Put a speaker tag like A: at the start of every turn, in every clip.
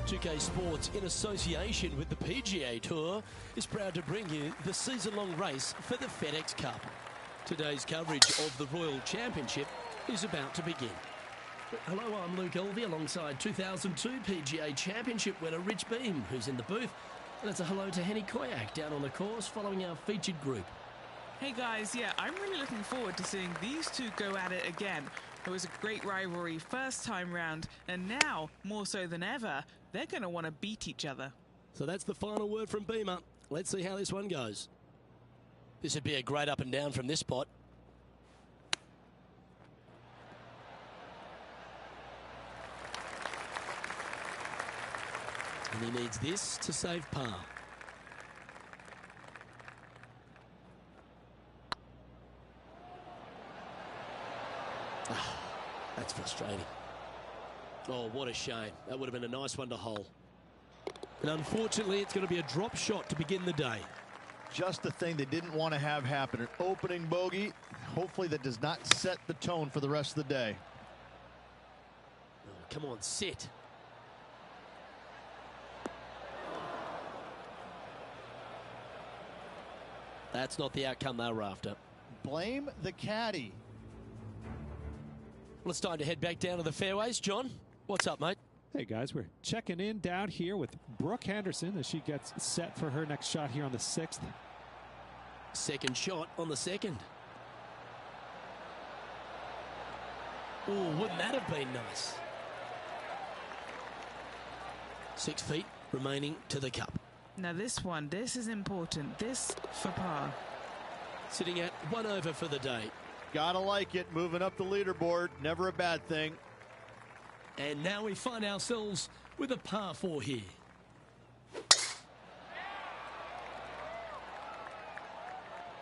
A: 2K Sports, in association with the PGA Tour, is proud to bring you the season-long race for the FedEx Cup. Today's coverage of the Royal Championship is about to begin. Hello, I'm Luke Elvey alongside 2002 PGA Championship winner Rich Beam, who's in the booth. And it's a hello to Henny Koyak down on the course following our featured group.
B: Hey guys, yeah, I'm really looking forward to seeing these two go at it again. It was a great rivalry first time round, and now, more so than ever, they're going to want to beat each other.
A: So that's the final word from Beamer. Let's see how this one goes. This would be a great up and down from this spot. And he needs this to save par. That's frustrating. Oh, what a shame. That would have been a nice one to hole. And unfortunately, it's going to be a drop shot to begin the day.
C: Just the thing they didn't want to have happen. An opening bogey. Hopefully that does not set the tone for the rest of the day.
A: Oh, come on, sit. That's not the outcome they were after.
C: Blame the caddy.
A: Well, it's time to head back down to the fairways. John, what's up, mate?
D: Hey, guys, we're checking in down here with Brooke Henderson as she gets set for her next shot here on the 6th.
A: Second shot on the second. Oh, wouldn't that have been nice? 6 feet remaining to the cup.
B: Now this is important. This for par.
A: Sitting at 1 over for the day.
C: Gotta like it. Moving up the leaderboard. Never a bad thing.
A: And now we find ourselves with a par 4 here.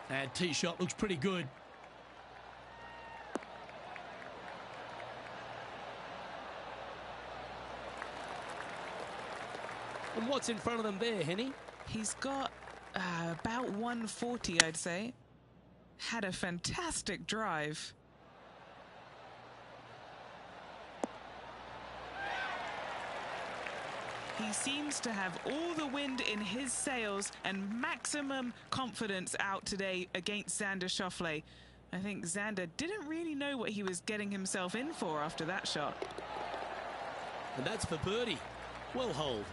A: And tee shot looks pretty good. And what's in front of them there, Henny?
B: He's got about 140, I'd say. Had a fantastic drive. He seems to have all the wind in his sails and maximum confidence out today against Xander Schauffele. I think Xander didn't really know what he was getting himself in for after that shot.
A: And that's for birdie. Well holed.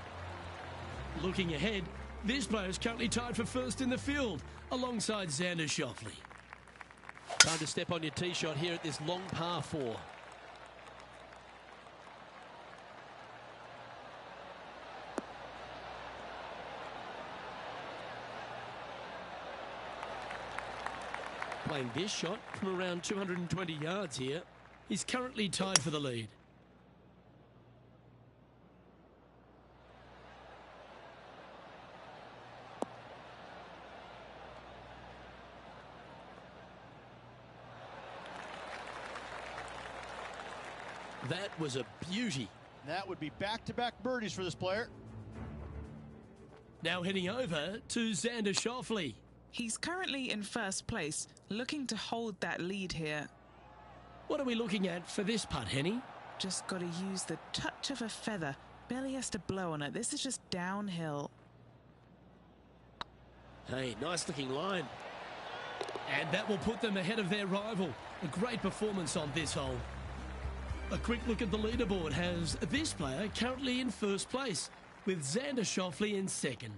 A: Looking ahead, this player is currently tied for first in the field alongside Xander Schauffele. Time to step on your tee shot here at this long par 4. Playing this shot from around 220 yards here. He's currently tied for the lead. That was a beauty.
C: That would be back-to-back birdies for this player.
A: Now heading over to Xander Schauffele.
B: He's currently in first place, looking to hold that lead here.
A: What are we looking at for this putt, Henny?
B: Just got to use the touch of a feather. Barely has to blow on it. This is just downhill.
A: Hey, nice looking line. And that will put them ahead of their rival. A great performance on this hole. A quick look at the leaderboard has this player currently in first place, with Xander Schauffele in second.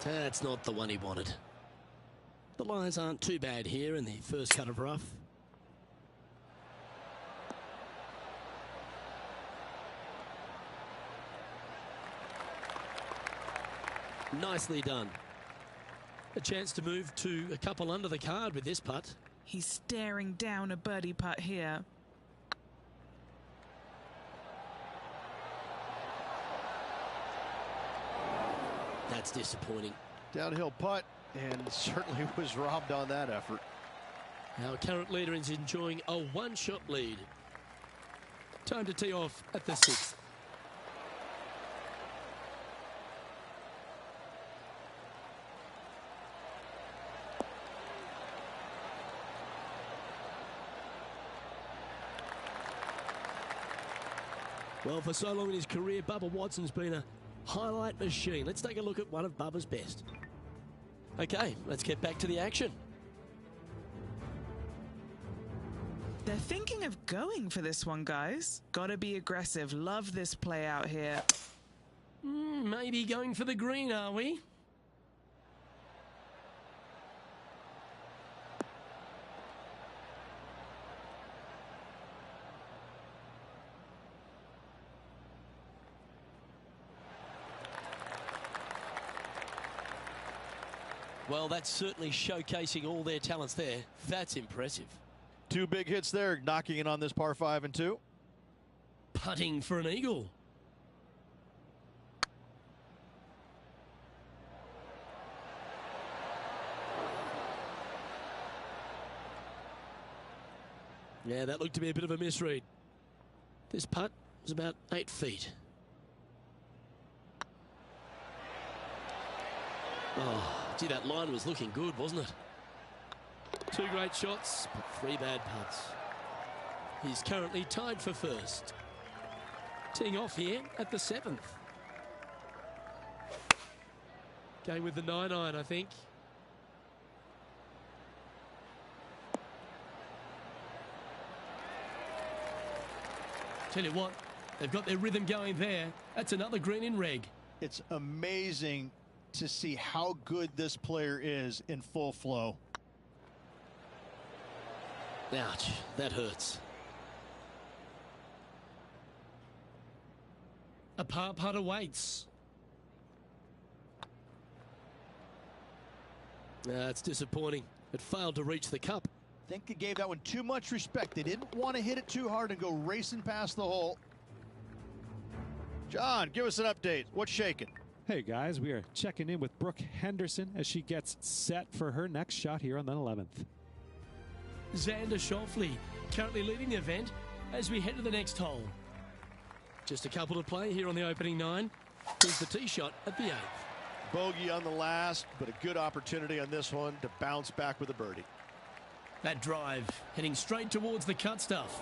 A: That's not the one he wanted. The lies aren't too bad here in the first cut of rough. Nicely done. A chance to move to a couple under the card with this putt.
B: He's staring down a birdie putt here.
A: That's disappointing.
C: Downhill putt, and certainly was robbed on that effort.
A: Our current leader is enjoying a one-shot lead. Time to tee off at the 6th. Well, for so long in his career, Bubba Watson's been a highlight machine. Let's take a look at one of Bubba's best. Okay, let's get back to the action.
B: They're thinking of going for this one, guys. Gotta be aggressive. Love this play out here.
A: Maybe going for the green, are we? Well, that's certainly showcasing all their talents there. That's impressive.
C: 2 big hits there, knocking in on this par 5 and 2.
A: Putting for an eagle. Yeah, that looked to be a bit of a misread. This putt was about 8 feet. Oh, gee, that line was looking good, wasn't it? 2 great shots, but 3 bad putts. He's currently tied for first. Teeing off here at the 7th. Going with the 9-iron, I think. Tell you what, they've got their rhythm going there. That's another green in reg.
C: It's amazing to see how good this player is in full flow.
A: Ouch, that hurts. A par putt awaits. That's disappointing. It failed to reach the cup.
C: I think they gave that one too much respect. They didn't want to hit it too hard and go racing past the hole. John, give us an update. What's shaking?
D: Hey guys, we are checking in with Brooke Henderson as she gets set for her next shot here on the 11th.
A: Xander Schauffele currently leading the event as we head to the next hole. Just a couple to play here on the opening 9. Here's the tee shot at the 8th.
C: Bogey on the last, but a good opportunity on this one to bounce back with a birdie.
A: That drive heading straight towards the cut stuff.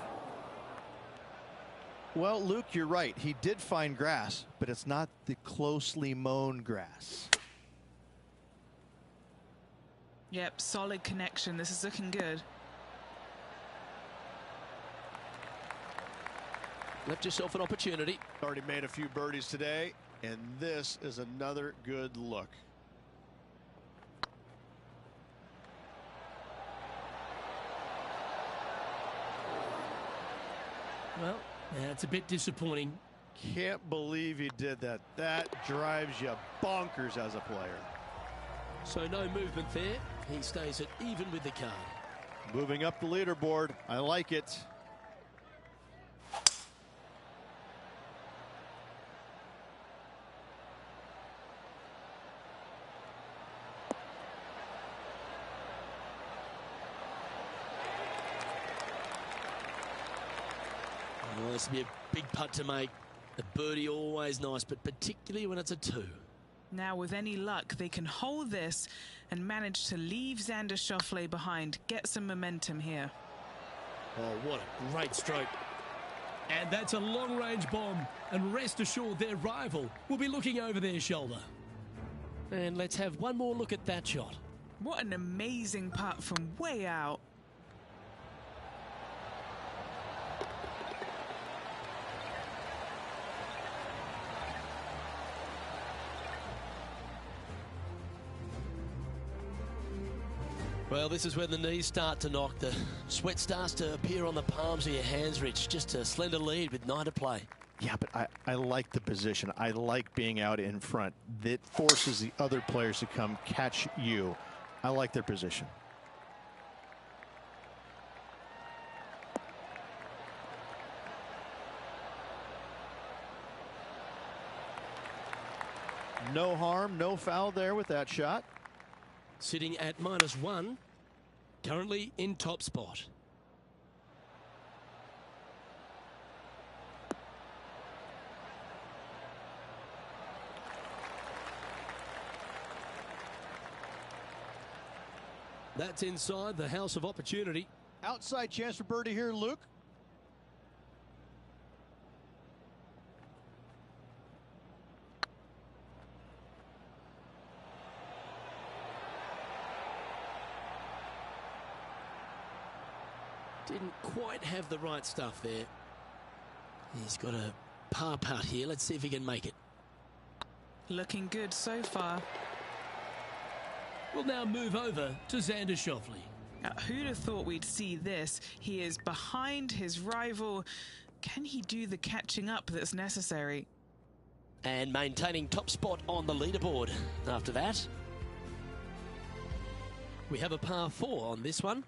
C: Well, Luke, you're right. He did find grass, but it's not the closely mown grass.
B: Yep, solid connection. This is looking good.
A: Left yourself an opportunity.
C: Already made a few birdies today, and this is another good look.
A: Well, that's a bit disappointing.
C: Can't believe he did that. That drives you bonkers as a player.
A: So no movement there. He stays at even with the card.
C: Moving up the leaderboard. I like it.
A: Well, this will be a big putt to make. A birdie always nice, but particularly when it's a 2.
B: Now, with any luck, they can hold this and manage to leave Xander Schauffele behind. Get some momentum here.
A: Oh, what a great stroke. And that's a long-range bomb. And rest assured, their rival will be looking over their shoulder. And let's have one more look at that shot.
B: What an amazing putt from way out.
A: Well, this is when the knees start to knock. The sweat starts to appear on the palms of your hands, Rich. Just a slender lead with 9 to play.
C: Yeah, but I like the position. I like being out in front. That forces the other players to come catch you. I like their position. No harm, no foul there with that shot.
A: Sitting at -1, currently in top spot. That's inside the house of opportunity.
C: Outside chance for birdie here, Luke.
A: Didn't quite have the right stuff there. He's got a par putt here. Let's see if he can make it.
B: Looking good so far.
A: We'll now move over to Xander Schauffele.
B: Now, who'd have thought we'd see this? He is behind his rival. Can he do the catching up that's necessary?
A: And maintaining top spot on the leaderboard. After that, we have a par 4 on this one.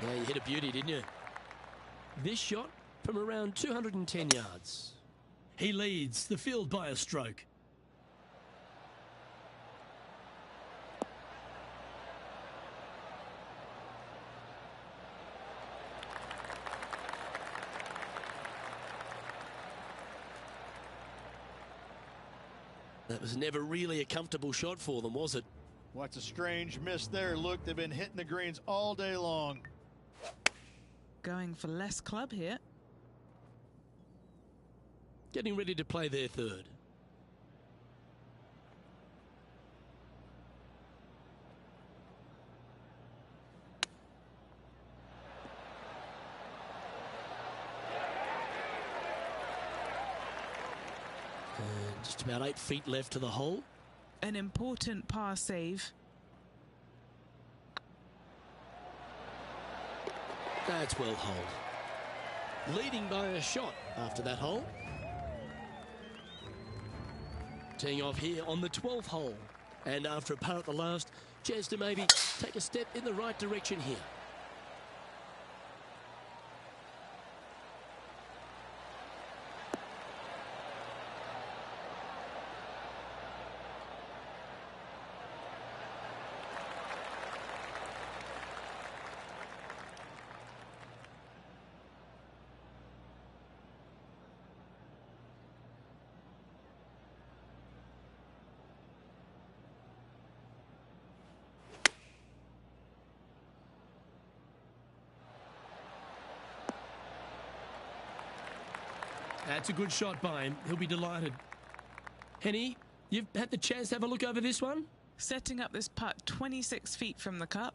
A: Yeah, you hit a beauty, didn't you? This shot from around 210 yards. He leads the field by a stroke. That was never really a comfortable shot for them, was it?
C: What's a strange miss there, Luke? They've been hitting the greens all day long.
B: Going for less club here.
A: Getting ready to play their 3rd. And just about 8 feet left to the hole.
B: An important par save.
A: That's well holed. Leading by a shot after that hole. Teeing off here on the 12th hole. And after a par at the last, chance to maybe take a step in the right direction here. That's a good shot by him. He'll be delighted. Henny, you've had the chance to have a look over this one?
B: Setting up this putt 26 feet from the cup.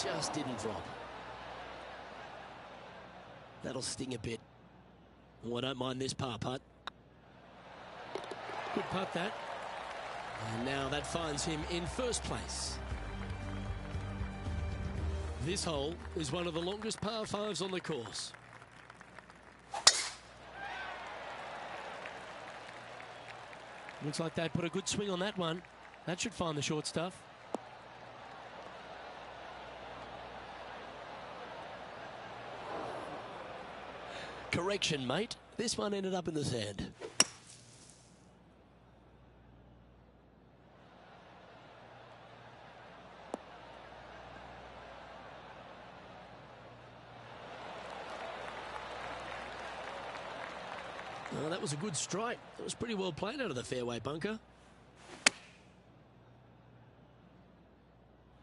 A: Just didn't drop. That'll sting a bit. Oh, I don't mind this par putt. Good putt, that. And now that finds him in first place. This hole is one of the longest par fives on the course. Looks like they put a good swing on that one. That should find the short stuff. Correction, mate. This one ended up in the sand. Oh, that was a good strike. That was pretty well played out of the fairway bunker.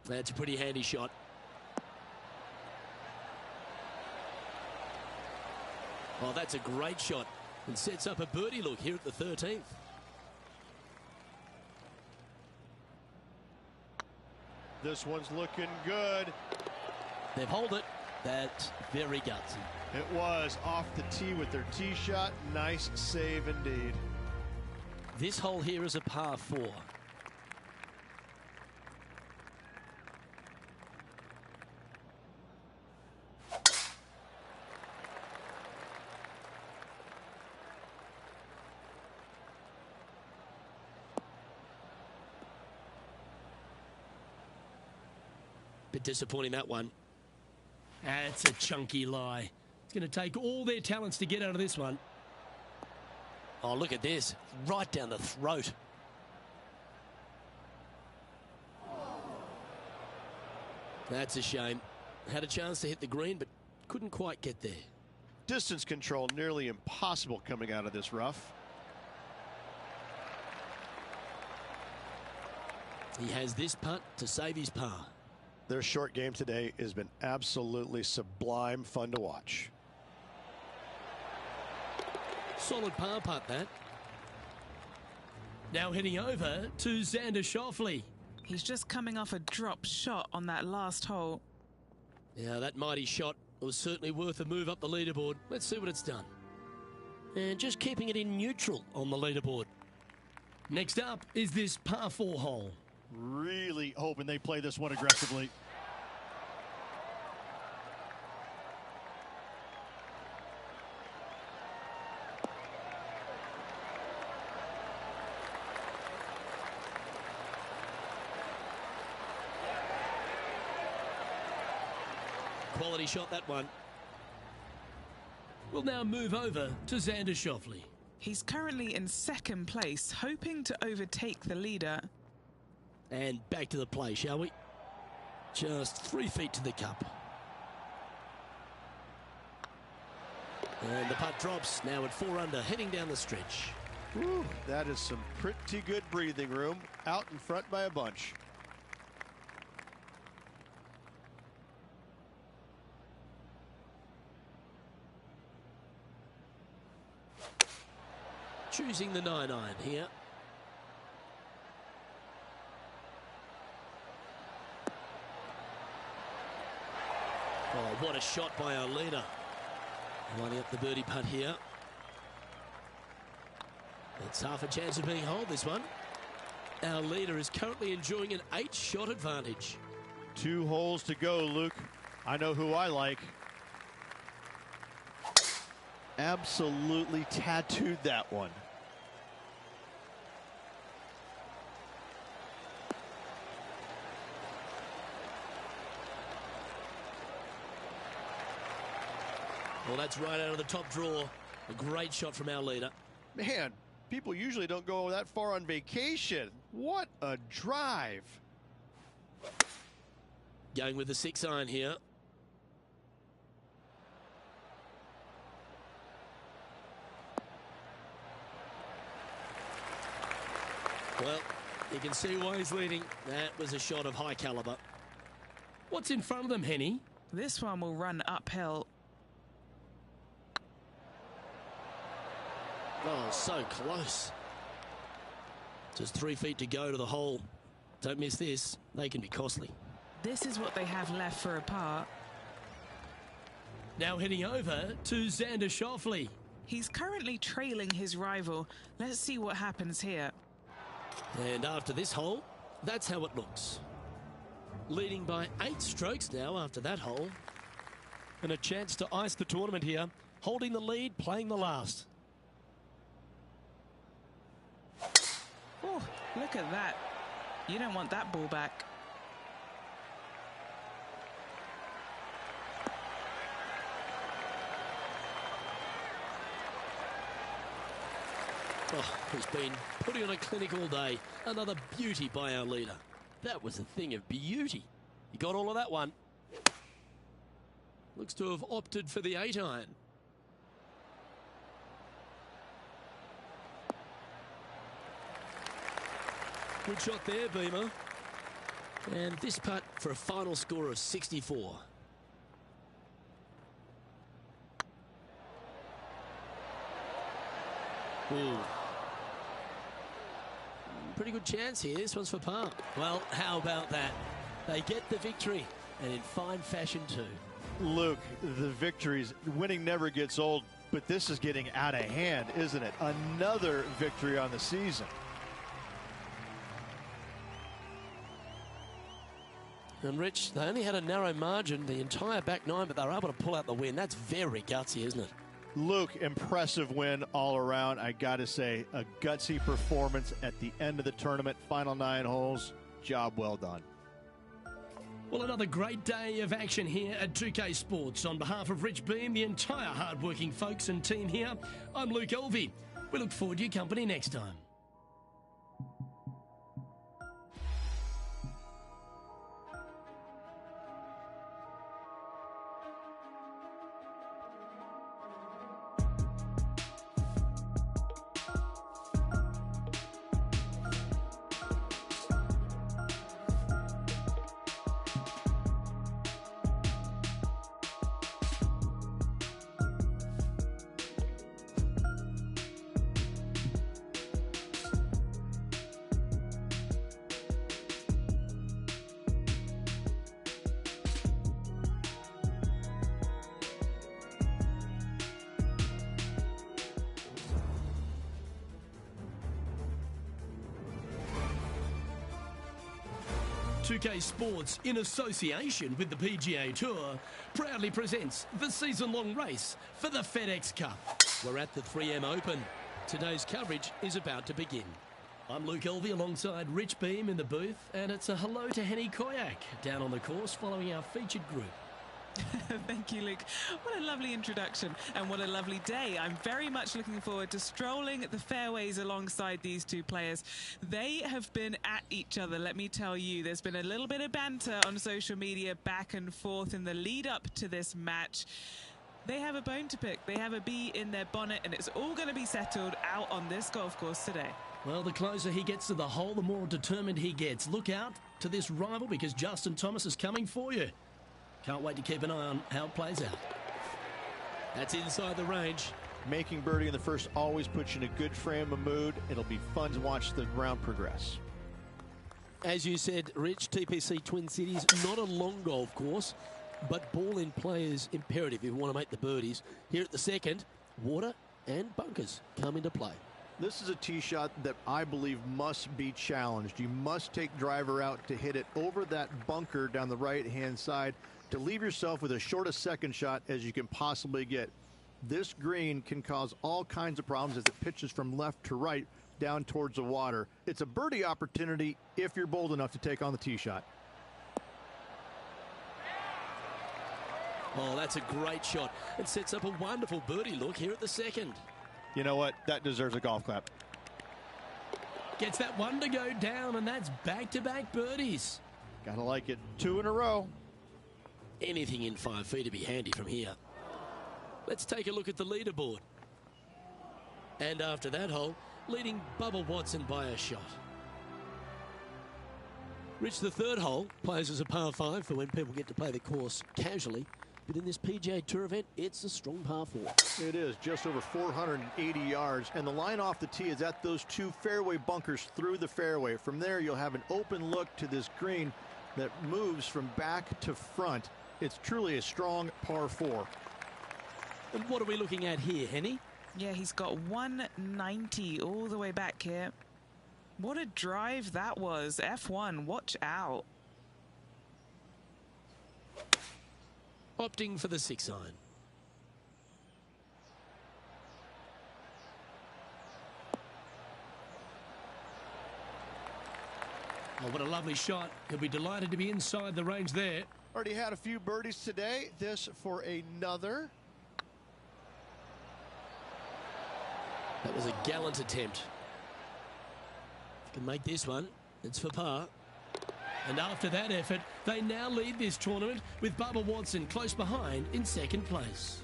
A: That's a pretty handy shot. Oh, that's a great shot and sets up a birdie look here at the 13th.
C: This one's looking good.
A: They've holed it. That's very gutsy.
C: It was off the tee with their tee shot. Nice save indeed.
A: This hole here is a par 4. Bit disappointing, that one. That's a chunky lie. It's going to take all their talents to get out of this one. Oh, look at this. Right down the throat. That's a shame. Had a chance to hit the green, but couldn't quite get there.
C: Distance control nearly impossible coming out of this rough.
A: He has this putt to save his par.
C: Their short game today has been absolutely sublime fun to watch.
A: Solid par putt, that. Now heading over to Xander Schauffele.
B: He's just coming off a drop shot on that last hole.
A: Yeah, that mighty shot was certainly worth a move up the leaderboard. Let's see what it's done. And just keeping it in neutral on the leaderboard. Next up is this par 4 hole.
C: Really hoping they play this one aggressively.
A: Quality shot, that one. We'll now move over to Xander Schauffele.
B: He's currently in second place, hoping to overtake the leader.
A: And back to the play, shall we? Just 3 feet to the cup. And the putt drops, now at 4 under, heading down the stretch.
C: Whew, that is some pretty good breathing room. Out in front by a bunch.
A: Choosing the 9-iron here. Oh, what a shot by our leader. Lining up the birdie putt here. It's half a chance of being holed, this one. Our leader is currently enjoying an 8-shot advantage.
C: 2 holes to go, Luke. I know who I like. Absolutely tattooed that one.
A: Well, that's right out of the top draw. A great shot from our leader.
C: Man, people usually don't go that far on vacation. What a drive.
A: Going with the 6-iron here. Well, you can see why he's leading. That was a shot of high caliber. What's in front of them, Henny?
B: This one will run uphill.
A: Oh, so close. Just 3 feet to go to the hole. Don't miss this. They can be costly.
B: This is what they have left for a par.
A: Now heading over to Xander Schauffele.
B: He's currently trailing his rival. Let's see what happens here.
A: And after this hole, that's how it looks. Leading by 8 strokes now after that hole. And a chance to ice the tournament here. Holding the lead, playing the last.
B: Oh, look at that. You don't want that ball back.
A: Oh, he's been putting on a clinic all day. Another beauty by our leader. That was a thing of beauty. He got all of that one. Looks to have opted for the 8-iron. Good shot there, Beamer. And this putt for a final score of 64. Ooh. Pretty good chance here. This one's for par. Well, how about that? They get the victory, and in fine fashion too.
C: Luke, the victories, winning never gets old, but this is getting out of hand, isn't it? Another victory on the season.
A: And Rich, they only had a narrow margin the entire back nine, but they were able to pull out the win. That's very gutsy, isn't it?
C: Luke, impressive win all around. I got to say, a gutsy performance at the end of the tournament. Final 9 holes. Job well done.
A: Well, another great day of action here at 2K Sports. On behalf of Rich Beam, the entire hard-working folks and team here, I'm Luke Elvey. We look forward to your company next time. .2K Sports, in association with the PGA Tour, proudly presents the season-long race for the FedEx Cup. We're at the 3M Open. Today's coverage is about to begin. I'm Luke Elvey alongside Rich Beam in the booth, and it's a hello to Henny Koyak down on the course following our featured group.
B: Thank you, Luke. What a lovely introduction and what a lovely day. I'm very much looking forward to strolling the fairways alongside these two players. They have been at each other, let me tell you. There's been a little bit of banter on social media back and forth in the lead up to this match. They have a bone to pick. They have a bee in their bonnet, and it's all going to be settled out on this golf course today.
A: Well, the closer he gets to the hole, the more determined he gets. Look out to this rival because Justin Thomas is coming for you. Can't wait to keep an eye on how it plays out. That's inside the range.
C: Making birdie in the first always puts you in a good frame of mood. It'll be fun to watch the round progress.
A: As you said, Rich, TPC Twin Cities, not a long golf course, but ball in play is imperative if you want to make the birdies. Here at the second, water and bunkers come into play.
C: This is a tee shot that I believe must be challenged. You must take driver out to hit it over that bunker down the right-hand side to leave yourself with as short a second shot as you can possibly get. This green can cause all kinds of problems as it pitches from left to right down towards the water. It's a birdie opportunity if you're bold enough to take on the tee shot.
A: Oh, that's a great shot. It sets up a wonderful birdie look here at the second.
C: You know what? That deserves a golf clap.
A: Gets that one to go down, and that's back-to-back birdies.
C: Gotta like it. 2 in a row.
A: Anything in 5 feet to be handy from here. Let's take a look at the leaderboard. And after that hole, leading Bubba Watson by a shot. Rich, the third hole plays as a par 5 for when people get to play the course casually. But in this PGA Tour event, it's a strong par 4.
C: It is just over 480 yards. And the line off the tee is at those 2 fairway bunkers through the fairway. From there, you'll have an open look to this green that moves from back to front. It's truly a strong par 4.
A: And what are we looking at here, Henny?
B: Yeah, he's got 190 all the way back here. What a drive that was. F1, watch out.
A: Opting for the 6-iron. Oh, what a lovely shot. He'll be delighted to be inside the range there.
E: Already had a few birdies today. This for another.
A: That was a gallant attempt. If you can make this one, it's for par. And after that effort, they now lead this tournament with Bubba Watson close behind in second place.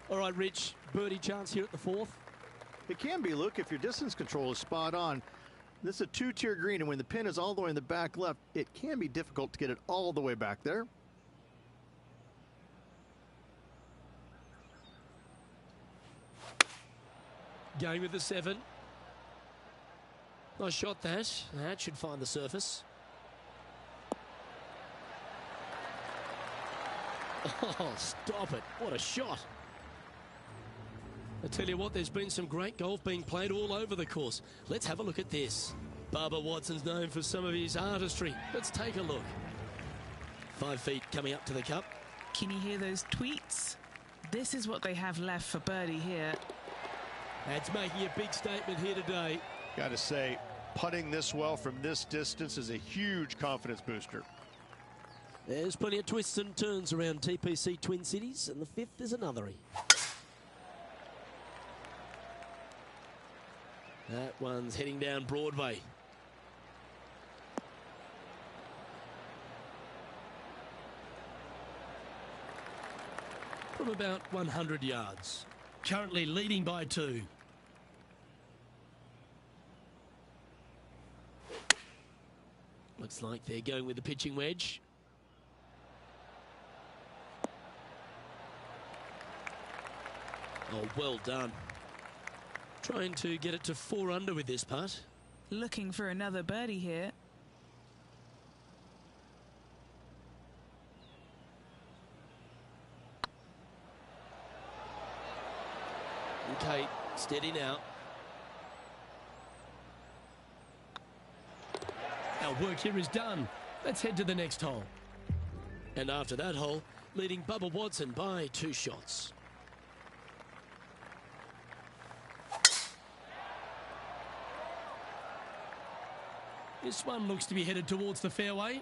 A: All right, Rich, birdie chance here at the 4th.
C: It can be, Luke, if your distance control is spot on. This is a 2-tier green, and when the pin is all the way in the back left, it can be difficult to get it all the way back there.
A: Going with the 7. Nice shot that. That should find the surface. Oh, stop it. What a shot. I tell you what, there's been some great golf being played all over the course. Let's have a look at this. Bubba Watson's known for some of his artistry. Let's take a look. 5 feet coming up to the cup.
B: Can you hear those tweets? This is what they have left for birdie here.
A: That's making a big statement here today.
E: Got to say, putting this well from this distance is a huge confidence booster.
A: There's plenty of twists and turns around TPC Twin Cities, and the 5th is another. That one's heading down Broadway. From about 100 yards. Currently leading by 2. Looks like they're going with the pitching wedge. Oh, well done. Trying to get it to 4 under with this putt.
B: Looking for another birdie here.
A: Okay, steady now. Our work here is done. Let's head to the next hole. And after that hole, leading Bubba Watson by 2 shots. This one looks to be headed towards the fairway.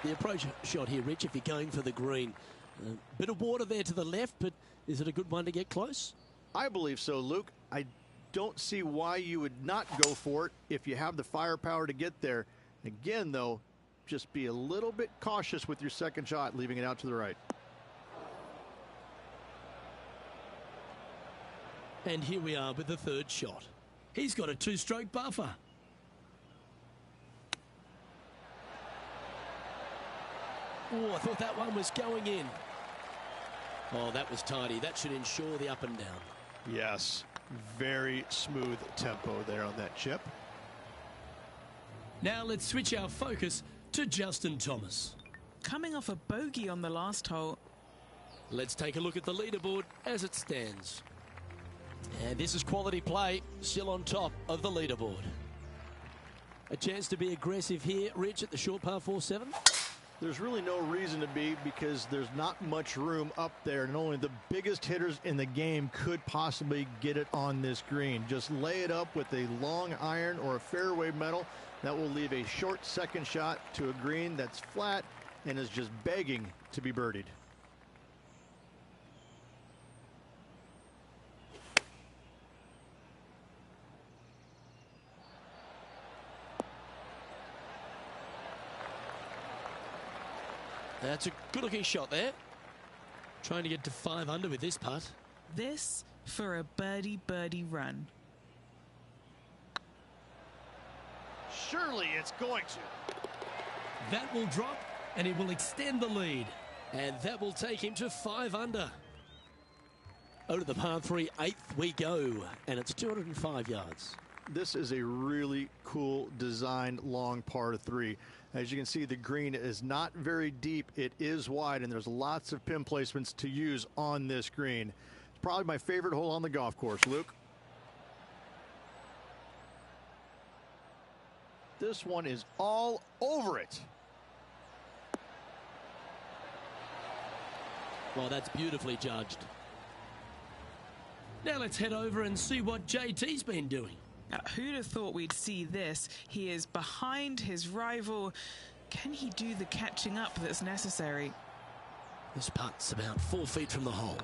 A: The approach shot here, Rich, if you're going for the green. A bit of water there to the left, but is it a good one to get close?
C: I believe so, Luke. I don't see why you would not go for it if you have the firepower to get there. Again, though, just be a little bit cautious with your second shot, leaving it out to the right.
A: And here we are with the 3rd shot. He's got a 2-stroke buffer. Oh, I thought that one was going in. Oh, that was tidy. That should ensure the up and down.
E: Yes, very smooth tempo there on that chip.
A: Now let's switch our focus to Justin Thomas.
B: Coming off a bogey on the last hole.
A: Let's take a look at the leaderboard as it stands. And this is quality play, still on top of the leaderboard. A chance to be aggressive here, Rich, at the short par 4-7.
C: There's really no reason to be, because there's not much room up there, and only the biggest hitters in the game could possibly get it on this green. Just lay it up with a long iron or a fairway metal. That will leave a short second shot to a green that's flat and is just begging to be birdied.
A: That's a good-looking shot there. Trying to get to 5 under with this putt.
B: This for a birdie run.
E: Surely it's going to.
A: That will drop, and it will extend the lead. And that will take him to 5 under. Over to the par 3, 8th we go, and it's 205 yards.
C: This is a really cool designed long par 3. As you can see, the green is not very deep. It is wide, and there's lots of pin placements to use on this green. It's probably my favorite hole on the golf course. Luke? This one is all over it.
A: Well, that's beautifully judged. Now let's head over and see what JT's been doing.
B: Who'd have thought we'd see this? He is behind his rival. Can he do the catching up that's necessary?
A: This putt's about 4 feet from the hole.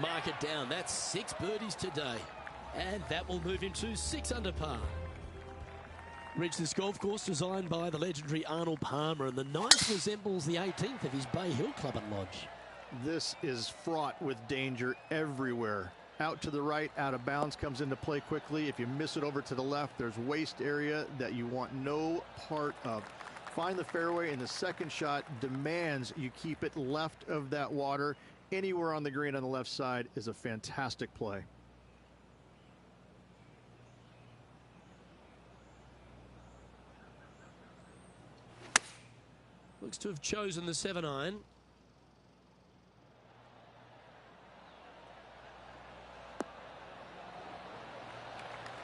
A: Mark it down. That's 6 birdies today. And that will move him to 6 under par. Reached this golf course designed by the legendary Arnold Palmer, and the 9th resembles the 18th of his Bay Hill Club and Lodge.
C: This is fraught with danger everywhere. Out to the right, out of bounds comes into play quickly. If you miss it over to the left, there's waste area that you want no part of. Find the fairway, and the second shot demands you keep it left of that water. Anywhere on the green on the left side is a fantastic play.
A: Looks to have chosen the 7-iron.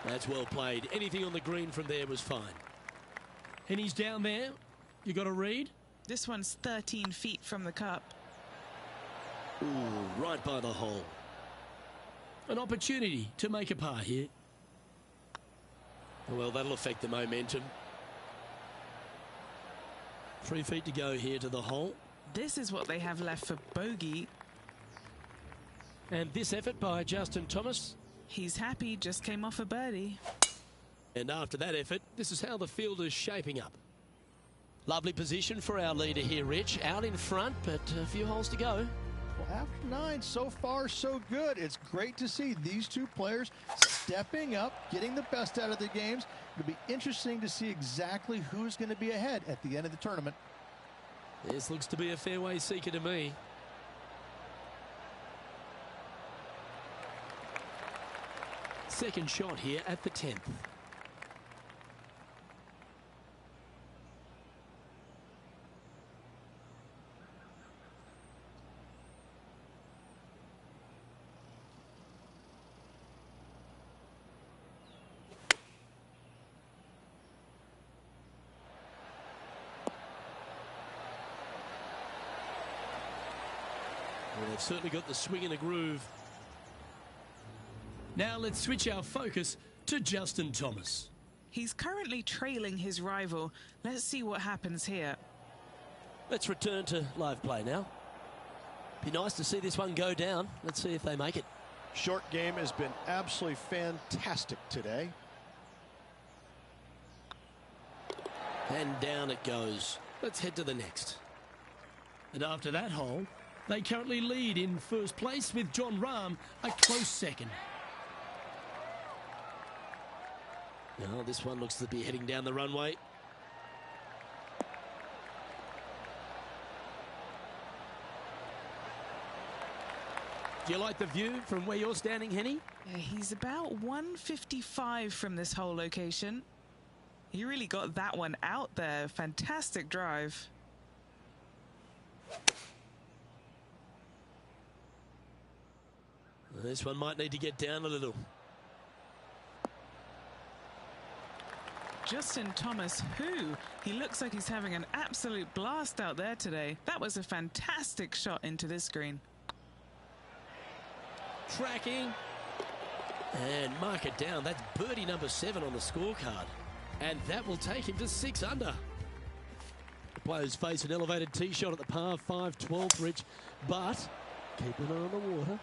A: That's well played. Anything on the green from there was fine. And he's down there. You got a read?
B: This one's 13 feet from the cup.
A: Ooh, right by the hole. An opportunity to make a par here. Well, that'll affect the momentum. 3 feet to go here to the hole.
B: This is what they have left for bogey.
A: And this effort by Justin Thomas.
B: He's happy, just came off a birdie.
A: And after that effort, this is how the field is shaping up. Lovely position for our leader here, Rich. Out in front, but a few holes to go.
C: Well, after 9, so far so good. It's great to see these two players stepping up, getting the best out of their games. It'll be interesting to see exactly who's going to be ahead at the end of the tournament.
A: This looks to be a fairway seeker to me. Second shot here at the 10th. Well, they've certainly got the swing and the groove. Now let's switch our focus to Justin Thomas.
B: He's currently trailing his rival. Let's see what happens here.
A: Let's return to live play now. Be nice to see this one go down. Let's see if they make it.
E: Short game has been absolutely fantastic today.
A: And down it goes. Let's head to the next. And after that hole, they currently lead in first place with John Rahm a close second. Now this one looks to be heading down the runway. Do you like the view from where you're standing, Henny?
B: Yeah, he's about 155 from this whole location. He really got that one out there. Fantastic drive.
A: This one might need to get down a little.
B: Justin Thomas, he looks like he's having an absolute blast out there today. That was a fantastic shot into this green.
A: Tracking. And mark it down. That's birdie number 7 on the scorecard. And that will take him to 6 under. The players face an elevated tee shot at the par 5 12th, Rich. But keep an eye on the water.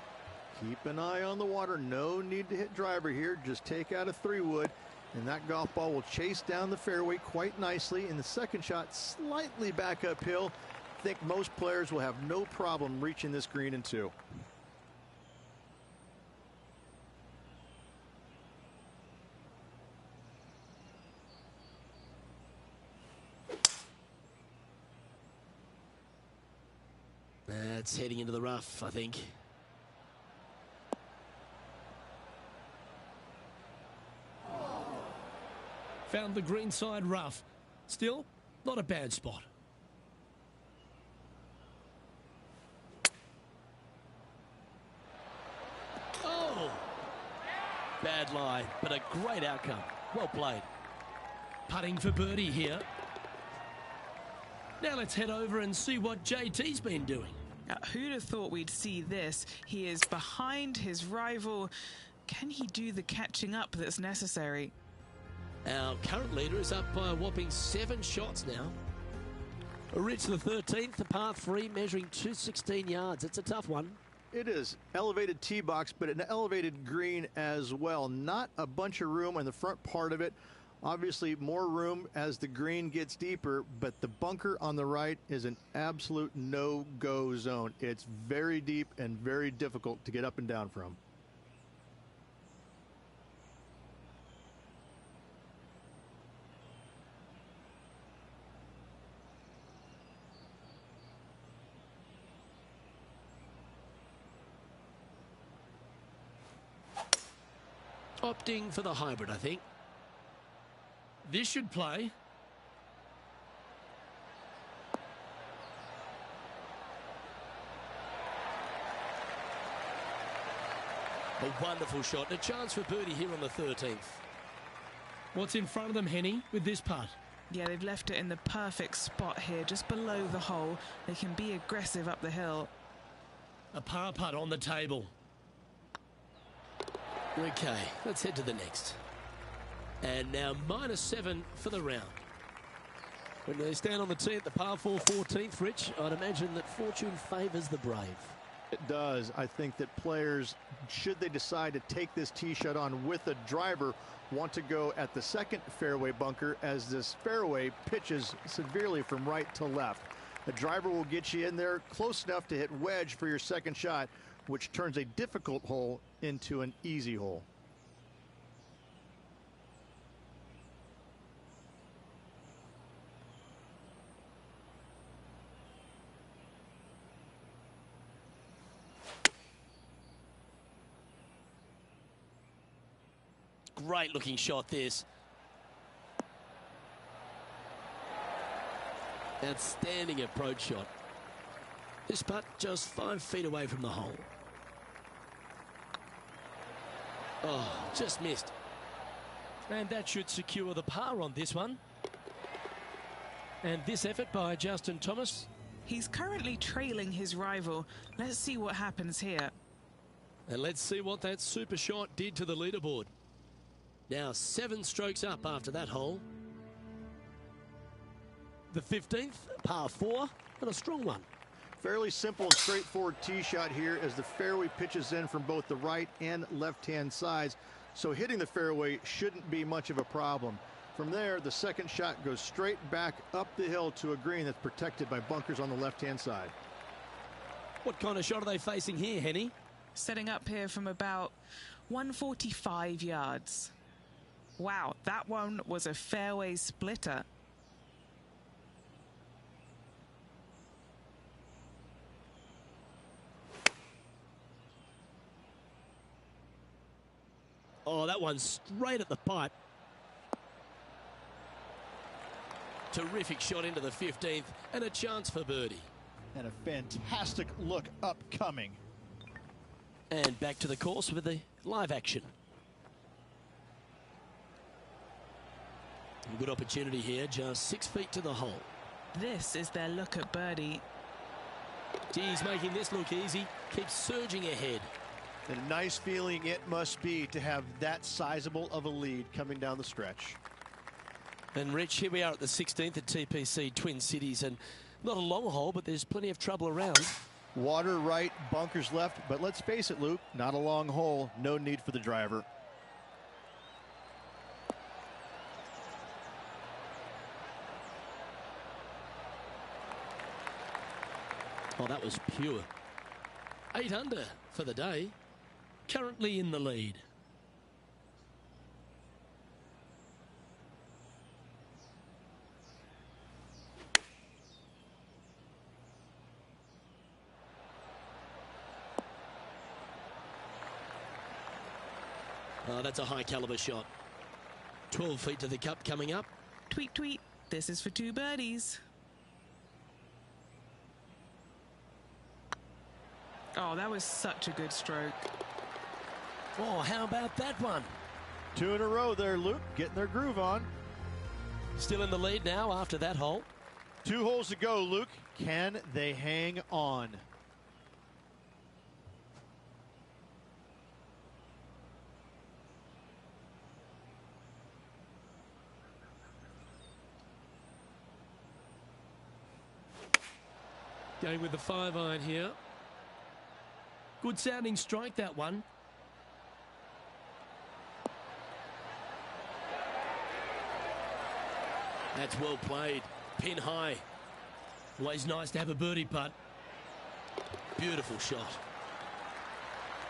C: Keep an eye on the water. No need to hit driver here. Just take out a 3-wood. And that golf ball will chase down the fairway quite nicely. In the second shot, slightly back uphill. think most players will have no problem reaching this green in 2.
A: That's heading into the rough, I think. Found the green side rough. Still, not a bad spot. Oh! Bad lie, but a great outcome. Well played. Putting for birdie here. Now let's head over and see what JT's been doing.
B: Who'd have thought we'd see this? He is behind his rival. Can he do the catching up that's necessary?
A: Our current leader is up by a whopping 7 shots now. Rich, the 13th, the par 3, measuring 216 yards. It's a tough one.
C: It is. Elevated tee box, but an elevated green as well. Not a bunch of room on the front part of it. Obviously, more room as the green gets deeper, but the bunker on the right is an absolute no-go zone. It's very deep and very difficult to get up and down from.
A: Opting for the hybrid, I think. This should play. A wonderful shot and a chance for birdie here on the 13th. What's in front of them, Henny, with this putt?
B: Yeah, they've left it in the perfect spot here, just below the hole. They can be aggressive up the hill.
A: A par putt on the table. Okay, let's head to the next. And now -7 for the round. When they stand on the tee at the par 4 14th, Rich, I'd imagine that fortune favours the brave.
C: It does. I think that players, should they decide to take this tee shot on with a driver, want to go at the second fairway bunker, as this fairway pitches severely from right to left. The driver will get you in there close enough to hit wedge for your second shot, which turns a difficult hole into an easy hole.
A: Great looking shot, this. Outstanding approach shot. This putt just 5 feet away from the hole. Oh, just missed. And that should secure the par on this one. And this effort by Justin Thomas.
B: He's currently trailing his rival. Let's see what happens here.
A: And let's see what that super shot did to the leaderboard. Now 7 strokes up after that hole. The 15th, par 4, and a strong one.
C: Fairly simple and straightforward tee shot here as the fairway pitches in from both the right and left-hand sides. So hitting the fairway shouldn't be much of a problem. From there, the second shot goes straight back up the hill to a green that's protected by bunkers on the left-hand side.
A: What kind of shot are they facing here, Henny?
B: Setting up here from about 145 yards. Wow, that one was a fairway splitter.
A: Oh, that one's straight at the pipe. Terrific shot into the 15th and a chance for birdie.
E: And a fantastic look upcoming.
A: And back to the course with the live action. A good opportunity here, just 6 feet to the hole.
B: This is their look at birdie.
A: He's making this look easy, keeps surging ahead.
E: And a nice feeling it must be to have that sizable of a lead coming down the stretch.
A: And Rich, here we are at the 16th at TPC Twin Cities, and not a long hole, but there's plenty of trouble around.
E: Water right, bunkers left, but let's face it, Luke, not a long hole, no need for the driver.
A: Oh, that was pure. 8 under for the day. Currently in the lead. Oh, that's a high caliber shot. 12 feet to the cup coming up.
B: Tweet, tweet. This is for 2 birdies. Oh, that was such a good stroke.
A: Oh, how about that one?
C: 2 in a row there, Luke, getting their groove on.
A: Still in the lead now after that hole.
C: 2 holes to go, Luke. Can they hang on?
A: Going with the 5-iron here. Good sounding strike, that one. That's well played. Pin high. Always nice to have a birdie putt. Beautiful shot.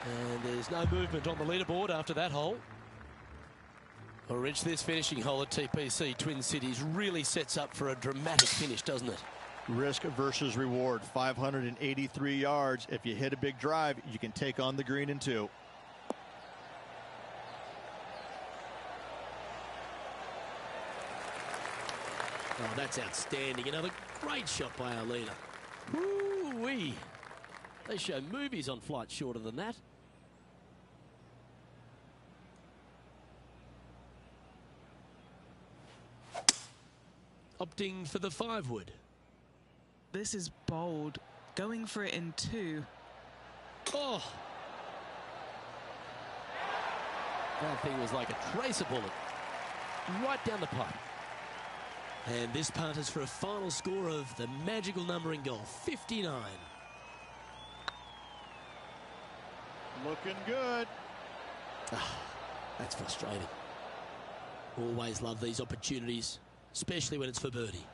A: And there's no movement on the leaderboard after that hole. Well, Rich, this finishing hole at TPC Twin Cities really sets up for a dramatic finish, doesn't it?
C: Risk versus reward. 583 yards. If you hit a big drive, you can take on the green in 2.
A: Oh, that's outstanding. Another great shot by our leader. Woo-wee. They show movies on flights shorter than that. Opting for the 5-wood.
B: This is bold. Going for it in 2.
A: Oh! That thing was like a tracer bullet. Right down the pipe. And this putt is for a final score of the magical number in golf, 59.
C: Looking good.
A: That's frustrating. Always love these opportunities, especially when it's for birdie.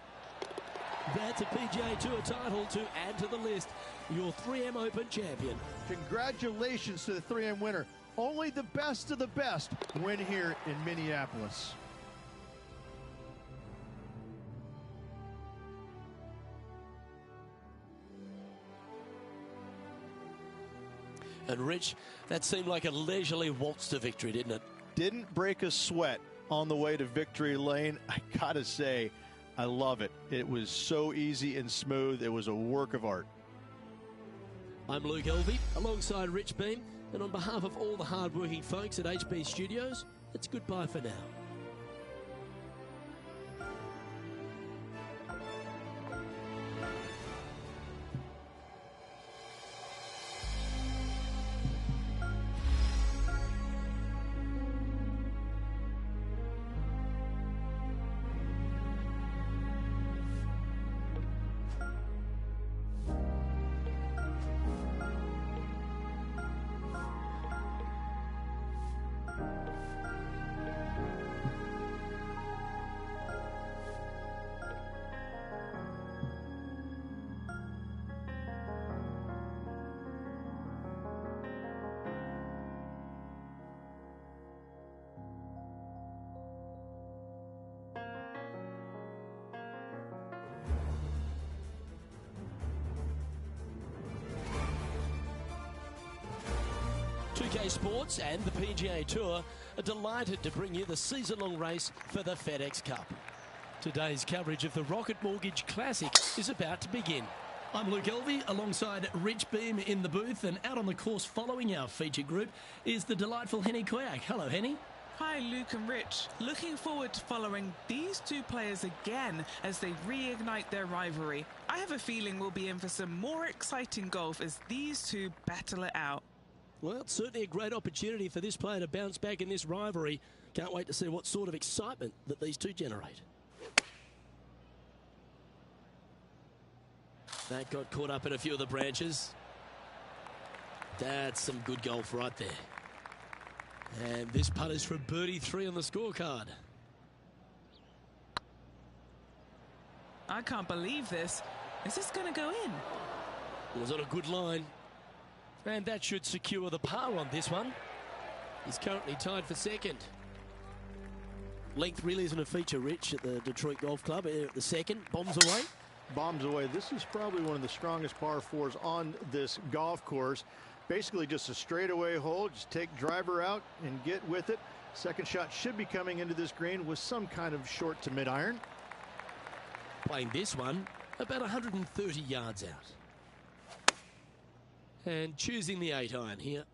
A: That's a PGA Tour title to add to the list. Your 3M Open champion.
C: Congratulations to the 3M winner. Only the best of the best win here in Minneapolis.
A: And Rich, that seemed like a leisurely waltz to victory, didn't it?
C: Didn't break a sweat on the way to victory lane. I gotta say, I love it. It was so easy and smooth. It was a work of art.
A: I'm Luke Elvey, alongside Rich Beam, and on behalf of all the hard-working folks at HB Studios, it's goodbye for now. PGA Sports and the PGA Tour are delighted to bring you the season-long race for the FedEx Cup. Today's coverage of the Rocket Mortgage Classic is about to begin. I'm Luke Elvey, alongside Rich Beam in the booth, and out on the course following our feature group is the delightful Henny Koyak. Hello, Henny.
B: Hi, Luke and Rich. Looking forward to following these 2 players again as they reignite their rivalry. I have a feeling we'll be in for some more exciting golf as these 2 battle it out.
A: Well, it's certainly a great opportunity for this player to bounce back in this rivalry. Can't wait to see what sort of excitement that these 2 generate. That got caught up in a few of the branches. That's some good golf right there. And this putt is for birdie 3 on the scorecard.
B: I can't believe this. Is this going to go in?
A: It was on a good line. And that should secure the par on this one. He's currently tied for second. Length really isn't a feature, Rich, at the Detroit Golf Club. At the second, bombs away.
C: Bombs away. This is probably one of the strongest par fours on this golf course. Basically just a straightaway hole. Just take driver out and get with it. Second shot should be coming into this green with some kind of short to mid iron.
A: Playing this one about 130 yards out. And choosing the 8 iron here.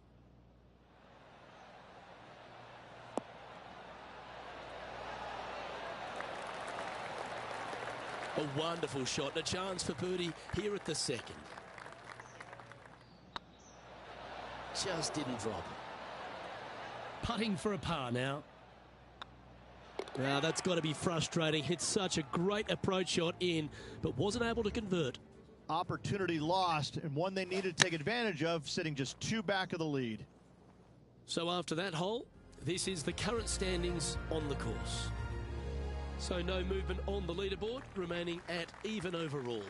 A: A wonderful shot, a chance for birdie here at the second. Just didn't drop. Putting for a par now. Now that's got to be frustrating. Hit such a great approach shot in, but wasn't able to convert.
C: Opportunity lost, and one they needed to take advantage of, sitting just 2 back of the lead.
A: So after that hole, this is the current standings on the course. So no movement on the leaderboard, remaining at even overall.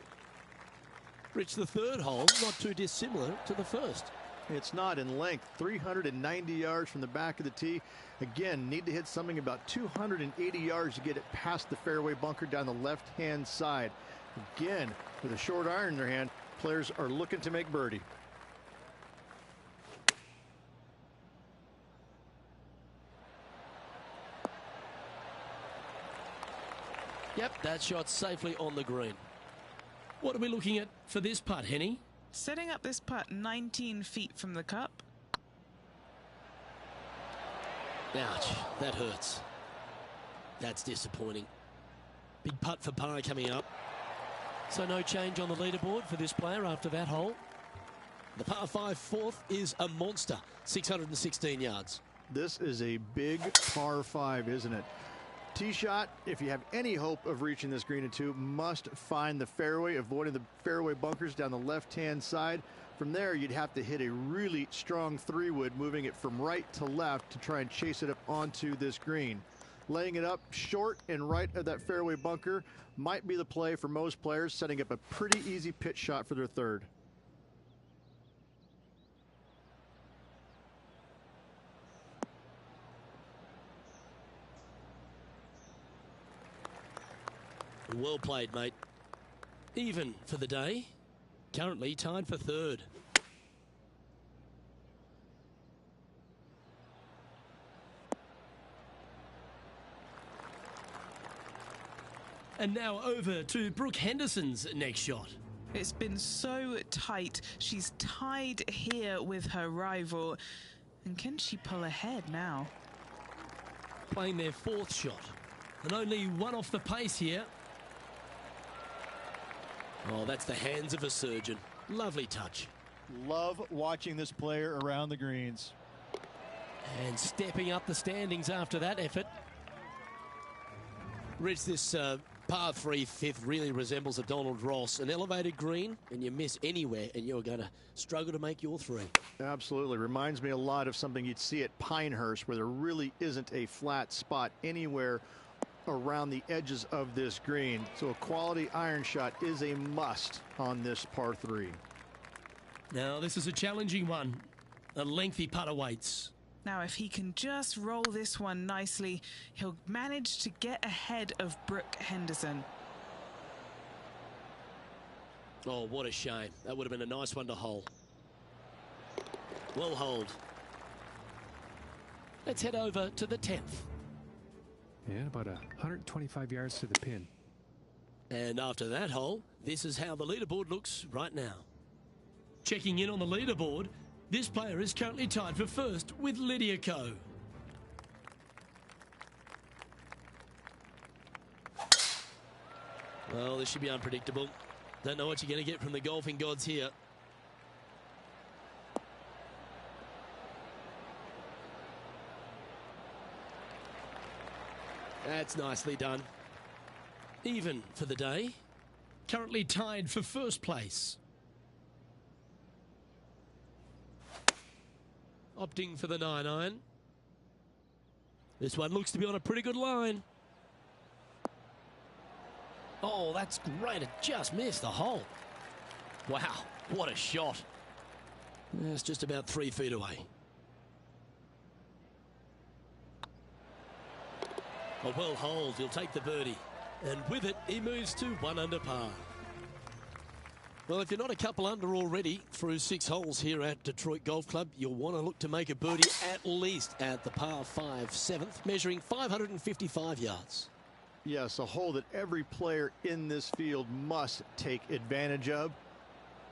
A: Rich, the third hole, not too dissimilar to the first.
C: It's not in length, 390 yards from the back of the tee. Again, need to hit something about 280 yards to get it past the fairway bunker down the left-hand side. Again, with a short iron in their hand, players are looking to make birdie.
A: Yep, that shot safely on the green. What are we looking at for this putt, Henny?
B: Setting up this putt 19 feet from the cup.
A: Ouch, that hurts. That's disappointing. Big putt for par coming up. So no change on the leaderboard for this player after that hole. The par 5 fourth is a monster, 616 yards.
C: This is a big par 5, isn't it? Tee shot, if you have any hope of reaching this green in 2, must find the fairway, avoiding the fairway bunkers down the left-hand side. From there, you'd have to hit a really strong 3-wood, moving it from right to left to try and chase it up onto this green. Laying it up short and right of that fairway bunker might be the play for most players, setting up a pretty easy pitch shot for their third.
A: Well played, mate. Even for the day. Currently tied for third. And now over to Brooke Henderson's next shot.
B: It's been so tight. She's tied here with her rival. And can she pull ahead now?
A: Playing their fourth shot. And only one off the pace here. Oh, that's the hands of a surgeon. Lovely touch.
C: Love watching this player around the greens.
A: And stepping up the standings after that effort. Rich, this par 3 fifth really resembles a Donald Ross. An elevated green, and you miss anywhere, and you're going to struggle to make your 3.
C: Absolutely. Reminds me a lot of something you'd see at Pinehurst, where there really isn't a flat spot anywhere around the edges of this green. So a quality iron shot is a must on this par 3.
A: Now this is a challenging one. A lengthy putt awaits.
B: Now if he can just roll this one nicely, he'll manage to get ahead of Brooke Henderson.
A: Oh, what a shame. That would have been a nice one to hole. Well holed. Let's head over to the 10th.
D: And about 125 yards to the pin.
A: And after that hole, this is how the leaderboard looks right now. Checking in on the leaderboard, this player is currently tied for first with Lydia Ko. Well, this should be unpredictable. Don't know what you're going to get from the golfing gods here. That's nicely done. Even for the day. Currently tied for first place. Opting for the 9 iron. This one looks to be on a pretty good line. Oh, that's great. It just missed the hole. Wow. What a shot. It's just about 3 feet away. A well holed, he'll take the birdie. And with it, he moves to 1 under par. Well, if you're not a couple under already through 6 holes here at Detroit Golf Club, you'll want to look to make a birdie at least at the par 5 7th, measuring 555 yards.
C: Yes, a hole that every player in this field must take advantage of.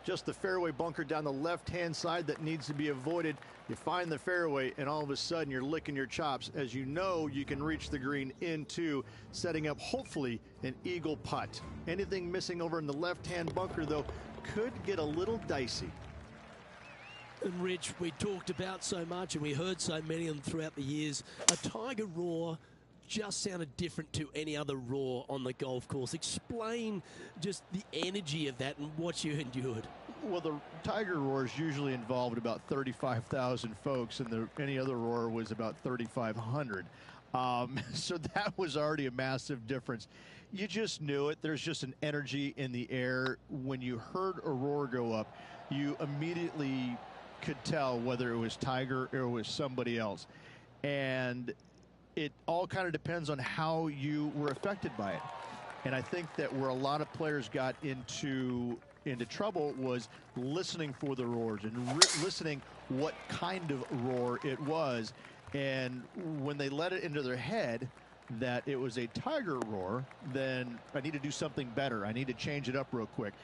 C: Just the fairway bunker down the left-hand side that needs to be avoided. You find the fairway, and all of a sudden you're licking your chops as you know you can reach the green into setting up, hopefully, an eagle putt. Anything missing over in the left-hand bunker, though, could get a little dicey.
A: And Rich, we talked about so much and we heard so many of them throughout the years. A Tiger roar just sounded different to any other roar on the golf course. Explain just the energy of that and what you endured.
C: Well, the Tiger roar is usually involved about 35,000 folks, and any other roar was about 3,500. So that was already a massive difference. You just knew it. There's just an energy in the air. When you heard a roar go up, you immediately could tell whether it was Tiger or it was somebody else. And it all kind of depends on how you were affected by it. And I think that where a lot of players got into trouble was listening for the roars and listening what kind of roar it was. And when they let it into their head that it was a Tiger roar, then I need to do something better. I need to change it up real quick.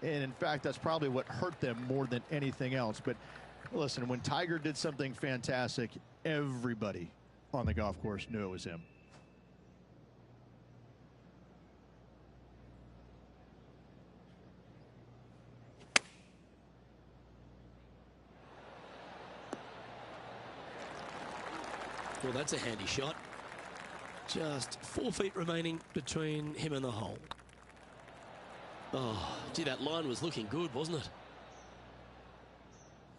C: And in fact, that's probably what hurt them more than anything else. But listen, when Tiger did something fantastic, everybody on the golf course knew it was him.
A: Well, that's a handy shot. Just 4 feet remaining between him and the hole. Oh, gee, that line was looking good, wasn't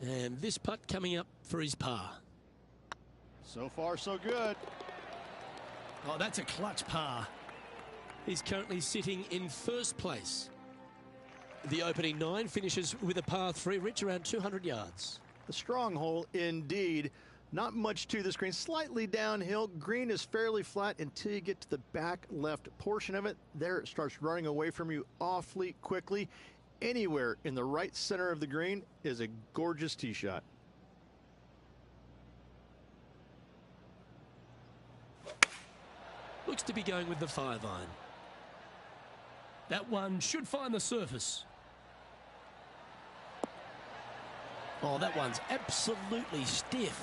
A: it? And this putt coming up for his par.
C: So far, so good.
A: Oh, that's a clutch par. He's currently sitting in first place. The opening 9 finishes with a par 3, Rich, around 200 yards.
C: A strong hole indeed. Not much to this green, slightly downhill. Green is fairly flat until you get to the back left portion of it. There it starts running away from you awfully quickly. Anywhere in the right center of the green is a gorgeous tee shot.
A: Looks to be going with the 5-iron. That one should find the surface. Oh, that one's absolutely stiff.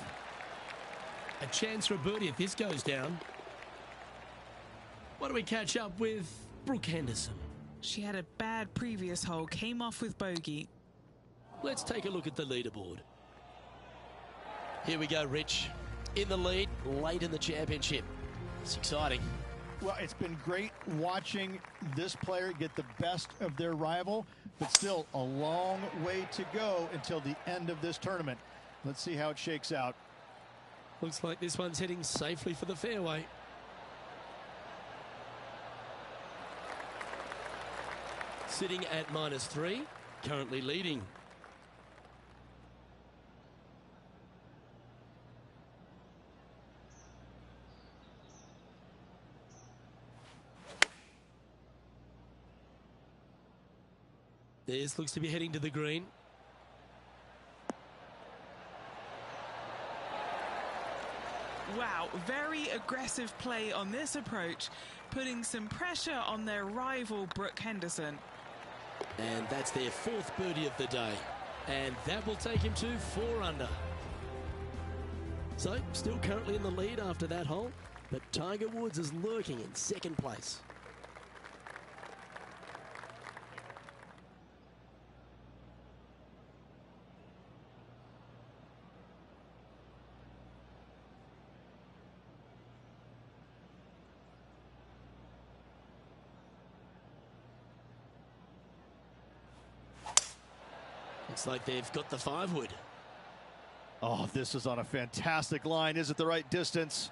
A: A chance for a birdie if this goes down. Why don't we catch up with Brooke Henderson?
B: She had a bad previous hole, came off with bogey.
A: Let's take a look at the leaderboard. Here we go, Rich. In the lead, late in the championship. It's exciting.
C: Well, it's been great watching this player get the best of their rival, but still a long way to go until the end of this tournament. Let's see how it shakes out.
A: Looks like this one's heading safely for the fairway. Sitting at -3, currently leading. This looks to be heading to the green.
B: Wow, very aggressive play on this approach, putting some pressure on their rival Brooke Henderson.
A: And that's their 4th birdie of the day. And that will take him to 4 under. So, still currently in the lead after that hole, but Tiger Woods is lurking in 2nd place. Looks like they've got the 5-wood.
C: Oh, this is on a fantastic line. Is it the right distance?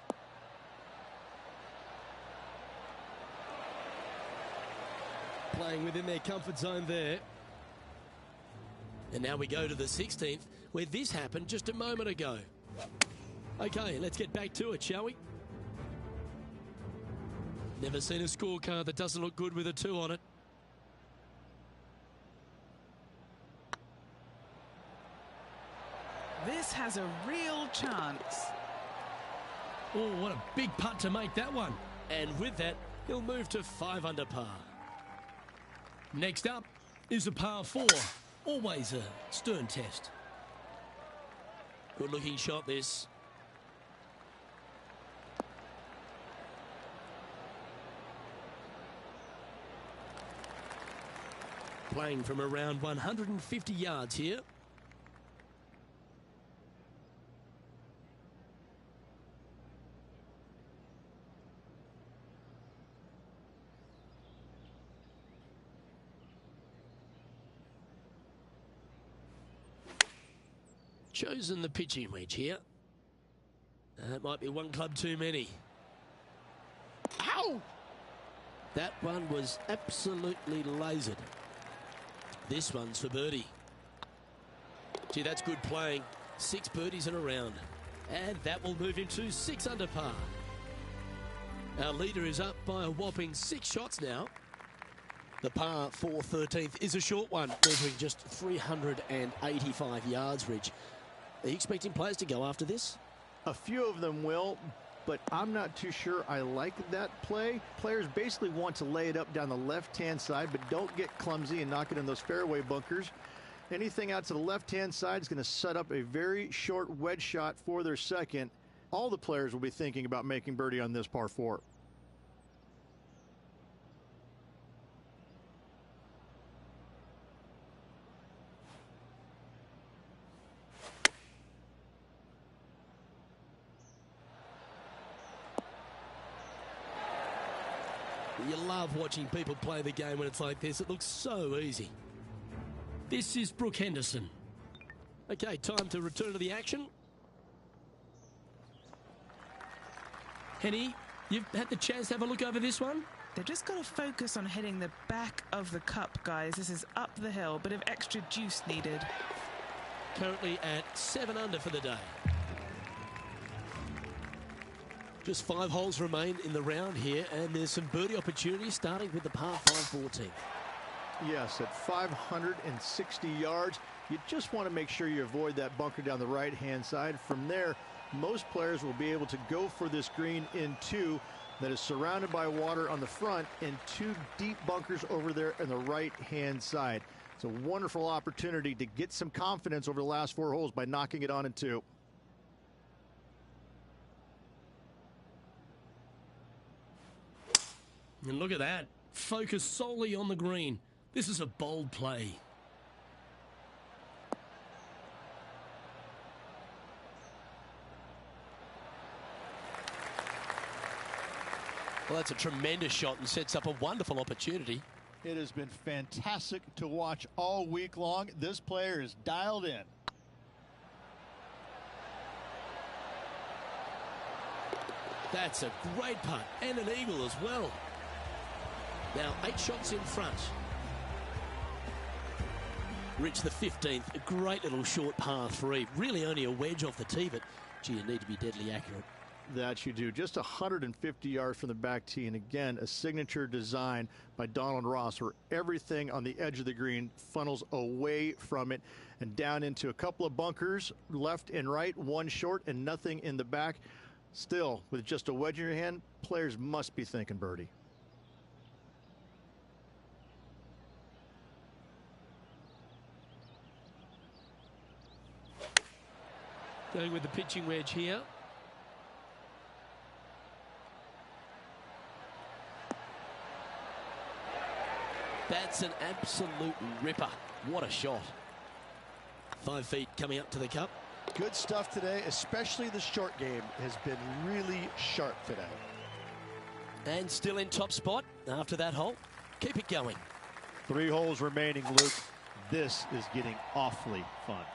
A: Playing within their comfort zone there. And now we go to the 16th, where this happened just a moment ago. Okay, let's get back to it, shall we? Never seen a scorecard that doesn't look good with a 2 on it.
B: This has a real chance.
A: Oh, what a big putt to make that one. And with that, he'll move to 5 under par. Next up is a par 4. Always a stern test. Good looking shot this. Playing from around 150 yards here. Chosen the pitching wedge here. That might be one club too many. Ow! That one was absolutely lasered. This one's for birdie. Gee, that's good playing. 6 birdies in a round. And that will move him to 6 under par. Our leader is up by a whopping 6 shots now. The par 4 13th is a short one, measuring just 385 yards, Ridge. Are you expecting players to go after this?
C: A few of them will, but I'm not too sure I like that play. Players basically want to lay it up down the left-hand side, but don't get clumsy and knock it in those fairway bunkers. Anything out to the left-hand side is going to set up a very short wedge shot for their second. All the players will be thinking about making birdie on this par 4.
A: You love watching people play the game when it's like this. It looks so easy. This is Brooke Henderson. Okay, time to return to the action. Henny, you've had the chance to have a look over this one?
B: They've just got to focus on hitting the back of the cup, guys. This is up the hill, bit of extra juice needed.
A: Currently at 7 under for the day. Just 5 holes remain in the round here, and there's some birdie opportunities starting with the par 5 14th.
C: Yes, at 560 yards, you just want to make sure you avoid that bunker down the right-hand side. From there, most players will be able to go for this green in 2 that is surrounded by water on the front and 2 deep bunkers over there on the right-hand side. It's a wonderful opportunity to get some confidence over the last 4 holes by knocking it on in 2.
A: And look at that. Focus solely on the green. This is a bold play. Well, that's a tremendous shot and sets up a wonderful opportunity.
E: It has been fantastic to watch all week long. This player is dialed in.
A: That's a great putt and an eagle as well. Now 8 shots in front. Reach the 15th, a great little short par 3. Really only a wedge off the tee, but gee, you need to be deadly accurate.
C: That you do. Just 150 yards from the back tee, and again, a signature design by Donald Ross where everything on the edge of the green funnels away from it and down into a couple of bunkers, left and right, 1 short and nothing in the back. Still, with just a wedge in your hand, players must be thinking birdie.
A: Going with the pitching wedge here. That's an absolute ripper. What a shot. 5 feet coming up to the cup.
E: Good stuff today, especially the short game has been really sharp today.
A: And still in top spot after that hole. Keep it going.
E: 3 holes remaining, Luke. This is getting awfully fun.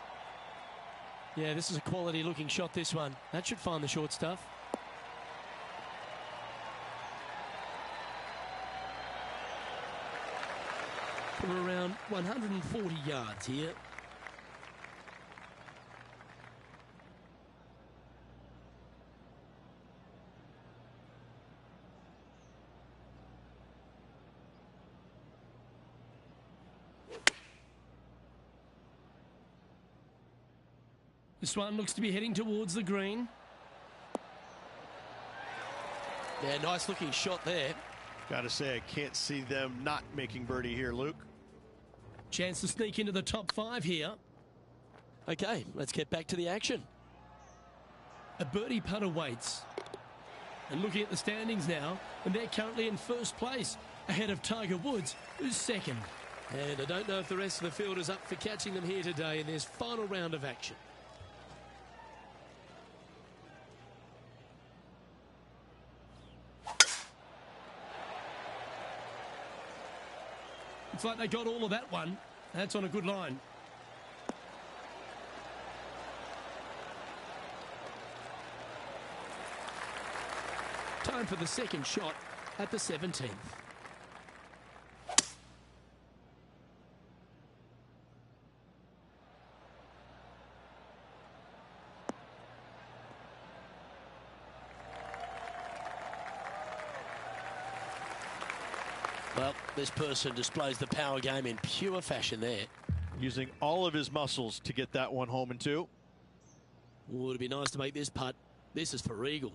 A: Yeah, this is a quality looking shot, this one. That should find the short stuff. From around 140 yards here. This one looks to be heading towards the green. Yeah, nice looking shot there.
E: Got to say, I can't see them not making birdie here, Luke.
A: Chance to sneak into the top 5 here. Okay, let's get back to the action. A birdie putt awaits. And looking at the standings now, and they're currently in first place, ahead of Tiger Woods, who's second. And I don't know if the rest of the field is up for catching them here today in this final round of action. Looks like they got all of that one. That's on a good line. Time for the second shot at the 17th. Well, this person displays the power game in pure fashion there.
E: Using all of his muscles to get that one home in 2.
A: Would it be nice to make this putt? This is for eagle.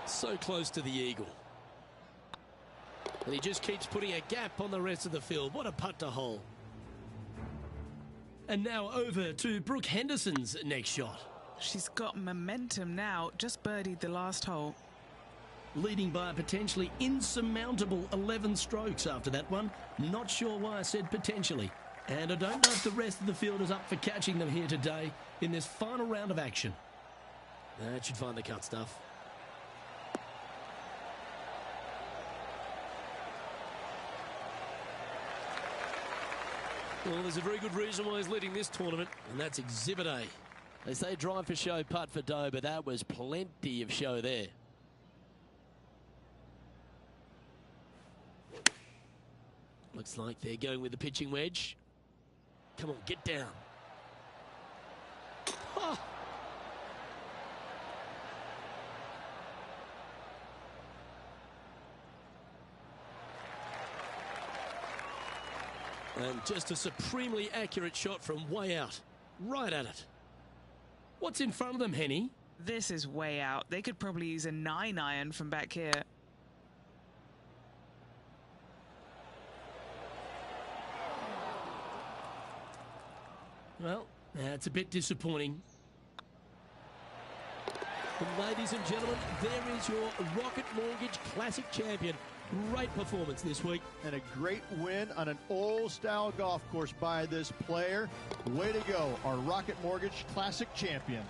A: So close to the eagle. And he just keeps putting a gap on the rest of the field. What a putt to hole. And now over to Brooke Henderson's next shot.
B: She's got momentum now, just birdied the last hole.
A: Leading by a potentially insurmountable 11 strokes after that one. Not sure why I said potentially. And I don't know if the rest of the field is up for catching them here today in this final round of action. That should find the cut stuff. Well, there's a very good reason why he's leading this tournament, and that's Exhibit A. They say drive for show, putt for dough, but that was plenty of show there. Looks like they're going with the pitching wedge. Come on, get down. Oh. And just a supremely accurate shot from way out. Right at it. What's in front of them, Henny?
B: This is way out. They could probably use a 9-iron from back here.
A: Well, that's a bit disappointing. And ladies and gentlemen, there is your Rocket Mortgage Classic champion. Great performance this week.
C: And a great win on an old-style golf course by this player. Way to go, our Rocket Mortgage Classic champion.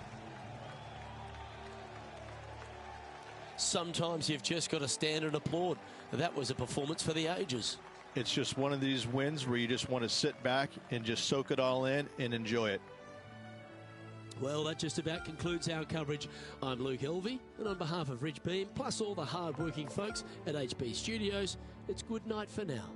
A: Sometimes you've just got to stand and applaud. That was a performance for the ages.
E: It's just one of these wins where you just want to sit back and just soak it all in and enjoy it.
A: Well, that just about concludes our coverage. I'm Luke Elvey, and on behalf of Rich Beam, plus all the hard-working folks at HB Studios, it's good night for now.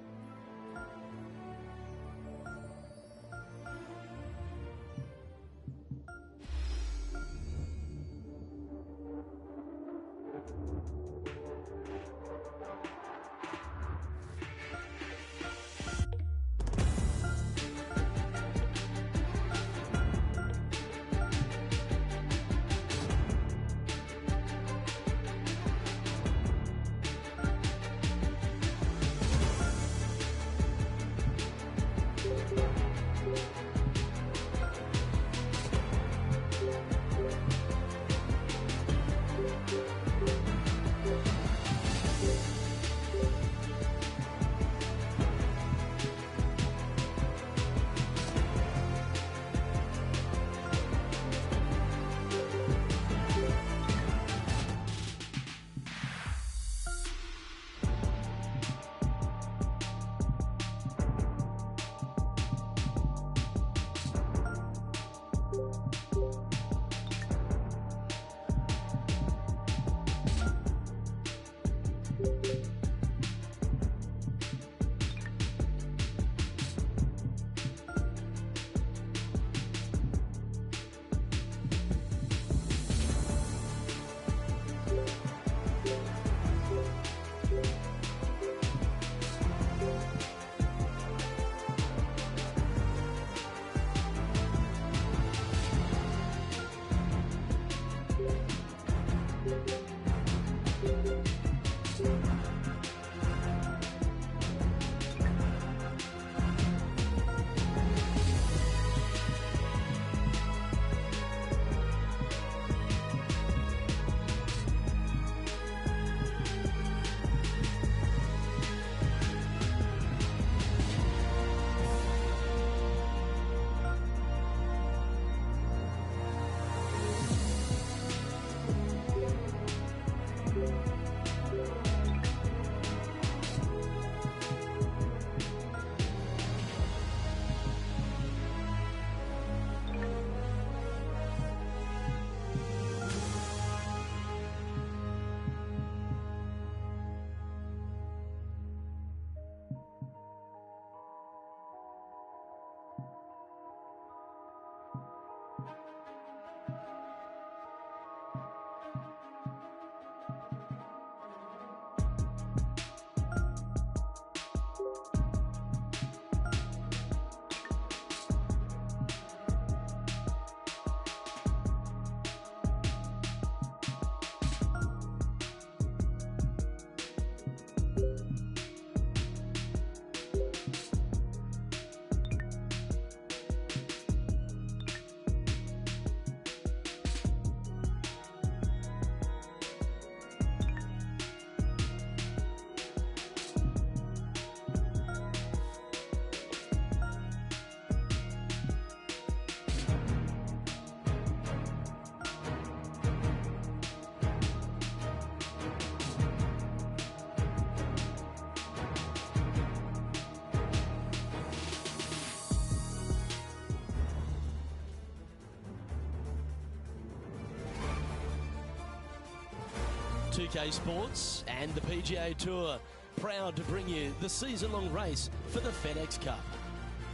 A: PGA Sports and the PGA Tour, proud to bring you the season-long race for the FedEx Cup.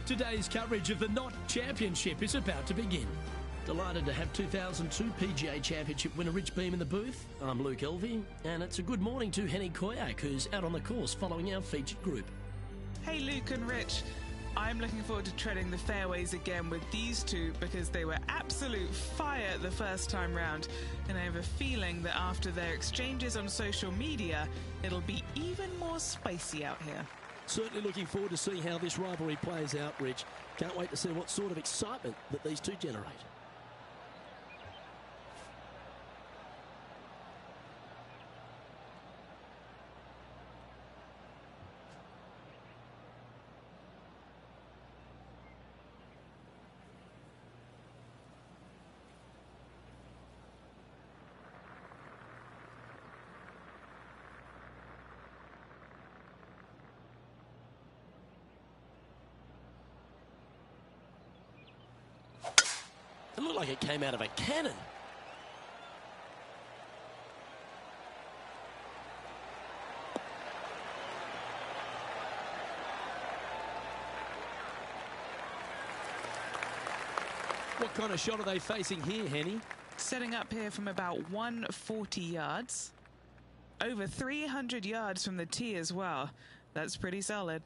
A: Today's coverage of the Knot Championship is about to begin. Delighted to have 2002 PGA Championship winner Rich Beem in the booth. I'm Luke Elvey, and it's a good morning to Henny Koyak, who's out on the course following our featured group.
B: Hey Luke and Rich, I'm looking forward to treading the fairways again with these two because they were absolute fire the first time round, and I have a feeling that after their exchanges on social media, it'll be even more spicy out here.
A: Certainly looking forward to see how this rivalry plays out, Rich. Can't wait to see what sort of excitement that these two generate. It looked like it came out of a cannon. What kind of shot are they facing here, Henny?
B: Setting up here from about 140 yards. Over 300 yards from the tee as well. That's pretty solid.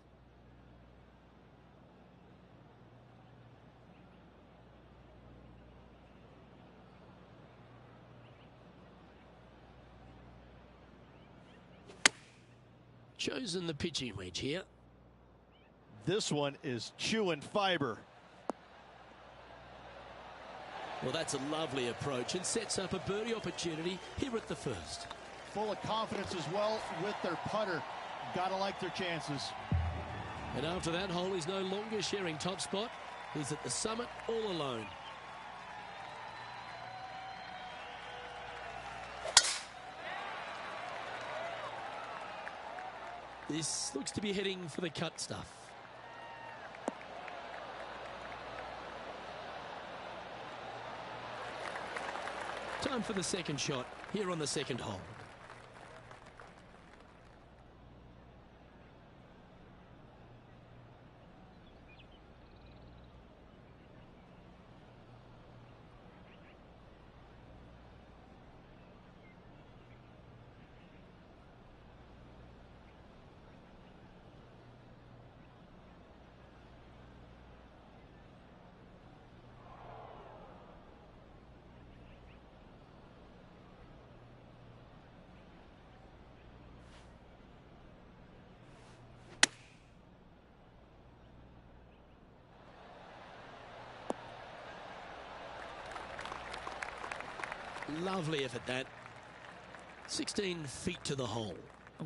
A: Chosen the pitching wedge here.
E: This one is chewing fiber.
A: Well, that's a lovely approach and sets up a birdie opportunity here at the first.
C: Full of confidence as well with their putter. Gotta like their chances.
A: And after that hole, he's no longer sharing top spot. He's at the summit all alone. This looks to be heading for the cut stuff. Time for the second shot here on the second hole. Lovely effort that. 16 feet to the hole.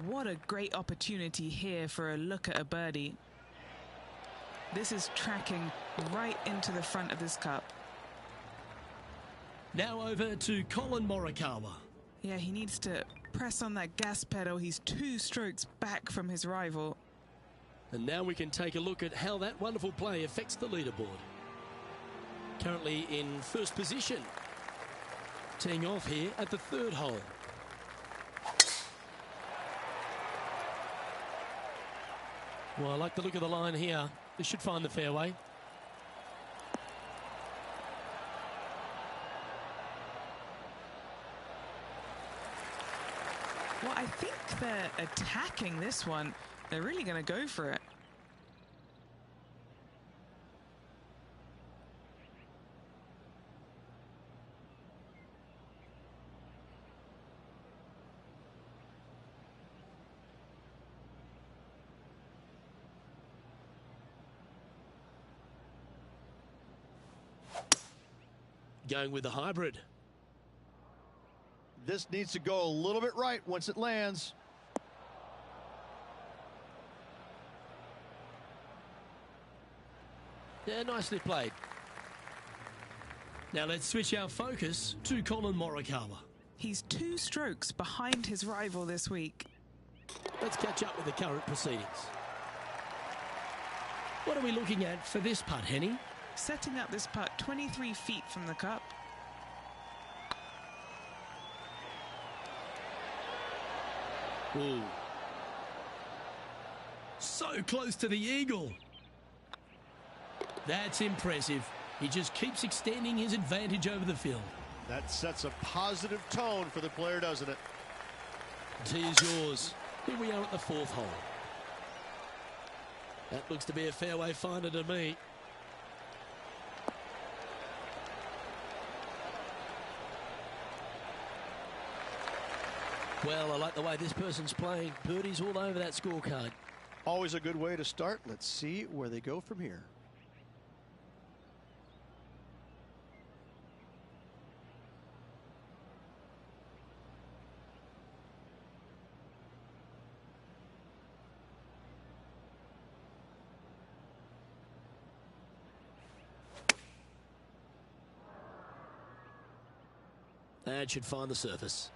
B: What a great opportunity here for a look at a birdie. This is tracking right into the front of this cup.
A: Now over to Colin Morikawa.
B: Yeah, he needs to press on that gas pedal. He's 2 strokes back from his rival.
A: And now we can take a look at how that wonderful play affects the leaderboard. Currently in first position. Teeing off here at the third hole. Well, I like the look of the line here. This should find the fairway.
B: Well, I think they're attacking this one. They're really going to go for it.
A: Going with the hybrid.
C: This needs to go a little bit right once it lands.
A: Yeah, nicely played. Now let's switch our focus to Colin Morikawa.
B: He's 2 strokes behind his rival this week.
A: Let's catch up with the current proceedings. What are we looking at for this putt, Henny?
B: Setting up this putt 23 feet from the cup.
A: Ooh. So close to the eagle. That's impressive. He just keeps extending his advantage over the field.
E: That sets a positive tone for the player, doesn't it?
A: Tee is yours. Here we are at the 4th hole. That looks to be a fairway finder to me. Well, I like the way this person's playing. Birdies all over that scorecard.
E: Always a good way to start. Let's see where they go from here.
A: That should find the surface.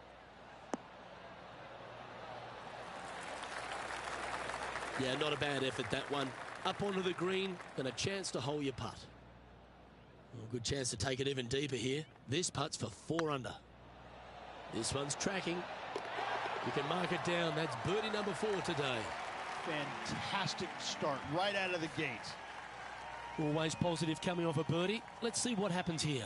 A: Yeah, not a bad effort, that one. Up onto the green and a chance to hole your putt. Well, good chance to take it even deeper here. This putt's for 4 under. This one's tracking. You can mark it down. That's birdie number 4 today.
E: Fantastic start right out of the gate.
A: Always positive coming off a birdie. Let's see what happens here.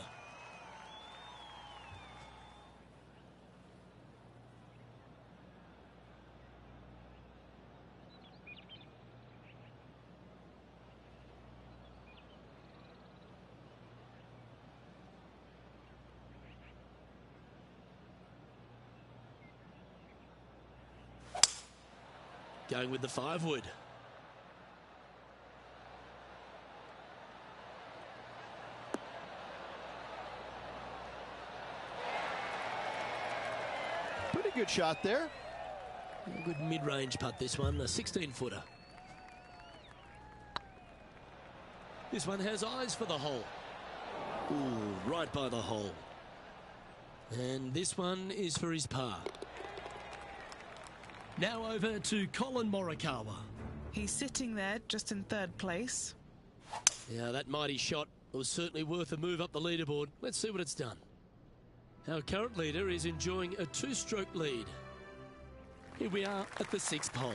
A: Going with the 5-wood.
E: Pretty good shot there.
A: A good mid-range putt, this one, a 16-footer. This one has eyes for the hole. Ooh, right by the hole. And this one is for his par. Now over to Colin Morikawa.
B: He's sitting there just in 3rd place.
A: Yeah, that mighty shot was certainly worth a move up the leaderboard. Let's see what it's done. Our current leader is enjoying a 2-stroke lead. Here we are at the 6th hole.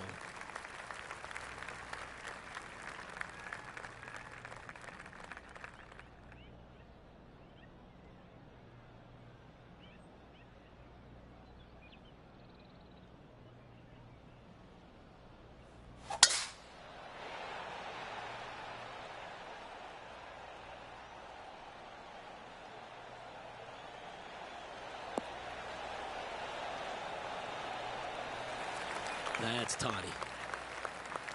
A: That's tidy.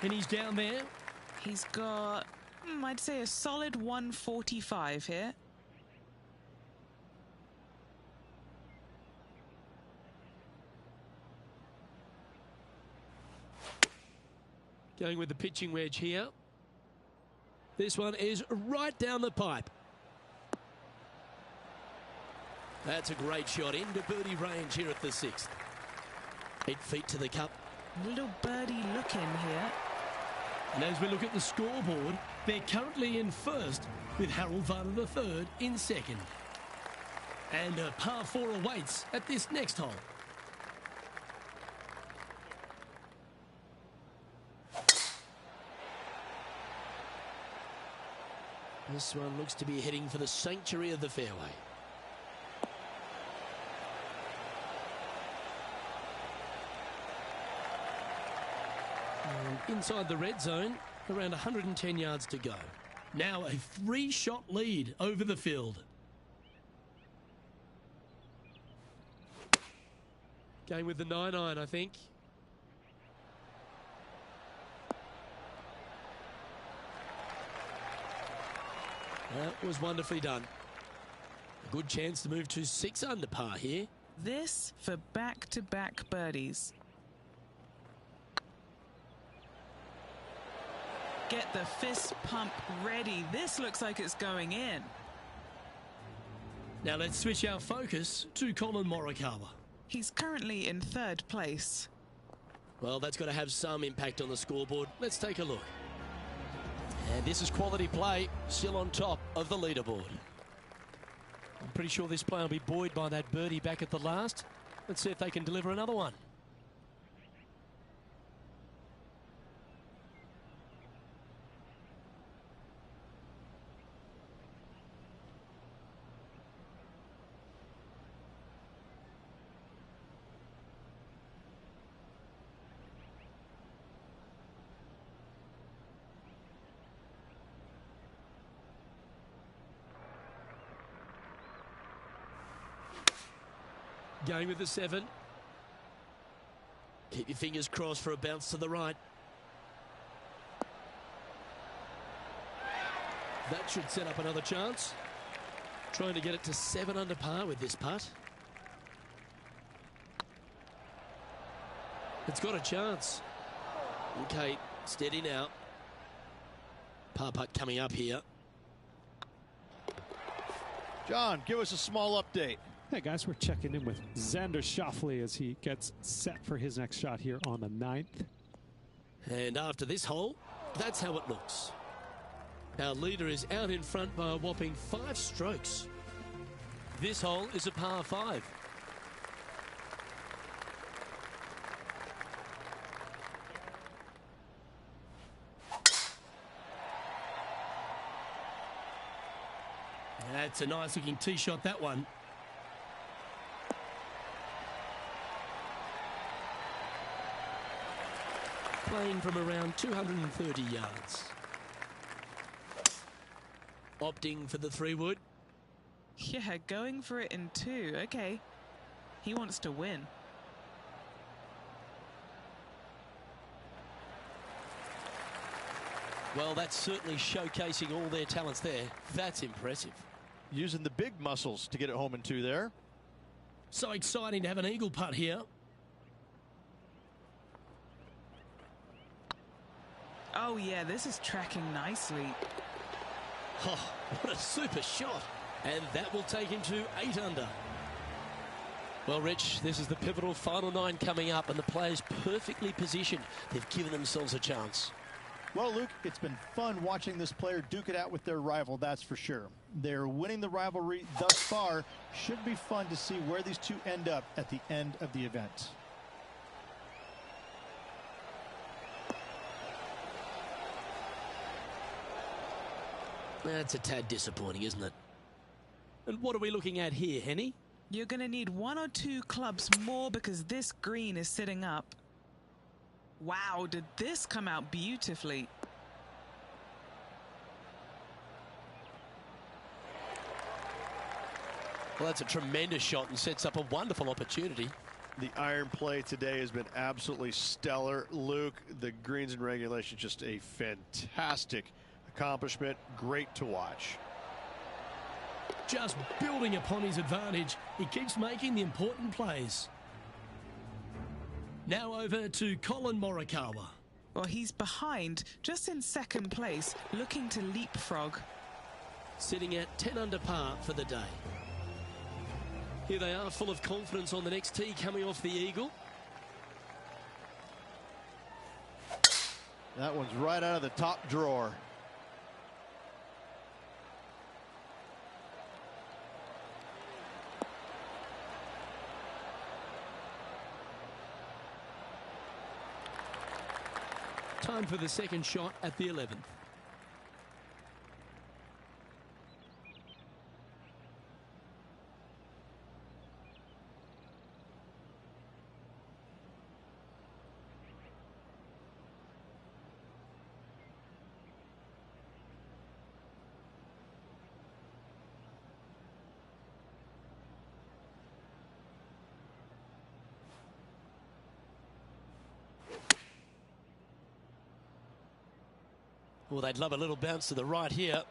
A: And he's down there.
B: He's got, I'd say, a solid 145 here.
A: Going with the pitching wedge here. This one is right down the pipe. That's a great shot into birdie range here at the 6th. 8 feet to the cup.
B: Little birdie look in here.
A: And as we look at the scoreboard, they're currently in 1st with Harold Varner III in 2nd. And a par 4 awaits at this next hole. This one looks to be heading for the sanctuary of the fairway. inside the red zone, around 110 yards to go. Now a 3-shot lead over the field. Going with the 9-iron, I think. That was wonderfully done. A good chance to move to 6 under par here.
B: This for back-to-back birdies. Get the fist pump ready. This looks like it's going in.
A: Now let's switch our focus to Colin Morikawa.
B: He's currently in 3rd place.
A: Well, that's got to have some impact on the scoreboard. Let's take a look. And this is quality play, still on top of the leaderboard. I'm pretty sure this player will be buoyed by that birdie back at the last. Let's see if they can deliver another one. Going with the 7. Keep your fingers crossed for a bounce to the right. That should set up another chance. Trying to get it to 7 under par with this putt. It's got a chance. Okay, steady now. Par putt coming up here.
E: John, give us a small update.
D: Hey guys, we're checking in with Xander Schauffele as he gets set for his next shot here on the 9th.
A: And after this hole, that's how it looks. Our leader is out in front by a whopping 5 strokes. This hole is a par 5. That's a nice looking tee shot, that one. Playing from around 230 yards. Opting for the 3-wood.
B: Yeah, going for it in 2. Okay. He wants to win.
A: Well, that's certainly showcasing all their talents there. That's impressive.
E: Using the big muscles to get it home in 2 there.
A: So exciting to have an eagle putt here.
B: Oh yeah, this is tracking nicely.
A: Oh, what a super shot. And that will take him to 8 under. Well, Rich, this is the pivotal final 9 coming up, and the players perfectly positioned. They've given themselves a chance.
C: Well, Luke, it's been fun watching this player duke it out with their rival, that's for sure. They're winning the rivalry thus far. Should be fun to see where these two end up at the end of the event.
A: That's a tad disappointing, isn't it? And what are we looking at here, Henny?
B: You're going to need 1 or 2 clubs more because this green is sitting up. Wow, did this come out beautifully?
A: Well, that's a tremendous shot and sets up a wonderful opportunity.
E: The iron play today has been absolutely stellar. Luke, the greens in regulation, just a fantastic accomplishment. Great to watch.
A: Just building upon his advantage. He keeps making the important plays. Now over to Colin Morikawa.
B: Well, he's behind, just in 2nd place, looking to leapfrog.
A: Sitting at 10 under par for the day. Here they are, full of confidence on the next tee, coming off the eagle.
E: That one's right out of the top drawer.
A: Time for the 2nd shot at the 11th. Well, they'd love a little bounce to the right here.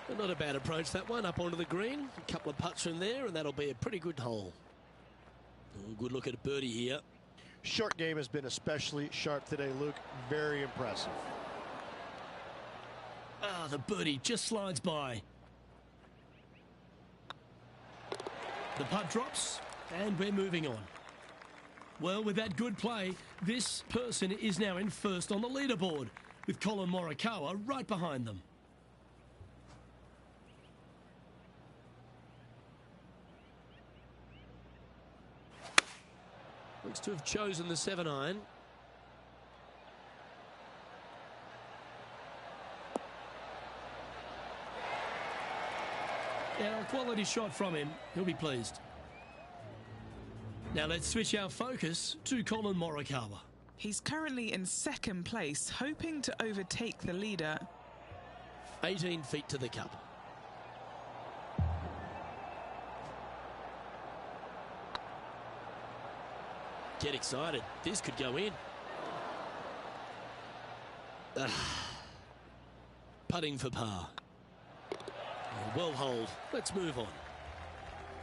A: But not a bad approach, that one, up onto the green. A couple of putts from there, and that'll be a pretty good hole. Oh, good look at a birdie here.
E: Short game has been especially sharp today, Luke. Very impressive.
A: Ah, the birdie just slides by. The putt drops, and we're moving on. Well, with that good play, this person is now in first on the leaderboard, with Colin Morikawa right behind them. Looks to have chosen the 7-iron. Yeah, a quality shot from him. He'll be pleased. Now let's switch our focus to Colin Morikawa.
B: He's currently in second place, hoping to overtake the leader.
A: 18 feet to the cup. Get excited. This could go in. Putting for par. Well holed. Let's move on.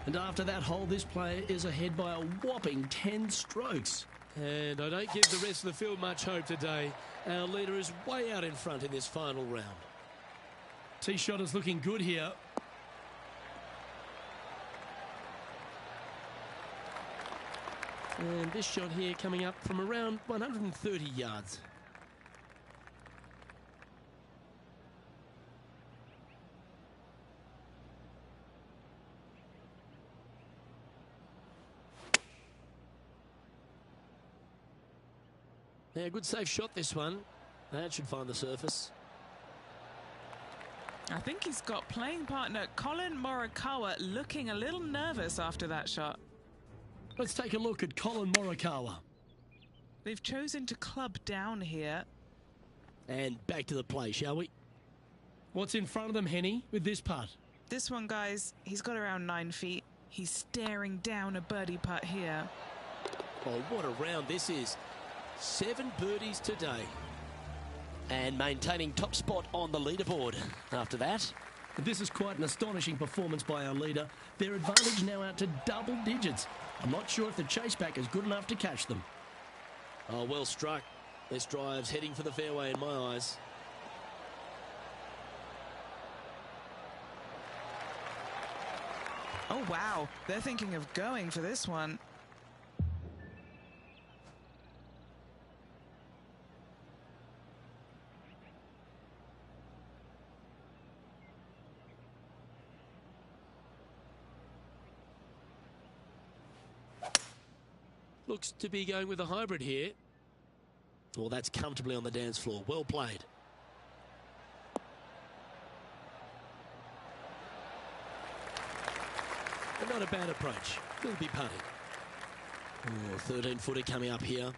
A: And after that hole, this player is ahead by a whopping 10 strokes. And I don't give the rest of the field much hope today. Our leader is way out in front in this final round. Tee shot is looking good here. And this shot here coming up from around 130 yards. Yeah, good safe shot this one. That should find the surface.
B: I think he's got playing partner Colin Morikawa looking a little nervous after that shot.
A: Let's take a look at Colin Morikawa.
B: They've chosen to club down here.
A: And back to the play, shall we? What's in front of them, Henny, with this putt?
B: This one, guys, he's got around 9 feet. He's staring down a birdie putt here.
A: Oh, what a round this is. 7 birdies today. And maintaining top spot on the leaderboard after that. This is quite an astonishing performance by our leader. Their advantage now out to double digits. I'm not sure if the chase back is good enough to catch them. Oh, well struck. This drive's heading for the fairway in my eyes.
B: Oh, wow. They're thinking of going for this one.
A: Looks to be going with a hybrid here. Well, that's comfortably on the dance floor. Well played. But not a bad approach. Will be putting. Oh, 13-footer coming up here.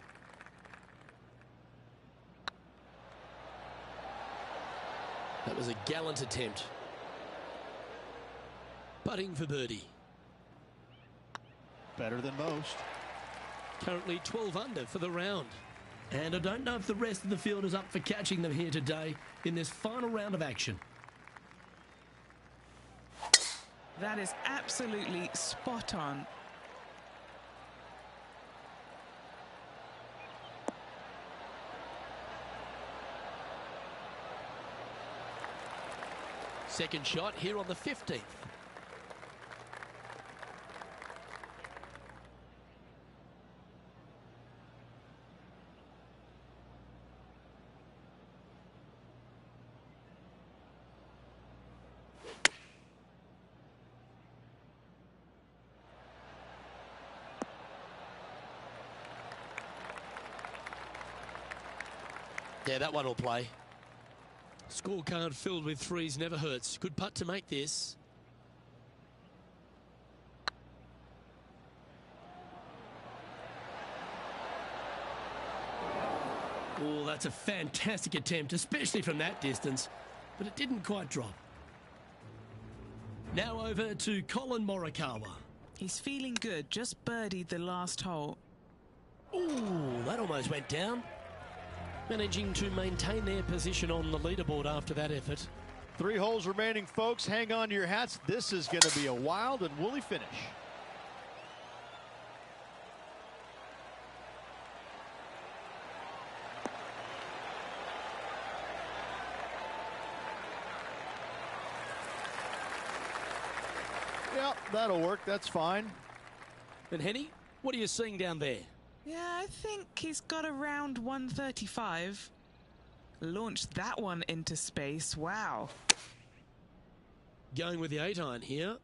A: That was a gallant attempt. Putting for birdie.
E: Better than most.
A: Currently 12 under for the round. And I don't know if the rest of the field is up for catching them here today in this final round of action.
B: That is absolutely spot on.
A: Second shot here on the 15th. Yeah, that one will play. Scorecard filled with threes never hurts. Good putt to make this. Oh, that's a fantastic attempt, especially from that distance. But it didn't quite drop. Now over to Colin Morikawa.
B: He's feeling good, just birdied the last hole.
A: Ooh, that almost went down. managing to maintain their position on the leaderboard after that effort.
C: 3 holes remaining, folks. Hang on to your hats. This is going to be a wild and woolly finish. Yep, that'll work. That's fine.
A: And Henny, what are you seeing down there?
B: Yeah, I think he's got around 135. Launched that one into space. Wow.
A: Going with the 8-iron here.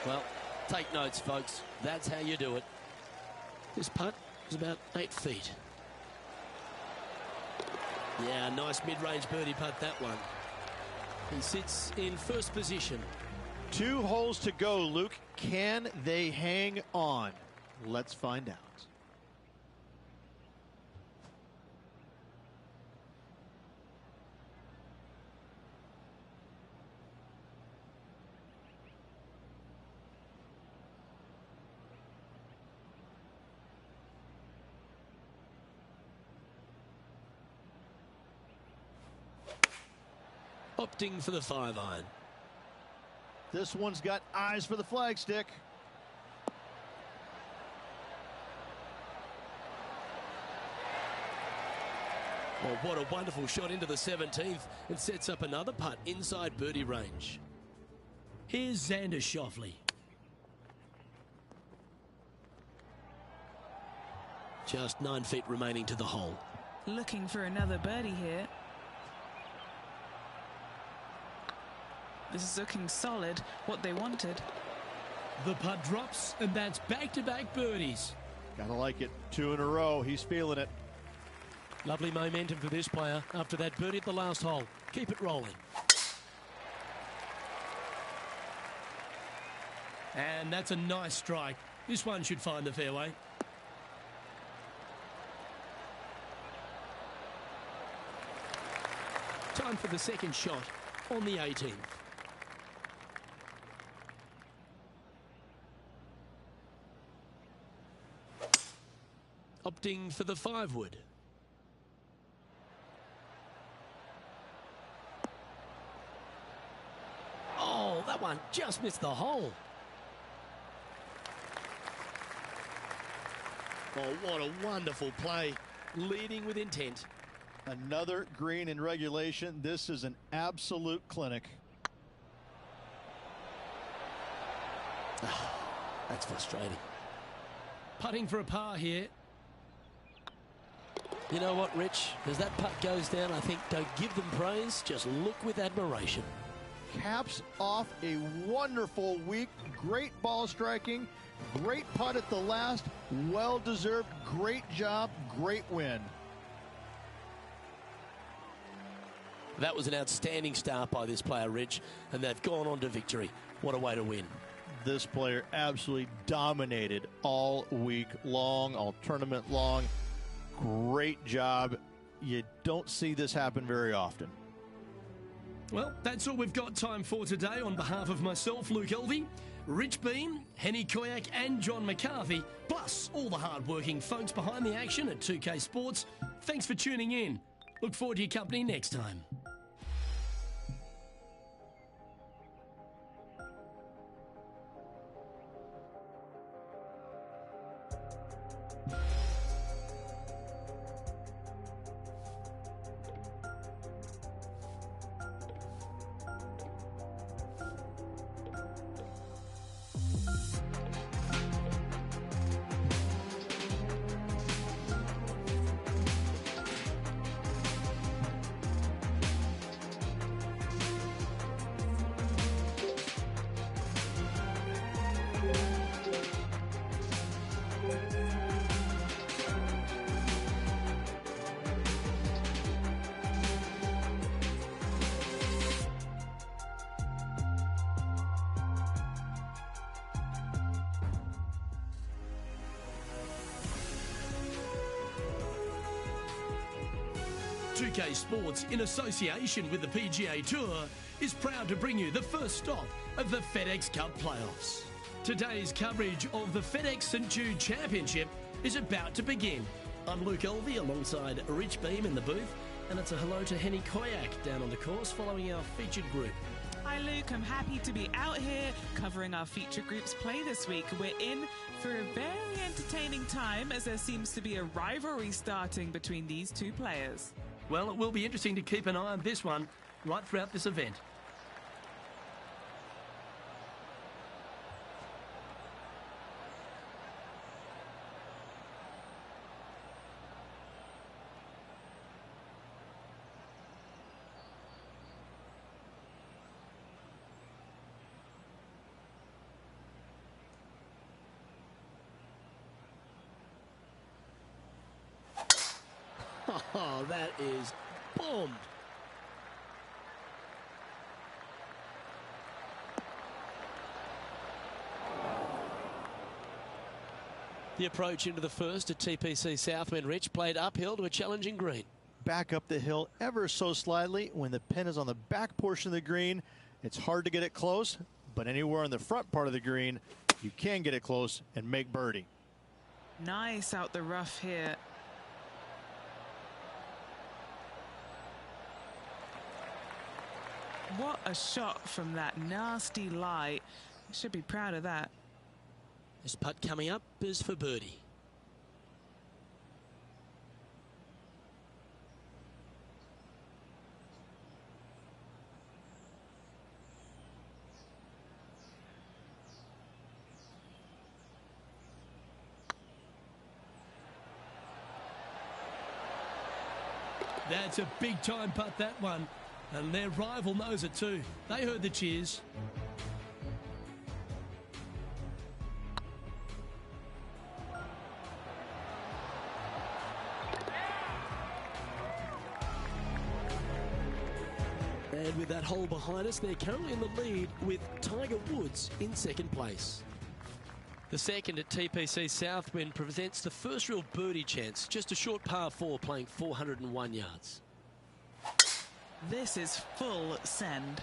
A: Well, take notes, folks. That's how you do it. This putt is about 8 feet. Yeah, nice mid-range birdie putt, that one. He sits in first position.
C: 2 holes to go, Luke. Can they hang on? Let's find out.
A: Opting for the 5-iron.
C: This one's got eyes for the flagstick.
A: Well, what a wonderful shot into the 17th. It sets up another putt inside birdie range. Here's Xander Schauffele. Just 9 feet remaining to the hole.
B: Looking for another birdie here. This is looking solid, what they wanted.
A: The putt drops, and that's back-to-back birdies.
C: Gotta like it. 2 in a row. He's feeling it.
A: Lovely momentum for this player after that birdie at the last hole. Keep it rolling. And that's a nice strike. This one should find the fairway. Time for the second shot on the 18th. Opting for the 5-wood. Oh, that one just missed the hole. Oh, what a wonderful play. Leading with intent.
C: Another green in regulation. This is an absolute clinic.
A: That's frustrating. Putting for a par here. You know what, Rich? As that putt goes down, I think don't give them praise. Just look with admiration.
C: Caps off a wonderful week. Great ball striking. Great putt at the last. Well-deserved. Great job. Great win.
A: That was an outstanding start by this player, Rich, and they've gone on to victory. What a way to win.
C: This player absolutely dominated all week long, all tournament long. Great job. You don't see this happen very often.
A: Well, that's all we've got time for today. On behalf of myself, Luke Elvey, Rich Bean, Henny Koyak and John McCarthy, plus all the hard-working folks behind the action at 2K Sports, thanks for tuning in. Look forward to your company next time. PGA Sports, in association with the PGA Tour, is proud to bring you the first stop of the FedEx Cup playoffs. Today's coverage of the FedEx St Jude Championship is about to begin. I'm Luke Elvey alongside Rich Beam in the booth, and it's a hello to Henny Koyak down on the course following our featured group.
B: Hi Luke, I'm happy to be out here covering our feature group's play this week. We're in for a very entertaining time as there seems to be a rivalry starting between these two players.
A: Well, it will be interesting to keep an eye on this one right throughout this event. Oh, that is bombed. The approach into the first at TPC Southwind, Rich, played uphill to a challenging green.
C: Back up the hill ever so slightly. When the pin is on the back portion of the green, it's hard to get it close, but anywhere on the front part of the green, you can get it close and make birdie.
B: Nice out the rough here. What a shot from that nasty lie. Should be proud of that.
A: This putt coming up is for birdie. That's a big time putt, that one. And their rival knows it too. They heard the cheers. And with that hole behind us, they're currently in the lead with Tiger Woods in second place. The second at TPC Southwind presents the first real birdie chance. Just a short par 4 playing 401 yards.
B: This is full send.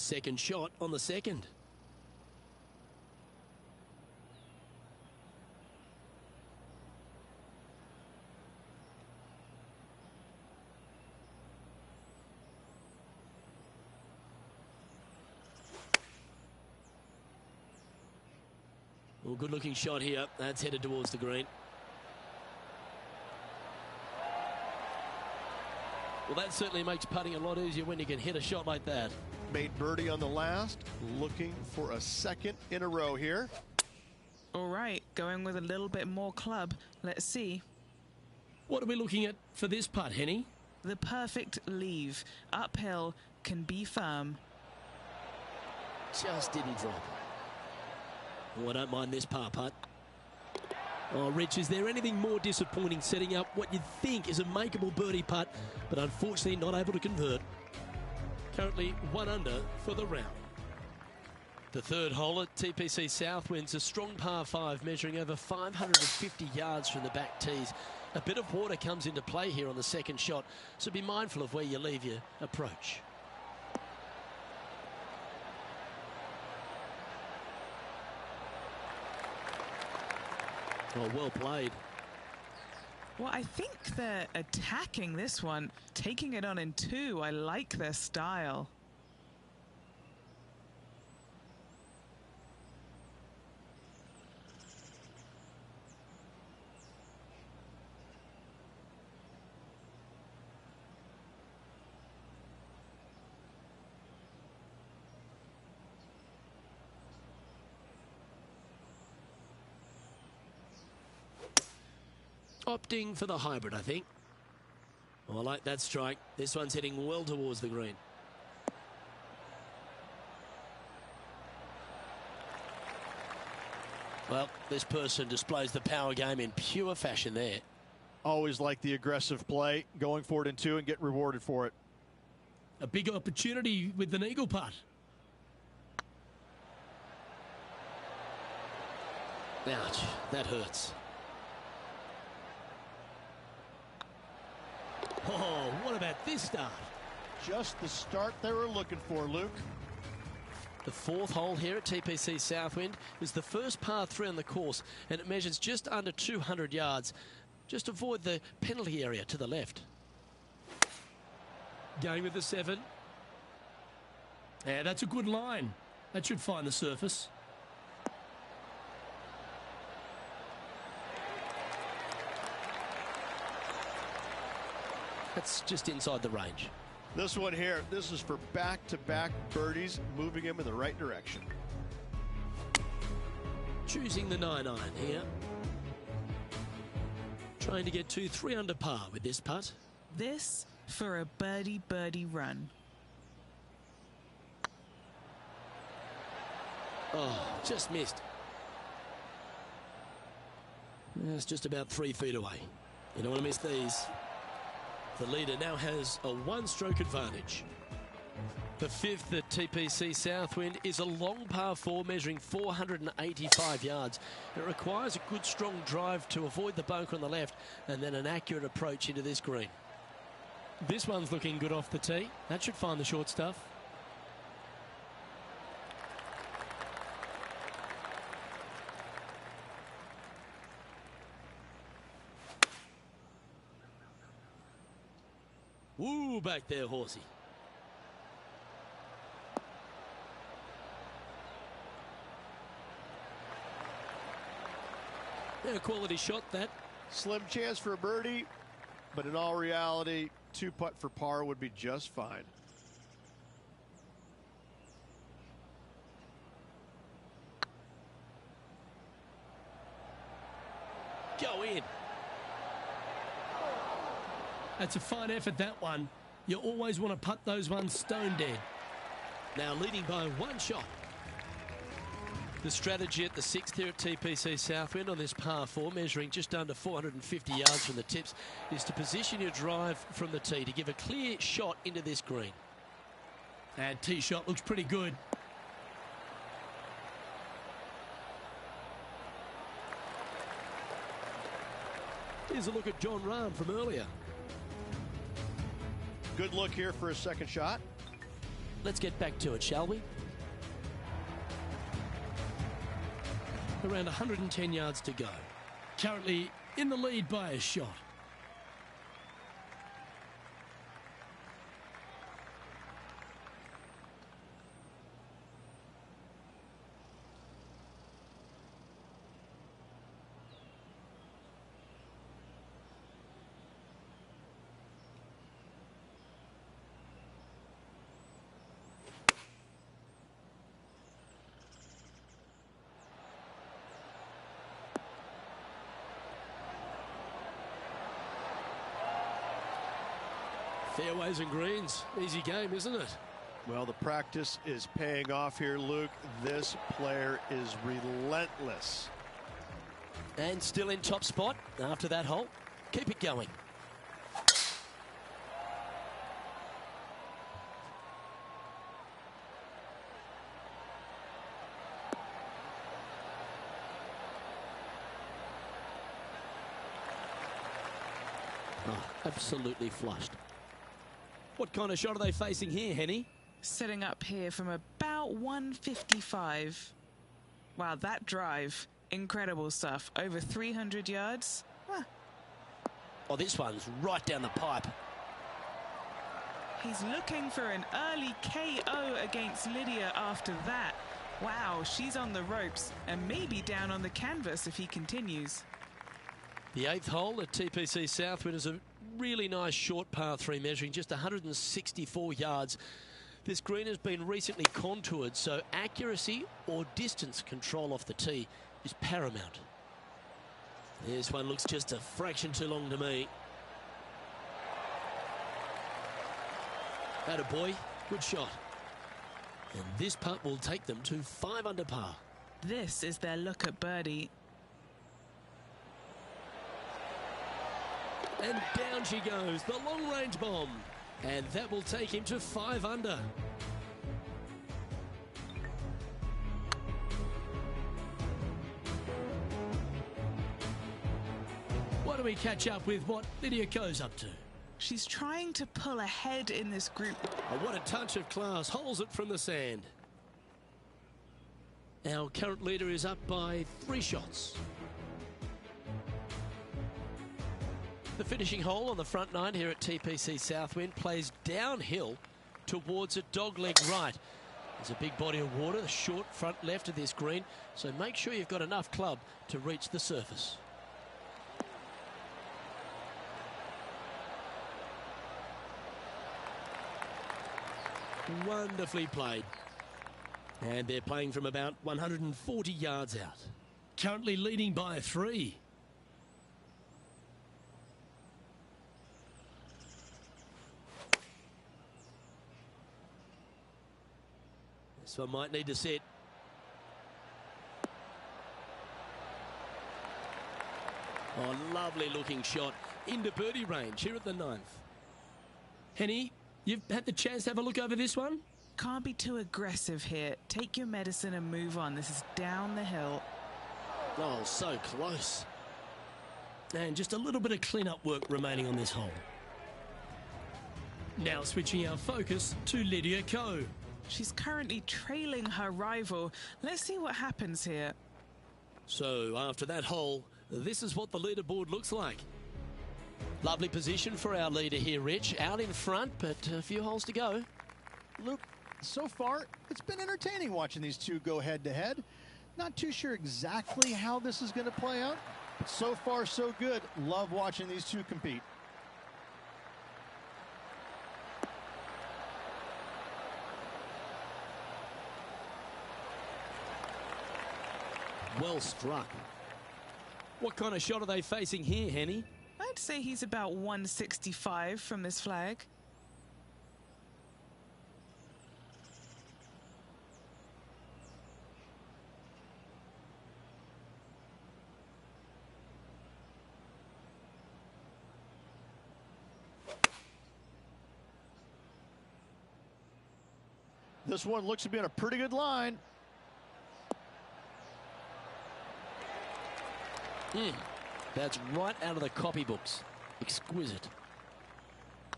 A: Second shot on the second. Well, good looking shot here. That's headed towards the green. Well, that certainly makes putting a lot easier when you can hit a shot like that.
E: Made birdie on the last, looking for a second in a row here.
B: All right, going with a little bit more club. Let's see.
A: What are we looking at for this putt, Henny?
B: The perfect leave. Uphill, can be firm.
A: Just didn't drop. Oh, I don't mind this par putt. Oh, Rich, is there anything more disappointing setting up what you'd think is a makeable birdie putt, but unfortunately not able to convert? Currently 1 under for the round. The third hole at TPC Southwind's a strong par 5 measuring over 550 yards from the back tees. A bit of water comes into play here on the second shot, so be mindful of where you leave your approach. Oh, well played.
B: Well, I think they're attacking this one, taking it on in 2. I like their style.
A: Opting for the hybrid, I think. Oh, I like that strike. This one's heading well towards the green. Well, this person displays the power game in pure fashion there.
E: Always like the aggressive play, going for it in 2 and get rewarded for it.
A: A big opportunity with an eagle putt. Ouch, that hurts. Oh, what about this start?
E: Just the start they were looking for, Luke.
A: The fourth hole here at TPC Southwind is the first par 3 on the course, and it measures just under 200 yards. Just avoid the penalty area to the left. Going with the 7. Yeah, that's a good line. That should find the surface. That's just inside the range.
E: This one here, this is for back-to-back birdies, moving him in the right direction.
A: Choosing the 9-iron here. Trying to get to 3 under par with this putt.
B: This for a birdie run.
A: Oh, just missed. It's just about 3 feet away. You don't want to miss these. The leader now has a 1-stroke advantage. The 5th at TPC Southwind is a long par 4 measuring 485 yards. It requires a good strong drive to avoid the bunker on the left and then an accurate approach into this green. This one's looking good off the tee. That should find the short stuff. Woo, back there, horsey. Yeah, quality shot, that.
E: Slim chance for a birdie, but in all reality, 2-putt for par would be just fine.
A: Go in. That's a fine effort, that one. You always want to putt those ones stone dead. Now leading by 1 shot. The strategy at the 6th here at TPC Southwind on this par 4, measuring just under 450 yards from the tips, is to position your drive from the tee to give a clear shot into this green. And tee shot looks pretty good. Here's a look at John Rahm from earlier.
E: Good look here for a second shot.
A: let's get back to it, shall we? Around 110 yards to go. Currently in the lead by a shot. Fairways and greens. Easy game, isn't it?
E: Well, the practice is paying off here, Luke. This player is relentless.
A: And still in top spot after that hole. Keep it going. Oh, absolutely flushed. What kind of shot are they facing here, Henny?
B: Setting up here from about 155. Wow, that drive. Incredible stuff. Over 300 yards. Huh.
A: Oh, this one's right down the pipe.
B: He's looking for an early KO against Lydia after that. Wow, she's on the ropes and maybe down on the canvas if he continues.
A: The 8th hole at TPC Southwind is a really nice short par 3 measuring just 164 yards. This green has been recently contoured, so accuracy or distance control off the tee is paramount. This one looks just a fraction too long to me. Attaboy, good shot. And this putt will take them to 5 under par.
B: This is their look at birdie.
A: And down she goes, the long-range bomb. And that will take him to 5 under. Why don't we catch up with what Lydia Ko's up to?
B: She's trying to pull ahead in this group.
A: Oh, what a touch of class. Holds it from the sand. Our current leader is up by 3 shots. The finishing hole on the front 9 here at TPC Southwind plays downhill towards a dogleg right. There's a big body of water, the short front left of this green, so make sure you've got enough club to reach the surface. Wonderfully played. And they're playing from about 140 yards out. Currently leading by 3. This one might need to sit. Oh, lovely looking shot into birdie range here at the 9th. Henny, you've had the chance to have a look over this one?
B: Can't be too aggressive here. Take your medicine and move on. This is down the hill.
A: Oh, so close. And just a little bit of clean-up work remaining on this hole. Now switching our focus to Lydia Ko.
B: She's currently trailing her rival. Let's see what happens here.
A: So after that hole, this is what the leaderboard looks like. Lovely position for our leader here, Rich. Out in front, but a few holes to go.
F: Luke, so far, it's been entertaining watching these two go head-to-head. Not too sure exactly how this is going to play out, but so far, so good. Love watching these two compete.
A: Well struck. What kind of shot are they facing here, Henny?
B: I'd say he's about 165 from this flag.
F: This one looks to be on a pretty good line.
A: That's right out of the copybooks. Exquisite.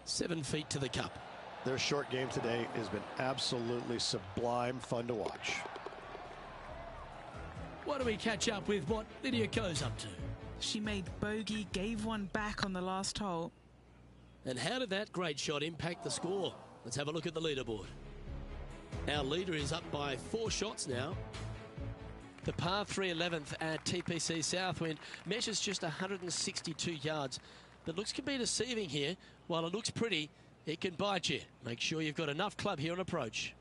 A: 7 feet to the cup.
E: Their short game today has been absolutely sublime fun to watch.
A: Why don't we catch up with what Lydia Ko's up to?
B: She made bogey, gave one back on the last hole.
A: And how did that great shot impact the score? Let's have a look at the leaderboard. Our leader is up by 4 shots now. The par 3 11th at TPC Southwind measures just 162 yards. But looks can be deceiving here. While it looks pretty, it can bite you. Make sure you've got enough club here on approach.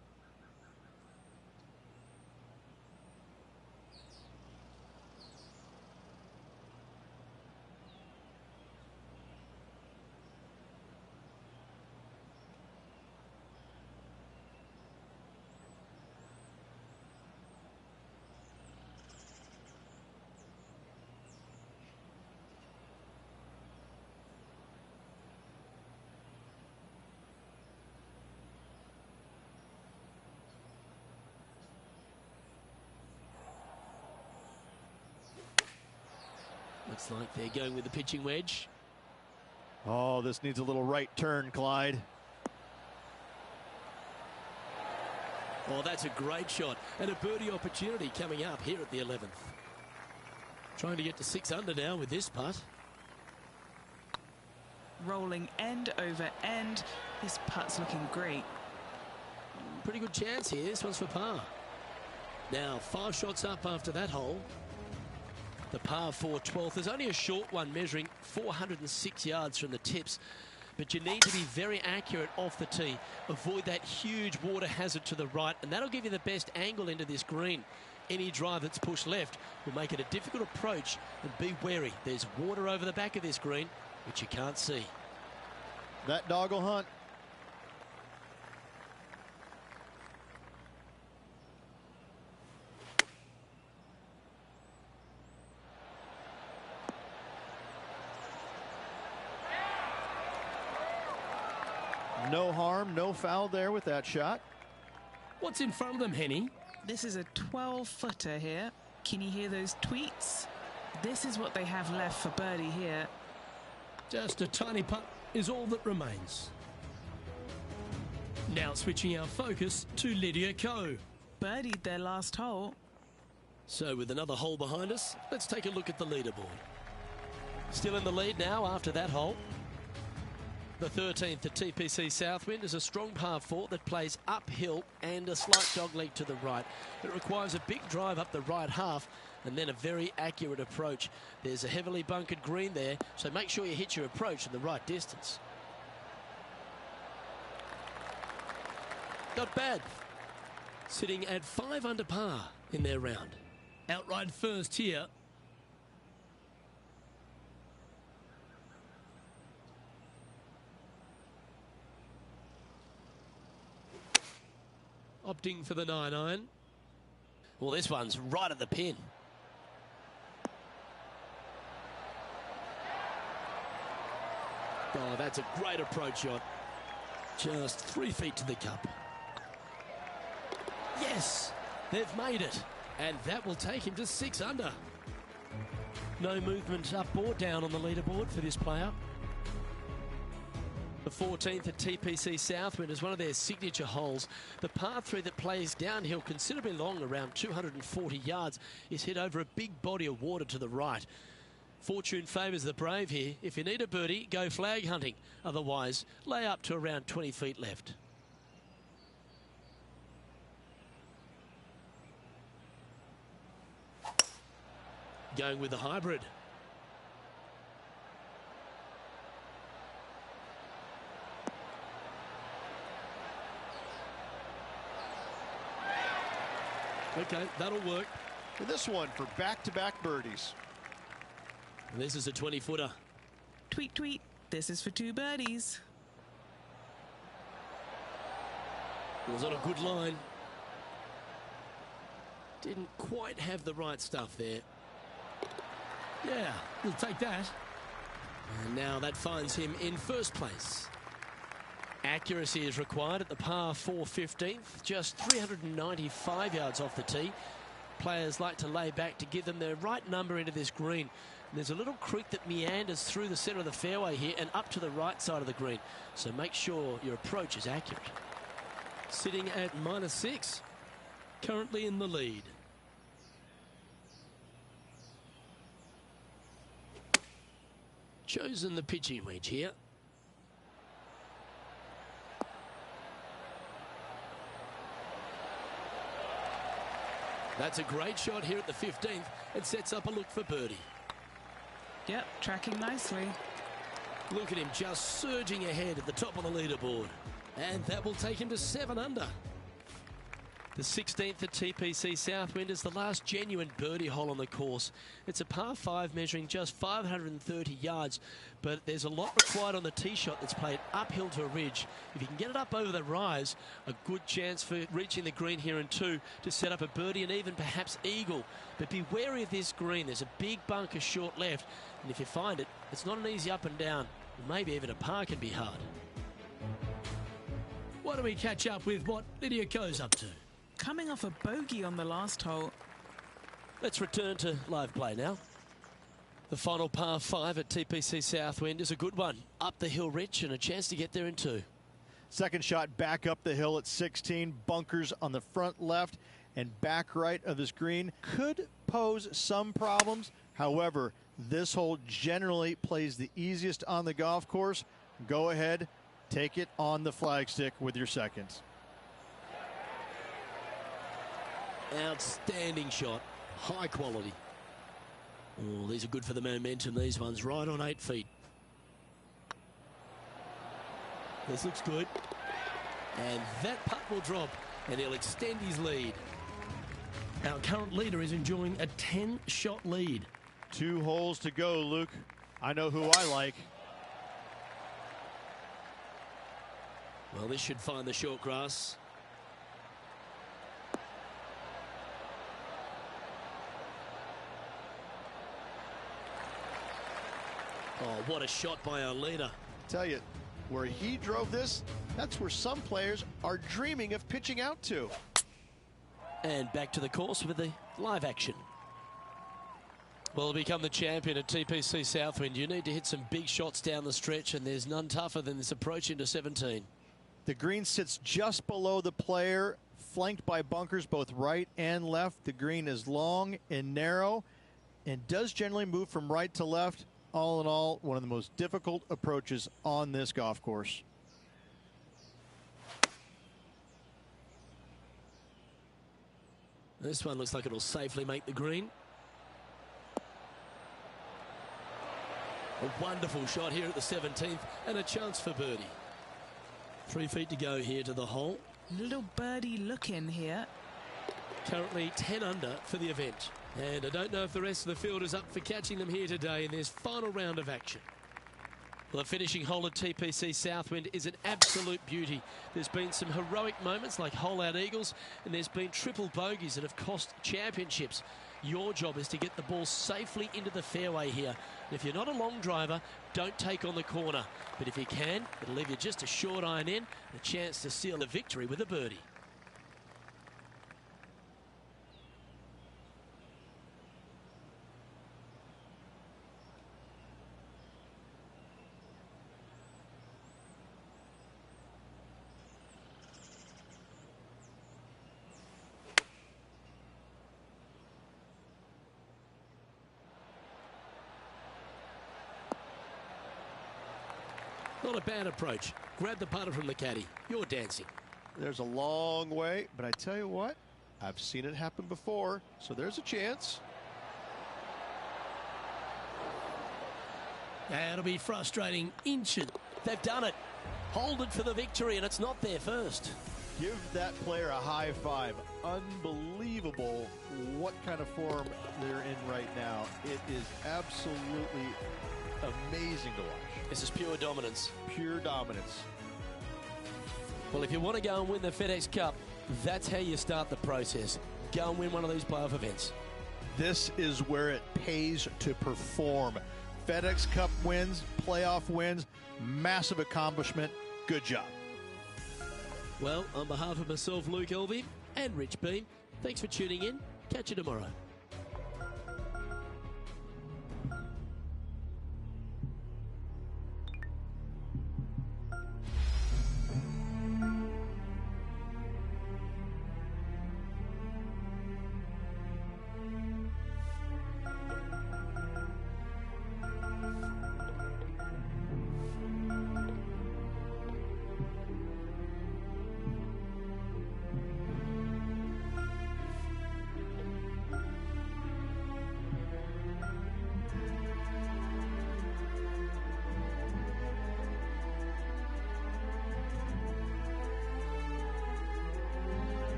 A: Looks like they're going with the pitching wedge.
C: Oh, this needs a little right turn, Clyde.
A: Oh, that's a great shot. And a birdie opportunity coming up here at the 11th. Trying to get to 6 under now with this putt.
B: Rolling end over end. This putt's looking great.
A: Pretty good chance here. This one's for par. Now 5 shots up after that hole. The par 4 12th. There's only a short one measuring 406 yards from the tips. But you need to be very accurate off the tee. Avoid that huge water hazard to the right, and that'll give you the best angle into this green. Any drive that's pushed left will make it a difficult approach, and be wary. There's water over the back of this green, which you can't see.
C: That dog will hunt. No harm, no foul there with that shot.
A: What's in front of them, Henny?
B: This is a 12-footer here. Can you hear those tweets? This is what they have left for birdie here.
A: Just a tiny putt is all that remains. Now switching our focus to Lydia Ko.
B: Birdied their last hole.
A: So with another hole behind us, let's take a look at the leaderboard. Still in the lead now after that hole. The 13th at TPC Southwind is a strong par 4 that plays uphill and a slight dogleg to the right. It requires a big drive up the right half and then a very accurate approach. There's a heavily bunkered green there, so make sure you hit your approach in the right distance. Not bad. Sitting at 5 under par in their round. Outright first here. Opting for the 9-iron. Well, this one's right at the pin. Oh, that's a great approach shot. Just 3 feet to the cup. Yes, they've made it. And that will take him to 6 under. No movement up or down on the leaderboard for this player. The 14th at TPC Southwind is one of their signature holes. The par 3 that plays downhill considerably long, around 240 yards, is hit over a big body of water to the right. Fortune favours the brave here. If you need a birdie, go flag hunting. Otherwise, lay up to around 20 feet left. Going with the hybrid. Okay, that'll work.
E: For this one, for back-to-back birdies.
A: And this is a 20-footer.
B: Tweet, tweet. This is for 2 birdies.
A: It was on a good line. Didn't quite have the right stuff there. Yeah, we'll take that. And now that finds him in first place. Accuracy is required at the par 4 15th, just 395 yards off the tee. Players like to lay back to give them the right number into this green. There's a little creek that meanders through the center of the fairway here and up to the right side of the green. So make sure your approach is accurate. Sitting at -6, currently in the lead. Chosen the pitching wedge here. That's a great shot here at the 15th. It sets up a look for birdie.
B: Yep, tracking nicely.
A: Look at him just surging ahead at the top of the leaderboard. And that will take him to 7 under. The 16th at TPC Southwind is the last genuine birdie hole on the course. It's a par 5 measuring just 530 yards, but there's a lot required on the tee shot that's played uphill to a ridge. If you can get it up over the rise, a good chance for reaching the green here in 2 to set up a birdie and even perhaps eagle. But be wary of this green. There's a big bunker short left, and if you find it, it's not an easy up and down. Maybe even a par can be hard. Why don't we catch up with what Lydia Ko's up to?
B: Coming off a bogey on the last hole.
A: Let's return to live play now. The final par 5 at TPC Southwind is a good one. Up the hill, Rich, and a chance to get there in 2.
C: Second shot back up the hill at 16. Bunkers on the front left and back right of this green could pose some problems. However, this hole generally plays the easiest on the golf course. Go ahead, take it on the flagstick with your seconds.
A: Outstanding shot. High quality. Oh, these are good for the momentum, these ones. Right on 8 feet. This looks good. And that putt will drop, and he'll extend his lead. Our current leader is enjoying a 10-shot lead.
C: 2 holes to go, Luke. I know who I like.
A: Well, this should find the short grass. Oh, what a shot by our leader.
C: Tell you, where he drove this, that's where some players are dreaming of pitching out to.
A: And back to the course with the live action. Well, to become the champion at TPC Southwind, you need to hit some big shots down the stretch, and there's none tougher than this approach into 17.
C: The green sits just below the player, flanked by bunkers both right and left. The green is long and narrow and does generally move from right to left. All in all, one of the most difficult approaches on this golf course.
A: This one looks like it'll safely make the green. A wonderful shot here at the 17th and a chance for birdie. 3 feet to go here to the hole.
B: Little birdie look in here.
A: Currently 10 under for the event. And I don't know if the rest of the field is up for catching them here today in this final round of action. Well, the finishing hole at TPC Southwind is an absolute beauty. There's been some heroic moments like hole-out eagles, and there's been triple bogeys that have cost championships. Your job is to get the ball safely into the fairway here. And if you're not a long driver, don't take on the corner. But if you can, it'll leave you just a short iron in, a chance to seal the victory with a birdie. Not a bad approach. Grab the putter from the caddy. You're dancing.
C: There's a long way, but I tell you what, I've seen it happen before, so there's a chance.
A: That'll be frustrating. Inches. They've done it. Hold it for the victory, and it's not their first.
C: Give that player a high five. Unbelievable what kind of form they're in right now. It is absolutely amazing to watch.
A: This is pure dominance.
C: Pure dominance.
A: Well, if you want to go and win the FedEx Cup, that's how you start the process. Go and win one of these playoff events.
C: This is where it pays to perform. FedEx Cup wins, playoff wins, massive accomplishment. Good job.
A: Well, on behalf of myself, Luke Elvey, and Rich Beam, thanks for tuning in. Catch you tomorrow.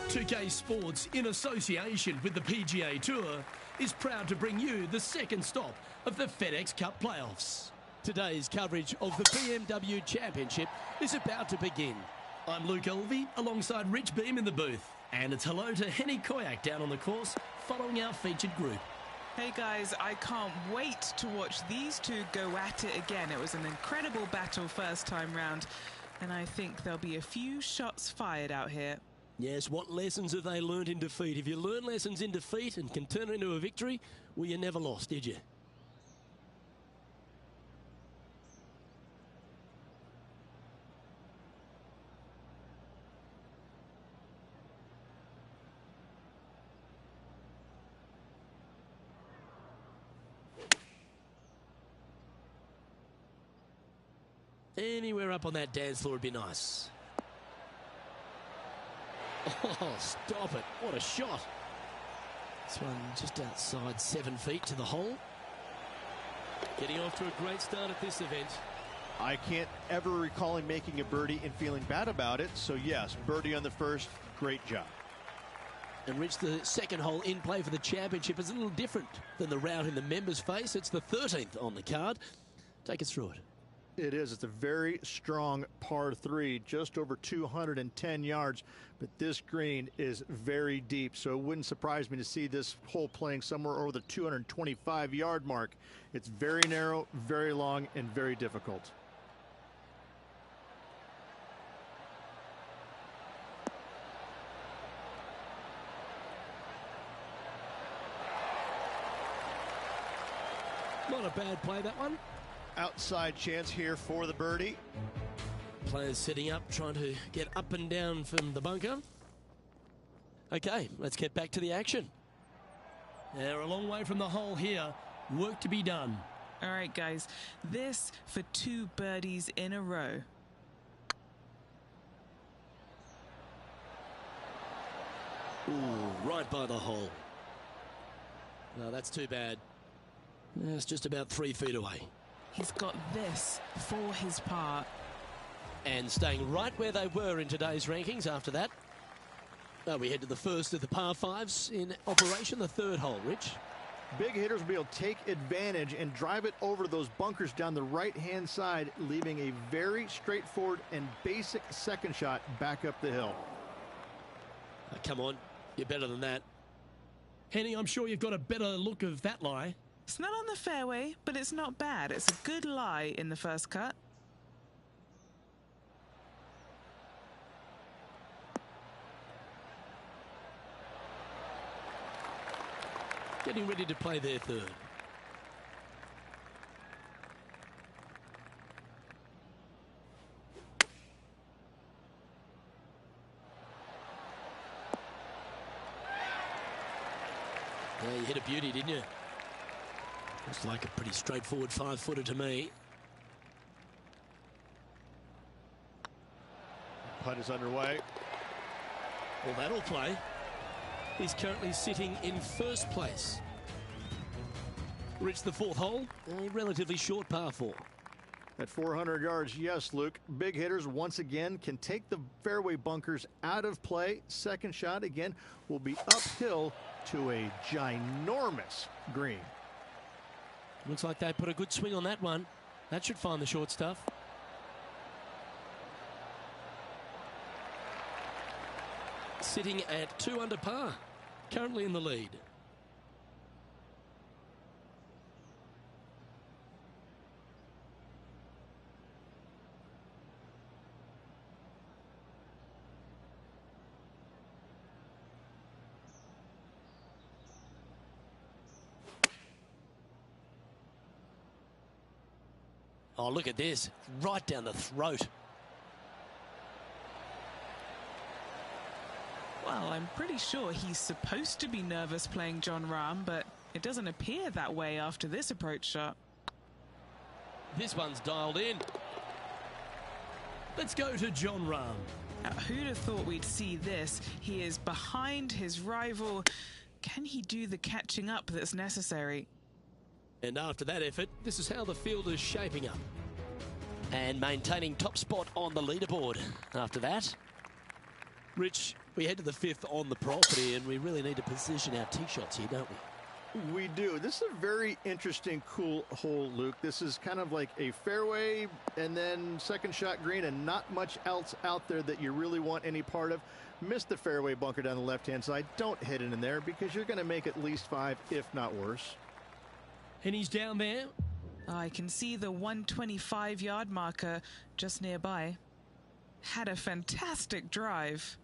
A: 2K Sports, in association with the PGA Tour, is proud to bring you the second stop of the FedEx Cup playoffs. Today's coverage of the BMW Championship is about to begin. I'm Luke Elvey alongside Rich Beam in the booth. And it's hello to Henny Koyak down on the course following our featured group.
B: Hey guys, I can't wait to watch these two go at it again. It was an incredible battle first time round, and I think there'll be a few shots fired out here.
A: Yes, what lessons have they learned in defeat? If you learn lessons in defeat and can turn it into a victory, well, you never lost, did you? Anywhere up on that dance floor would be nice. Oh, stop it. What a shot. This one just outside 7 feet to the hole. Getting off to a great start at this event.
C: I can't ever recall him making a birdie and feeling bad about it. So, yes, birdie on the first. Great job.
A: And Rich, the second hole in play for the championship is a little different than the round in the members' face. It's the 13th on the card. Take us through it.
C: It is. It's a very strong par 3, just over 210 yards. But this green is very deep, so it wouldn't surprise me to see this hole playing somewhere over the 225-yard mark. It's very narrow, very long, and very difficult.
A: Not a bad play, that one.
E: Outside chance here for the birdie.
A: Players setting up, trying to get up and down from the bunker. Okay, let's get back to the action. They're a long way from the hole here. Work to be done.
B: All right, guys, this for 2 birdies in a row.
A: Ooh, right by the hole. No, that's too bad. It's just about 3 feet away.
B: He's got this for his par.
A: And staying right where they were in today's rankings after that. We head to the first of the par 5s in operation, the 3rd hole, Rich.
C: Big hitters will be able to take advantage and drive it over those bunkers down the right-hand side, leaving a very straightforward and basic second shot back up the hill.
A: Come on, you're better than that. Henny, I'm sure you've got a better look of that lie.
B: It's not on the fairway, but it's not bad. It's a good lie in the first cut.
A: Getting ready to play their 3rd. Yeah, you hit a beauty, didn't you? Looks like a pretty straightforward 5-footer to me.
E: Putt is underway.
A: Well, that'll play. He's currently sitting in first place. Reached the 4th hole, a relatively short par 4.
C: At 400 yards, yes, Luke. Big hitters once again can take the fairway bunkers out of play. Second shot again will be uphill to a ginormous green.
A: Looks like they put a good swing on that one. That should find the short stuff. Sitting at 2 under par, currently in the lead. Oh, look at this. Right down the throat.
B: Well, I'm pretty sure he's supposed to be nervous playing Jon Rahm, but it doesn't appear that way after this approach shot.
A: This one's dialed in. Let's go to Jon Rahm.
B: Who'd have thought we'd see this? He is behind his rival. Can he do the catching up that's necessary?
A: And after that effort, this is how the field is shaping up. And maintaining top spot on the leaderboard after that. Rich, We head to the 5th on the property, and we really need to position our tee shots here, don't we?
C: We do. This is a very interesting, cool hole, Luke. This is kind of like a fairway and then second shot green and not much else out there that you really want any part of. Miss the fairway bunker down the left-hand side. Don't hit it in there because you're going to make at least 5, if not worse.
A: And he's down there.
B: I can see the 125-yard marker just nearby. Had a fantastic drive.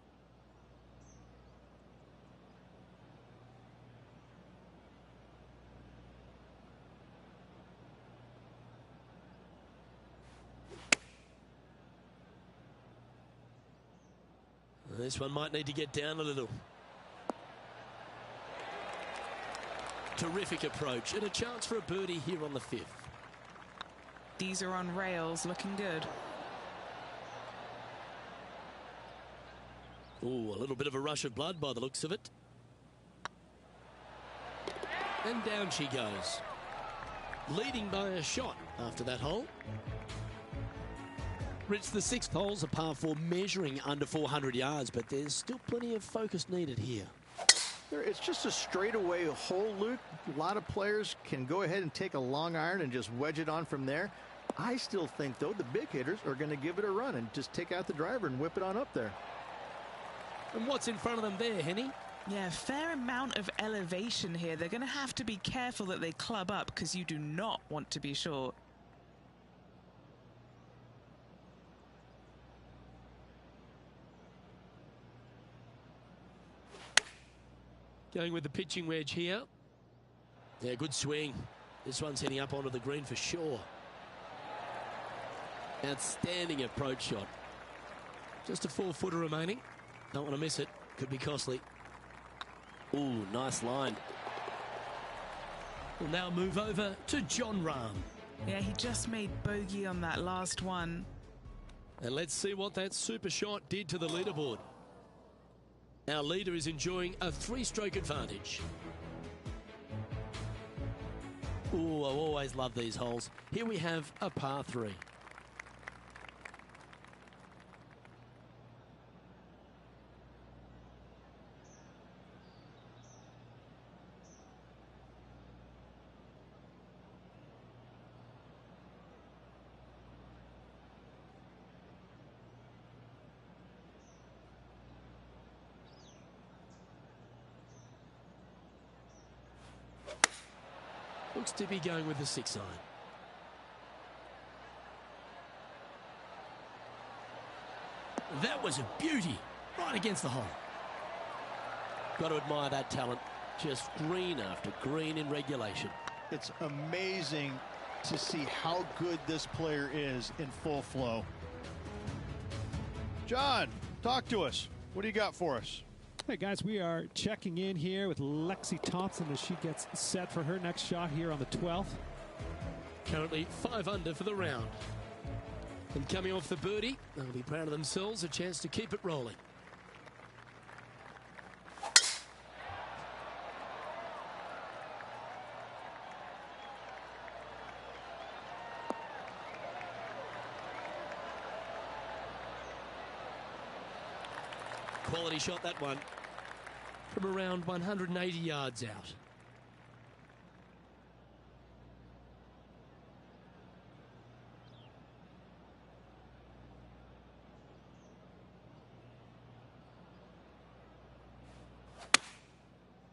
A: This one might need to get down a little. Terrific approach and a chance for a birdie here on the 5th.
B: These are on rails, looking good.
A: Oh, a little bit of a rush of blood by the looks of it. And down she goes. Leading by a shot after that hole. Rich, the 6th hole's a par 4 measuring under 400 yards, but there's still plenty of focus needed here.
C: It's just a straightaway hole, Luke. A lot of players can go ahead and take a long iron and just wedge it on from there. I still think, though, the big hitters are going to give it a run and just take out the driver and whip it on up there.
A: And what's in front of them there, Henny?
B: Yeah, fair amount of elevation here. They're going to have to be careful that they club up because you do not want to be short.
A: Going with the pitching wedge here. Yeah, good swing. This one's heading up onto the green for sure. Outstanding approach shot. Just a 4-footer remaining. Don't want to miss it. Could be costly. Ooh, nice line. We'll now move over to John Rahm.
B: Yeah, he just made bogey on that last one.
A: And let's see what that super shot did to the leaderboard. Our leader is enjoying a 3-stroke advantage. Ooh, I always love these holes. Here we have a par 3. Looks to be going with the 6 iron. That was a beauty, right against the hole. Got to admire that talent. Just green after green in regulation.
F: It's amazing to see how good this player is in full flow.
E: John, talk to us. What do you got for us?
D: Hey guys, we are checking in here with Lexi Thompson as she gets set for her next shot here on the 12th.
A: Currently 5 under for the round. And coming off the birdie, they'll be proud of themselves, a chance to keep it rolling. Quality shot, that one, from around 180 yards out.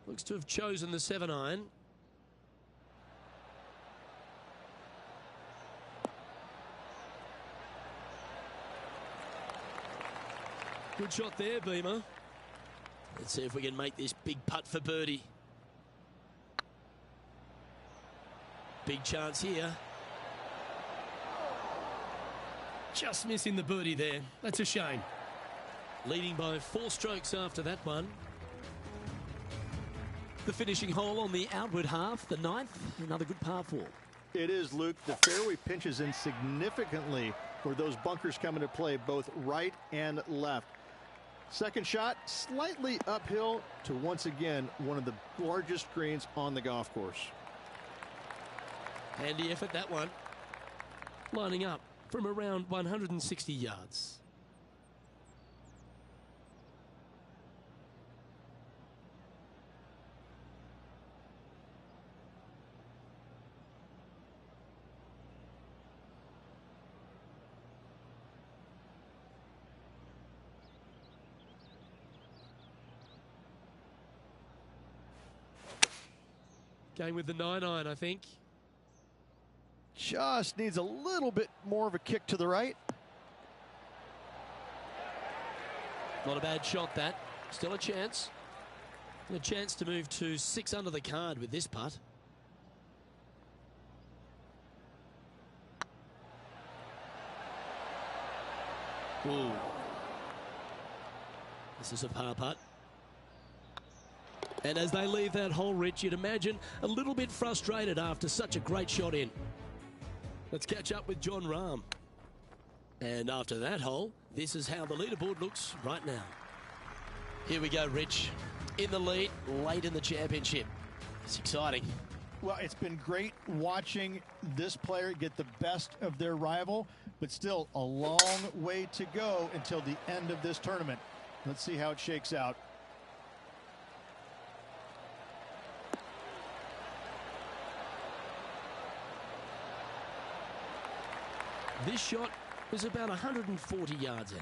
A: Looks to have chosen the 7 iron. Good shot there, Beamer. Let's see if we can make this big putt for birdie. Big chance here. Just missing the birdie there. That's a shame. Leading by 4 strokes after that one. The finishing hole on the outward half, the 9th. Another good par 4.
C: It is, Luke. The fairway pinches in significantly where those bunkers come into play, both right and left. Second shot, slightly uphill to, once again, one of the largest greens on the golf course.
A: Handy effort, that one. Lining up from around 160 yards. Going with the 9-iron, I think.
C: Just needs a little bit more of a kick to the right.
A: Not a bad shot, that. Still a chance. And a chance to move to 6 under the card with this putt. Ooh. This is a par putt. And as they leave that hole, Rich, you'd imagine a little bit frustrated after such a great shot in. Let's catch up with Jon Rahm. And after that hole, this is how the leaderboard looks right now. Here we go, Rich. In the lead, late in the championship. It's exciting.
F: Well, it's been great watching this player get the best of their rival, but still a long way to go until the end of this tournament. Let's see how it shakes out.
A: This shot is about 140 yards out.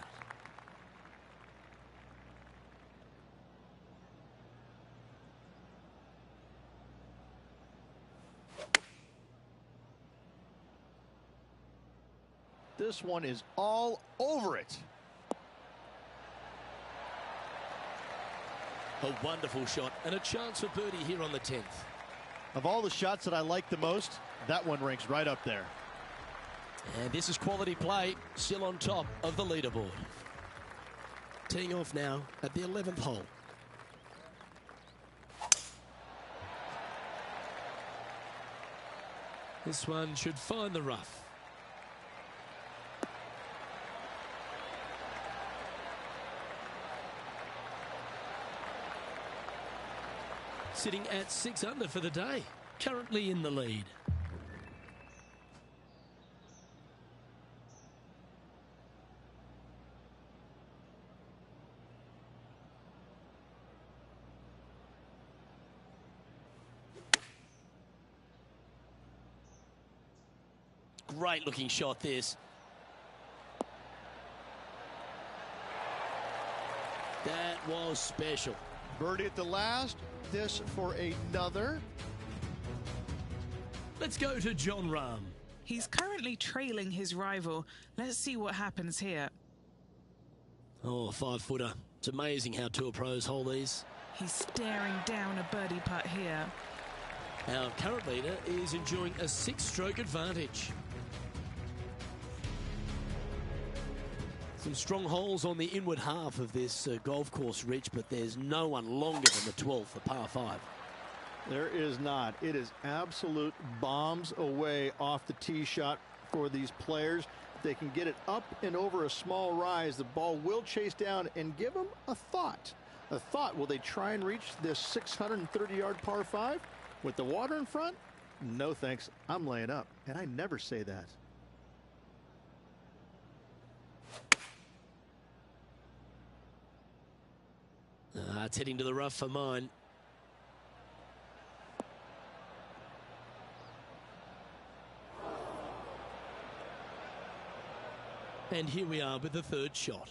C: This one is all over it.
A: A wonderful shot and a chance for birdie here on the 10th.
C: Of all the shots that I like the most, that one ranks right up there.
A: And this is quality play, still on top of the leaderboard. Teeing off now at the 11th hole. This one should find the rough. Sitting at 6 under for the day, currently in the lead. Great looking shot, this. That was special.
C: Birdie at the last. This for another.
A: Let's go to Jon Rahm.
B: He's currently trailing his rival. Let's see what happens here.
A: Oh, a 5-footer. It's amazing how tour pros hold these.
B: He's staring down a birdie putt here.
A: Our current leader is enjoying a 6-stroke advantage. Some strong holes on the inward half of this golf course, Rich, but there's no one longer than the 12th for par 5.
C: There is not. It is absolute bombs away off the tee shot for these players. If they can get it up and over a small rise, the ball will chase down and give them a thought. A thought, will they try and reach this 630-yard par 5 with the water in front? No thanks. I'm laying up, and I never say that.
A: It's heading to the rough for mine. And here we are with the 3rd shot.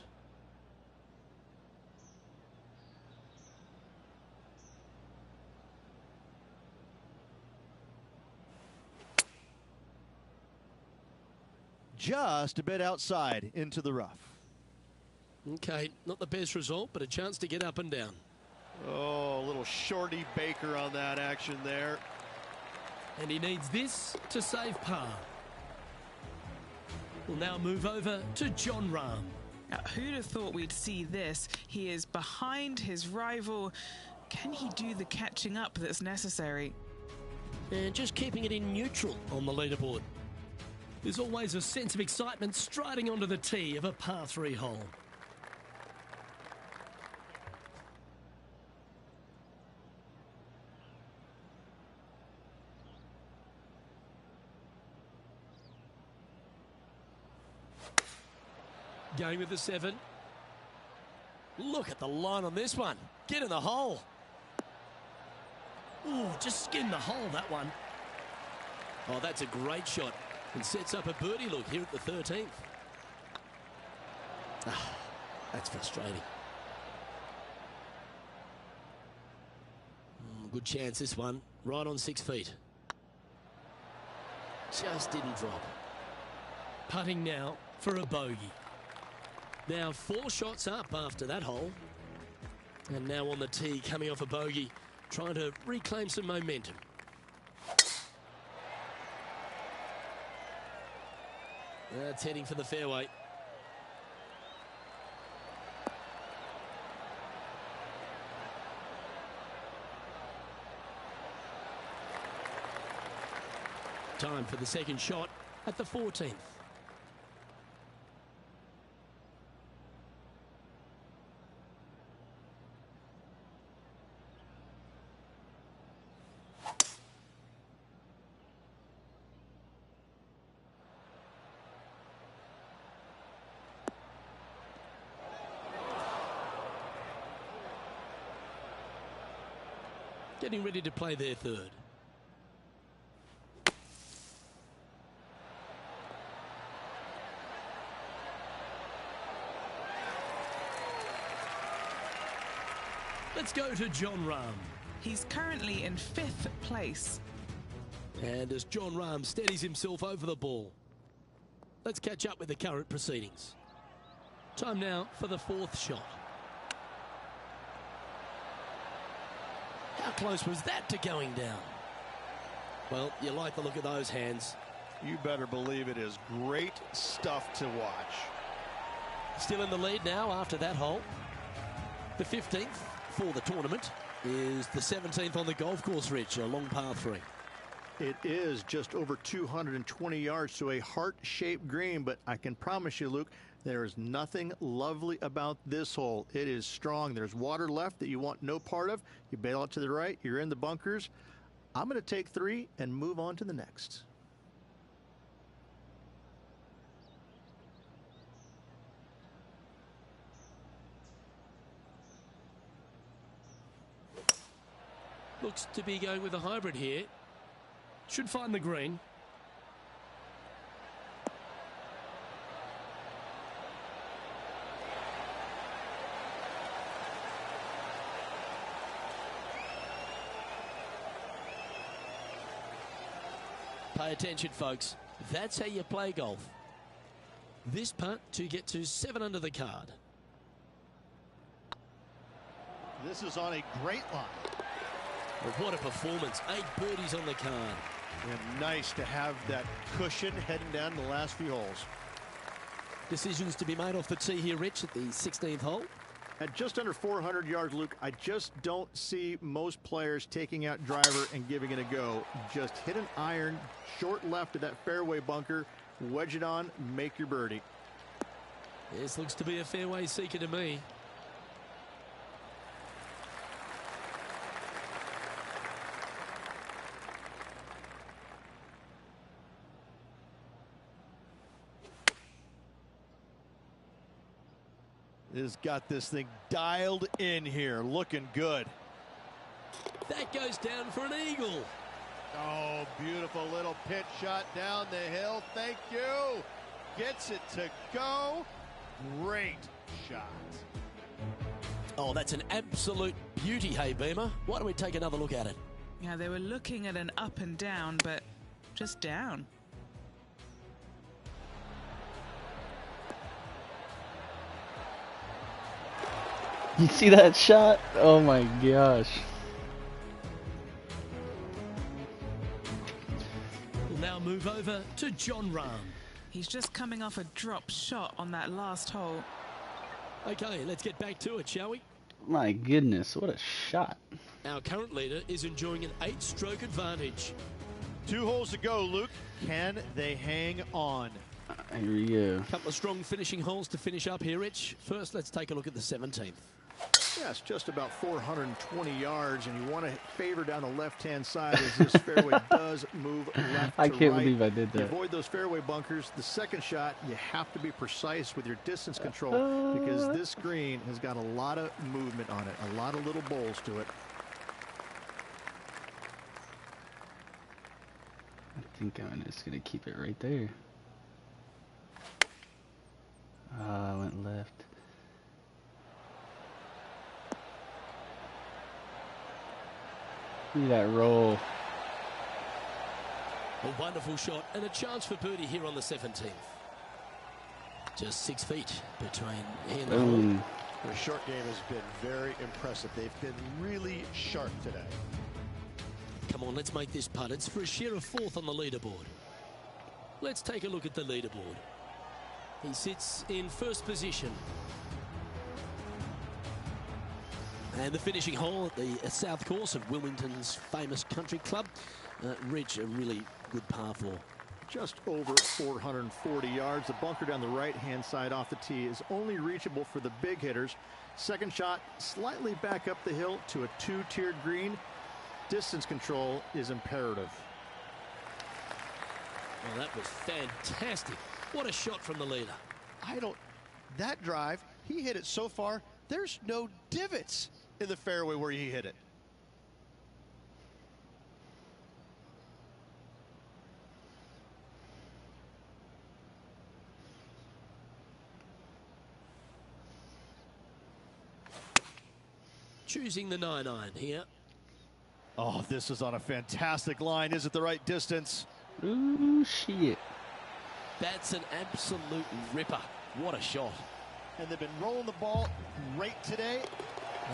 C: Just a bit outside into the rough.
A: Okay, not the best result, but a chance to get up and down.
E: Oh, a little shorty Baker on that action there.
A: And he needs this to save par. We'll now move over to Jon Rahm.
B: Now, who'd have thought we'd see this? He is behind his rival. Can he do the catching up that's necessary?
A: And just keeping it in neutral on the leaderboard. There's always a sense of excitement striding onto the tee of a par 3 hole. Going with the 7. Look at the line on this one. Get in the hole. Ooh, just skin the hole, that one. Oh, that's a great shot. And sets up a birdie look here at the 13th. Ah, that's frustrating. Good chance this one. Right on 6 feet. Just didn't drop. Putting now for a bogey. Now 4 shots up after that hole. And now on the tee, coming off a bogey, trying to reclaim some momentum. That's heading for the fairway. Time for the second shot at the 14th. Getting ready to play their third. Let's go to Jon Rahm.
B: He's currently in 5th place.
A: And as Jon Rahm steadies himself over the ball, let's catch up with the current proceedings. Time now for the 4th shot. How close was that to going down? Well, you like the look of those hands.
E: You better believe it is great stuff to watch.
A: Still in the lead now after that hole. The 15th for the tournament is the 17th on the golf course, Rich, a long par 3.
C: It is just over 220 yards to a heart-shaped green, but I can promise you, Luke, there is nothing lovely about this hole. It is strong. There's water left that you want no part of. You bail out to the right. You're in the bunkers. I'm going to take 3 and move on to the next.
A: Looks to be going with a hybrid here. Should find the green. Pay attention, folks. That's how you play golf. This putt to get to 7 under the card.
F: This is on a great line.
A: But what a performance. 8 birdies on the card.
C: And nice to have that cushion heading down the last few holes.
A: Decisions to be made off the tee here, Rich, at the 16th hole.
C: At just under 400 yards, Luke, I just don't see most players taking out driver and giving it a go. Just hit an iron short left of that fairway bunker, wedge it on, make your birdie.
A: This looks to be a fairway seeker to me.
C: Has got this thing dialed in here, looking good.
A: That goes down for an eagle.
E: Oh, beautiful little pitch shot down the hill. Thank you. Gets it to go. Great shot.
A: Oh, that's an absolute beauty, hey, Beamer. Why don't we take another look at it?
B: Yeah, they were looking at an up and down, but just down.
G: You see that shot? Oh my gosh.
A: We'll now move over to Jon Rahm.
B: He's just coming off a drop shot on that last hole.
A: Okay, let's get back to it, shall we?
G: My goodness, what a shot.
A: Our current leader is enjoying an 8-stroke advantage.
C: 2 holes to go, Luke. Can they hang on?
G: Here we go.
A: Couple of strong finishing holes to finish up here, Rich. First, let's take a look at the 17th.
C: Yeah, it's just about 420 yards, and you want to favor down the left-hand side as this fairway does move left
G: I
C: to
G: can't
C: right.
G: believe I did
C: You
G: that.
C: avoid those fairway bunkers. The second shot, you have to be precise with your distance control because this green has got a lot of movement on it, a lot of little bowls to it.
G: I think I'm just going to keep it right there. I went left. Look at that roll.
A: A wonderful shot and a chance for birdie here on the 17th. Just 6 feet between he and the hole.
E: The short game has been very impressive. They've been really sharp today.
A: Come on, let's make this putt. It's for a share of 4th on the leaderboard. Let's take a look at the leaderboard. He sits in 1st position. And the finishing hole at the south course of Wilmington's famous country club. Reach a really good par 4.
C: Just over 440 yards. The bunker down the right-hand side off the tee is only reachable for the big hitters. Second shot slightly back up the hill to a 2-tiered green. Distance control is imperative.
A: Well, that was fantastic. What a shot from the leader.
E: That drive, he hit it so far, there's no divots in the fairway where he hit it.
A: Choosing the 9-iron here.
E: Oh, this is on a fantastic line. Is it the right distance?
G: Ooh, shit.
A: That's an absolute ripper. What a shot.
E: And they've been rolling the ball great today.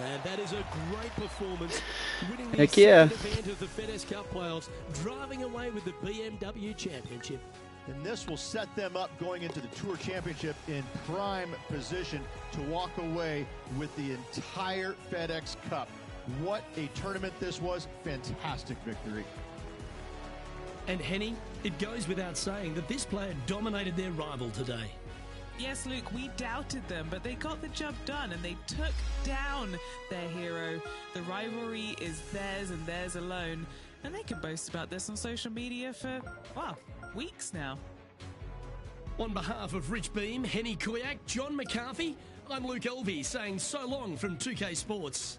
A: And that is a great performance. Winning the
G: Heck yeah.
A: second event of the FedEx Cup playoffs, driving away with the BMW Championship.
C: And this will set them up going into the Tour Championship in prime position to walk away with the entire FedEx Cup. What a tournament this was. Fantastic victory.
H: And Henny, it goes without saying that this player dominated their rival today.
B: Yes, Luke, we doubted them, but they got the job done and they took down their hero. The rivalry is theirs and theirs alone. And they can boast about this on social media for, well, weeks now.
H: On behalf of Rich Beam, Henny Kuyak, John McCarthy, I'm Luke Elvey saying so long from 2K Sports.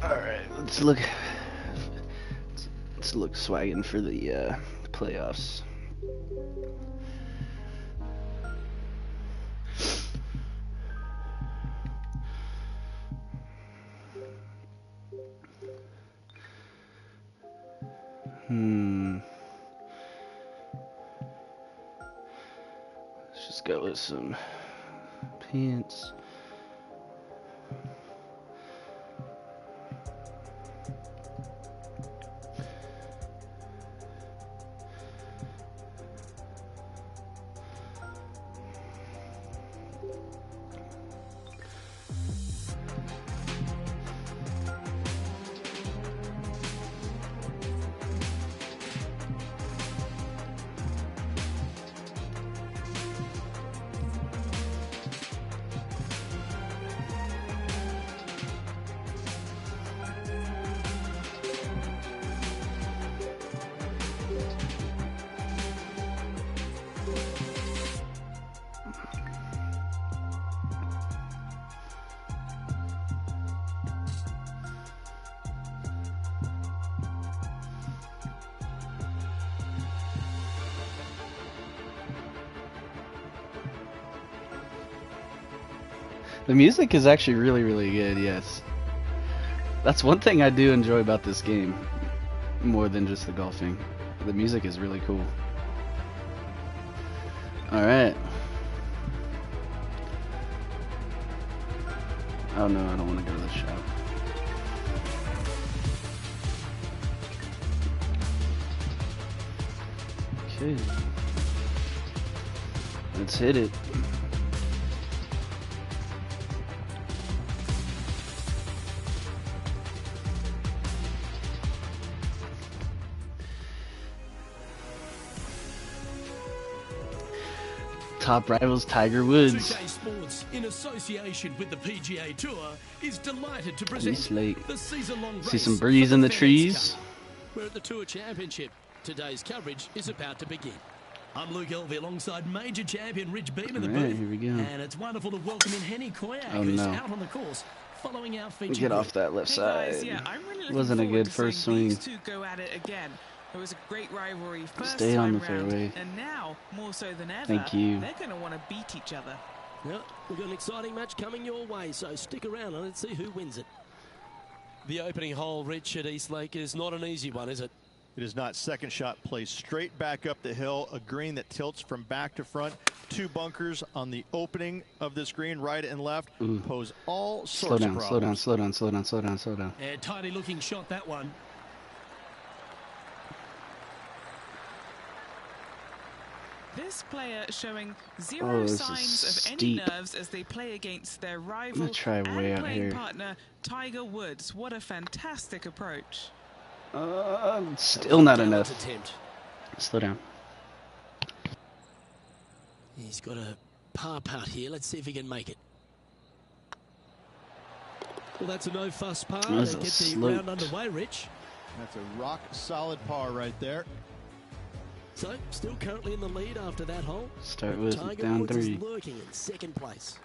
G: Alright, let's look swaggin' for the playoffs. Let's just go with some pants. The music is actually really, really good, yes. That's one thing I do enjoy about this game, more than just the golfing. The music is really cool. Alright. Oh no, I don't want to go to the shop. Okay. Let's hit it. Top rivals Tiger Woods.
H: 2K Sports, in association with the PGA Tour, is delighted to present the season-long race.
G: See some breeze in the trees.
A: We're at the Tour Championship. Today's coverage is about to begin. I'm Luke Elvey alongside major champion Rich Beam in the booth.
G: Here we go.
A: And it's wonderful to welcome in Henny Koyak, who's out on the course following our feature.
G: Get off that left side.
B: Guys, yeah, I'm really looking
G: Wasn't a
B: forward
G: good
B: to
G: first
B: seeing
G: swing.
B: these two go at it again. It was a great rivalry first
G: Stay on
B: time
G: the
B: round,
G: fairway.
B: and now more so than ever,
G: Thank you.
B: they're going to want to beat each other.
A: Well, we've got an exciting match coming your way, so stick around and let's see who wins it. The opening hole, Rich, at Eastlake is not an easy one, is it?
C: It is not. Second shot plays straight back up the hill, a green that tilts from back to front. Two bunkers on the opening of this green, right and left, pose all sorts of problems.
G: Slow down.
H: And tidy looking shot, that one.
B: This player showing zero signs of any nerves as they play against their rival and playing partner Tiger Woods. What a fantastic approach.
G: Still not enough.
A: Attempt.
G: Slow down.
A: He's got a par putt here. Let's see if he can make it. Well, that's a no-fuss par to get the round underway, Rich.
F: That's a rock-solid par right there.
A: So, still currently in the lead after that hole.
G: Start with
A: Tiger
G: down
A: Woods
G: 3.
A: is lurking in second place.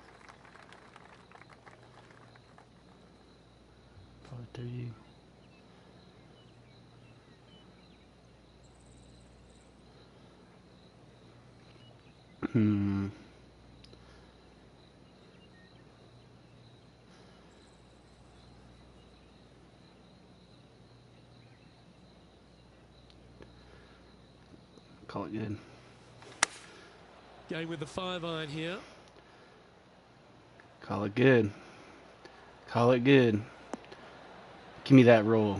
G: Par 3. Call it good.
A: Going with the 5-iron here.
G: Call it good. Call it good. Give me that roll.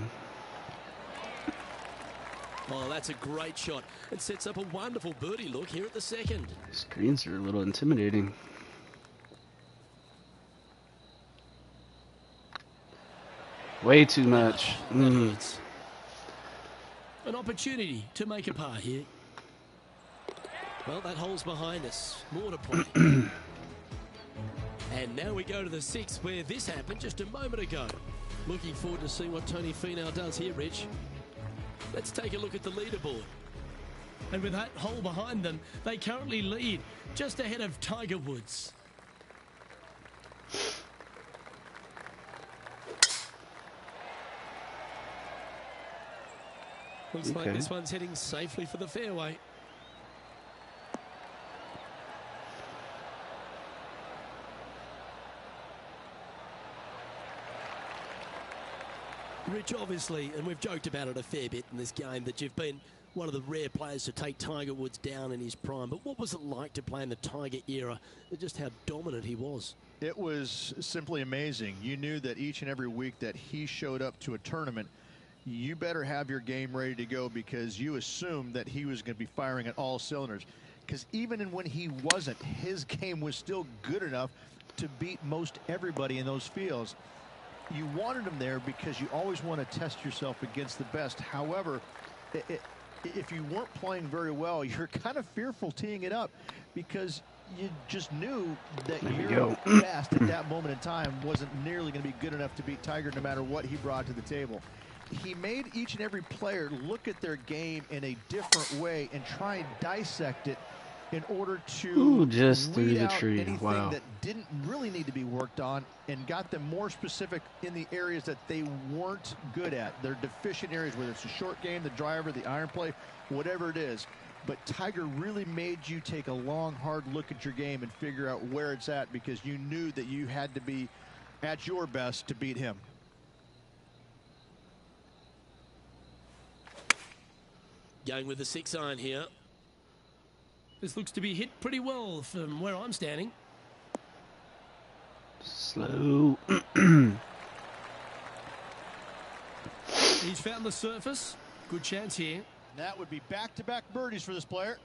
A: Oh, that's a great shot. It sets up a wonderful birdie look here at the second.
G: Screens are a little intimidating. Way too much.
A: An opportunity to make a par here. Well, that hole's behind us. More to play. And now we go to the 6th, where this happened just a moment ago. Looking forward to seeing what Tony Finau does here, Rich. Let's take a look at the leaderboard.
H: And with that hole behind them, they currently lead just ahead of Tiger Woods.
A: Looks like this one's heading safely for the fairway. Rich, obviously, and we've joked about it a fair bit in this game, that you've been one of the rare players to take Tiger Woods down in his prime. But what was it like to play in the Tiger era, and just how dominant he was?
C: It was simply amazing. You knew that each and every week that he showed up to a tournament, you better have your game ready to go, because you assumed that he was going to be firing at all cylinders. Because even when he wasn't, his game was still good enough to beat most everybody in those fields. You wanted him there because you always want to test yourself against the best. However, if you weren't playing very well, you're kind of fearful teeing it up, because you just knew that your best at that moment in time wasn't nearly going to be good enough to beat Tiger, no matter what he brought to the table. He made each and every player look at their game in a different way and try and dissect it in order to
G: just through
C: weed
G: the
C: out
G: tree.
C: anything
G: Wow.
C: that didn't really need to be worked on, and got them more specific in the areas that they weren't good at. Their deficient areas, whether it's the short game, the driver, the iron play, whatever it is. But Tiger really made you take a long, hard look at your game and figure out where it's at, because you knew that you had to be at your best to beat him.
A: Going with the 6-iron here. This looks to be hit pretty well from where I'm standing.
G: Slow.
A: He's found the surface. Good chance here.
F: That would be back-to-back birdies for this player.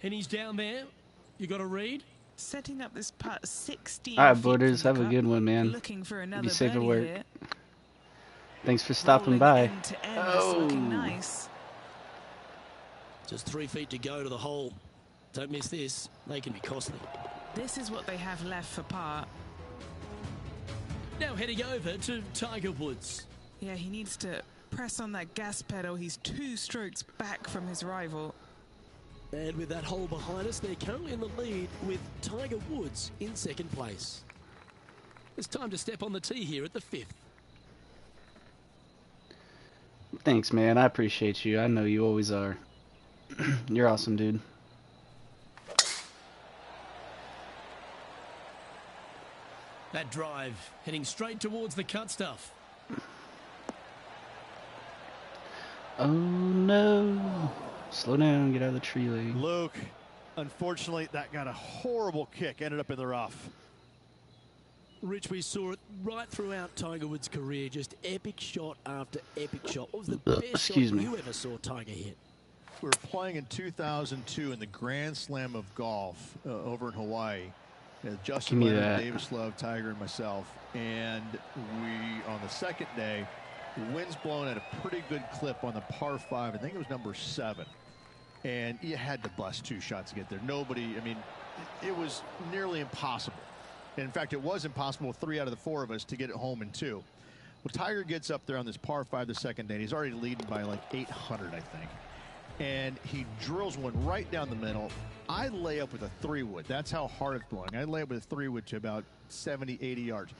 A: And he's down there. You got to read.
B: Setting up this putt 16
G: All right,
B: feet
G: Borders,
B: from the
G: have a good one, man.
B: Looking for another
G: Be safe at
B: birdie
G: work.
B: here.
G: Thanks for stopping
B: Rolling
G: by.
B: end to end, it's looking nice.
A: Just 3 feet to go to the hole. Don't miss this. They can be costly.
B: This is what they have left for par.
A: Now heading over to Tiger Woods.
B: Yeah, he needs to press on that gas pedal. He's 2 strokes back from his rival.
A: And with that hole behind us, they're currently in the lead with Tiger Woods in second place. It's time to step on the tee here at the 5th.
G: Thanks, man. I appreciate you. I know you always are. You're awesome, dude.
A: That drive heading straight towards the cut stuff.
G: Oh no. Slow down, get out of the tree lane.
C: Luke, unfortunately, that got a horrible kick, ended up in the rough.
A: Rich, we saw it right throughout Tiger Woods' career, just epic shot after epic shot. What was the best shot you ever saw Tiger hit?
C: We were playing in 2002 in the Grand Slam of Golf over in Hawaii. Justin Leonard, Davis Love, Tiger, and myself. And we, on the second day, the wind's blowing at a pretty good clip on the par 5. I think it was number 7. And you had to bust 2 shots to get there. Nobody, I mean, it was nearly impossible. And in fact, it was impossible with 3 out of the 4 of us to get it home in 2. Well, Tiger gets up there on this par 5 the second day. And he's already leading by like 800, I think. And he drills one right down the middle. I lay up with a 3-wood. That's how hard it's blowing. I lay up with a 3-wood to about 70, 80 yards.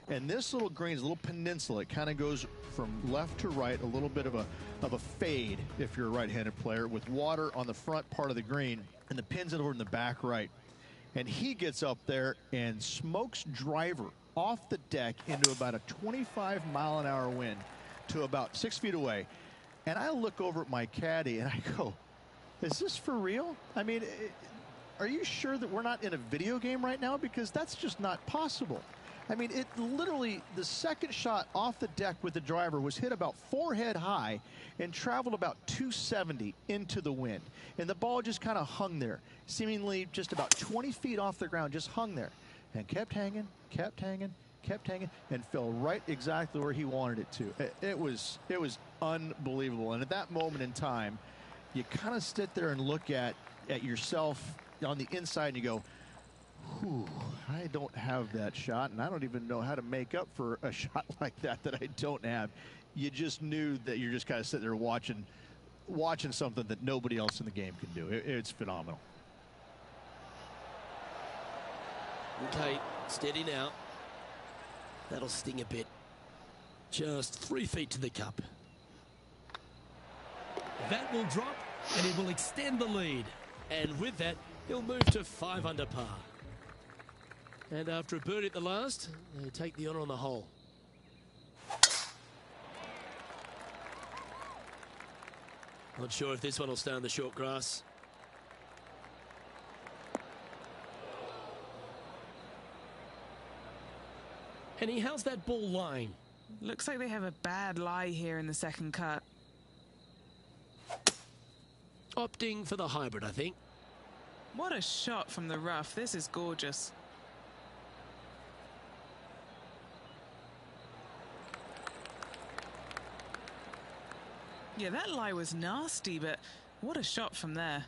C: And this little green is a little peninsula. It kind of goes from left to right, a little bit of a fade if you're a right-handed player, with water on the front part of the green and the pins over in the back right. And he gets up there and smokes driver off the deck into about a 25-mile-an-hour wind to about 6 feet away. And I look over at my caddy and I go, is this for real? I mean, are you sure that we're not in a video game right now? Because that's just not possible. I mean, it literally, the second shot off the deck with the driver was hit about forehead high and traveled about 270 into the wind. And the ball just kind of hung there, seemingly just about 20 feet off the ground, just hung there and kept hanging, kept hanging, kept hanging, and fell right exactly where he wanted it to. It was unbelievable. And at that moment in time, you kind of sit there and look at yourself on the inside and you go, whew, I don't have that shot, and I don't even know how to make up for a shot like that I don't have. You just knew that you're just kind of sitting there watching something that nobody else in the game can do. It's phenomenal.
A: Okay, steady now. That'll sting a bit. Just 3 feet to the cup.
H: That will drop, and it will extend the lead. And with that, he'll move to 5 under par. And after a birdie at the last, they take the honour on the hole. Not sure if this one will stay on the short grass. Henny, how's that ball lying?
B: Looks like they have a bad lie here in the second cut.
A: Opting for the hybrid, I think.
B: What a shot from the rough. This is gorgeous. Yeah, that lie was nasty, but what a shot from there.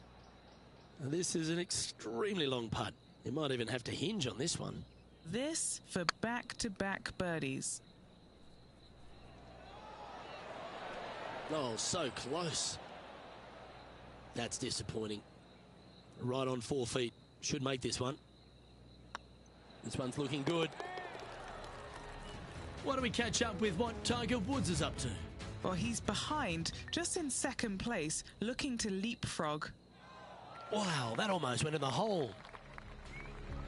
A: This is an extremely long putt. It might even have to hinge on this one.
B: This for back-to-back birdies.
A: Oh, so close. That's disappointing. Right on 4 feet. Should make this one. This one's looking good.
H: Why don't we catch up with what Tiger Woods is up to?
B: Well, he's behind, just in second place, looking to leapfrog.
A: Wow, that almost went in the hole.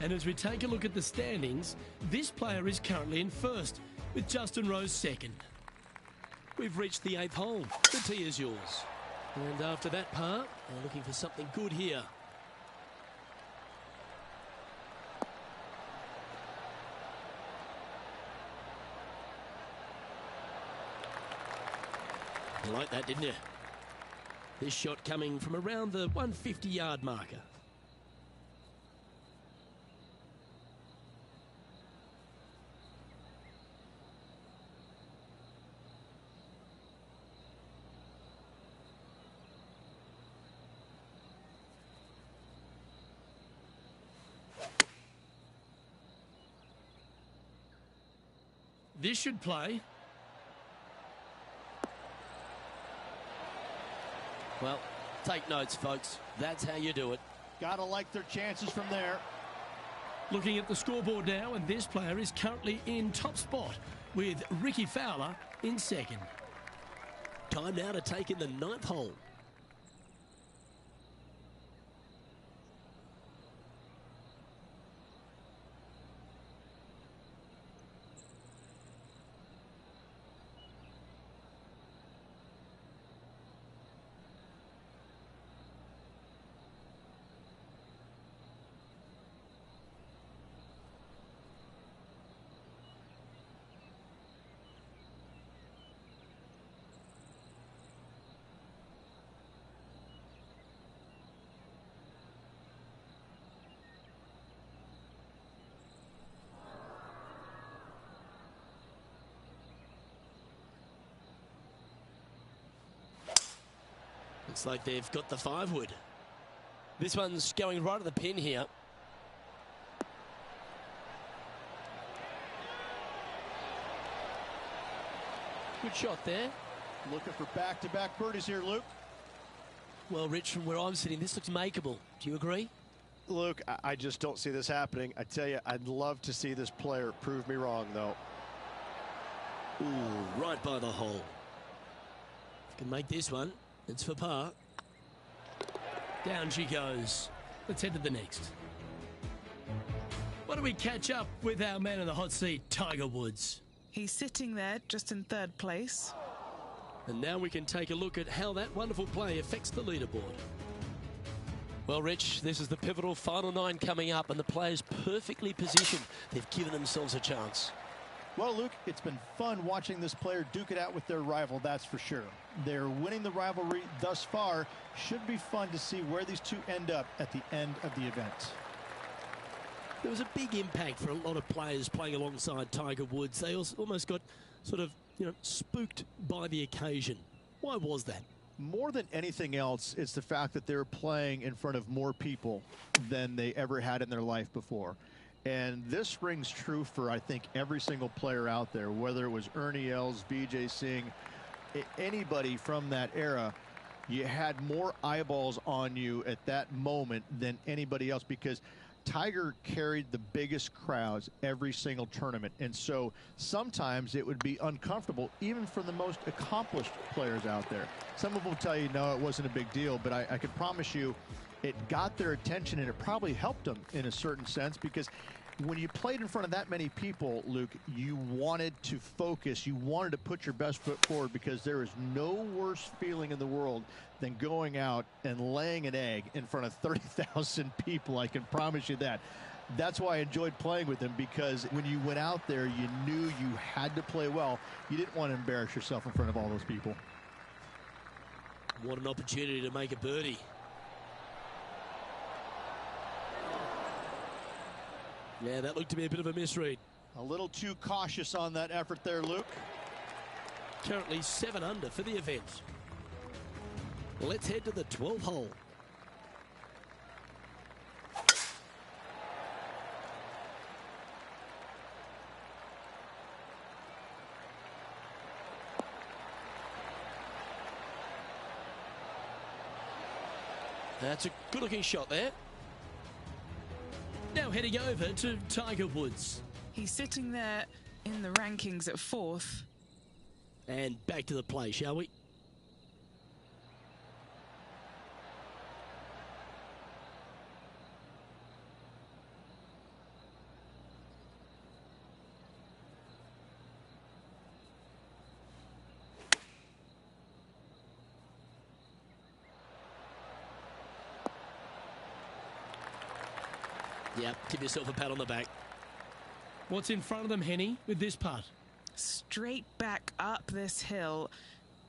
H: And as we take a look at the standings, this player is currently in first, with Justin Rose second.
A: We've reached the 8th hole. The tee is yours. And after that par, they're looking for something good here. You like that, didn't you? This shot coming from around the 150-yard marker.
H: This should play.
A: Well, take notes, folks. That's how you do it.
F: Gotta like their chances from there.
H: Looking at the scoreboard now, and this player is currently in top spot with Ricky Fowler in second.
A: Time now to take in the 9th hole. Looks like they've got the 5-wood. This one's going right at the pin here. Good shot there.
F: Looking for back-to-back birdies here, Luke.
A: Well, Rich, from where I'm sitting, this looks makeable. Do you agree?
E: Luke, I just don't see this happening. I tell you, I'd love to see this player prove me wrong, though.
A: Ooh, right by the hole. Can make this one. It's for par.
H: Down she goes. Let's head to the next. Why don't we catch up with our man in the hot seat, Tiger Woods?
B: He's sitting there just in 3rd place.
A: And now we can take a look at how that wonderful play affects the leaderboard. Well, Rich, this is the pivotal final 9 coming up, and the players perfectly positioned. They've given themselves a chance.
F: Well, Luke, it's been fun watching this player duke it out with their rival, that's for sure. They're winning the rivalry thus far. Should be fun to see where these two end up at the end of the event.
A: There was a big impact for a lot of players playing alongside Tiger Woods. They almost got sort of, spooked by the occasion. Why was that?
C: More than anything else, it's the fact that they're playing in front of more people than they ever had in their life before. And this rings true for, I think, every single player out there, whether it was Ernie Els, Vijay Singh, anybody from that era. You had more eyeballs on you at that moment than anybody else, because Tiger carried the biggest crowds every single tournament, and so sometimes it would be uncomfortable even for the most accomplished players out there. Some of them will tell you, no, it wasn't a big deal, but I can promise you it got their attention, and it probably helped them in a certain sense, because when you played in front of that many people, Luke, you wanted to focus. You wanted to put your best foot forward, because there is no worse feeling in the world than going out and laying an egg in front of 30,000 people. I can promise you that. That's why I enjoyed playing with him, because when you went out there, you knew you had to play well. You didn't want to embarrass yourself in front of all those people.
H: What an opportunity to make a birdie. Yeah, that looked to be a bit of a misread.
C: A little too cautious on that effort there, Luke.
H: Currently 7 under for the event. Let's head to the 12th hole. That's a good-looking shot there. Now heading over to Tiger Woods.
B: He's sitting there in the rankings at 4th.
H: And back to the play, shall we? Yep, give yourself a pat on the back. What's in front of them, Henny, with this putt?
B: Straight back up this hill.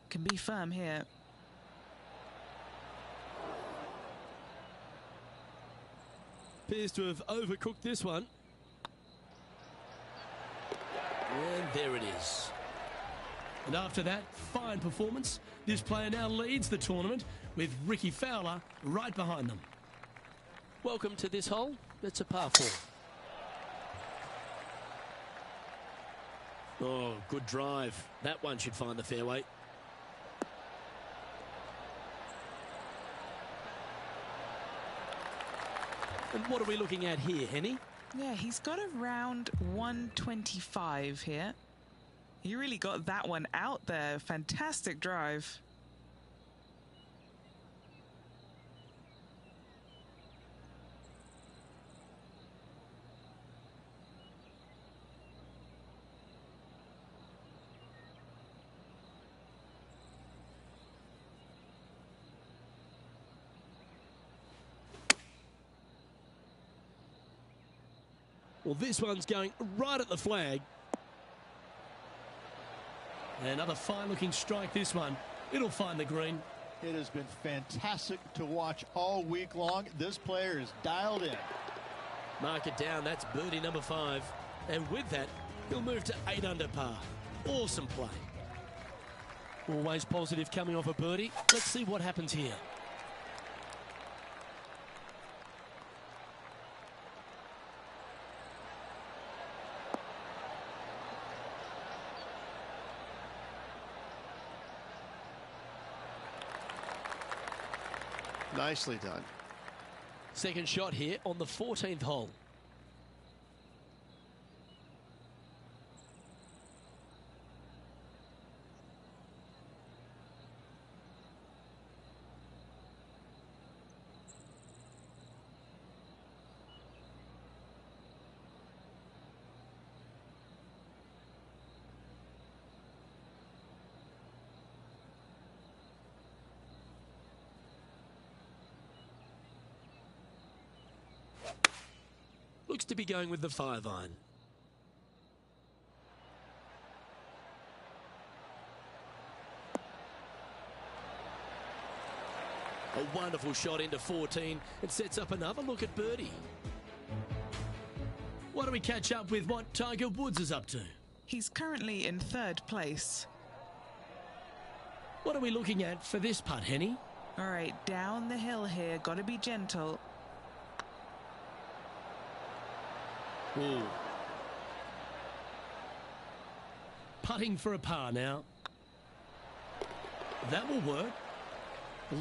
B: Can be firm here.
H: Appears to have overcooked this one. And there it is. And after that fine performance, this player now leads the tournament with Ricky Fowler right behind them. Welcome to this hole. It's a par 4. Oh, good drive. That one should find the fairway. And what are we looking at here, Henny?
B: Yeah, he's got around 125 here. He really got that one out there. Fantastic drive.
H: Well, this one's going right at the flag. Another fine-looking strike, this one. It'll find the green.
C: It has been fantastic to watch all week long. This player is dialed in.
H: Mark it down. That's birdie number 5. And with that, he'll move to 8 under par. Awesome play. Always positive coming off a birdie. Let's see what happens here.
E: Nicely done.
H: Second shot here on the 14th hole. Looks to be going with the 5-iron. A wonderful shot into 14 and sets up another look at birdie. Why don't we catch up with what Tiger Woods is up to?
B: He's currently in 3rd place.
H: What are we looking at for this putt, Henny?
B: All right, down the hill here. Got to be gentle.
H: Ooh. Putting for a par now. That will work.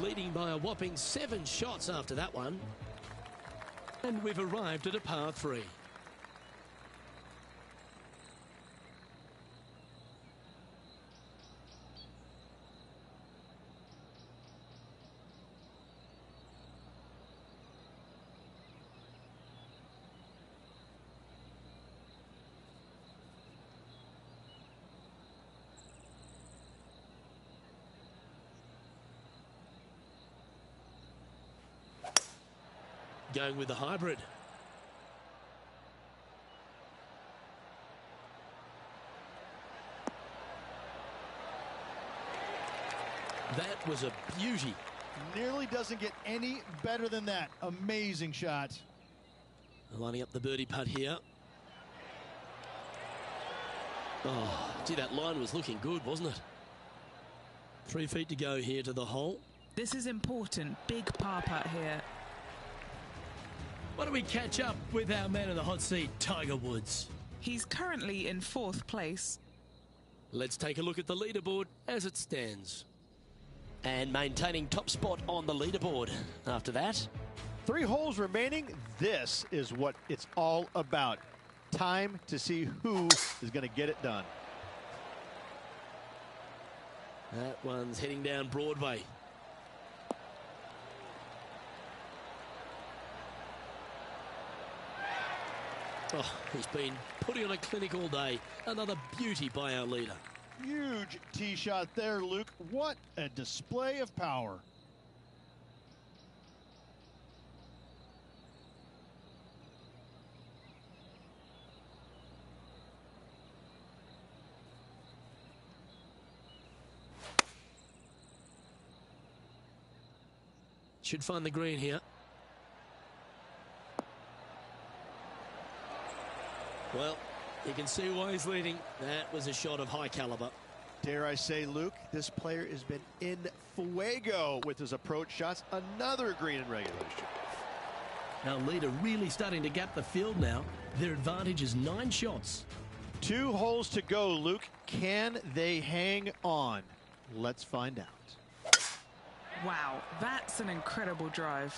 H: Leading by a whopping 7 shots after that one.
A: And we've arrived at a par 3. Going with the hybrid. That was a beauty.
F: Nearly doesn't get any better than that. Amazing shot.
A: Lining up the birdie putt here. Oh, gee, that line was looking good, wasn't it? 3 feet to go here to the hole.
B: This is important. Big par putt here.
A: Why don't we catch up with our man in the hot seat, Tiger Woods?
B: He's currently in 4th place.
A: Let's take a look at the leaderboard as it stands. And maintaining top spot on the leaderboard. After that,
C: 3 holes remaining. This is what it's all about. Time to see who is going to get it done.
A: that one's heading down Broadway. Oh, he's been putting on a clinic all day. Another beauty by our leader.
F: Huge tee shot there, Luke. What a display of power.
A: Should find the green here. Well, you can see why he's leading. That was a shot of high caliber.
C: Dare I say, Luke, this player has been in fuego with his approach shots. Another green in regulation.
A: Our leader really starting to gap the field now. Their advantage is 9 shots.
C: 2 holes to go, Luke. Can they hang on? Let's find out.
B: Wow, that's an incredible drive.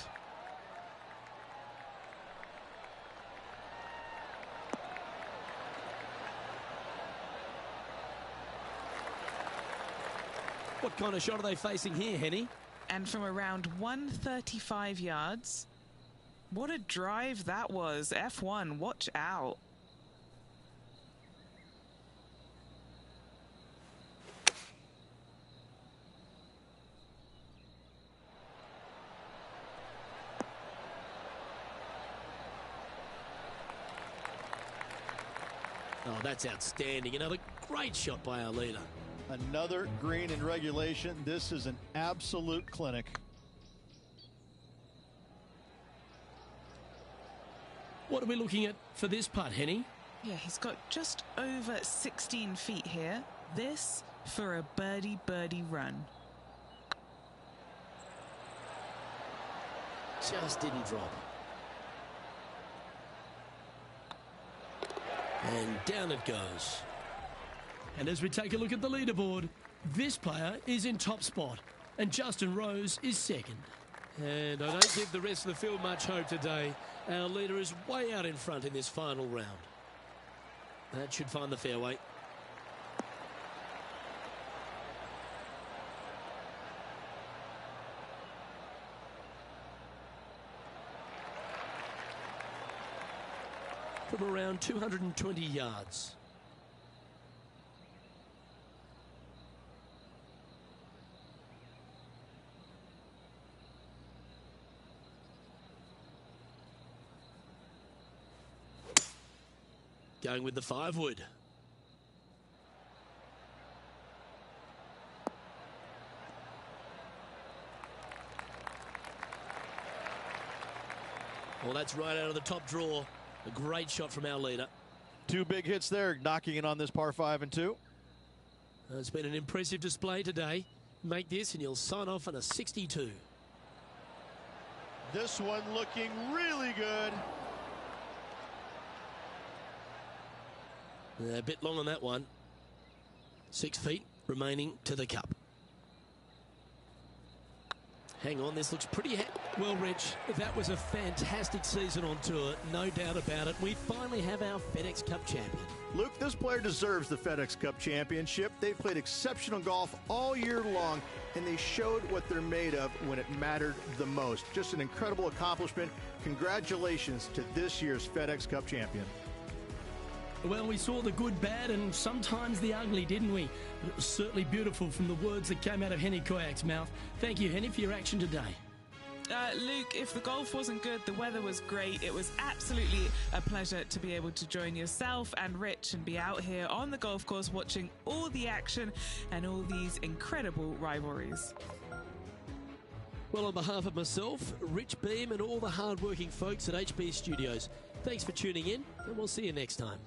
A: What kind of shot are they facing here, Henny?
B: And from around 135 yards. What a drive that was. F1, watch out.
A: Oh, that's outstanding. Another great shot by our leader.
F: Another green in regulation. This is an absolute clinic.
A: What are we looking at for this putt, Henny?
B: Yeah, he's got just over 16 feet here. This for a birdie run.
A: Just didn't drop. And down it goes. And as we take a look at the leaderboard, this player is in top spot and Justin Rose is second. And I don't give the rest of the field much hope today. Our leader is way out in front in this final round. That should find the fairway. From around 220 yards. Going with the 5-wood. Well, that's right out of the top draw. A great shot from our leader.
C: 2 big hits there, knocking it on this par 5 and 2.
A: It's been an impressive display today. Make this and you'll sign off on a 62.
F: This one looking really good.
A: A bit long on that one. 6 feet remaining to the cup. Hang on, this looks pretty... Well, Rich, that was a fantastic season on tour, no doubt about it. We finally have our FedEx Cup champion.
C: Luke, this player deserves the FedEx Cup championship. They've played exceptional golf all year long, and they showed what they're made of when it mattered the most. Just an incredible accomplishment. Congratulations to this year's FedEx Cup champion.
H: Well, we saw the good, bad, and sometimes the ugly, didn't we? But it was certainly beautiful from the words that came out of Henny Koyak's mouth. Thank you, Henny, for your action today.
B: Luke, if the golf wasn't good, the weather was great. It was absolutely a pleasure to be able to join yourself and Rich and be out here on the golf course watching all the action and all these incredible rivalries.
A: Well, on behalf of myself, Rich Beam, and all the hard-working folks at HB Studios, thanks for tuning in, and we'll see you next time.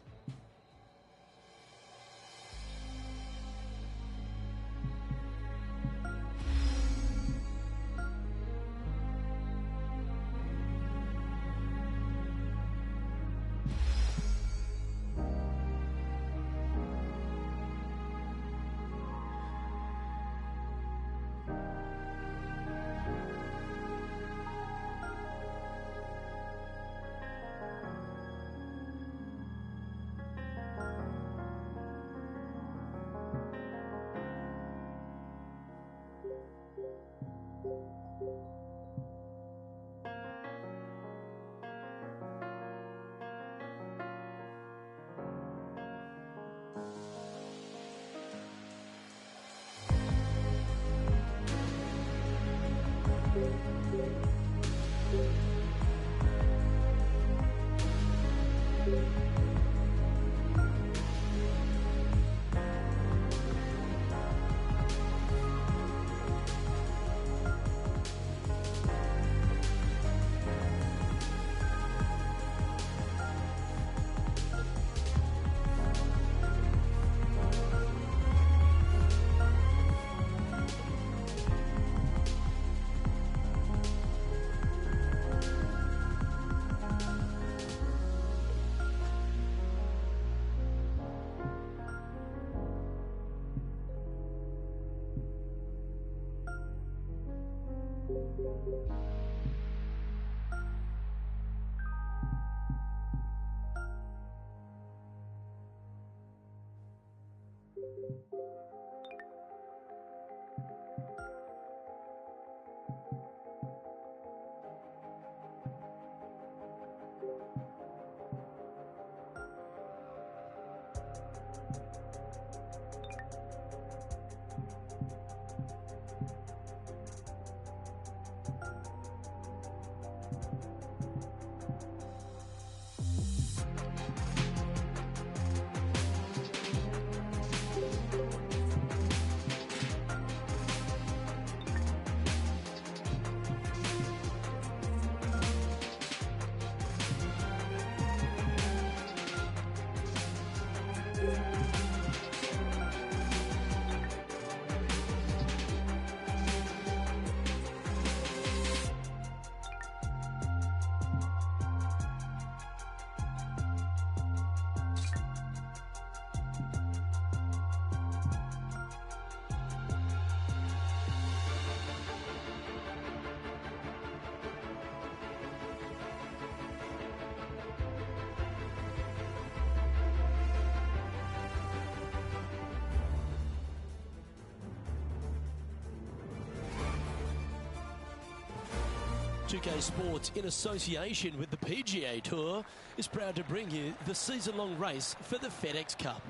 A: UK Sports, in association with the PGA Tour, is proud to bring you the season-long race for the FedEx Cup.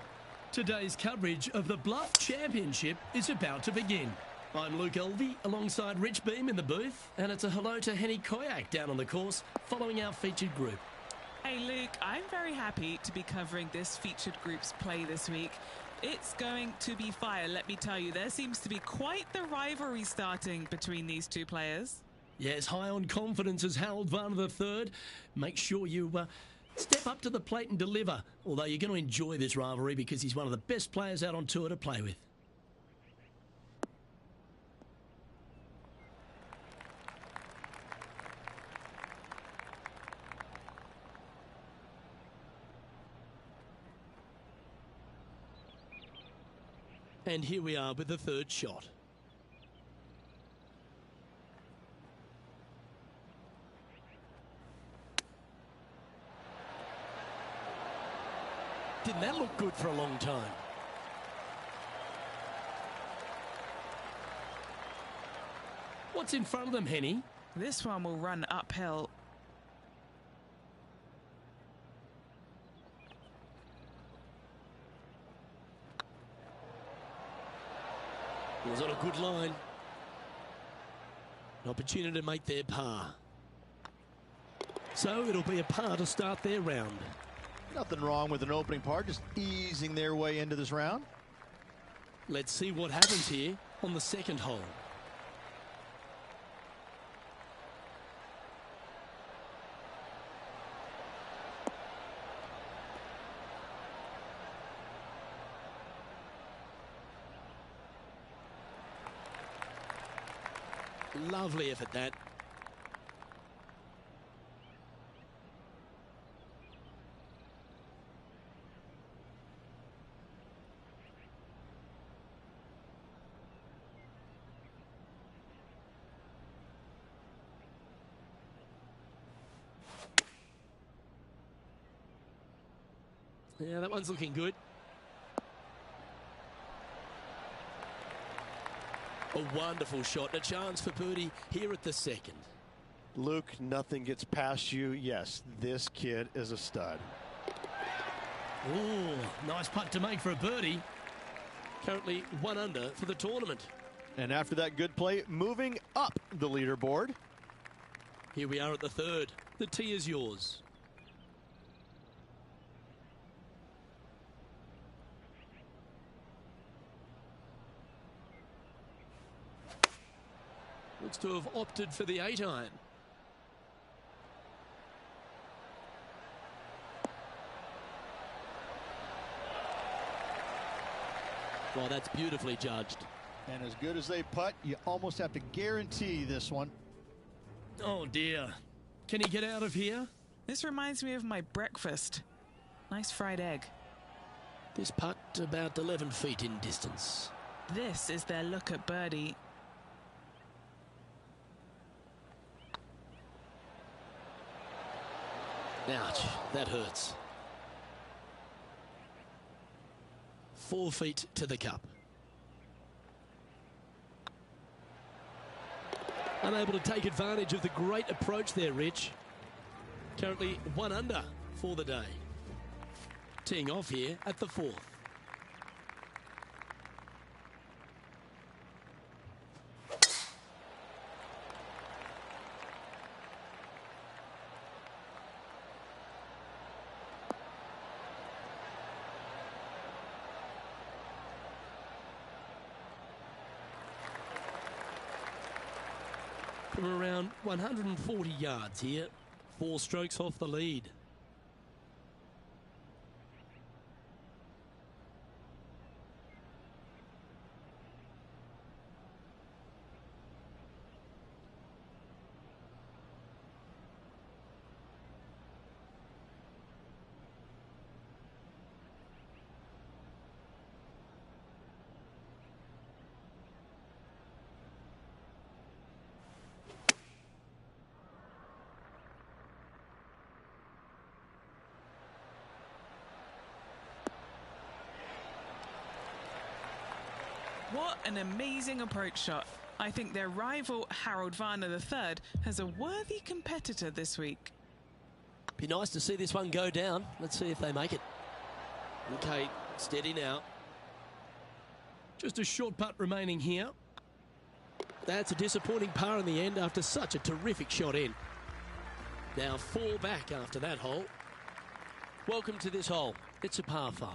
H: Today's coverage of the Bluff Championship is about to begin. I'm Luke Elvey alongside Rich Beam in the booth, and it's a hello to Henny Koyak down on the course following our featured group.
B: Hey Luke, I'm very happy to be covering this featured group's play this week. It's going to be fire, let me tell you. There seems to be quite the rivalry starting between these two players.
H: Yes, high on confidence as Harold Varner III. Make sure you step up to the plate and deliver, although you're going to enjoy this rivalry because he's one of the best players out on tour to play with.
A: And here we are with the third shot. Didn't that look good for a long time? What's in front of them, Henny?
B: This one will run uphill.
A: It was on a good line. An opportunity to make their par. So it'll be a par to start their round.
C: Nothing wrong with an opening par, just easing their way into this round.
A: Let's see what happens here on the second hole. Lovely effort, that. Yeah, that one's looking good. A wonderful shot, a chance for birdie here at the second.
E: Luke, nothing gets past you. Yes, this kid is a stud.
A: Oh, nice putt to make for a birdie. Currently 1 under for the tournament.
C: And after that good play, moving up the leaderboard.
A: Here we are at the third. The tee is yours. Looks to have opted for the 8-iron. Well, that's beautifully judged.
F: And as good as they putt, you almost have to guarantee this one.
A: Oh, dear. Can he get out of here?
B: This reminds me of my breakfast. Nice fried egg.
A: This putt about 11 feet in distance.
B: This is their look at birdie.
A: Ouch, that hurts. 4 feet to the cup. Unable to take advantage of the great approach there, Rich. Currently 1 under for the day. Teeing off here at the 4th. From around 140 yards here, 4 strokes off the lead.
B: What an amazing approach shot. I think their rival Harold Varner III has a worthy competitor this week.
A: Be nice to see this one go down. Let's see if they make it. Okay, steady now. Just a short putt remaining here. That's a disappointing par in the end after such a terrific shot in. Now 4 back after that hole. Welcome to this hole. It's a par 5.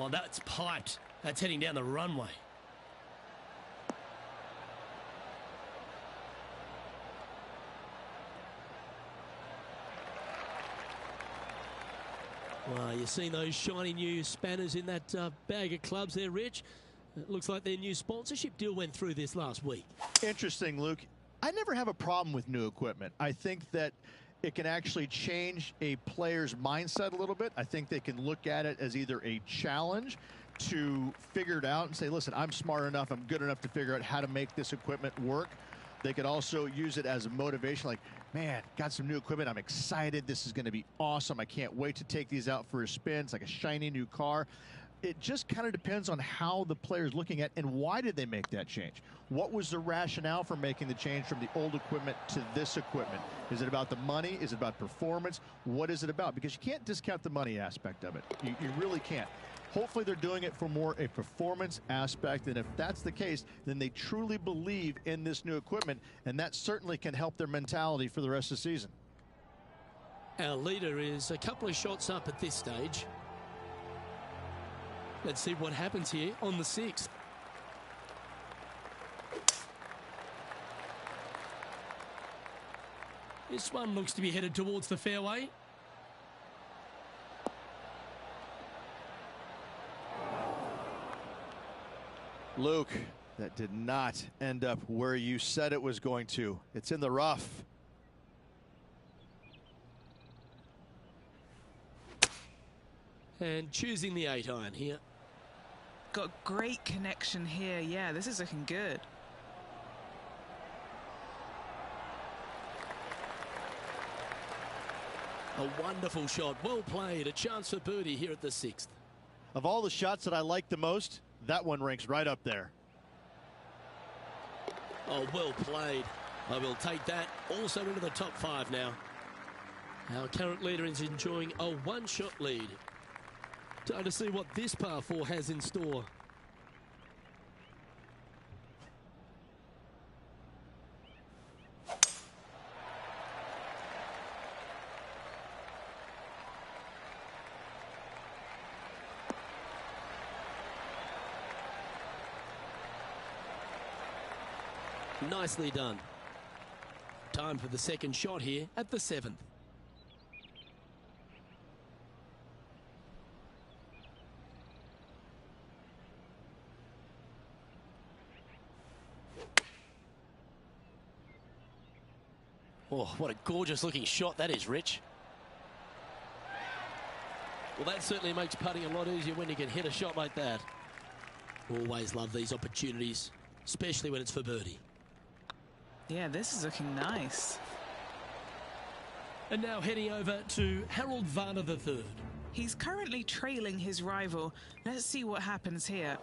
A: Oh, that's piped. That's heading down the runway. Well, you've seen those shiny new spanners in that bag of clubs there, Rich. It looks like their new sponsorship deal went through this last week.
C: Interesting, Luke. I never have a problem with new equipment. I think that it can actually change a player's mindset a little bit. I think they can look at it as either a challenge to figure it out and say, listen, I'm smart enough, I'm good enough to figure out how to make this equipment work. They could also use it as a motivation, like, man, got some new equipment. I'm excited. This is going to be awesome. I can't wait to take these out for a spin. It's like a shiny new car. It just kind of depends on how the player's looking at and why did they make that change. What was the rationale for making the change from the old equipment to this equipment? Is it about the money? Is it about performance? What is it about? Because you can't discount the money aspect of it. You really can't. Hopefully they're doing it for more a performance aspect, and if that's the case, then they truly believe in this new equipment, and that certainly can help their mentality for the rest of the season.
A: Our leader is a couple of shots up at this stage. Let's see what happens here on the 6th. This one looks to be headed towards the fairway.
C: Luke, that did not end up where you said it was going to. It's in the rough.
A: And choosing the 8-iron here.
B: Got great connection here. Yeah, this is looking good.
A: A wonderful shot. Well played. A chance for birdie here at the 6th.
C: Of all the shots that I like the most, that one ranks right up there.
A: Oh, well played. I will take that also into the top 5 now. Our current leader is enjoying a one-shot lead. Time to see what this par 4 has in store. Nicely done. Time for the second shot here at the 7th. Oh, what a gorgeous looking shot that is, Rich. Well, that certainly makes putting a lot easier when you can hit a shot like that. Always love these opportunities, especially when it's for birdie.
B: Yeah, this is looking nice.
A: And now heading over to Harold Varner III.
B: He's currently trailing his rival. Let's see what happens here.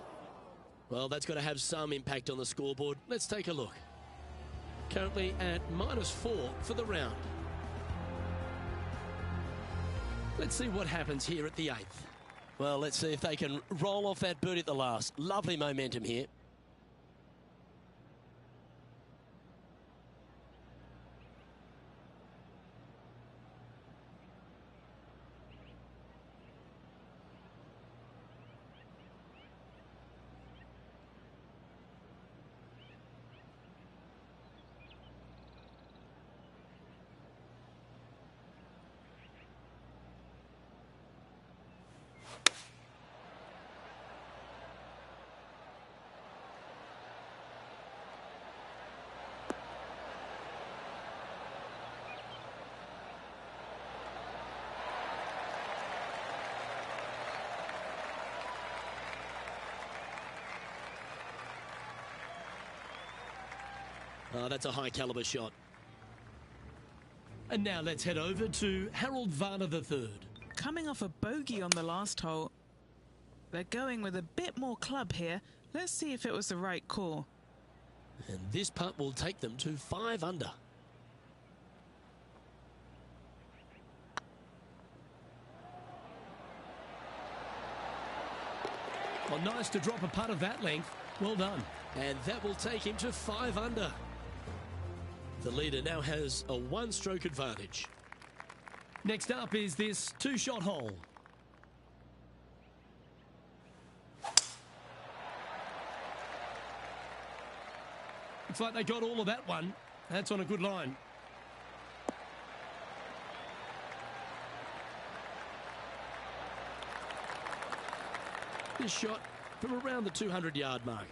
A: Well, that's got to have some impact on the scoreboard. Let's take a look. Currently at -4 for the round. Let's see what happens here at the 8th. Well, let's see if they can roll off that birdie at the last. Lovely momentum here. Oh, that's a high caliber shot. And now let's head over to Harold Varner III.
B: Coming off a bogey on the last hole. They're going with a bit more club here. Let's see if it was the right call.
A: And this putt will take them to 5 under. Well, nice to drop a putt of that length. Well done. And that will take him to 5 under. The leader now has a 1-stroke advantage. Next up is this 2-shot hole. Looks like they got all of that one. That's on a good line. This shot from around the 200-yard marker.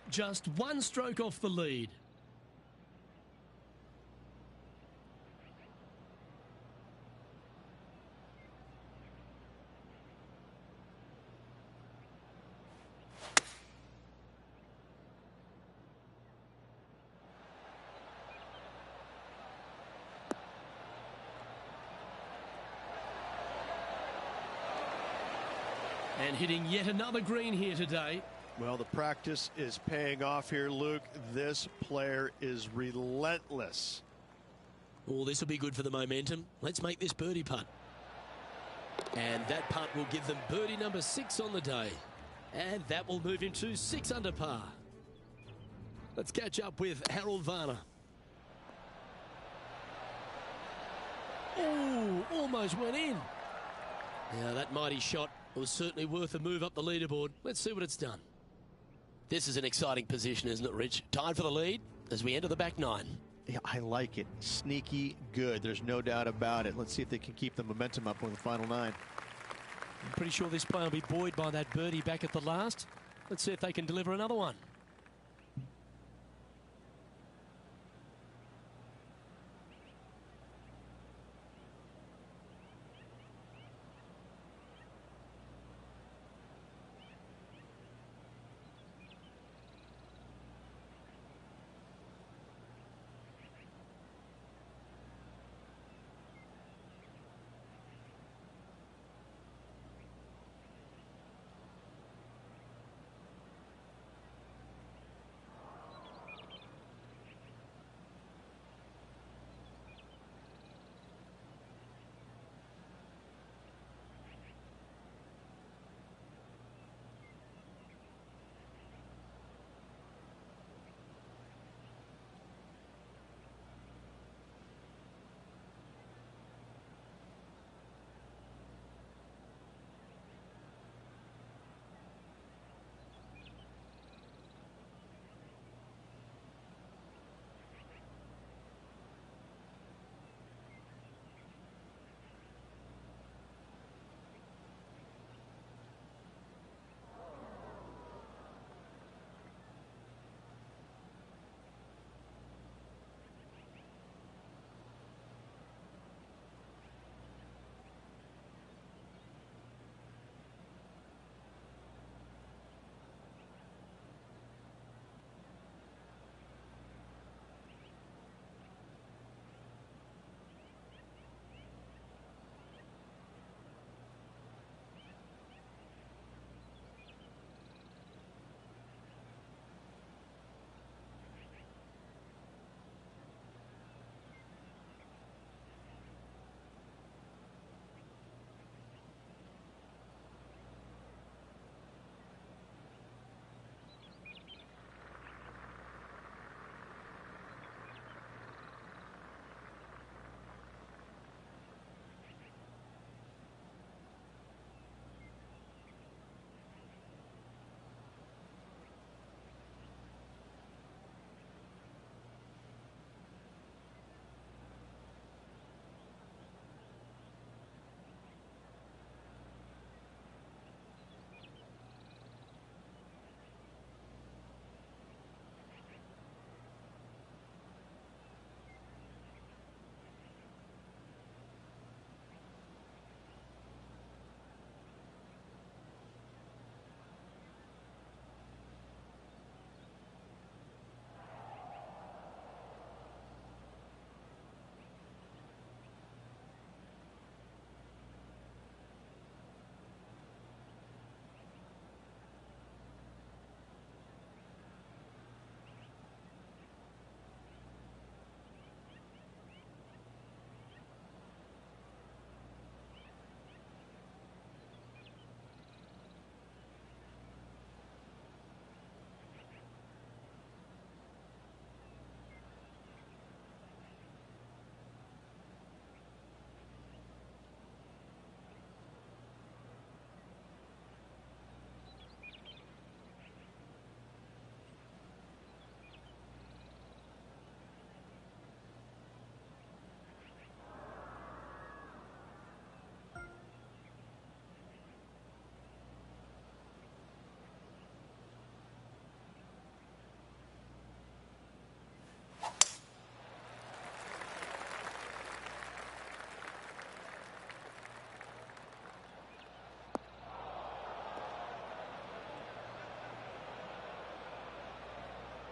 A: Just 1 stroke off the lead. And hitting yet another green here today.
E: Well, the practice is paying off here, Luke. This player is relentless.
A: Oh, this will be good for the momentum. Let's make this birdie putt. And that putt will give them birdie number 6 on the day. And that will move him to 6 under par. Let's catch up with Harold Varner. Oh, almost went in. Now that mighty shot was certainly worth a move up the leaderboard. Let's see what it's done. This is an exciting position, isn't it, Rich? Tied for the lead as we enter the back 9.
C: Yeah, I like it. Sneaky good. There's no doubt about it. Let's see if they can keep the momentum up with the final 9.
A: I'm pretty sure this player will be buoyed by that birdie back at the last. Let's see if they can deliver another one.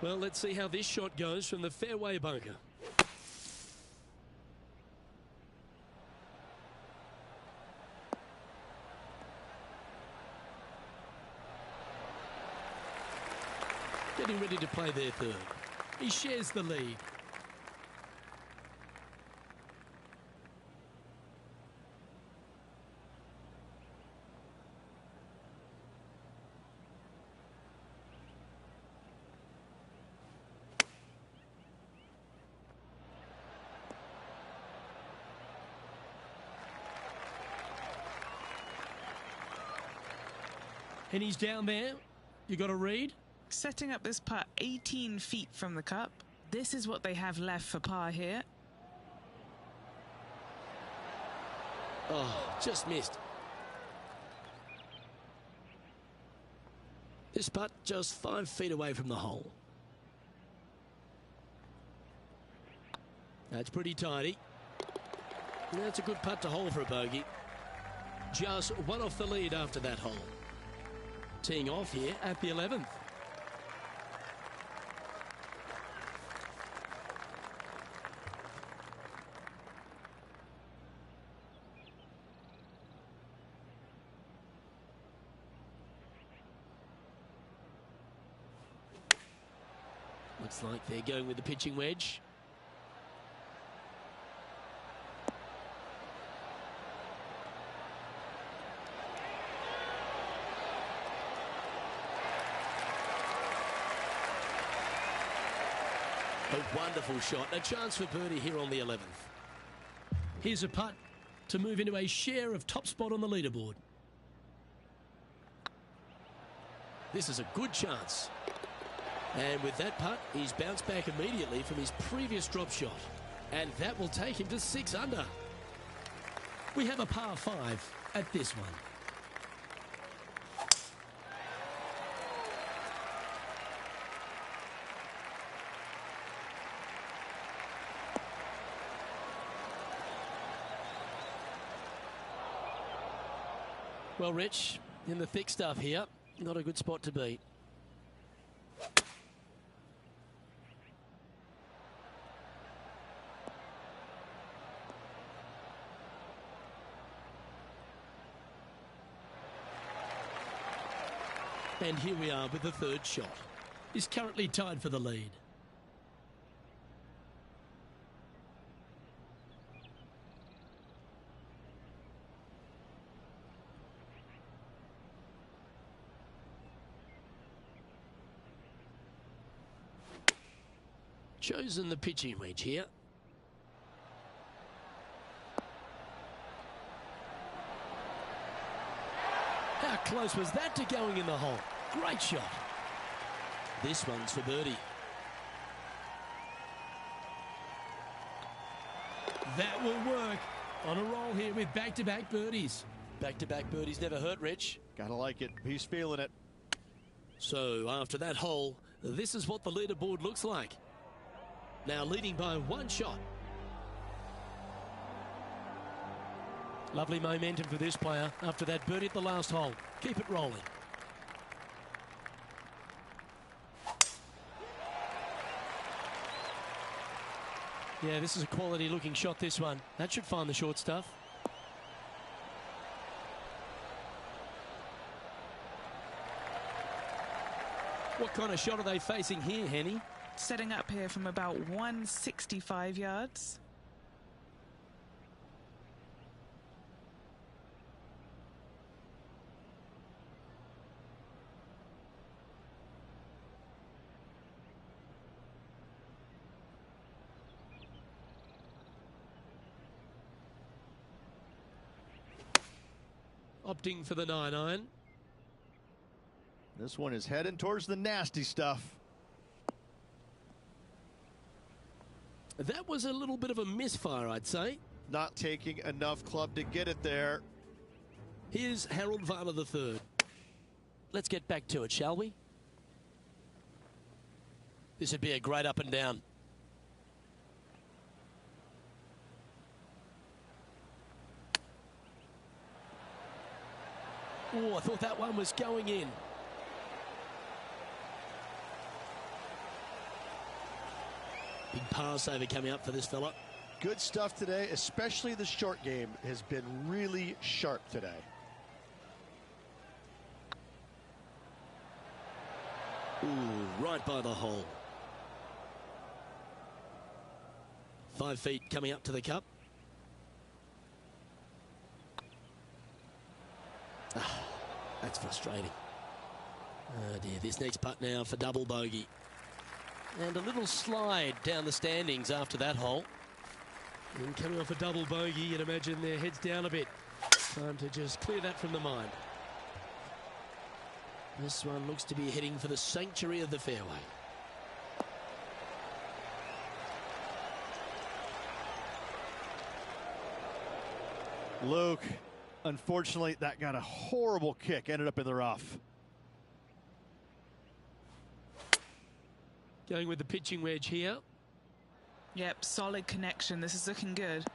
A: Well, let's see how this shot goes from the fairway bunker.
H: getting ready to play their third. He shares the lead. And he's down there. You got to read.
B: Setting up this putt 18 feet from the cup. This is what they have left for par here.
H: Oh, just missed. This putt just 5 feet away from the hole. That's pretty tidy. That's a good putt to hole for a bogey. Just one off the lead after that hole. Teeing off here at the 11th. Looks like they're going with the pitching wedge. A wonderful shot. A chance for birdie here on the 11th. Here's a putt to move into a share of top spot on the leaderboard. This is a good chance. And with that putt, he's bounced back immediately from his previous drop shot. And that will take him to 6 under. We have a par 5 at this one. Well, Rich, in the thick stuff here, not a good spot to be. And here we are with the third shot. He's currently tied for the lead. Chosen the pitching wedge here. How close was that to going in the hole? Great shot. This one's for birdie. That will work. On a roll here with back-to-back birdies. Back-to-back birdies never hurt, Rich.
C: Gotta like it. He's feeling it.
H: So after that hole, this is what the leaderboard looks like. Now leading by 1 shot. Lovely momentum for this player after that birdie at the last hole. Keep it rolling. Yeah, this is a quality looking shot, this one. That should find the short stuff. What kind of shot are they facing here, Henny?
B: Setting up here from about 165 yards.
H: Opting for the 9-iron.
C: This one is heading towards the nasty stuff.
H: That was a little bit of a misfire, I'd say.
C: Not taking enough club to get it there.
H: Here's Harold Varner III. Let's get back to it, shall we? This would be a great up and down. Oh, I thought that one was going in. Big pass over coming up for this fella.
C: Good stuff today, especially the short game has been really sharp today.
A: Ooh, right by the hole. 5 feet coming up to the cup. Ah, that's frustrating. Oh dear, this next putt now for double bogey. And a little slide down the standings after that hole. And coming off a double bogey, you'd imagine their heads down a bit. Time to just clear that from the mind. This one looks to be heading for the sanctuary of the fairway.
C: Luke, unfortunately, that got a horrible kick. Ended up in the rough.
A: Going with the pitching wedge here.
B: Yep, solid connection. This is looking good.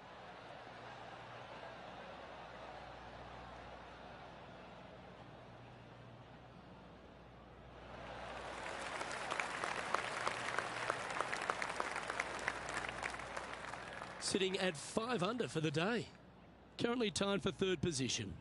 A: Sitting at 5 under for the day. Currently tied for 3rd position.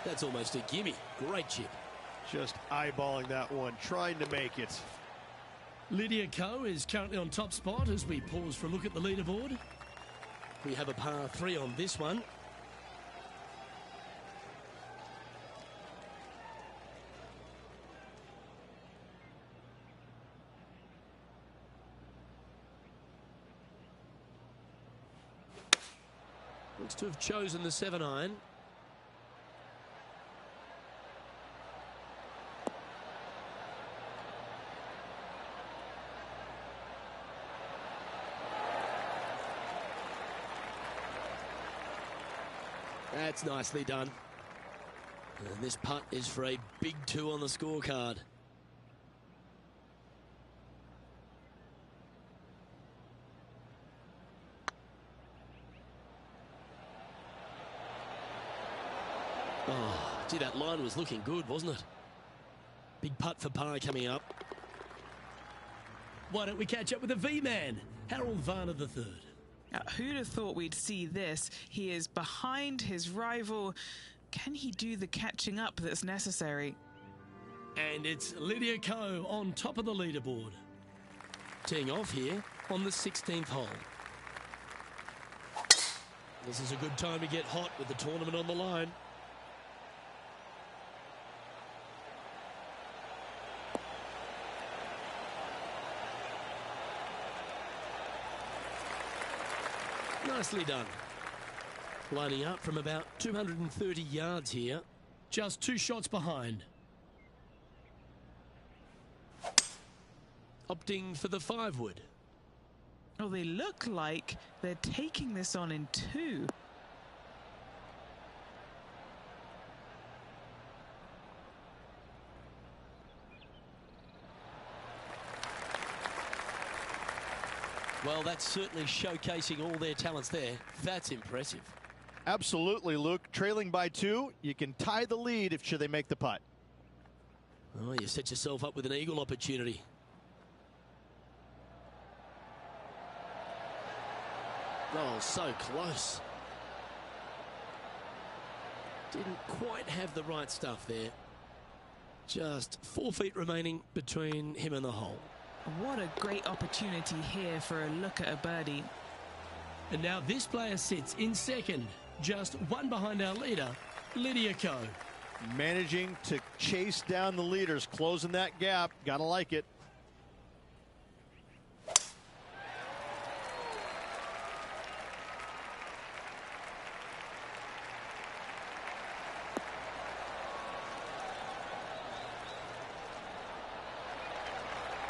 A: That's almost a gimme. Great chip.
E: Just eyeballing that one, trying to make it.
H: Lydia Ko is currently on top spot as we pause for a look at the leaderboard.
A: We have a par 3 on this one. Looks to have chosen the 7-iron. That's nicely done. And this putt is for a big 2 on the scorecard. Oh, gee, that line was looking good, wasn't it? Big putt for par coming up.
H: Why don't we catch up with the V-man, Harold Varner III.
B: Who'd have thought we'd see this? He is behind his rival. Can he do the catching up that's necessary?
H: And it's Lydia Ko on top of the leaderboard.
A: Teeing off here on the 16th hole. This is a good time to get hot with the tournament on the line. Nicely done. Lining up from about 230 yards here.
H: Just 2 shots behind.
A: Opting for the 5-wood.
B: Oh, they look like they're taking this on in 2.
A: Well, that's certainly showcasing all their talents there. That's impressive.
C: Absolutely, Luke. Trailing by 2, you can tie the lead if should they make the putt.
A: Oh, you set yourself up with an eagle opportunity. Oh, so close. Didn't quite have the right stuff there. Just 4 feet remaining between him and the hole.
B: What a great opportunity here for a look at a birdie.
H: And now this player sits in 2nd, just 1 behind our leader, Lydia Ko.
C: Managing to chase down the leaders, closing that gap. Gotta like it.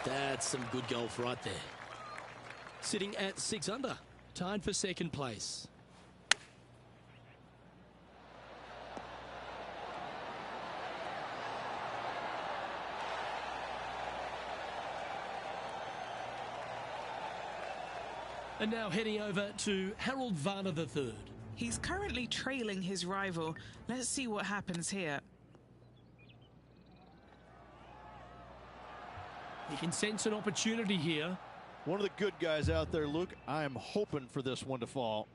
A: That's some good golf right there. Sitting at 6 under, tied for 2nd place. And now heading over to Harold Varner III.
B: He's currently trailing his rival. Let's see what happens here.
A: He can sense an opportunity here.
C: One of the good guys out there, Luke. I am hoping for this one to fall.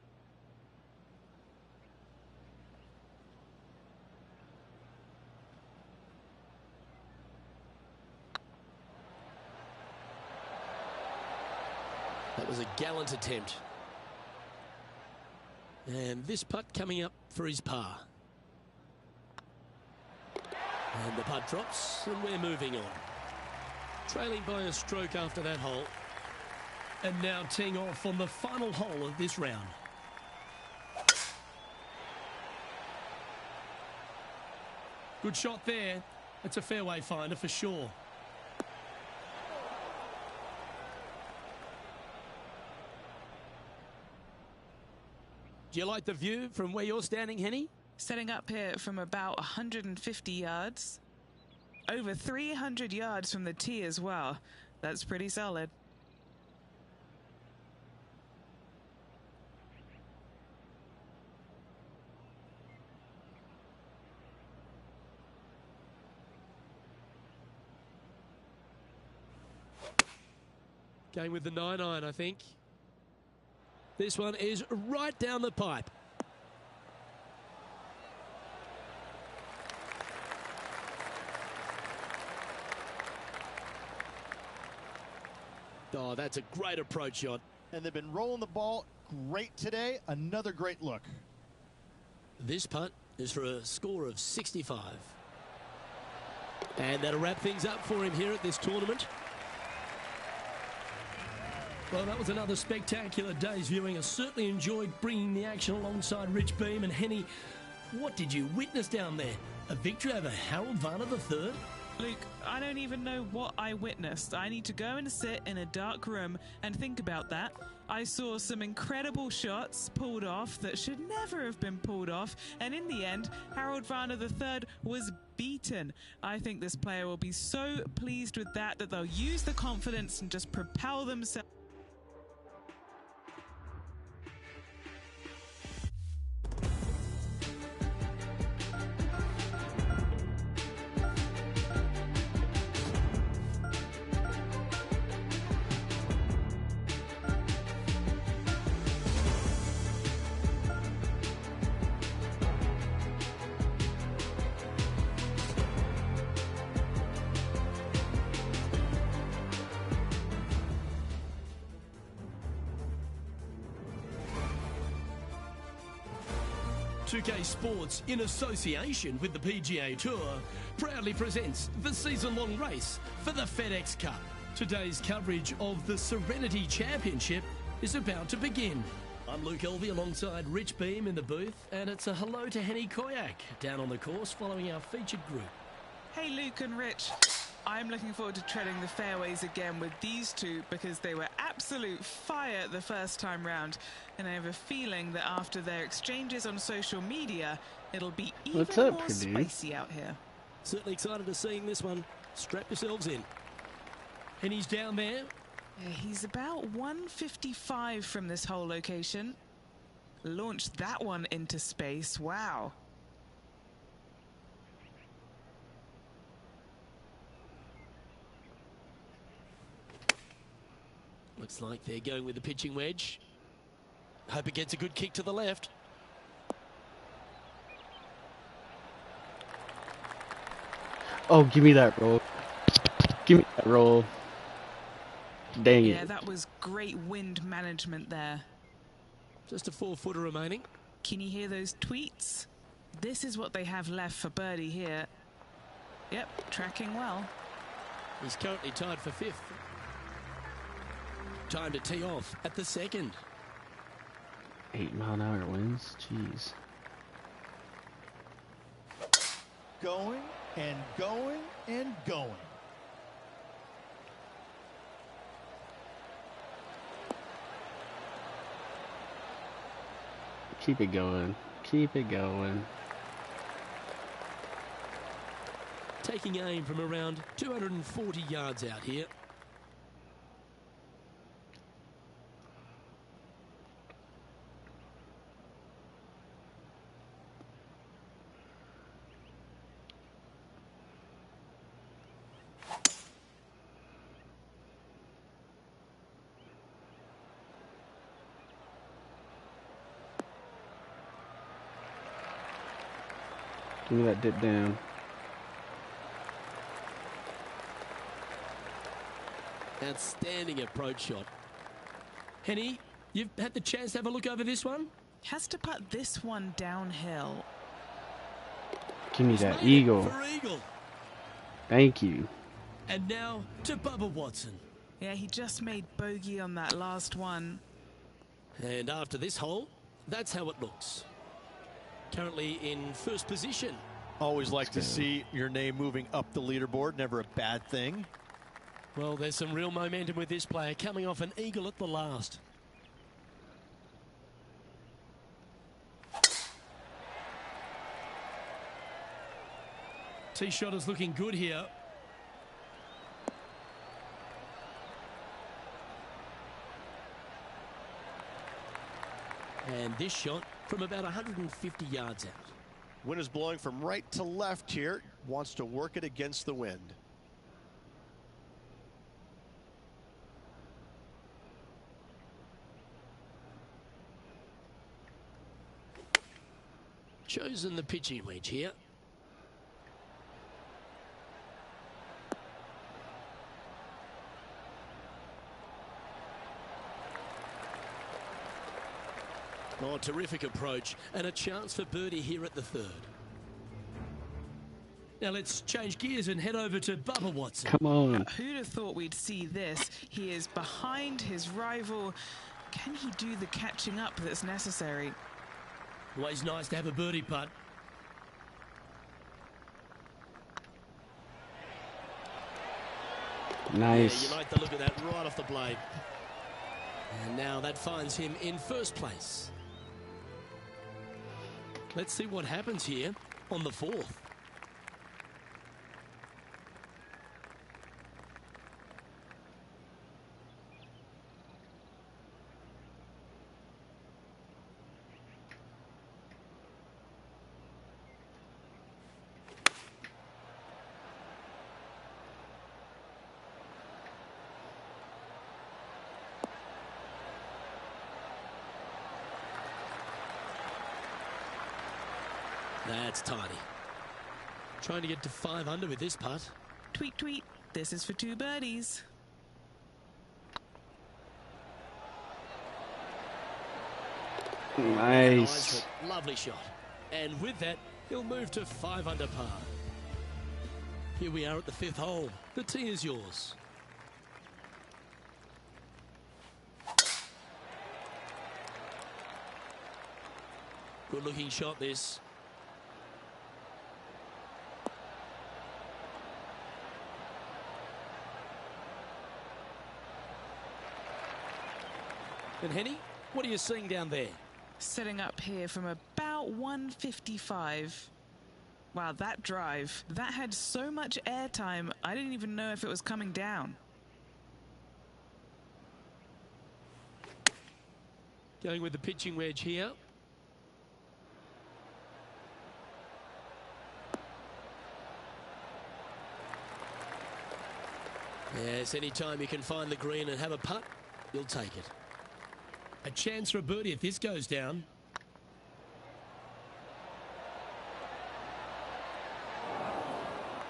A: That was a gallant attempt. And this putt coming up for his par. And the putt drops, and we're moving on. Trailing by a stroke after that hole. And now teeing off on the final hole of this round. Good shot there. It's a fairway finder for sure. Do you like the view from where you're standing, Henny?
B: Setting up here from about 150 yards. Over 300 yards from the tee as well. That's pretty solid.
A: Going with the 9-iron, I think. This one is right down the pipe. Oh, that's a great approach shot.
F: And they've been rolling the ball great today. Another great look.
A: This putt is for a score of 65. And that'll wrap things up for him here at this tournament. Well, that was another spectacular day's viewing. I certainly enjoyed bringing the action alongside Rich Beem and Henny. What did you witness down there? A victory over Harold Varner III?
B: Luke, I don't even know what I witnessed. I need to go and sit in a dark room and think about that. I saw some incredible shots pulled off that should never have been pulled off, and in the end, Harold Varner III was beaten. I think this player will be so pleased with that they'll use the confidence and just propel themselves.
A: UK Sports, in association with the PGA Tour, proudly presents the season-long race for the FedEx Cup. Today's coverage of the Serenity Championship is about to begin. I'm Luke Elvey alongside Rich Beem in the booth, and it's a hello to Henny Koyak down on the course following our featured group.
B: Hey Luke and Rich, I'm looking forward to treading the fairways again with these two because they were absolute fire the first time round, and I have a feeling that after their exchanges on social media, it'll be even more spicy out here.
A: Certainly excited to seeing this one. Strap yourselves in. And he's down there.
B: Yeah, he's about 155 from this whole location. Launched that one into space. Wow.
A: Looks like they're going with the pitching wedge. Hope it gets a good kick to the left.
G: Oh, give me that roll. Give me that roll. Dang it.
B: Yeah, that was great wind management there.
A: Just a 4-footer remaining.
B: Can you hear those tweets? This is what they have left for birdie here. Yep, tracking well.
A: He's currently tied for 5th. Time to tee off at the second.
G: 8-mile-an-hour winds? Jeez.
F: Going and going and going.
G: Keep it going. Keep it going.
A: Taking aim from around 240 yards out here.
G: Give me that dip down.
A: Outstanding approach shot. Henny, you've had the chance to have a look over this one?
B: Has to put this one downhill.
G: Give me that eagle.
A: For eagle.
G: Thank you.
A: And now to Bubba Watson.
B: Yeah, he just made bogey on that last one.
A: And after this hole, that's how it looks. Currently in first position.
C: Always like to see your name moving up the leaderboard. Never a bad thing.
A: Well, there's some real momentum with this player coming off an eagle at the last. Tee shot is looking good here. And this shot from about 150 yards out.
E: Wind is blowing from right to left here. Wants to work it against the wind.
A: Chosen the pitching wedge here. Oh, terrific approach and a chance for birdie here at the third. Now let's change gears and head over to Bubba Watson.
G: Come on.
B: Who'd have thought we'd see this? He is behind his rival. Can he do the catching up that's necessary?
A: Always nice to have a birdie putt.
G: Nice.
A: Yeah, you like the look of that right off the blade. And now that finds him in first place. Let's see what happens here on the fourth. That's tidy. Trying to get to 5 under with this putt.
B: Tweet, tweet. This is for 2 birdies.
G: Nice.
A: Lovely shot. And with that, he'll move to 5 under par. Here we are at the 5th hole. The tee is yours. Good looking shot this. And Henny, what are you seeing down there?
B: Setting up here from about 155. Wow, that drive. That had so much airtime, I didn't even know if it was coming down.
A: Going with the pitching wedge here. Yes, anytime you can find the green and have a putt, you'll take it. A chance for a birdie if this goes down.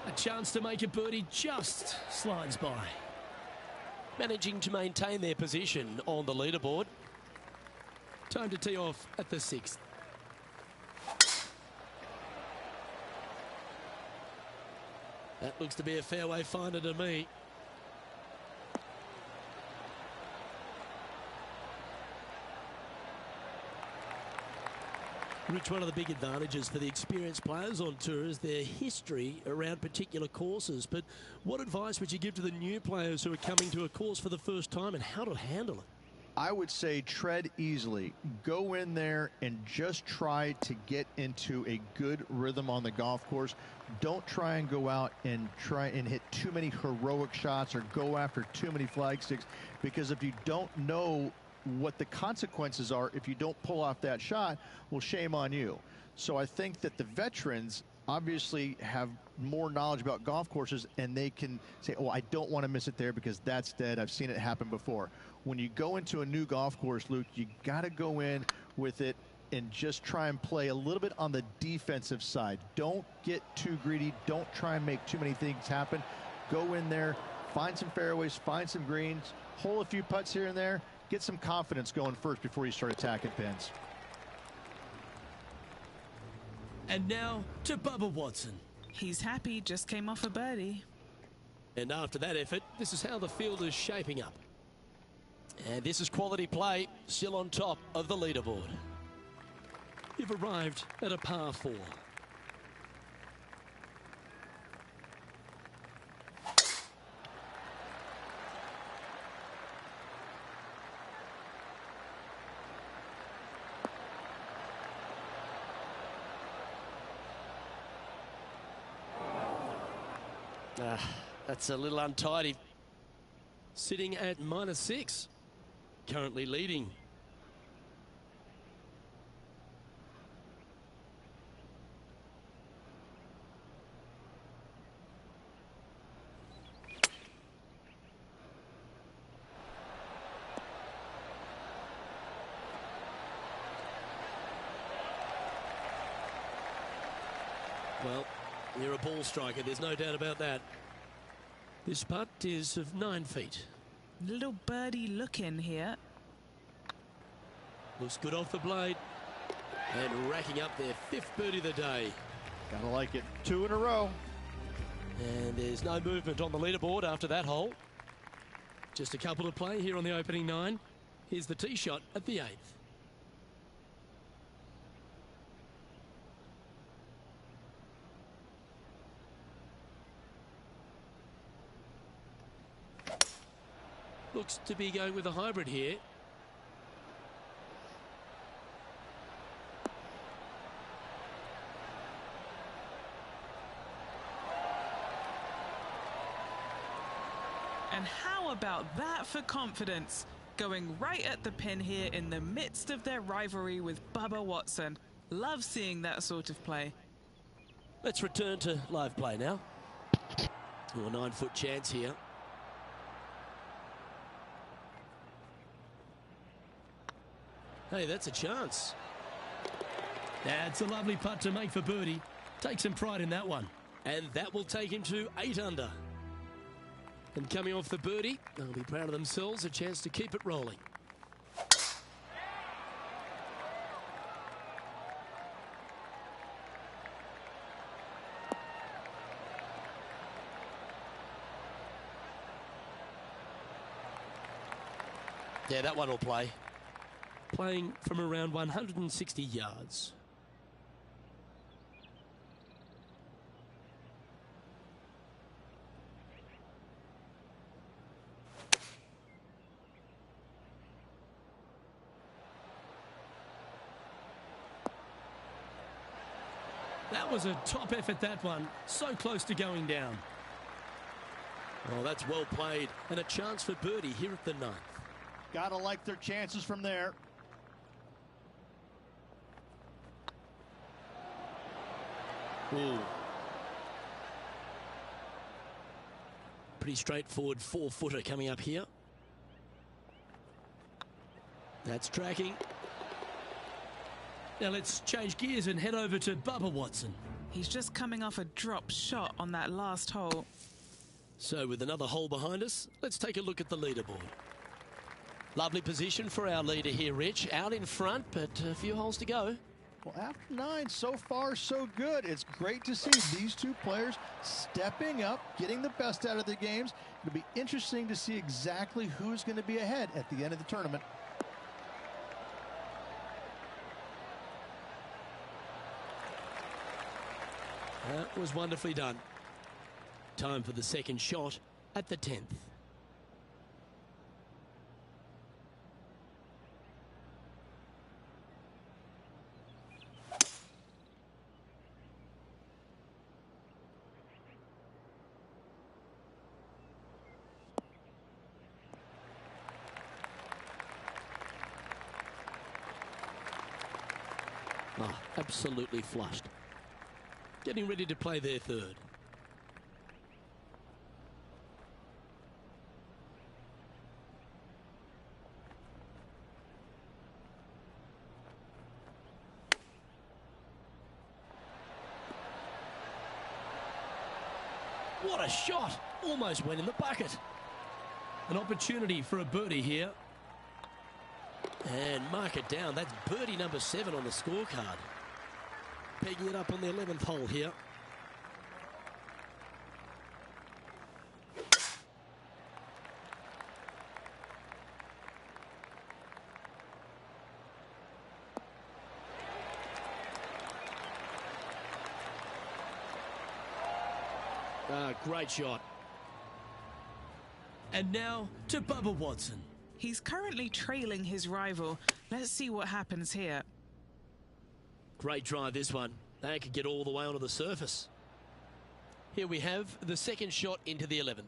A: A chance to make a birdie just slides by. Managing to maintain their position on the leaderboard. Time to tee off at the 6th. That looks to be a fairway finder to me. Rich, one of the big advantages for the experienced players on tour is their history around particular courses. But what advice would you give to the new players who are coming to a course for the first time and how to handle it?
C: I would say tread easily. Go in there and just try to get into a good rhythm on the golf course. Don't try and go out and hit too many heroic shots or go after too many flag sticks, because if you don't know what the consequences are if you don't pull off that shot, well, shame on you. So I think that the veterans obviously have more knowledge about golf courses, and they can say, oh, I don't want to miss it there because that's dead. I've seen it happen before. When you go into a new golf course, Luke, you got to go in with it
F: and just try and play a little bit on the defensive side. Don't get too greedy. Don't try and make too many things happen. Go in there, find some fairways, find some greens, hole a few putts here and there, get some confidence going first before you start attacking pins.
H: And now to Bubba Watson.
B: He's happy, just came off a birdie.
A: And after that effort, this is how the field is shaping up. And this is quality play, still on top of the leaderboard. You've arrived at a par 4. That's a little untidy. Sitting at -6. Currently leading. Well, you're a ball striker, there's no doubt about that. This putt is of 9 feet.
B: Little birdie look in here.
A: Looks good off the blade. And racking up their 5th birdie of the day.
F: Gotta like it. 2 in a row.
A: And there's no movement on the leaderboard after that hole. Just a couple to play here on the opening 9. Here's the tee shot at the 8th. Looks to be going with a hybrid here.
B: And how about that for confidence? Going right at the pin here in the midst of their rivalry with Bubba Watson. Love seeing that sort of play.
A: Let's return to live play now. A 9-foot chance here. Hey, that's a chance. That's a lovely putt to make for birdie. Take some pride in that one. And that will take him to 8 under. And coming off the birdie, they'll be proud of themselves, a chance to keep it rolling. Yeah, that one will play. Playing from around 160 yards. That was a top effort, that one. So close to going down. Oh, that's well played. And a chance for birdie here at the 9th.
F: Gotta like their chances from there.
A: Ooh. Pretty straightforward 4-footer coming up here. That's tracking. Now let's change gears and head over to Bubba Watson.
B: He's just coming off a drop shot on that last hole.
A: So with another hole behind us, let's take a look at the leaderboard. Lovely position for our leader here, Rich. Out in front, but a few holes to go.
F: Well, after 9, so far so good. It's great to see these two players stepping up, getting the best out of the games. It'll be interesting to see exactly who's going to be ahead at the end of the tournament.
A: That was wonderfully done. Time for the second shot at the 10th. Oh, absolutely flushed. Getting ready to play their 3rd. What a shot! Almost went in the bucket. An opportunity for a birdie here. And mark it down. That's birdie number 7 on the scorecard. Pegging it up on the 11th hole here. Great shot. And now to Bubba Watson.
B: He's currently trailing his rival. Let's see what happens here.
A: Great drive, this one. They could get all the way onto the surface. Here we have the second shot into the 11th.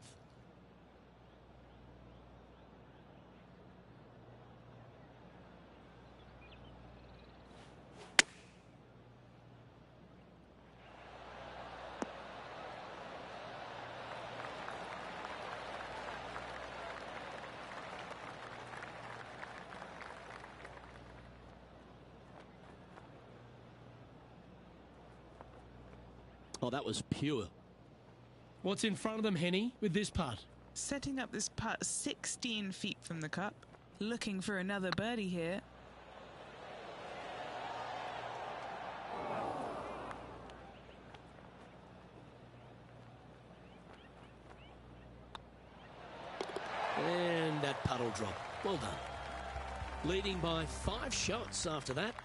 A: Oh, that was pure. What's in front of them, Henny, with this putt?
B: Setting up this putt 16 feet from the cup. Looking for another birdie here.
A: And that putt will drop. Well done. Leading by 5 shots after that.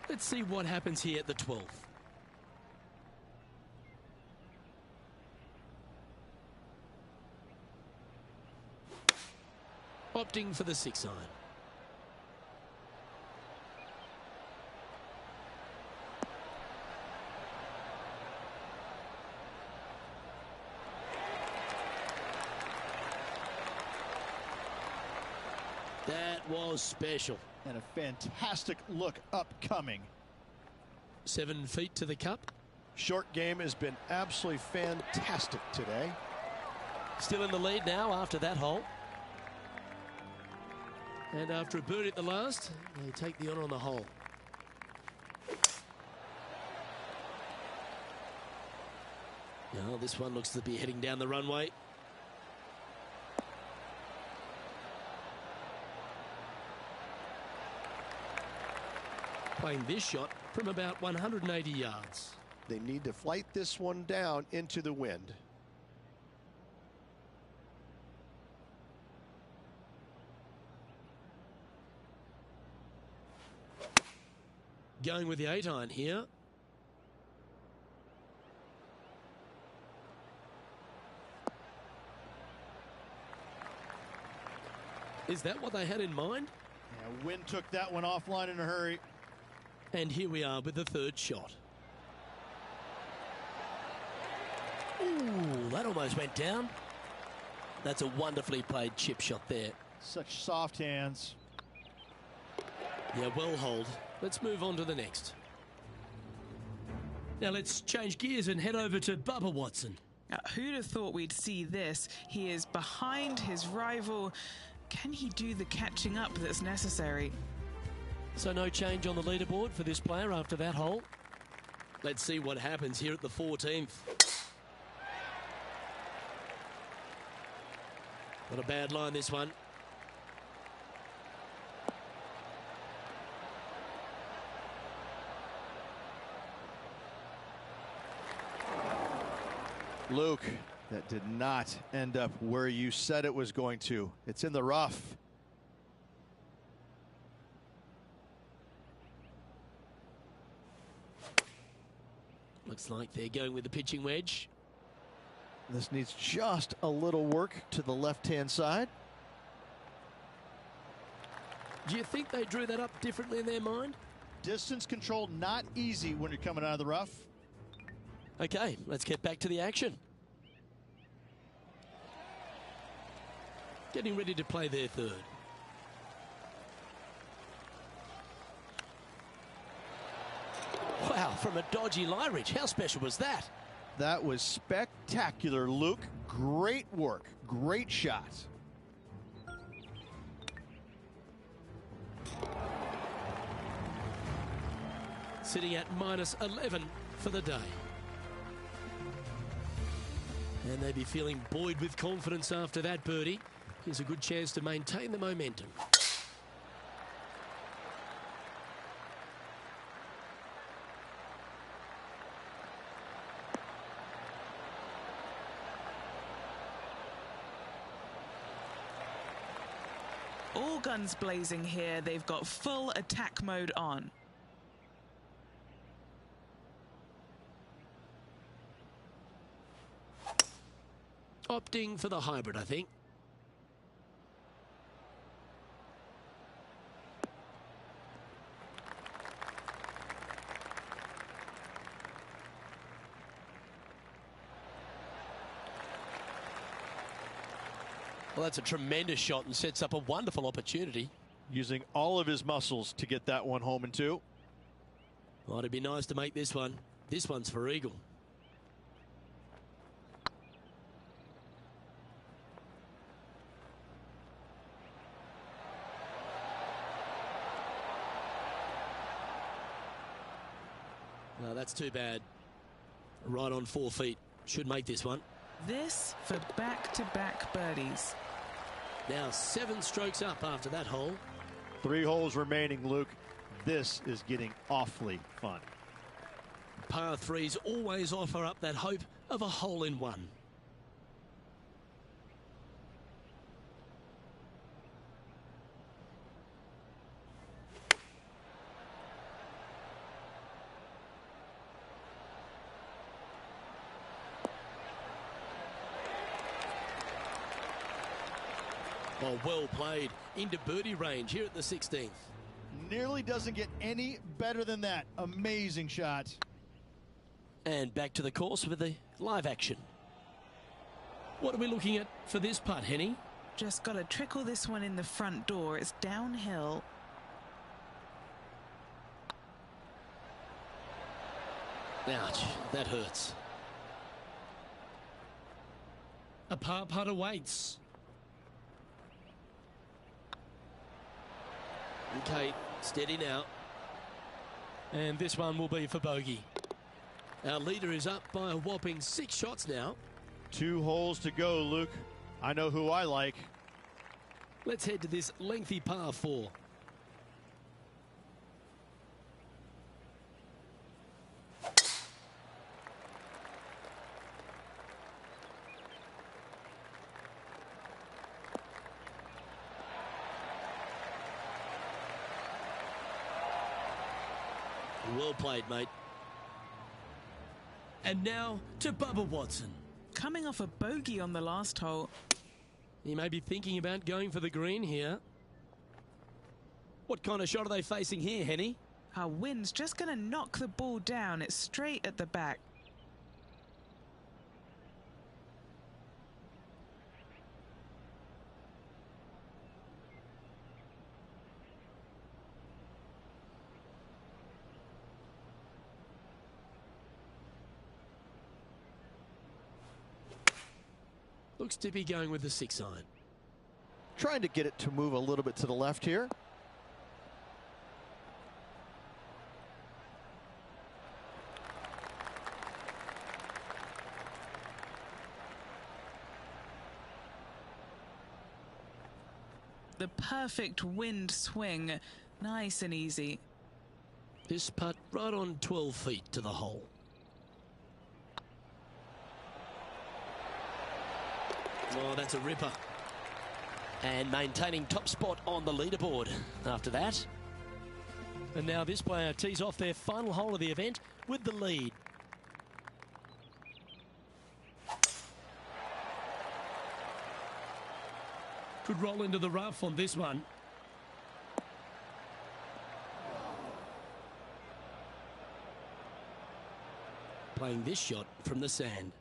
A: Let's see what happens here at the 12th. Opting for the 6 iron. That was special.
F: And a fantastic look upcoming.
A: 7 feet to the cup.
E: Short game has been absolutely fantastic today.
A: Still in the lead now after that hole. And after a birdie at the last, they take the honour on the hole. Now this one looks to be heading down the runway. Playing this shot from about 180 yards.
E: They need to flight this one down into the wind.
A: Going with the 8 iron here. Is that what they had in mind?
F: Yeah, wind took that one offline in a hurry.
A: And here we are with the 3rd shot. Ooh, that almost went down. That's a wonderfully played chip shot there.
F: Such soft hands.
A: Yeah, well holed. Let's move on to the next. Now let's change gears and head over to Bubba Watson.
B: Who'd have thought we'd see this? He is behind his rival. Can he do the catching up that's necessary?
A: So no change on the leaderboard for this player after that hole. Let's see what happens here at the 14th. Not a bad line, this one.
C: Luke, that did not end up where you said it was going to. It's in the rough.
A: Looks like they're going with the pitching wedge.
C: This needs just a little work to the left-hand side.
A: Do you think they drew that up differently in their mind?
F: Distance control not easy when you're coming out of the rough.
A: Okay, let's get back to the action. Getting ready to play their 3rd. Wow, from a dodgy lie ridge. How special was that?
C: That was spectacular, Luke. Great work. Great shot.
A: Sitting at -11 for the day. And they'd be feeling buoyed with confidence after that birdie. Here's a good chance to maintain the momentum.
B: All guns blazing here. They've got full attack mode on.
A: Opting for the hybrid, I think. Well, that's a tremendous shot and sets up a wonderful opportunity.
C: Using all of his muscles to get that one home in two.
A: Well, it'd be nice to make this one. This one's for eagle. No, that's too bad. Right on 4 feet. Should make this one.
B: This for back-to-back birdies.
A: Now 7 strokes up after that hole.
C: 3 holes remaining, Luke. This is getting awfully fun.
A: Par 3s always offer up that hope of a hole in one. Oh, well played. Into birdie range here at the 16th.
F: Nearly doesn't get any better than that. Amazing shot.
A: And back to the course with the live action. What are we looking at for this putt, Henny?
B: Just got to trickle this one in the front door. It's downhill.
A: Ouch, that hurts. A par putt awaits. Okay, steady now. And this one will be for bogey. Our leader is up by a whopping 6 shots now.
C: 2 holes to go, Luke. I know who I like.
A: Let's head to this lengthy par 4. Well played, mate. And now to Bubba Watson.
B: Coming off a bogey on the last hole.
A: He may be thinking about going for the green here. What kind of shot are they facing here, Henny?
B: Our wind's just going to knock the ball down. It's straight at the back.
A: Looks to be going with the 6 iron.
C: Trying to get it to move a little bit to the left here.
B: The perfect wind swing. Nice and easy.
A: This putt right on 12 feet to the hole. Oh, that's a ripper. And maintaining top spot on the leaderboard after that. And now this player tees off their final hole of the event with the lead. Could roll into the rough on this one. Playing this shot from the sand.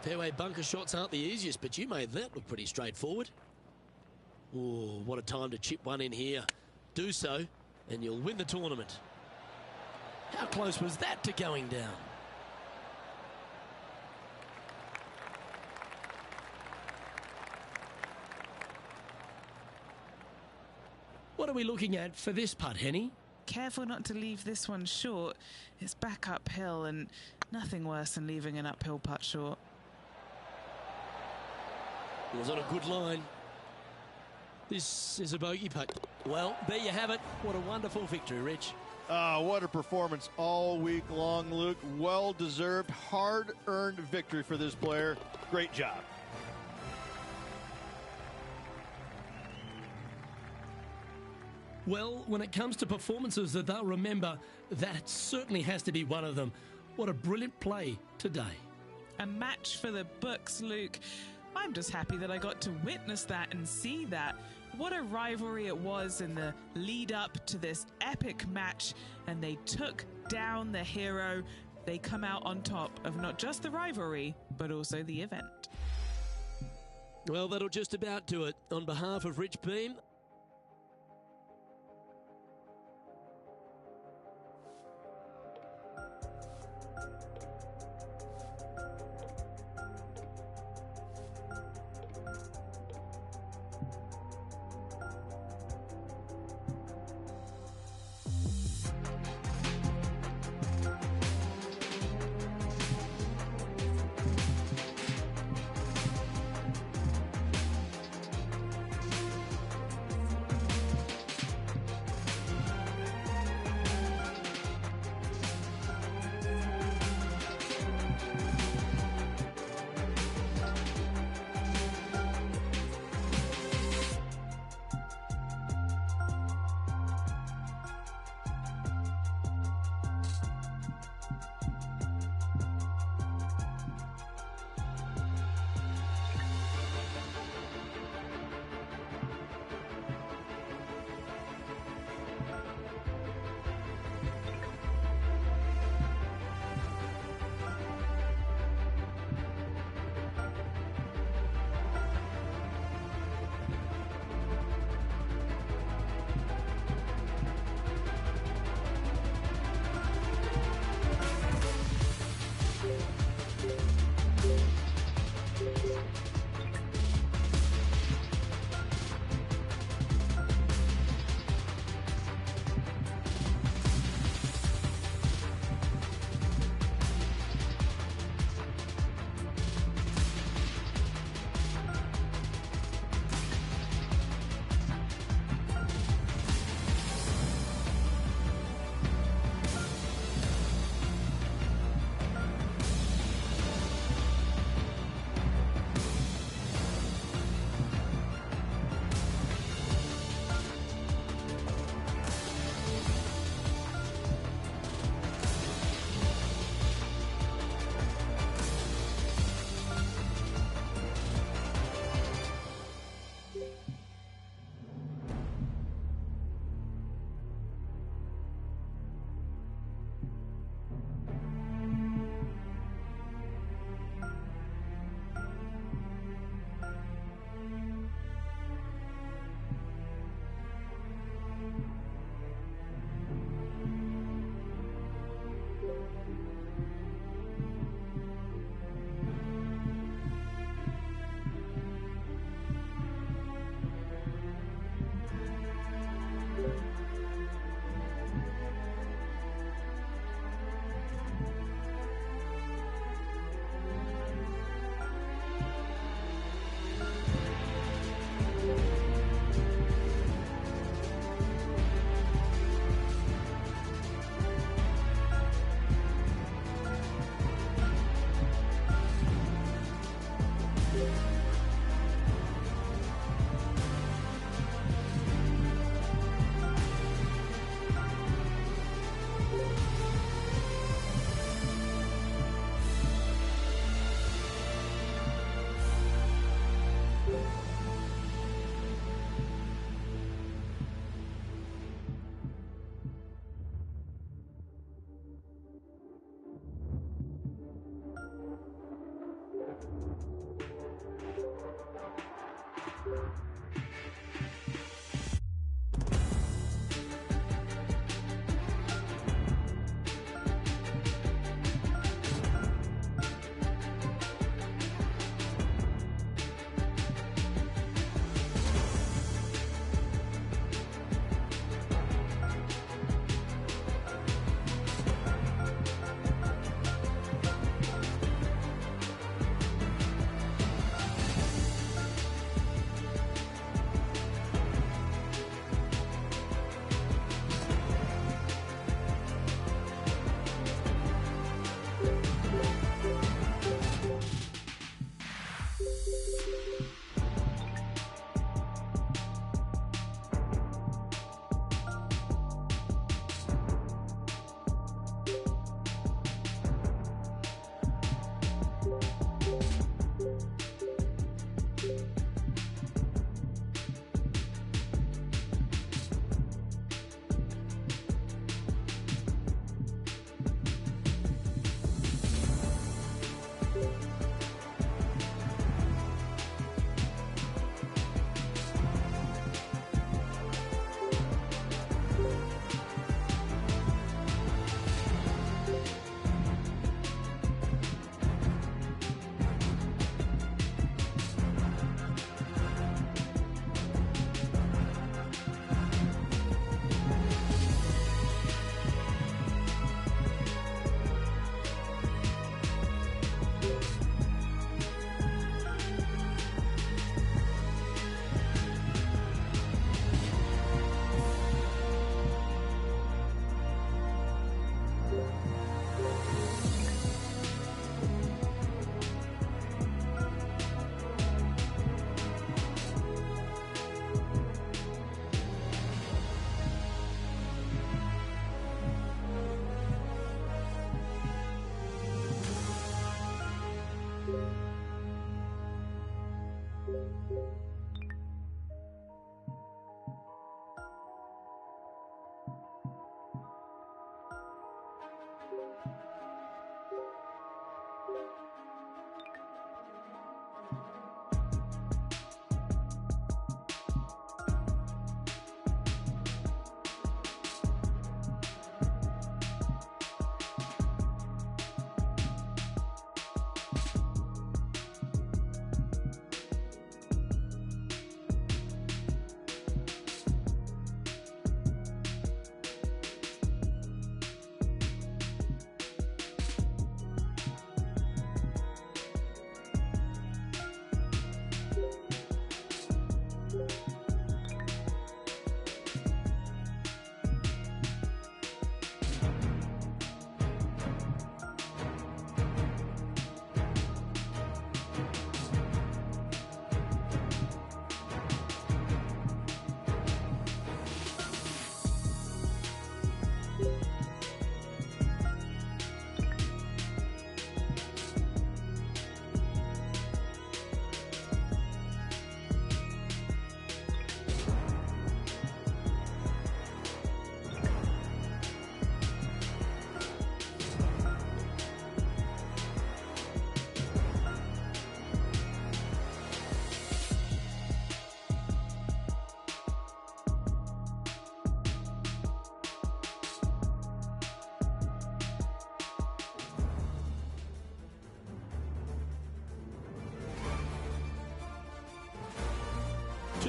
A: Fairway bunker shots aren't the easiest, but you made that look pretty straightforward. Oh, what a time to chip one in here. Do so, and you'll win the tournament. How close was that to going down?
H: What are we looking at for this putt, Henny?
B: Careful not to leave this one short. It's back uphill, and nothing worse than leaving an uphill putt short.
A: It was on a good line. This is a bogey putt. Well, there you have it. What a wonderful victory, Rich.
C: What a performance all week long, Luke. Well-deserved, hard-earned victory for this player. Great job.
H: Well, when it comes to performances that they'll remember, that certainly has to be one of them. What a brilliant play today.
B: A match for the books, Luke. I'm just happy that I got to witness that and see that. What a rivalry it was in the lead up to this epic match, and they took down the hero. They come out on top of not just the rivalry, but also the event.
A: Well, that'll just about do it. On behalf of Rich Beam,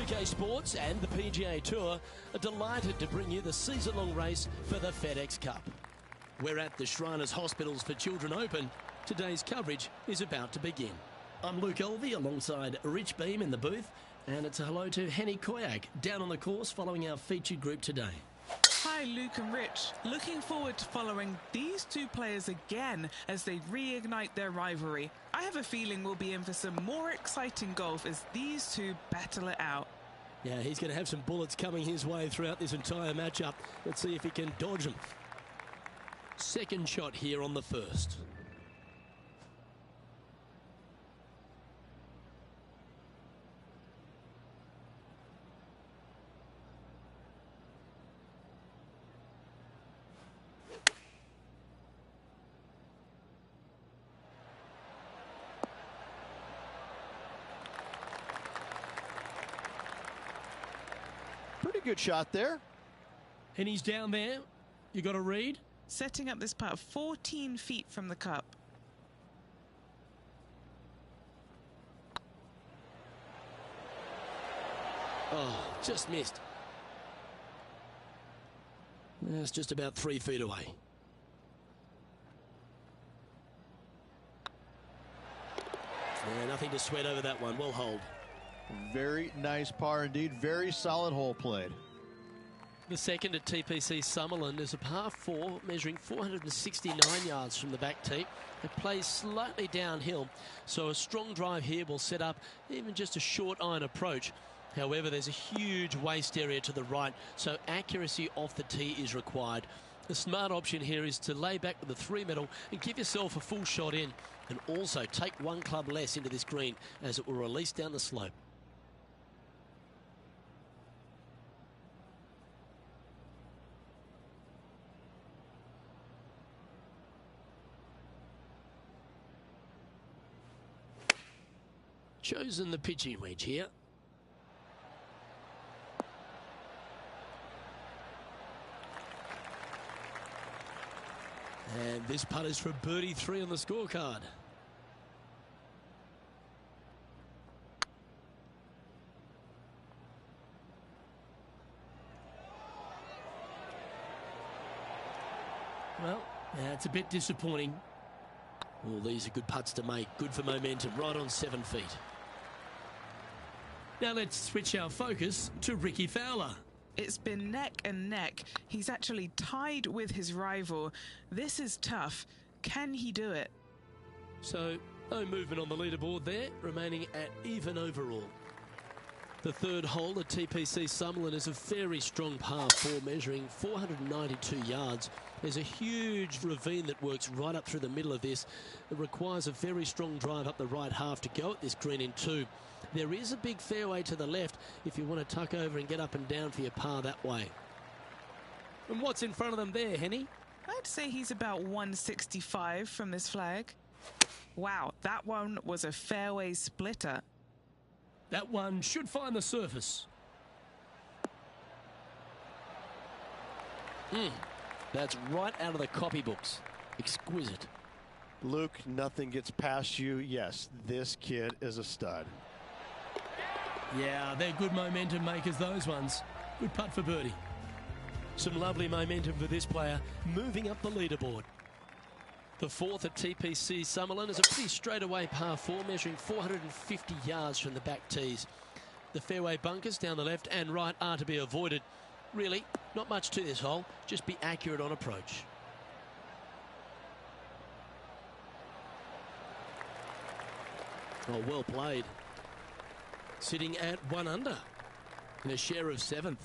A: UK Sports and the PGA Tour are delighted to bring you the season-long race for the FedEx Cup. We're at the Shriners Hospitals for Children Open. Today's coverage is about to begin. I'm Luke Elvey alongside Rich Beam in the booth, and it's a hello to Henny Koyak down on the course following our featured group today.
B: Hi, Luke and Rich. Looking forward to following these two players again as they reignite their rivalry. I have a feeling we'll be in for some more exciting golf as these two battle it out.
A: Yeah, he's going to have some bullets coming his way throughout this entire matchup. Let's see if he can dodge them. Second shot here on the first.
C: Pretty good shot there.
A: And he's down there. You got to read.
B: Setting up this putt 14 feet from the cup.
A: Oh, just missed. That's just about 3 feet away. Yeah, nothing to sweat over that one. Well hold.
C: Very nice par indeed. Very solid hole played.
A: The second at TPC Summerland is a par 4 measuring 469 yards from the back tee. It plays slightly downhill, so a strong drive here will set up even just a short iron approach. However, there's a huge waste area to the right, so accuracy off the tee is required. The smart option here is to lay back with the 3-metal and give yourself a full shot in, and also take one club less into this green as it will release down the slope. Chosen the pitching wedge here. And this putt is for birdie 3 on the scorecard. Well, it's a bit disappointing. Well, these are good putts to make. Good for momentum, right on 7 feet. Now let's switch our focus to Ricky Fowler.
B: It's been neck and neck. He's actually tied with his rival. This is tough. Can he do it?
A: So, no movement on the leaderboard there, remaining at even overall. The third hole at TPC Summerland is a very strong par 4 measuring 492 yards. There's a huge ravine that works right up through the middle of this. It requires a very strong drive up the right half to go at this green in 2. There is a big fairway to the left if you want to tuck over and get up and down for your par that way. And what's in front of them there, Henny?
B: I'd say he's about 165 from this flag. Wow, that one was a fairway splitter.
A: That one should find the surface. That's right out of the copybooks. Exquisite.
E: Luke, nothing gets past you. Yes, this kid is a stud.
A: Yeah, they're good momentum makers, those ones. Good putt for birdie. Some lovely momentum for this player, moving up the leaderboard. The fourth at TPC Summerland is a pretty straightaway par 4, measuring 450 yards from the back tees. The fairway bunkers down the left and right are to be avoided. Really, not much to this hole, just be accurate on approach. Oh, well played. Sitting at 1 under in a share of 7th.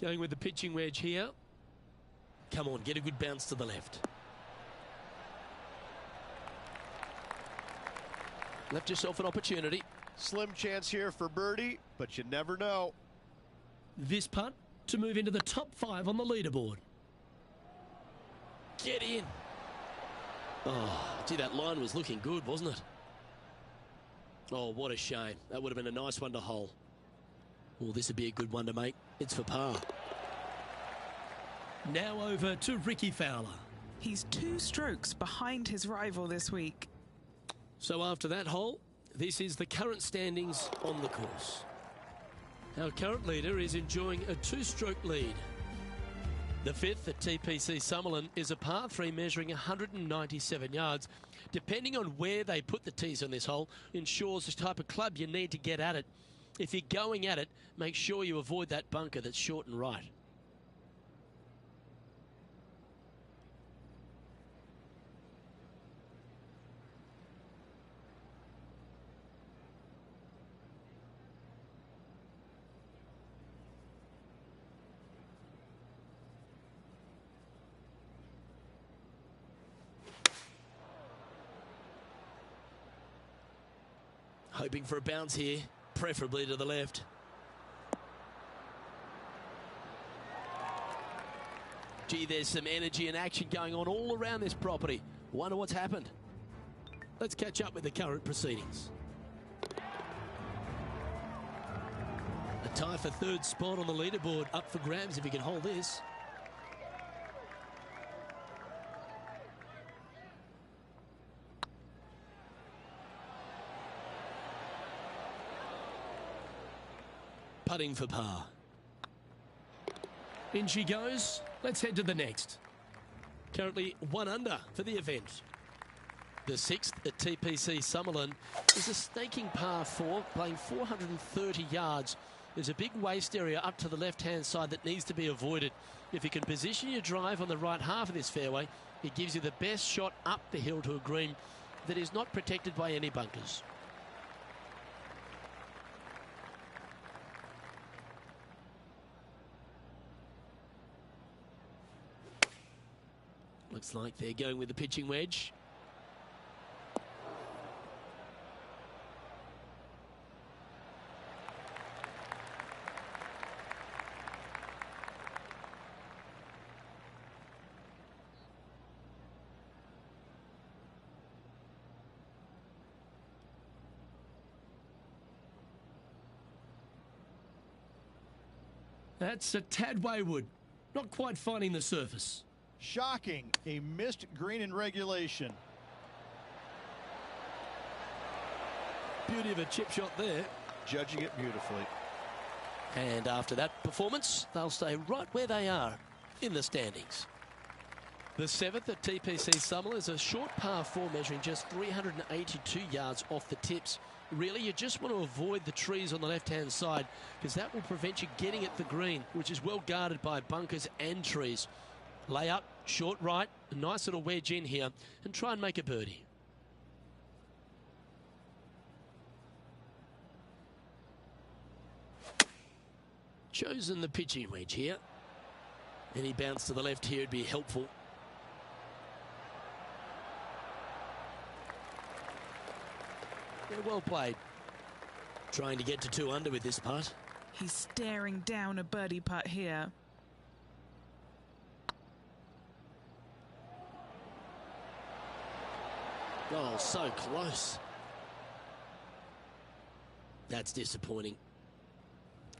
A: Going with the pitching wedge here. Come on, get a good bounce to the left. Left yourself an opportunity.
E: Slim chance here for birdie, but you never know.
A: This putt to move into the top 5 on the leaderboard. Get in. Oh, gee, that line was looking good, wasn't it? Oh, what a shame. That would have been a nice one to hole. Oh, this would be a good one to make. It's for par. Now over to Ricky Fowler.
B: He's 2 strokes behind his rival this week.
A: So after that hole, this is the current standings on the course. Our current leader is enjoying a 2-stroke lead. The 5th at TPC Summerlin is a par 3 measuring 197 yards. Depending on where they put the tees on this hole ensures the type of club you need to get at it. If you're going at it, make sure you avoid that bunker that's short and right. Hoping for a bounce here, preferably to the left. Gee, there's some energy and action going on all around this property. Wonder what's happened. Let's catch up with the current proceedings. A tie for 3rd spot on the leaderboard, up for grabs if he can hold this. Putting for par. In she goes. Let's head to the next. Currently 1 under for the event. The 6th at TPC Summerlin is a staking par 4, playing 430 yards. There's a big waste area up to the left-hand side that needs to be avoided. If you can position your drive on the right half of this fairway, it gives you the best shot up the hill to a green that is not protected by any bunkers. Looks like they're going with the pitching wedge. That's a tad wayward, not quite finding the surface.
F: Shocking, a missed green in regulation.
A: Beauty of a chip shot there.
C: Judging it beautifully.
A: And after that performance, they'll stay right where they are in the standings. The 7th at TPC Summerlin is a short par 4 measuring just 382 yards off the tips. Really, you just want to avoid the trees on the left-hand side because that will prevent you getting at the green, which is well guarded by bunkers and trees. Lay up, short right, a nice little wedge in here, and try and make a birdie. Chosen the pitching wedge here. Any bounce to the left here would be helpful. Yeah, well played. Trying to get to 2 under with this putt.
B: He's staring down a birdie putt here.
A: Oh, so close. That's disappointing.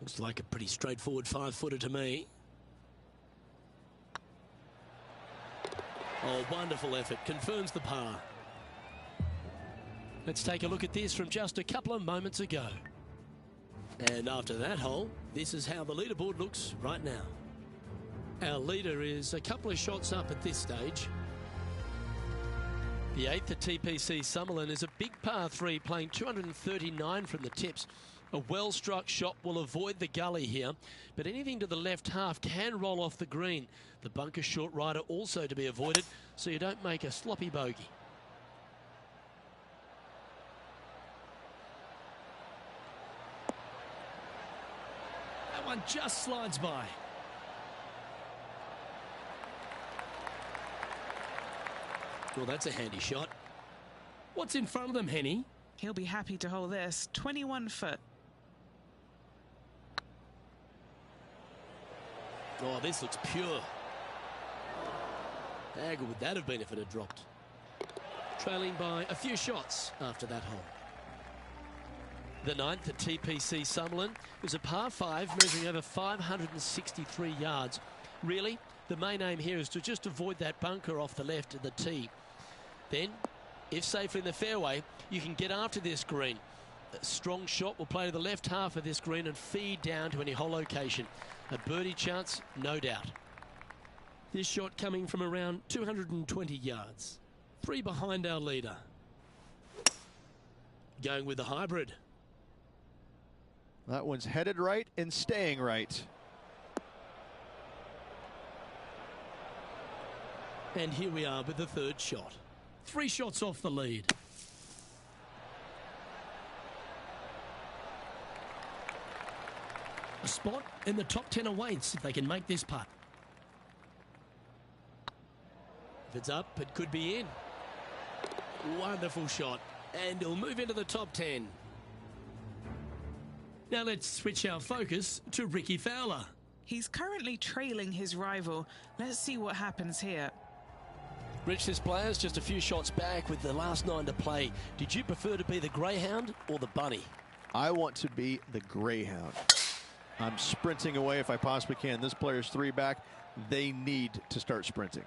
A: Looks like a pretty straightforward 5-footer to me. Oh, wonderful effort. Confirms the par. Let's take a look at this from just a couple of moments ago. And after that hole, this is how the leaderboard looks right now. Our leader is a couple of shots up at this stage. The 8th at TPC Summerlin is a big par 3 playing 239 from the tips. A well-struck shot will avoid the gully here, but anything to the left half can roll off the green. The bunker short rider also to be avoided, so you don't make a sloppy bogey. That one just slides by. Well, that's a handy shot. What's in front of them, Henny?
B: He'll be happy to hold this. 21 foot.
A: Oh, this looks pure. How good would that have been if it had dropped? Trailing by a few shots after that hole. The 9th at TPC Summerlin was a par 5 measuring over 563 yards. Really, The main aim here is to just avoid that bunker off the left of the tee. Then, if safely in the fairway, you can get after this green. A strong shot will play to the left half of this green and feed down to any hole location. A birdie chance, no doubt. This shot coming from around 220 yards. 3 behind our leader. Going with the hybrid.
C: That one's headed right and staying right.
A: And here we are with the third shot. 3 shots off the lead. A spot in the top 10 awaits if they can make this putt. If it's up, it could be in. Wonderful shot. And he'll move into the top 10. Now let's switch our focus to Ricky Fowler.
B: He's currently trailing his rival. Let's see what happens here.
A: Rich, this player's just a few shots back with the last 9 to play. Did you prefer to be the greyhound or the bunny?
C: I want to be the greyhound. I'm sprinting away if I possibly can. This player's 3 back. They need to start sprinting.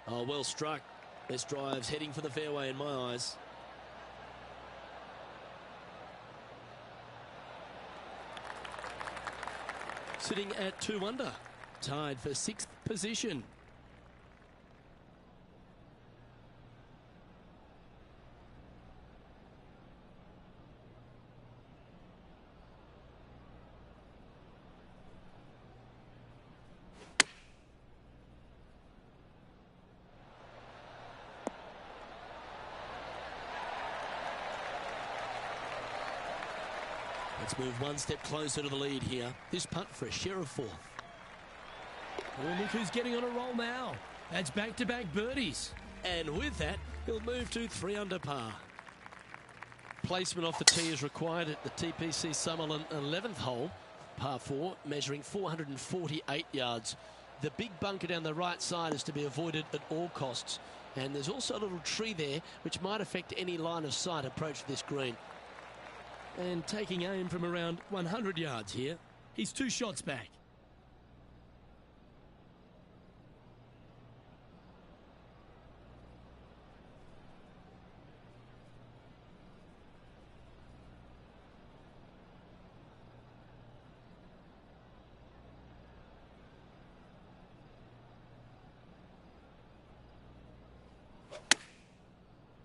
A: Oh, well struck. This drive's heading for the fairway in my eyes. Sitting at 2 under. Tied for 6th position. Let's move 1 step closer to the lead here. This putt for a share of 4th. Oh, look who's getting on a roll now. That's back-to-back birdies. And with that, he'll move to 3 under par. Placement off the tee is required at the TPC Summerlin 11th hole. Par 4, measuring 448 yards. The big bunker down the right side is to be avoided at all costs. And there's also a little tree there which might affect any line of sight approach to this green. And taking aim from around 100 yards here. He's 2 shots back.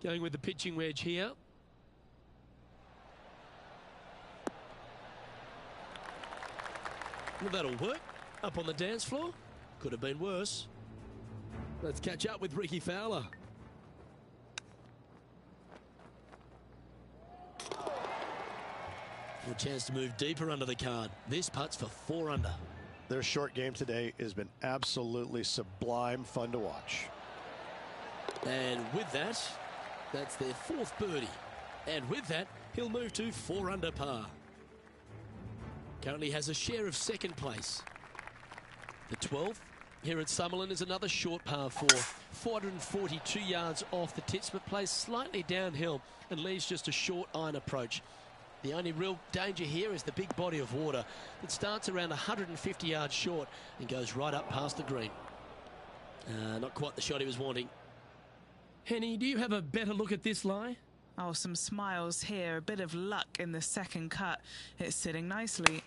A: Going with the pitching wedge here. Well, that'll work. Up on the dance floor. Could have been worse. Let's catch up with Ricky Fowler. A chance to move deeper under the card. This putt's for 4 under.
E: Their short game today has been absolutely sublime fun to watch.
A: And with that, that's their 4th birdie. And with that, he'll move to 4 under par. Currently has a share of 2nd place. The 12th here at Summerlin is another short par 4. 442 yards off the tips, but plays slightly downhill and leaves just a short iron approach. The only real danger here is the big body of water that starts around 150 yards short and goes right up past the green. Not quite the shot he was wanting. Henny, do you have a better look at this lie?
B: Oh, some smiles here. A bit of luck in the 2nd cut. It's sitting nicely.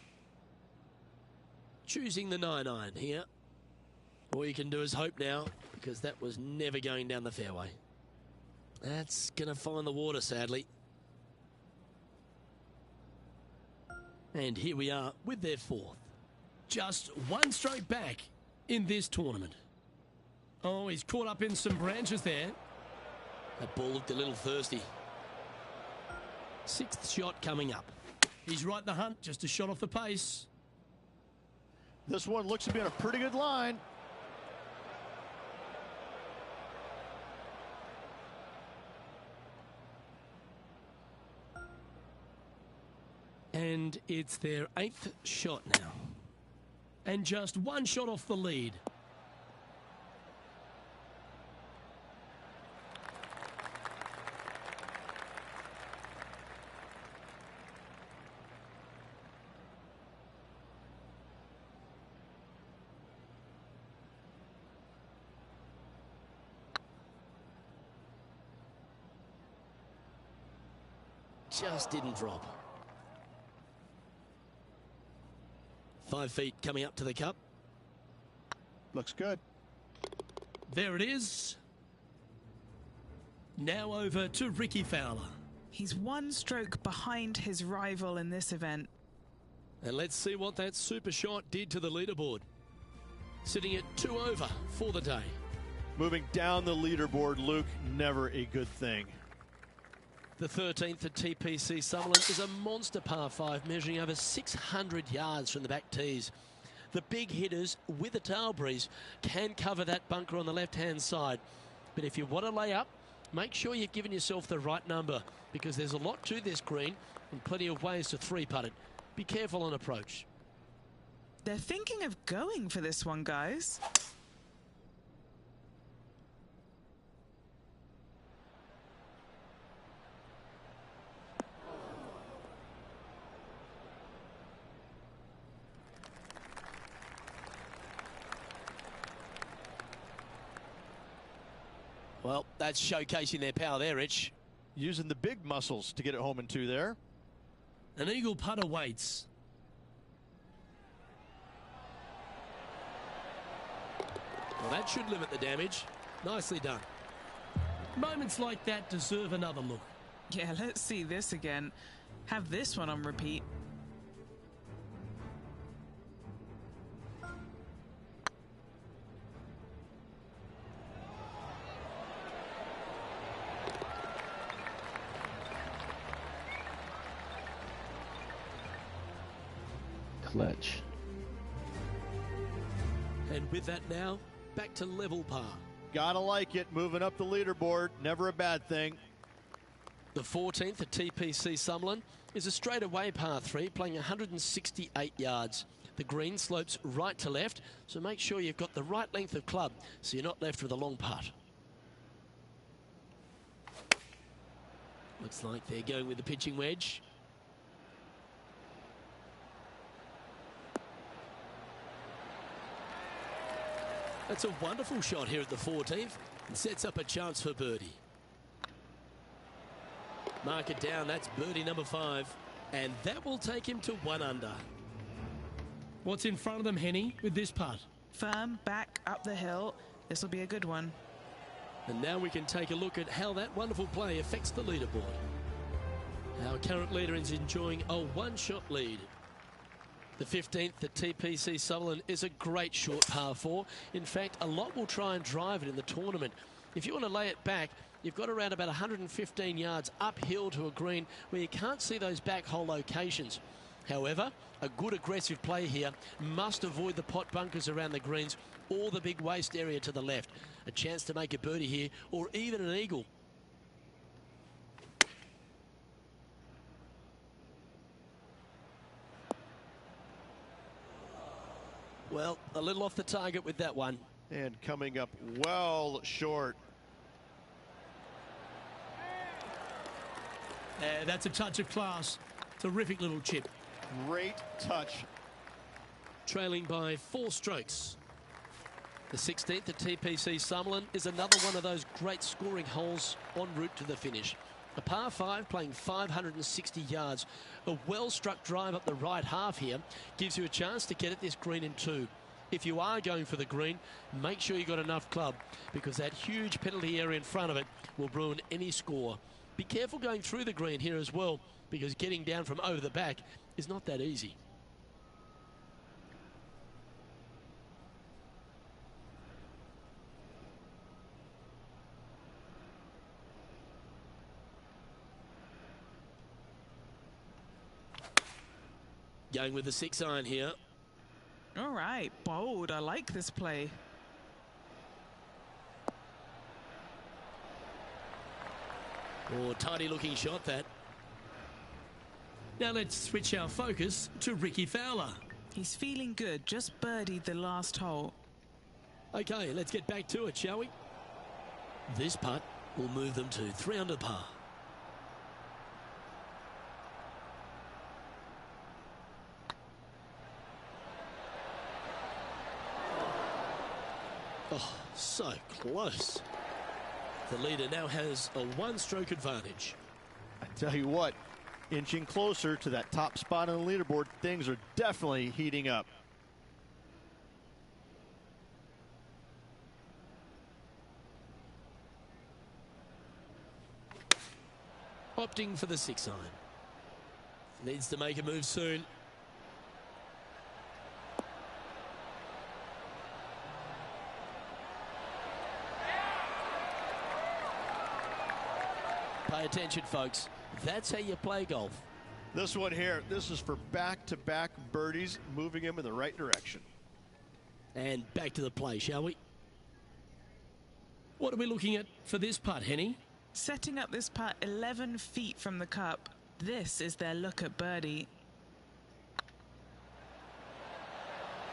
A: Choosing the 9-iron here. All you can do is hope now, because that was never going down the fairway. That's going to find the water, sadly. And here we are with their 4th. Just 1 stroke back in this tournament. Oh, he's caught up in some branches there. That ball looked a little thirsty. 6th shot coming up. He's right in the hunt, just a shot off the pace.
C: This one looks to be on a pretty good line.
A: And it's their 8th shot now. And just 1 shot off the lead. just didn't drop. 5 feet coming up to the cup.
F: Looks good.
H: There it is. Now over to Ricky Fowler.
B: He's 1 stroke behind his rival in this event.
A: And let's see what that super shot did to the leaderboard. Sitting at 2 over for the day.
E: Moving down the leaderboard, Luke, never a good thing.
A: The 13th at TPC Summerlin is a monster par 5 measuring over 600 yards from the back tees. The big hitters with a tail breeze can cover that bunker on the left-hand side. But if you want to lay up, make sure you've given yourself the right number, because there's a lot to this green and plenty of ways to 3-putt it. Be careful on approach.
B: They're thinking of going for this one, guys.
A: Well, that's showcasing their power there, Rich.
E: Using the big muscles to get it home in 2 there.
H: An eagle putt awaits.
A: Well, that should limit the damage. Nicely done.
H: Moments like that deserve another look.
B: Yeah, let's see this again. Have this one on repeat.
G: Clutch.
A: And with that now, back to level par.
E: Gotta like it. Moving up the leaderboard, never a bad thing.
A: The 14th at TPC Summerlin is a straightaway par 3, playing 168 yards. The green slopes right to left, so make sure you've got the right length of club so you're not left with a long putt. Looks like they're going with the pitching wedge. That's a wonderful shot here at the 14th and sets up a chance for birdie. Mark it down, that's birdie number 5, and that will take him to 1 under.
H: What's in front of them, Henny, with this putt?
B: Firm, back, up the hill. This will be a good one.
A: And now we can take a look at how that wonderful play affects the leaderboard. Our current leader is enjoying a 1-shot lead. The 15th at TPC Summerlin is a great short par 4. In fact, a lot will try and drive it in the tournament. If you want to lay it back, you've got around about 115 yards uphill to a green where you can't see those back hole locations. However, a good aggressive play here must avoid the pot bunkers around the greens or the big waste area to the left. A chance to make a birdie here or even an eagle. Well, a little off the target with that one.
E: And coming up well short.
H: That's a touch of class. Terrific little chip.
E: Great touch.
A: Trailing by 4 strokes. The 16th at TPC Summerlin is another one of those great scoring holes en route to the finish. A par 5 playing 560 yards. A well-struck drive up the right half here gives you a chance to get at this green in 2. If you are going for the green, make sure you've got enough club, because that huge penalty area in front of it will ruin any score. Be careful going through the green here as well, because getting down from over the back is not that easy. Going with the 6-iron here.
B: All right, bold. I like this play.
A: Oh, tidy looking shot that.
H: Now let's switch our focus to Ricky Fowler.
B: He's feeling good. Just birdied the last hole.
A: Okay, let's get back to it, shall we? This putt will move them to 3 under par. Oh, so close. The leader now has a 1-stroke advantage.
E: I tell you what,
C: inching closer to that top spot on the leaderboard. Things are definitely heating up.
A: Opting for the 6-iron. Needs to make a move soon. Pay attention, folks. That's how you play golf.
E: This one here, this is for back-to-back birdies, moving him in the right direction.
A: And back to the play, shall we? What are we looking at for this putt, Henny?
B: Setting up this putt 11 feet from the cup. This is their look at birdie.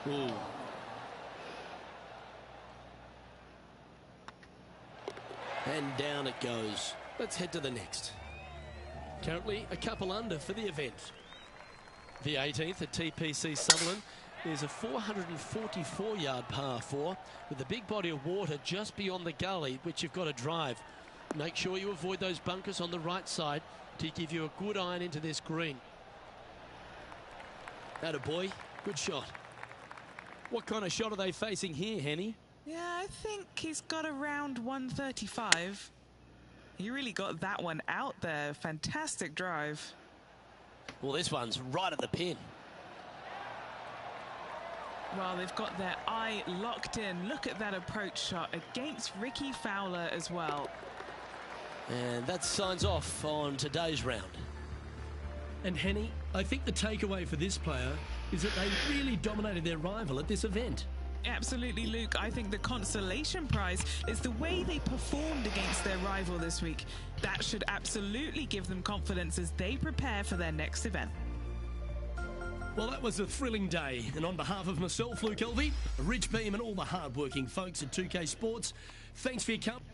A: Ooh. And down it goes. Let's head to the next. Currently a couple under for the event. The 18th at TPC Sutherland is a 444-yard par 4 with a big body of water just beyond the gully, which you've got to drive. Make sure you avoid those bunkers on the right side to give you a good iron into this green. Atta boy, good shot. What kind of shot are they facing here, Henny?
B: Yeah, I think he's got around 135. He really got that one out there. Fantastic drive.
A: Well, this one's right at the pin.
B: Well, they've got their eye locked in. Look at that approach shot against Ricky Fowler as well.
A: And that signs off on today's round. And Henny, I think the takeaway for this player is that they really dominated their rival at this event.
B: Absolutely, Luke. I think the consolation prize is the way they performed against their rival this week. That should absolutely give them confidence as they prepare for their next event.
A: Well, that was a thrilling day. And on behalf of myself, Luke Elvey, Rich Beam and all the hard-working folks at 2K Sports, thanks for your company.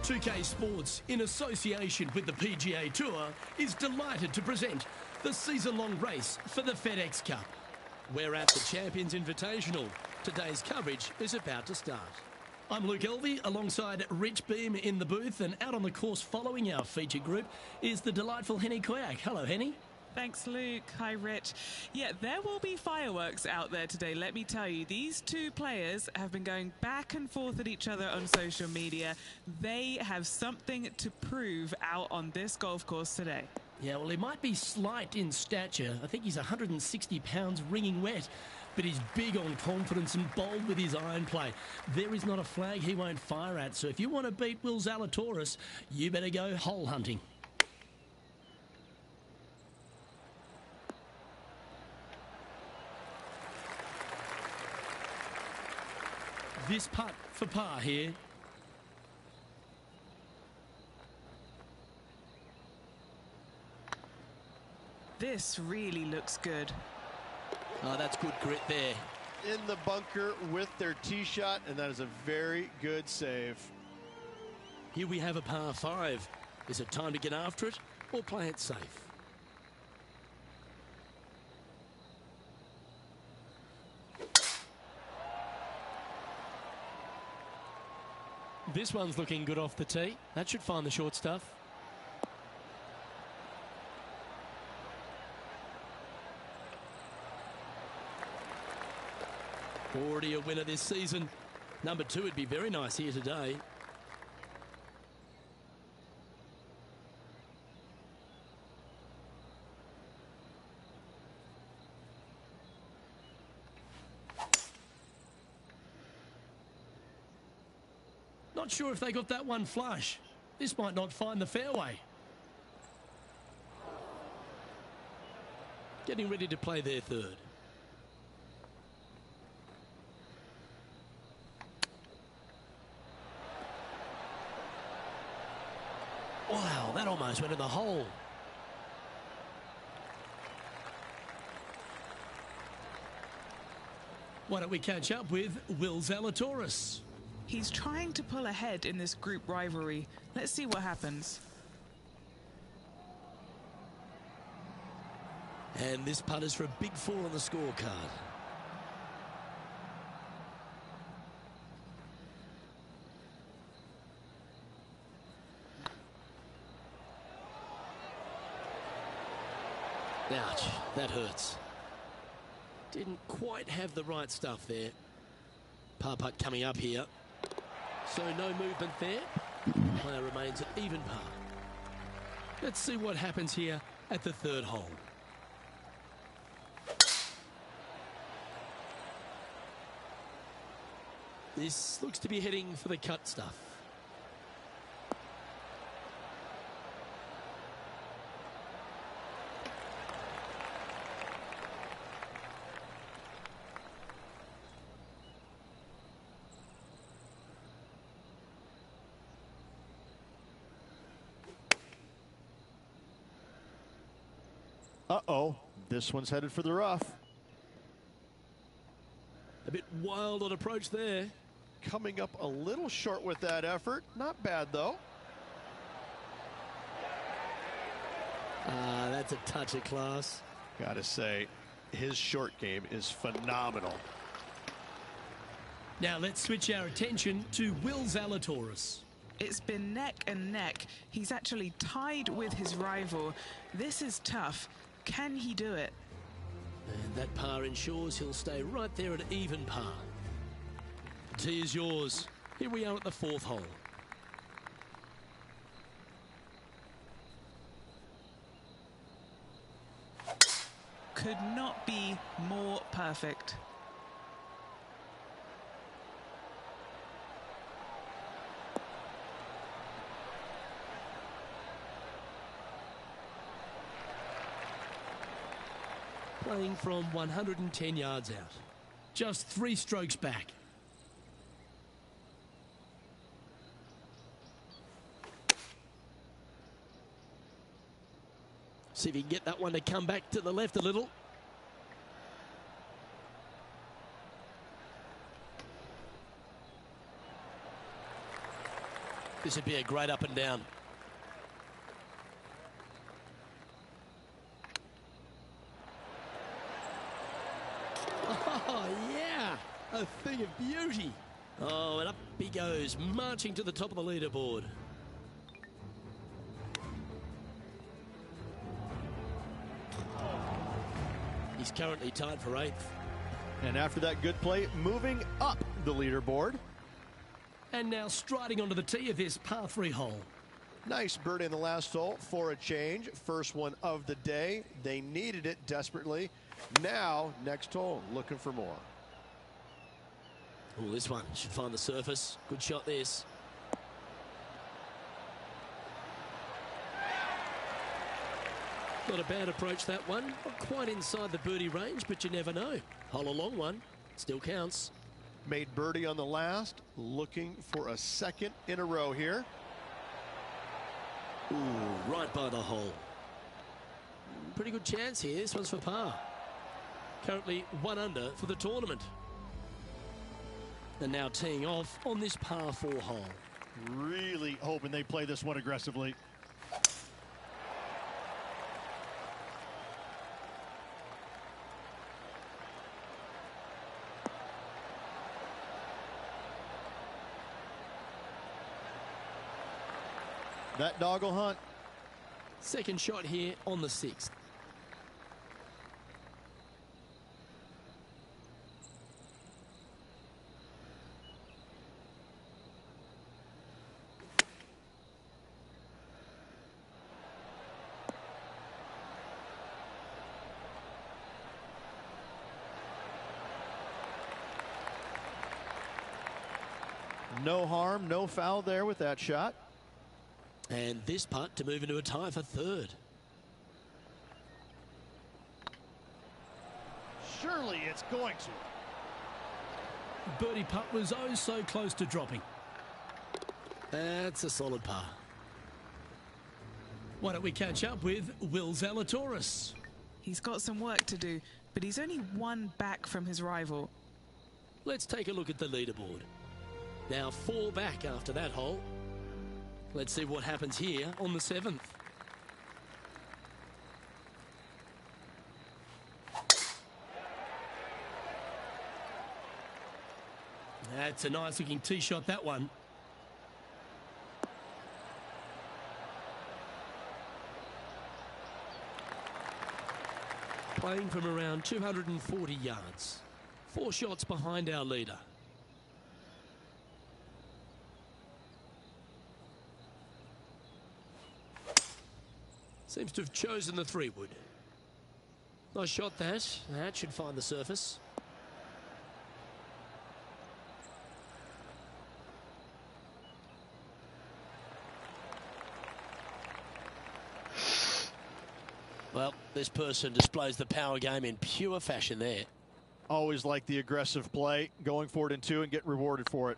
A: 2K Sports, in association with the PGA Tour, is delighted to present the season-long race for the FedEx Cup. We're at the Champions Invitational. Today's coverage is about to start. I'm Luke Elvey, alongside Rich Beam in the booth, and out on the course following our feature group is the delightful Henny Koyak. Hello, Henny.
B: Thanks, Luke. Hi, Rich. Yeah, there will be fireworks out there today, let me tell you. These two players have been going back and forth at each other on social media. They have something to prove out on this golf course today.
A: Yeah, well, he might be slight in stature. I think he's 160 pounds wringing wet, but he's big on confidence and bold with his iron play. There is not a flag he won't fire at, so if you want to beat Will Zalatoris, you better go hole hunting. This putt for par here.
B: This really looks good.
A: Oh, that's good grit there.
E: In the bunker with their tee shot, and that is a very good save.
A: Here we have a par 5. Is it time to get after it or play it safe? This one's looking good off the tee. That should find the short stuff. Already a winner this season. Number 2 would be very nice here today. Not sure if they got that one flush. This might not find the fairway. Getting ready to play their third. Wow, that almost went in the hole. Why don't we catch up with Will Zalatoris?
B: He's trying to pull ahead in this group rivalry. Let's see what happens.
A: And this putt is for a big 4 on the scorecard. Ouch, that hurts. Didn't quite have the right stuff there. Par putt coming up here. So no movement there. Player remains at even par. Let's see what happens here at the third hole. This looks to be heading for the cut stuff.
E: Uh-oh, this one's headed for the rough.
A: A bit wild on approach there.
E: Coming up a little short with that effort. Not bad, though.
A: That's a touch of class.
E: Gotta say, his short game is phenomenal.
H: Now let's switch our attention to Will Zalatoris.
B: It's been neck and neck. He's actually tied with his rival. This is tough. Can he do it?
A: And that par ensures he'll stay right there at even par. The tee is yours. Here we are at the 4th hole.
B: Could not be more perfect.
A: Playing from 110 yards out.
H: Just 3 strokes back.
A: See if he can get that one to come back to the left a little. This would be a great up and down. Oh, yeah. A thing of beauty. Oh, and up he goes, marching to the top of the leaderboard. He's currently tied for 8th.
C: And after that good play, moving up the leaderboard.
H: And now striding onto the tee of this par 3 hole.
E: Nice birdie in the last hole for a change. First one of the day. They needed it desperately. Now, next hole, looking for more.
A: Oh, this one should find the surface. Good shot, this. Not a bad approach, that one. Not quite inside the birdie range, but you never know. Hole a long one. Still counts.
E: Made birdie on the last. Looking for a second in a row here.
A: Ooh, right by the hole. Pretty good chance here. This one's for par. Currently 1 under for the tournament. And now teeing off on this par 4 hole.
F: Really hoping they play this one aggressively. That dog will hunt.
A: Second shot here on the 6th.
C: No harm, no foul there with that shot.
A: And this putt to move into a tie for 3rd.
F: Surely it's going to.
H: Birdie putt was oh so close to dropping.
A: That's a solid par.
H: Why don't we catch up with Will Zalatoris?
B: He's got some work to do, but he's only 1 back from his rival.
A: Let's take a look at the leaderboard. Now 4 back after that hole. Let's see what happens here on the 7th.
H: That's a nice looking tee shot, that one.
A: Playing from around 240 yards. 4 shots behind our leader. Seems to have chosen the 3-wood. Nice shot that. That should find the surface. Well, this person displays the power game in pure fashion there.
C: Always like the aggressive play, going for it in 2 and get rewarded for it.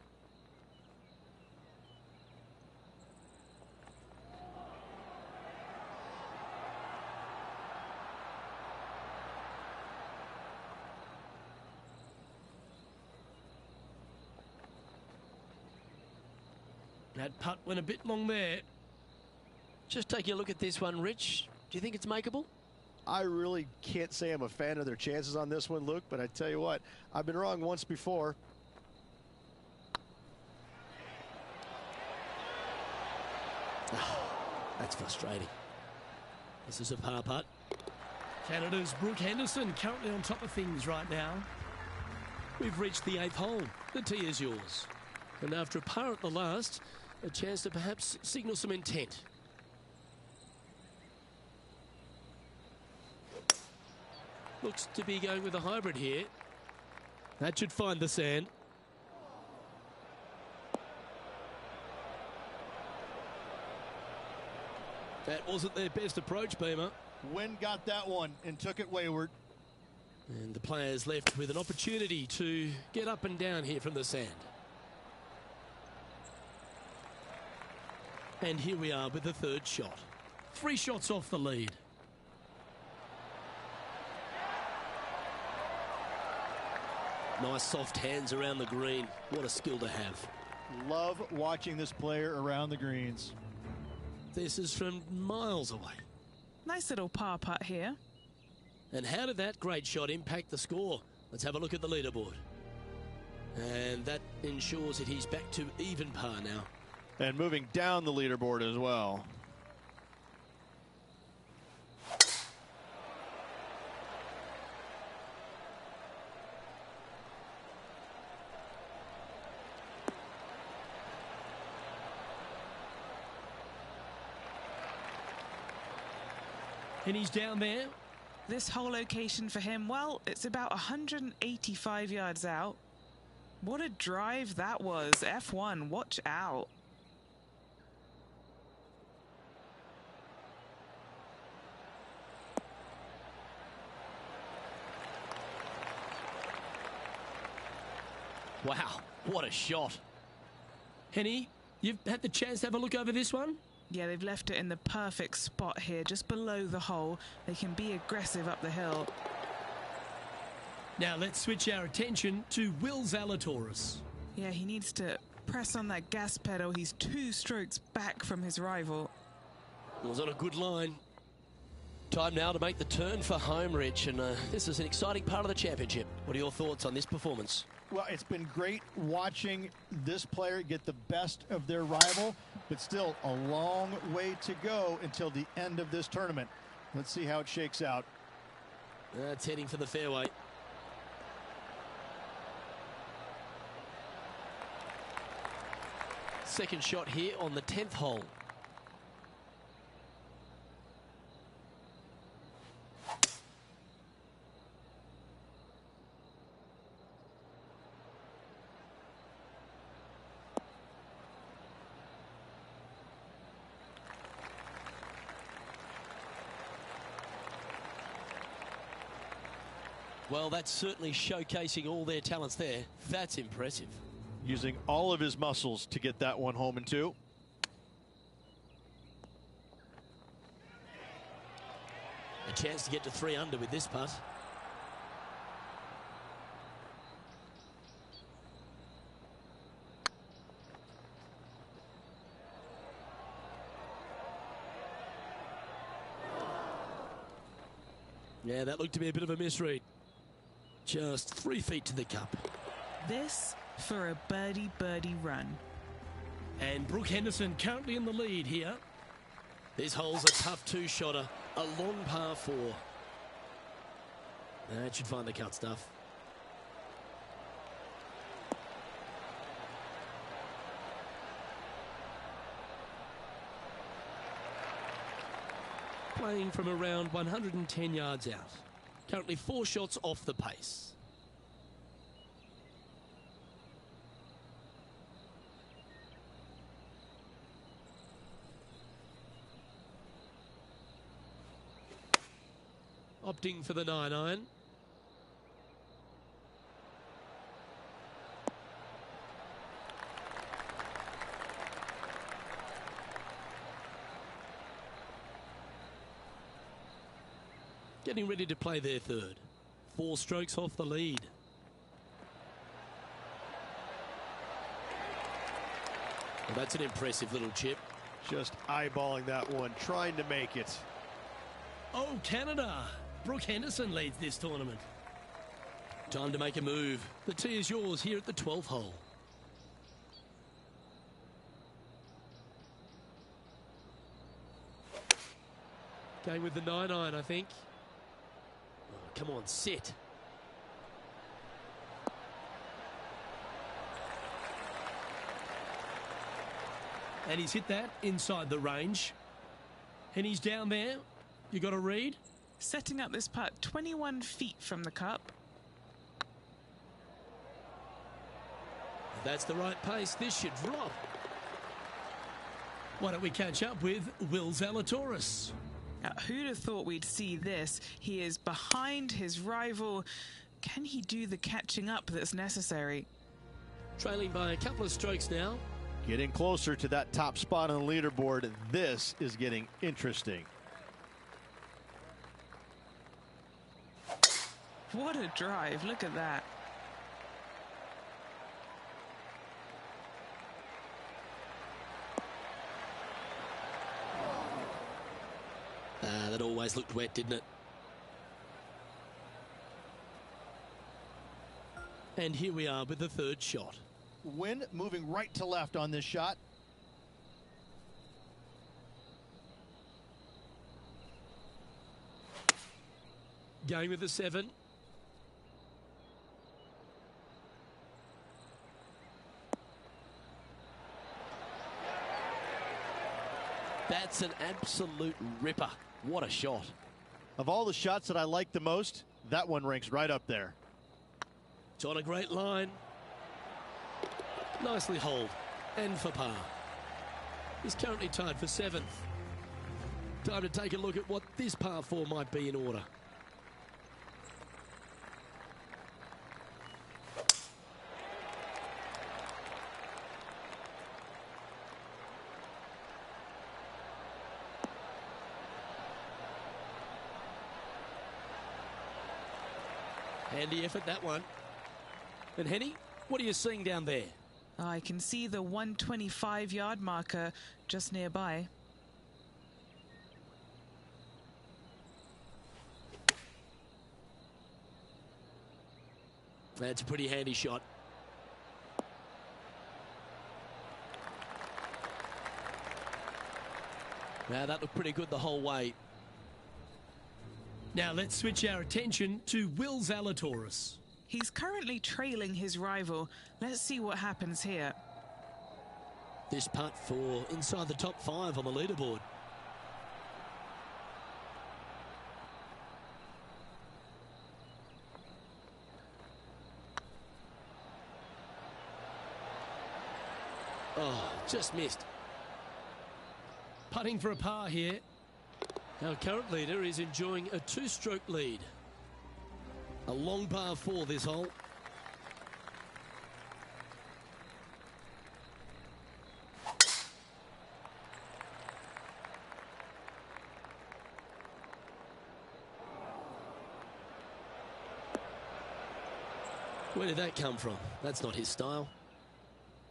H: That putt went a bit long there.
A: Just taking a look at this one, Rich. Do you think it's makeable?
E: I really can't say I'm a fan of their chances on this one, Luke, but I tell you what, I've been wrong once before.
A: That's frustrating. This is a par putt.
H: Canada's Brooke Henderson currently on top of things right now. We've reached the 8th hole. The tee is yours. And after a par at the last, a chance to perhaps signal some intent. Looks to be going with a hybrid here. That should find the sand. That wasn't their best approach, Beamer.
F: Wind got that one and took it wayward.
H: And the players left with an opportunity to get up and down here from the sand. And here we are with the 3rd shot. 3 shots off the lead.
A: Nice soft hands around the green. What a skill to have.
F: Love watching this player around the greens.
H: This is from miles away.
B: Nice little par putt here.
A: And how did that great shot impact the score? Let's have a look at the leaderboard. And that ensures that he's back to even par now.
E: And moving down the leaderboard as well.
H: And he's down there.
B: This whole location for him, well, it's about 185 yards out. What a drive that was. F1, watch out.
A: Wow, what a shot.
H: Henny, you've had the chance to have a look over this one?
B: Yeah, they've left it in the perfect spot here, just below the hole. They can be aggressive up the hill.
H: Now let's switch our attention to Will Zalatoris.
B: Yeah, he needs to press on that gas pedal. He's 2 strokes back from his rival.
A: It was on a good line. Time now to make the turn for home, Rich, and this is an exciting part of the championship. What are your thoughts on this performance?
F: Well, it's been great watching this player get the best of their rival, but still a long way to go until the end of this tournament. Let's see how it shakes out.
A: It's heading for the fairway. Second shot here on the 10th hole. Well, that's certainly showcasing all their talents there. That's impressive.
E: Using all of his muscles to get that one home in 2.
A: A chance to get to 3 under with this putt. Yeah, that looked to be a bit of a misread. Just 3 feet to the cup.
B: This for a birdie run.
H: And Brooke Henderson currently in the lead here.
A: This hole's a tough 2-shotter, a long par 4. That should find the cut stuff.
H: Playing from around 110 yards out. Currently 4 shots off the pace. Opting for the 9-iron. Getting ready to play their 3rd. 4 strokes off the lead.
A: Well, that's an impressive little chip.
E: Just eyeballing that one, trying to make it.
H: Oh, Canada. Brooke Henderson leads this tournament.
A: Time to make a move. The tee is yours here at the 12th hole.
H: Going with the 9-iron, I think.
A: Oh, come on, sit.
H: And he's hit that inside the range. And he's down there. You got to read.
B: Setting up this putt 21 feet from the cup.
A: That's the right pace. This should drop.
H: Why don't we catch up with Will Zalatoris?
B: Now, who'd have thought we'd see this? He is behind his rival. Can he do the catching up that's necessary?
A: Trailing by a couple of strokes now.
C: Getting closer to that top spot on the leaderboard. This is getting interesting.
B: What a drive. Look at that.
A: That always looked wet, didn't it? And here we are with the third shot.
F: Wind moving right to left on this shot.
A: Going with the 7. That's an absolute ripper. What a shot.
C: Of all the shots that I like the most, that one ranks right up there.
A: It's on a great line. Nicely holed. And for par. He's currently tied for 7th. Time to take a look at what this par 4 might be in order. Handy effort, that one. And Henny, what are you seeing down there?
B: I can see the 125-yard marker just nearby.
A: That's a pretty handy shot. Now that looked pretty good the whole way.
H: Now let's switch our attention to Will Zalatoris.
B: He's currently trailing his rival. Let's see what happens here.
A: This putt for inside the top 5 on the leaderboard. Oh, just missed.
H: Putting for a par here.
A: Our current leader is enjoying a 2-stroke lead. A long par 4 this hole. Where did that come from? That's not his style.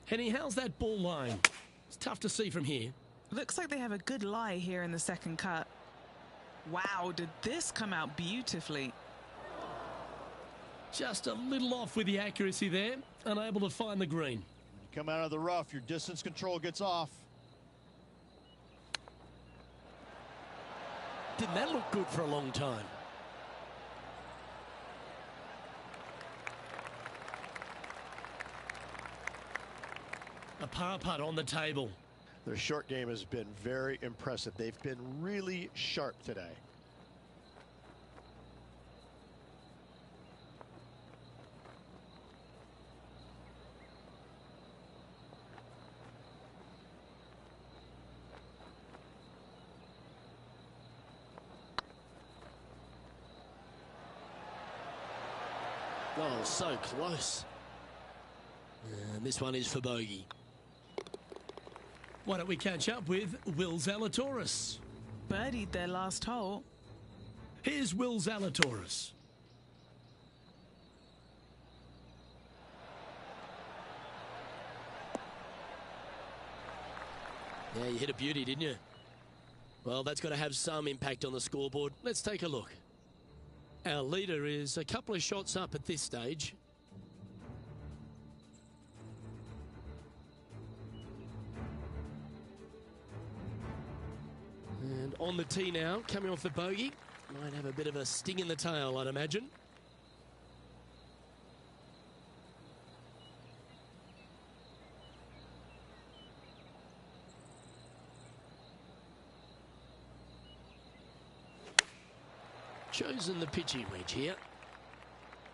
H: Henny, how's that ball lying? It's tough to see from here.
B: Looks like they have a good lie here in the second cut. Wow, did this come out beautifully.
H: Just a little off with the accuracy there. Unable to find the green.
F: You come out of the rough, your distance control gets off.
A: Didn't that look good for a long time?
H: A par putt on the table.
E: Their short game has been very impressive. They've been really sharp today.
A: Oh, so close. And this one is for bogey.
H: Why don't we catch up with Will Zalatoris?
B: Birdied their last hole.
H: Here's Will Zalatoris.
A: Yeah, you hit a beauty, didn't you? Well, that's got to have some impact on the scoreboard. Let's take a look. Our leader is a couple of shots up at this stage. And on the tee now, coming off the bogey. Might have a bit of a sting in the tail, I'd imagine. Chosen the pitching wedge here.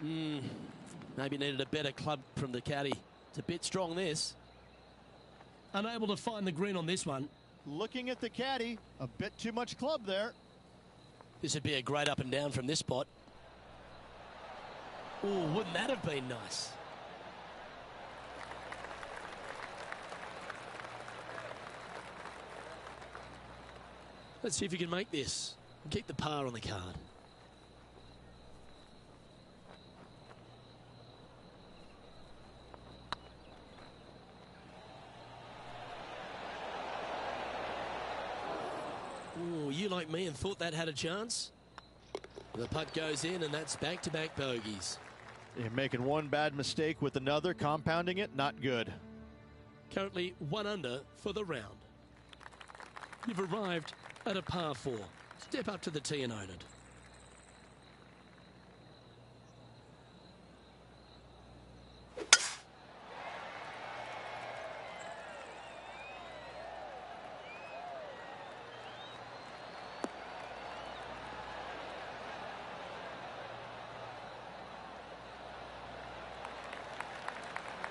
A: Maybe needed a better club from the caddy. It's a bit strong, this. Unable to find the green on this one.
F: Looking at the caddy, a bit too much club there.
A: This would be a great up and down from this spot. Oh, wouldn't that have been nice? Let's see if you can make this. Keep the par on the card. Oh, you like me and thought that had a chance? The putt goes in, and that's back-to-back bogeys.
C: You're making one bad mistake with another, compounding it, not good.
A: Currently 1 under for the round. You've arrived at a par 4. Step up to the tee and own it.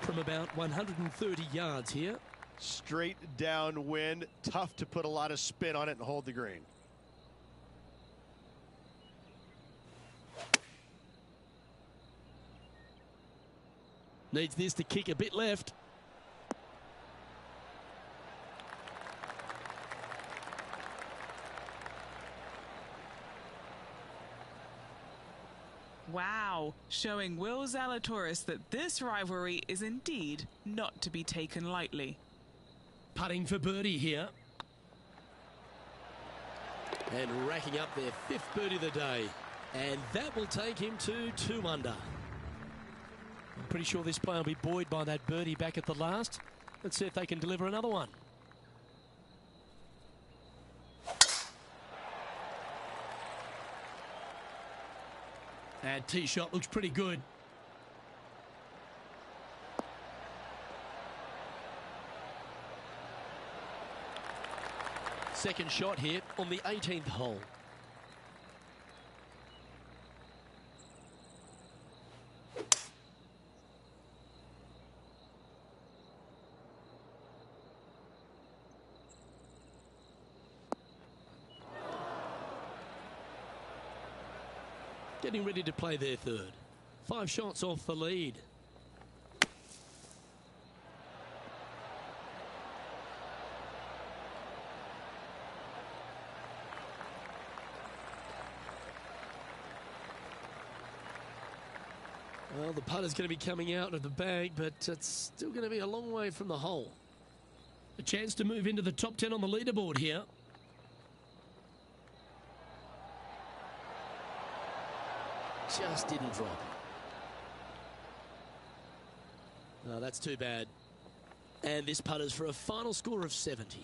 A: From about 130 yards here.
E: Straight downwind, tough to put a lot of spin on it and hold the green.
A: Needs this to kick a bit left.
B: Wow, showing Will Zalatoris that this rivalry is indeed not to be taken lightly.
A: Putting for birdie here. And racking up their 5th birdie of the day. And that will take him to 2 under. I'm pretty sure this player will be buoyed by that birdie back at the last. Let's see if they can deliver another one. And tee shot looks pretty good. Second shot here on the 18th hole. Getting ready to play their third. 5 shots off the lead. Well, the putter's going to be coming out of the bag, but it's still going to be a long way from the hole. A chance to move into the top 10 on the leaderboard here. Just didn't drop. No, that's too bad. And this putter's for a final score of 70.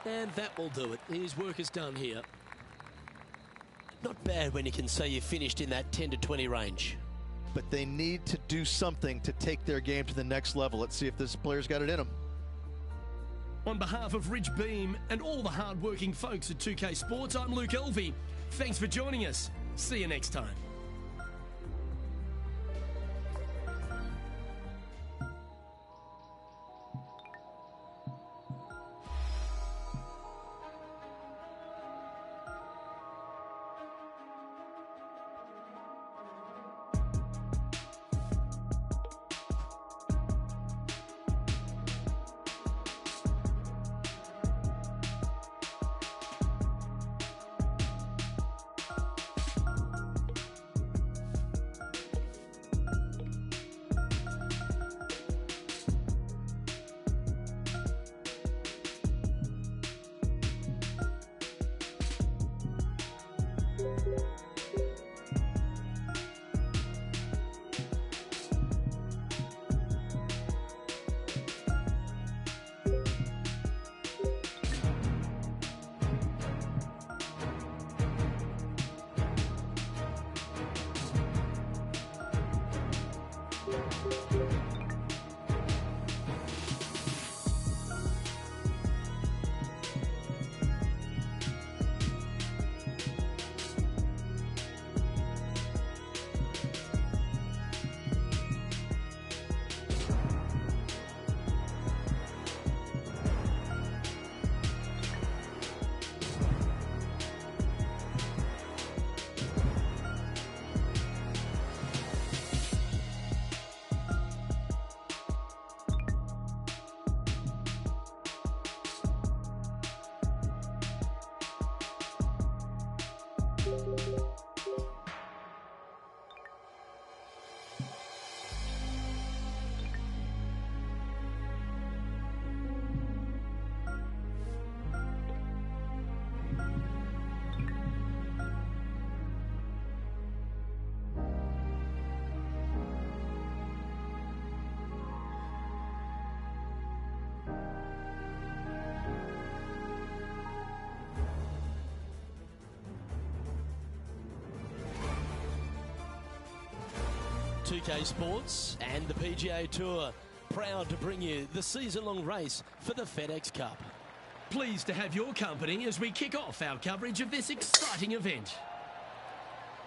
A: And that will do it. His work is done here. Not bad when you can say you finished in that 10 to 20 range.
C: But they need to do something to take their game to the next level. Let's see if this player's got it in him.
A: On behalf of Rich Beam and all the hard-working folks at 2K Sports, I'm Luke Elvey. Thanks for joining us. See you next time. 2K Sports and the PGA Tour, proud to bring you the season-long race for the FedEx Cup. Pleased to have your company as we kick off our coverage of this exciting event.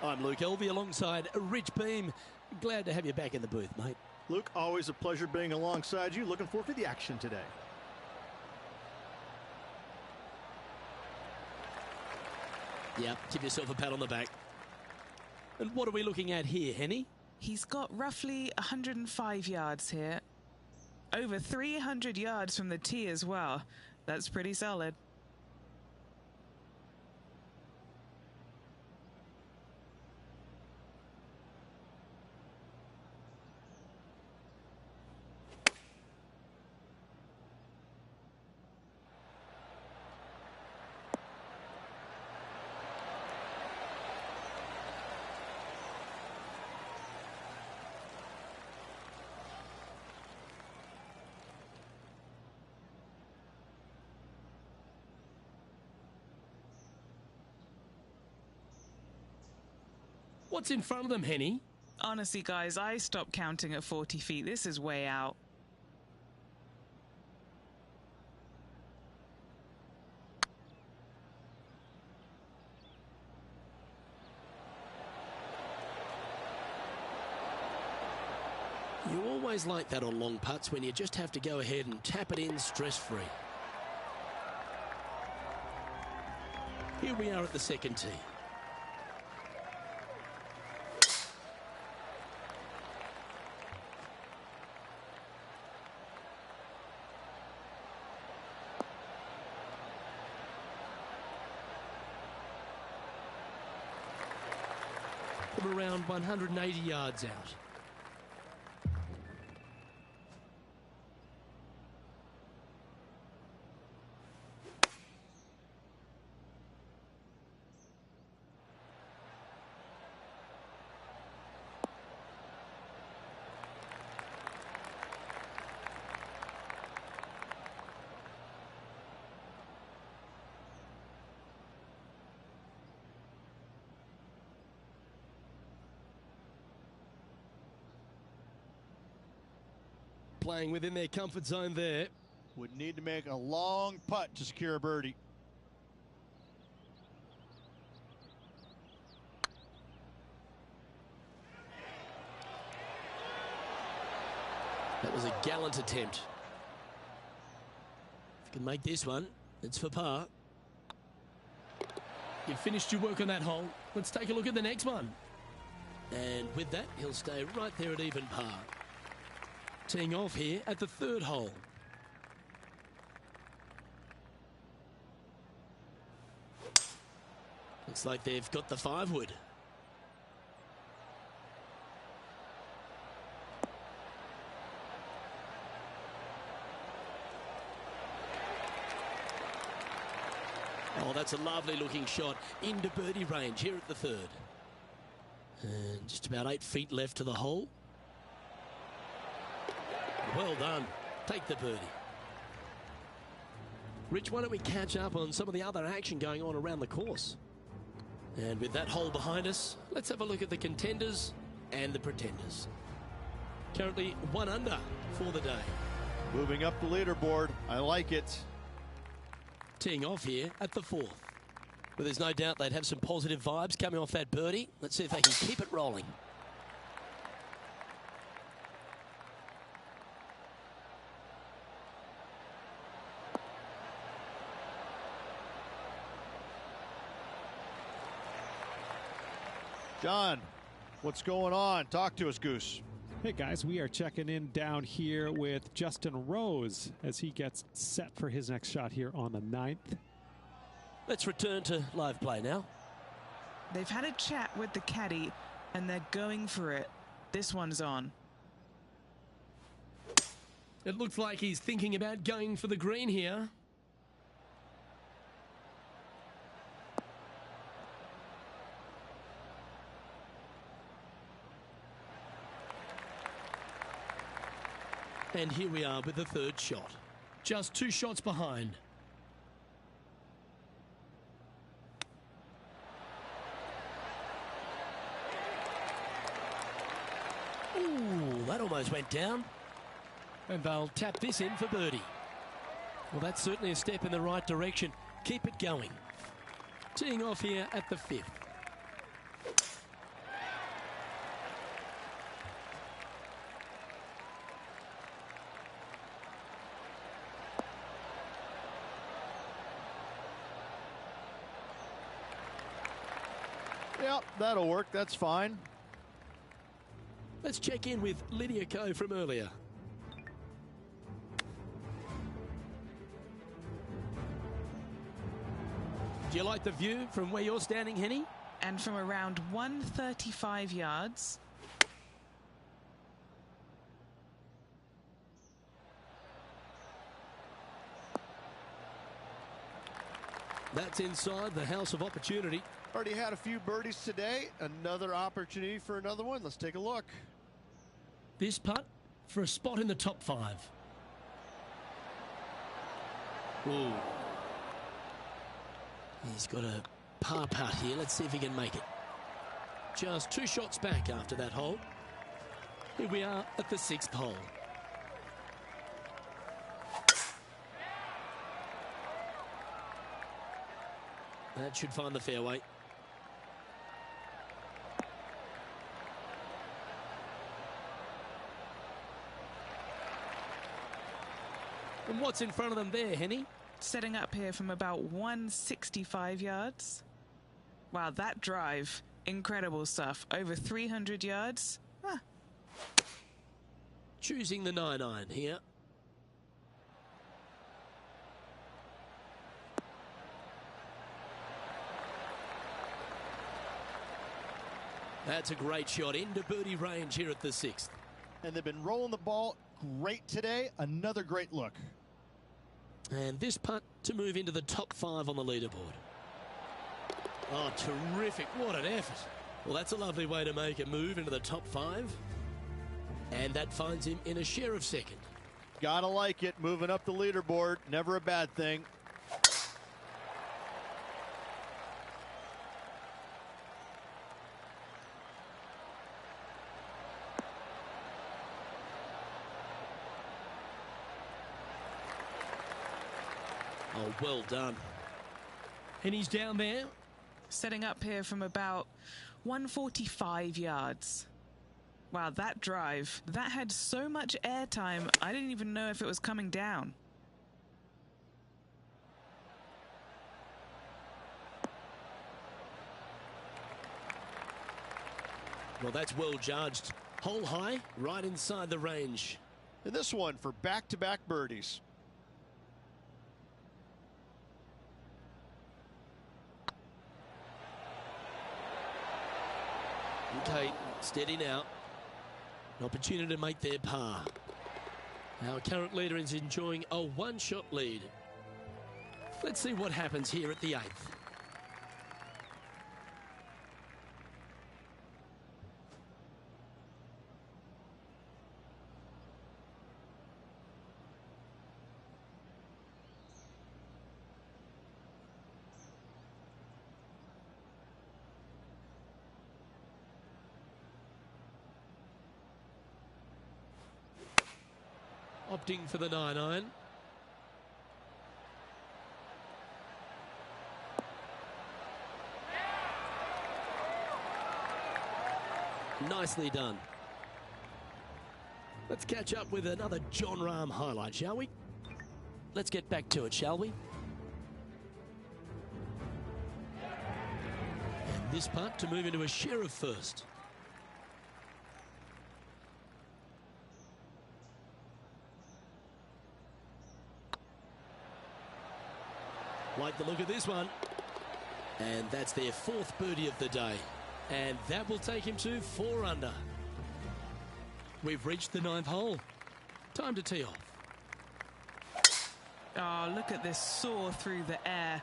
A: I'm Luke Elvey alongside Rich Beam. Glad to have you back in the booth, mate.
C: Luke, always a pleasure being alongside you. Looking forward to the action today.
A: Yeah, give yourself a pat on the back. And what are we looking at here, Henny?
B: He's got roughly 105 yards here. Over 300 yards from the tee as well. That's pretty solid.
A: What's in front of them, Henny?
B: Honestly, guys, I stopped counting at 40 feet. This is way out.
A: You always like that on long putts when you just have to go ahead and tap it in stress-free. Here we are at the second tee. From around 180 yards out. Playing within their comfort zone there.
F: Would need to make a long putt to secure a birdie.
A: That was a gallant attempt. If you can make this one, it's for par. You've finished your work on that hole. Let's take a look at the next one. And with that, he'll stay right there at even par. Teeing off here at the third hole. Looks like they've got the 5-wood. Oh, that's a lovely looking shot into birdie range here at the third. And just about 8 feet left to the hole. Well done. Take the birdie. Rich, why don't we catch up on some of the other action going on around the course? And with that hole behind us, let's have a look at the contenders and the pretenders. Currently 1 under for the day.
C: Moving up the leaderboard. I like it.
A: Teeing off here at the 4th. Well, there's no doubt they'd have some positive vibes coming off that birdie. Let's see if they can keep it rolling.
C: John, what's going on? Talk to us, Goose.
D: Hey guys, we are checking in down here with Justin Rose as he gets set for his next shot here on the 9th.
A: Let's return to live play now.
B: They've had a chat with the caddy and they're going for it. This one's on.
H: It looks like he's thinking about going for the green here. And here we are with the third shot. Just 2 shots behind.
A: Ooh, that almost went down.
H: And they'll tap this in for birdie.
A: Well, that's certainly a step in the right direction. Keep it going.
H: Teeing off here at the 5th.
C: Yep, that'll work. That's fine.
A: Let's check in with Lydia Ko from earlier. Do you like the view from where you're standing, Henny?
B: And from around 135 yards.
A: That's inside the house of opportunity.
E: Already had a few birdies today. Another opportunity for another one. Let's take a look.
H: This putt for a spot in the top 5.
A: Ooh. He's got a par putt here. Let's see if he can make it. Just 2 shots back after that hole. Here we are at the 6th hole. That should find the fairway. And what's in front of them there, Henny?
B: Setting up here from about 165 yards. Wow, that drive. Incredible stuff. Over 300 yards. Huh.
A: Choosing the 9-iron here. That's a great shot into birdie range here at the 6th.
F: And they've been rolling the ball great today. Another great look.
A: And this putt to move into the top 5 on the leaderboard. Oh, terrific. What an effort. Well, that's a lovely way to make a move into the top 5. And that finds him in a share of 2nd.
C: Gotta like it. Moving up the leaderboard. Never a bad thing.
A: Oh, well done.
H: And he's down there.
B: Setting up here from about 145 yards. Wow, that drive. That had so much airtime, I didn't even know if it was coming down.
A: Well, that's well judged. Hole high, right inside the range.
E: And this one for back-to-back birdies.
A: Okay, steady now. An opportunity to make their par. Our current leader is enjoying a 1-shot lead. Let's see what happens here at the 8th. Opting for the 9-iron. Nicely done. Let's catch up with another Jon Rahm highlight, shall we? Let's get back to it, shall we? And this putt to move into a share of 1st. Like the look of this one. And that's their 4th birdie of the day. And that will take him to 4 under. We've reached the 9th hole. Time to tee off.
B: Oh, look at this soar through the air.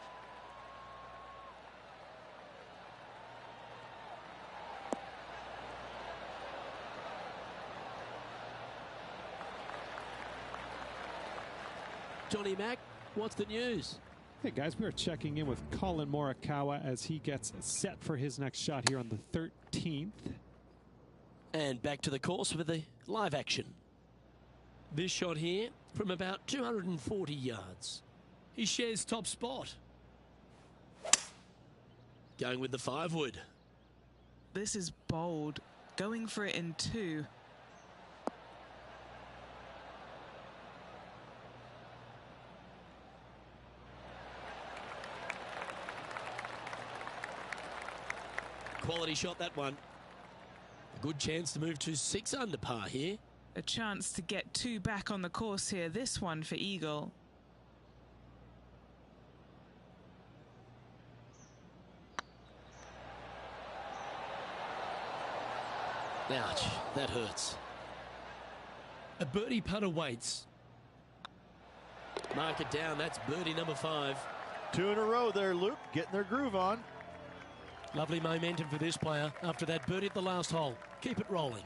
A: Johnny Mack, what's the news?
D: Hey guys, we are checking in with Colin Morikawa as he gets set for his next shot here on the 13th.
A: And back to the course for the live action. This shot here from about 240 yards. He shares top spot. Going with the 5-wood.
B: This is bold. Going for it in 2.
A: Quality shot, that one. A good chance to move to 6 under par here.
B: A chance to get 2 back on the course here. This one for Eagle.
A: Ouch, that hurts. A birdie putt awaits. Mark it down, that's birdie number 5.
C: 2 in a row there, Luke, getting their groove on.
A: Lovely momentum for this player after that birdie at the last hole. Keep it rolling.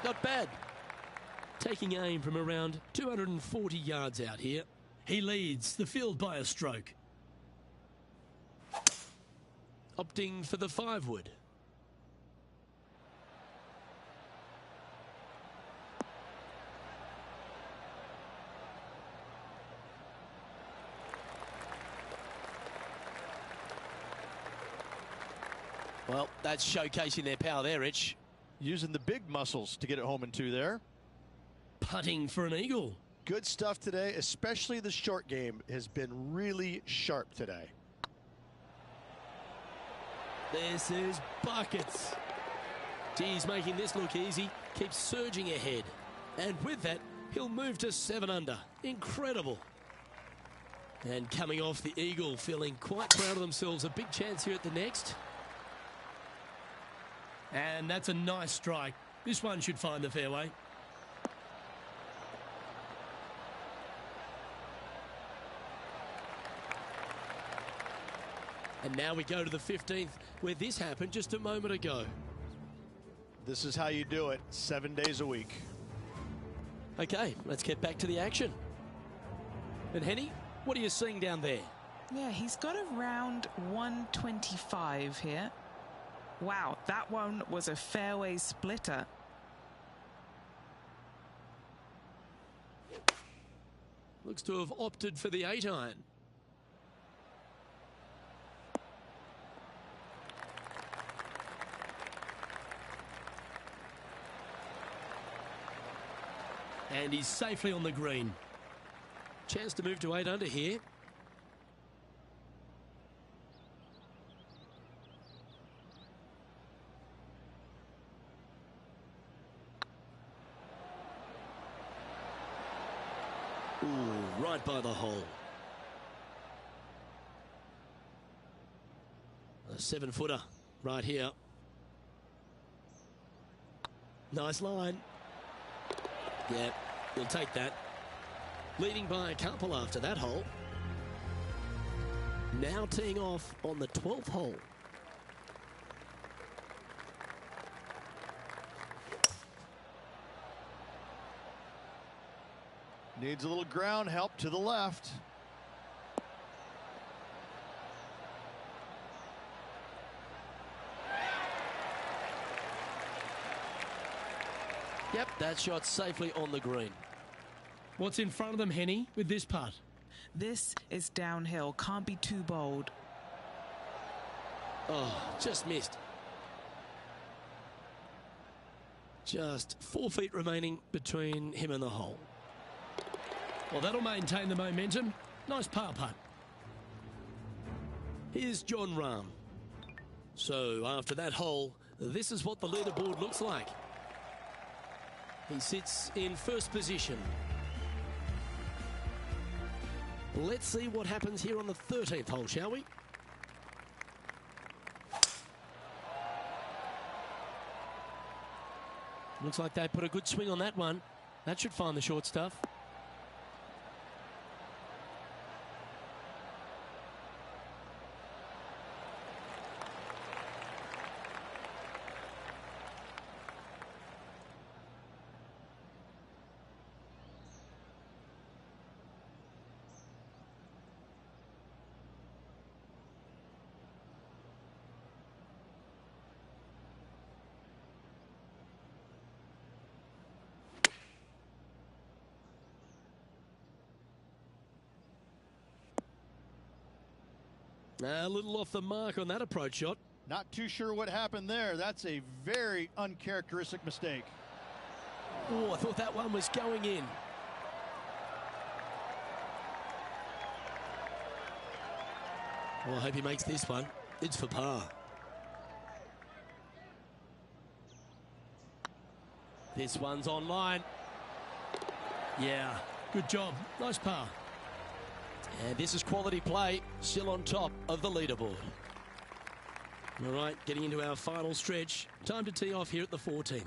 A: Not bad. Taking aim from around 240 yards out here. He leads the field by a stroke. Opting for the 5-wood. Well, that's showcasing their power there, Rich.
C: Using the big muscles to get it home in 2 there.
A: Putting for an eagle.
C: Good stuff today, especially the short game has been really sharp today.
A: This is buckets. He's making this look easy. Keeps surging ahead. And with that, he'll move to 7 under. Incredible. And coming off the eagle, feeling quite proud of themselves. A big chance here at the next. And that's a nice strike. This one should find the fairway. And now we go to the 15th, where this happened just a moment ago.
C: This is how you do it, 7 days a week.
A: Okay, let's get back to the action. And Henny, what are you seeing down there?
B: Yeah, he's got around 125 here. Wow, that one was a fairway splitter.
A: Looks to have opted for the 8-iron. And he's safely on the green. Chance to move to 8 under here. Ooh, right by the hole. A 7-footer right here. Nice line. Yeah, he'll take that. Leading by a couple after that hole. Now teeing off on the 12th hole.
C: Needs a little ground help to the left.
A: Yep, that shot safely on the green. What's in front of them, Henny, with this putt?
B: This is downhill. Can't be too bold.
A: Oh, just missed. Just 4 feet remaining between him and the hole. Well, that'll maintain the momentum. Nice par putt. Here's John Rahm. So after that hole, this is what the leaderboard looks like. He sits in first position. Let's see what happens here on the 13th hole, shall we? Looks like they put a good swing on that one. That should find the short stuff. A little off the mark on that approach shot.
F: Not too sure what happened there. That's a very uncharacteristic mistake.
A: Oh, I thought that one was going in. Well, I hope he makes this one. It's for par. This one's online. Yeah, good job. Nice par. And this is quality play, still on top of the leaderboard. All right, getting into our final stretch. Time to tee off here at the 14th.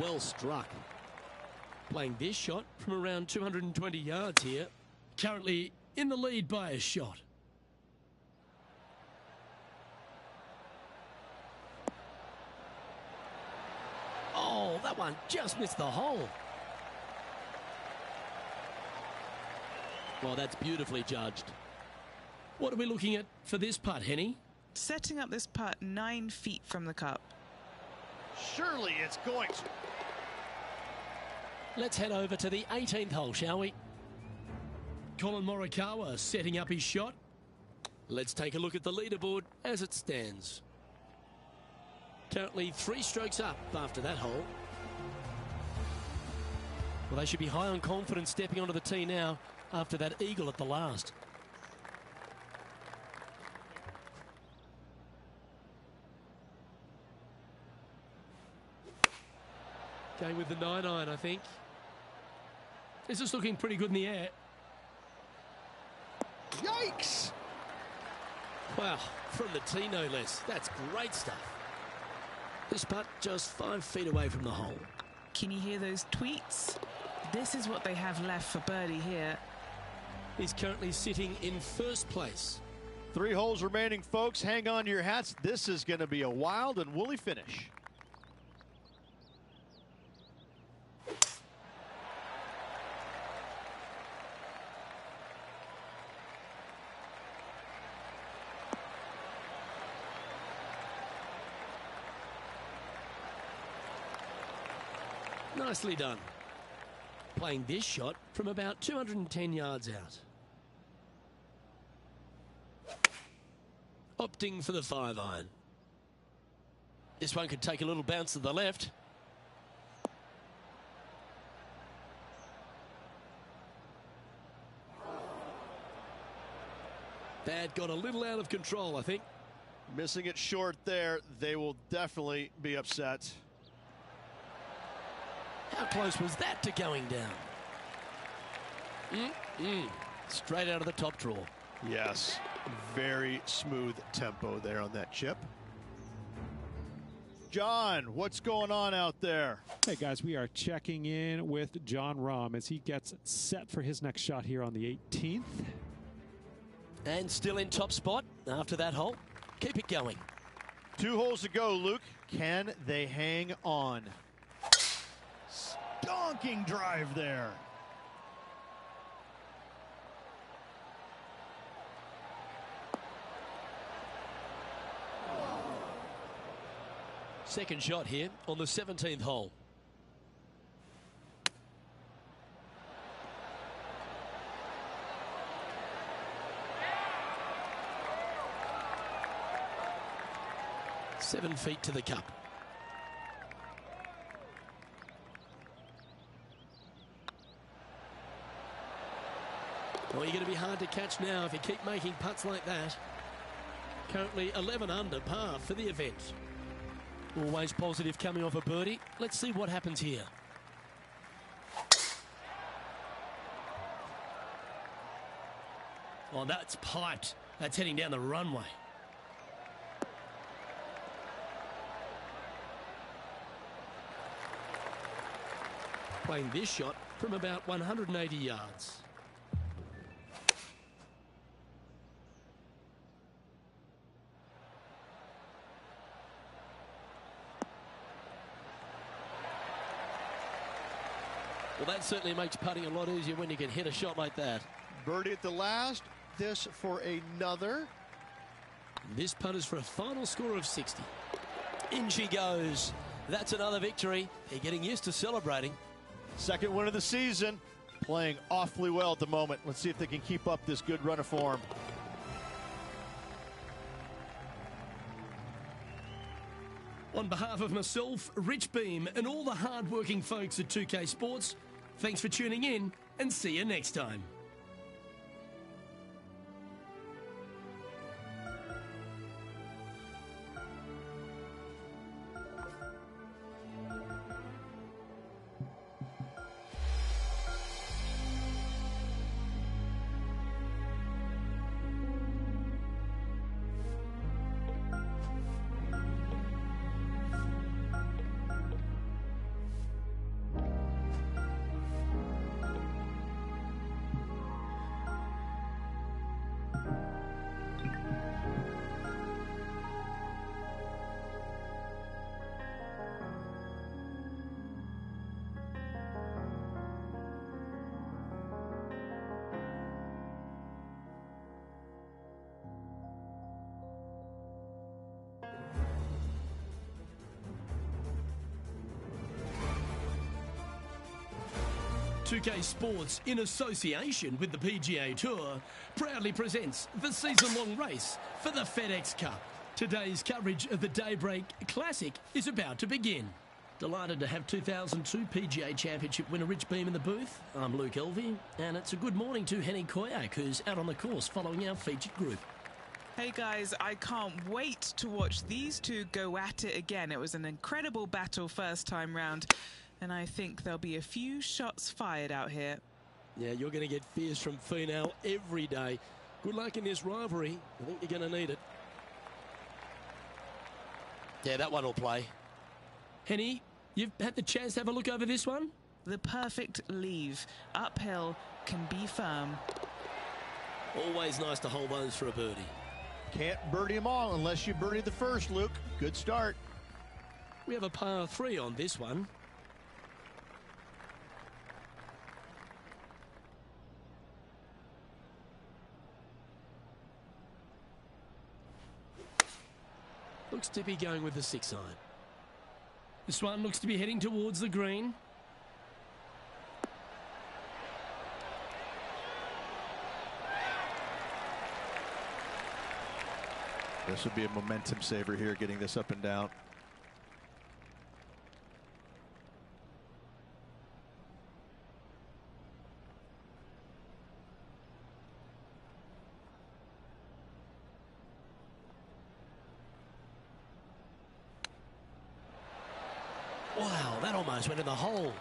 A: Well struck. Playing this shot from around 220 yards here. Currently in the lead by a shot. Oh, that one just missed the hole. Well, that's beautifully judged. What are we looking at for this putt, Henny?
B: Setting up this putt 9 feet from the cup.
F: Surely it's going to.
A: Let's head over to the 18th hole, shall we? Colin Morikawa setting up his shot. Let's take a look at the leaderboard as it stands. Currently 3 strokes up after that hole. Well, they should be high on confidence stepping onto the tee now after that eagle at the last. Going with the 9-iron, I think. This is looking pretty good in the air.
F: Yikes!
A: Wow, from the tee no less. That's great stuff. This putt just 5 feet away from the hole.
B: Can you hear those tweets? This is what they have left for birdie here.
A: He's currently sitting in first place.
C: 3 holes remaining, folks. Hang on to your hats. This is going to be a wild and woolly finish.
A: Nicely done. Playing this shot from about 210 yards out. Opting for the 5-iron. This one could take a little bounce to the left. That got a little out of control, I think.
E: Missing it short there. They will definitely be upset.
A: How close was that to going down? Straight out of the top drawer.
E: Yes, very smooth tempo there on that chip.
C: John, what's going on out there?
D: Hey guys, we are checking in with John Rahm as he gets set for his next shot here on the 18th.
A: And still in top spot after that hole. Keep it going.
C: 2 holes to go, Luke. Can they hang on?
F: Donking drive there.
A: Second shot here on the 17th hole. 7 feet to the cup. Well, you're going to be hard to catch now if you keep making putts like that. Currently 11 under par for the event. Always positive coming off a birdie. Let's see what happens here. Oh, that's piped. That's heading down the runway. Playing this shot from about 180 yards. Well, that certainly makes putting a lot easier when you can hit a shot like that.
C: Birdie at the last. This for another.
A: This putt is for a final score of 60. In she goes. That's another victory. They're getting used to celebrating.
C: Second win of the season. Playing awfully well at the moment. Let's see if they can keep up this good run of form.
A: On behalf of myself, Rich Beam, and all the hard-working folks at 2K Sports, thanks for tuning in, and see you next time. .2K Sports, in association with the PGA Tour, proudly presents the season-long race for the FedEx Cup. Today's coverage of the Daybreak Classic is about to begin. Delighted to have 2002 PGA Championship winner Rich Beam in the booth. I'm Luke Elvey, and it's a good morning to Henny Koyak, who's out on the course following our featured group.
B: Hey guys, I can't wait to watch these two go at it again. It was an incredible battle first time round. And I think there'll be a few shots fired out here.
A: Yeah, you're going to get fears from Finau every day. Good luck in this rivalry. I think you're going to need it. Yeah, that one will play. Henny, you've had the chance to have a look over this one?
B: The perfect leave. Uphill, can be firm.
A: Always nice to hold those for a birdie.
C: Can't birdie them all unless you birdie the first, Luke. Good start.
A: We have a par 3 on this one. Looks to be going with the 6-iron. This one looks to be heading towards the green.
C: This would be a momentum saver here, getting this up and down.
A: Wow, that almost went in the hole.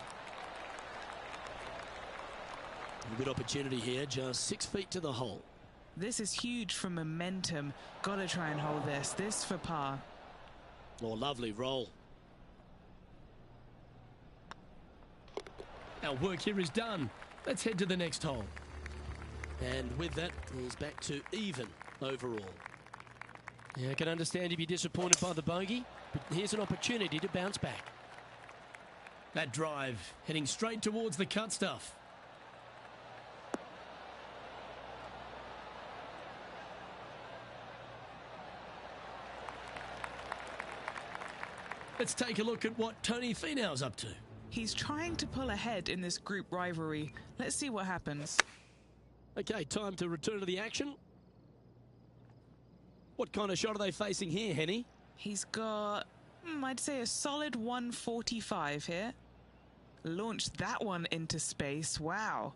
A: A good opportunity here, just 6 feet to the hole.
B: This is huge for momentum. Gotta try and hold this. This for par.
A: Oh, lovely roll. Our work here is done. Let's head to the next hole. And with that, he's back to even overall. Yeah, I can understand you'd be disappointed by the bogey, but here's an opportunity to bounce back. That drive heading straight towards the cut stuff. Let's take a look at what Tony Finau's up to.
B: He's trying to pull ahead in this group rivalry. Let's see what happens.
A: Okay, time to return to the action. What kind of shot are they facing here, Henny?
B: He's got, I'd say, a solid 145 here. Launched that one into space. Wow.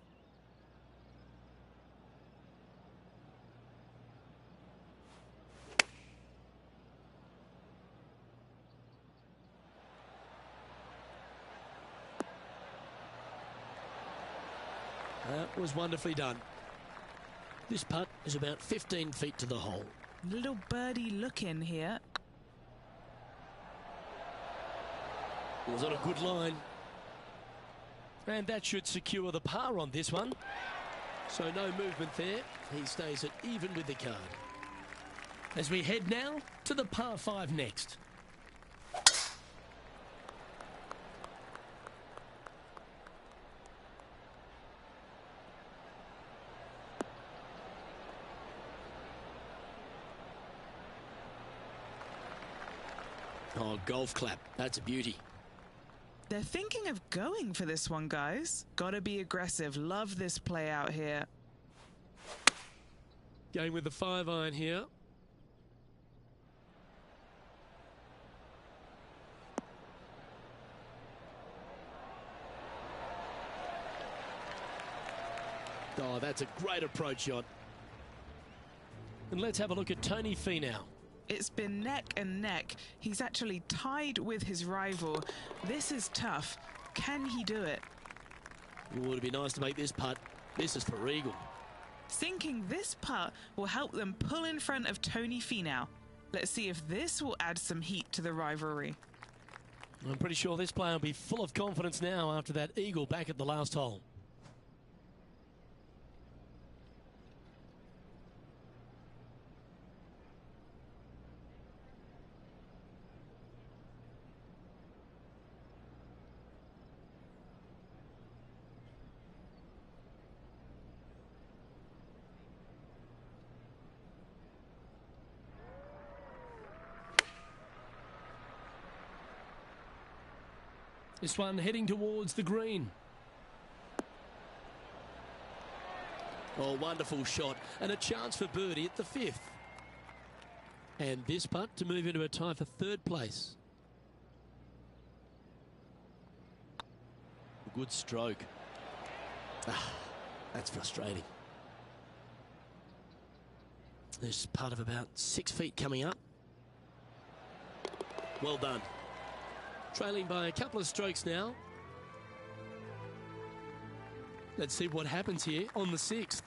A: That was wonderfully done. This putt is about 15 feet to the hole.
B: Little birdie look in here.
A: It was on a good line. And that should secure the par on this one. So no movement there. He stays at even with the card. As we head now to the par 5 next. Oh, golf clap. That's a beauty.
B: They're thinking of going for this one, guys. Gotta be aggressive. Love this play out here.
A: Going with the 5-iron here. Oh, that's a great approach shot. And let's have a look at Tony Finau.
B: It's been neck and neck. He's actually tied with his rival. This is tough. Can he do it?
A: It would be nice to make this putt. This is for eagle.
B: Sinking this putt will help them pull in front of Tony Finau. Let's see if this will add some heat to the rivalry.
A: I'm pretty sure this player will be full of confidence now after that eagle back at the last hole. This one heading towards the green. Oh, wonderful shot. And a chance for birdie at the 5th. And this putt to move into a tie for 3rd place. Good stroke. Ah, that's frustrating. There's putt of about 6 feet coming up. Well done. Trailing by a couple of strokes now. Let's see what happens here on the 6th.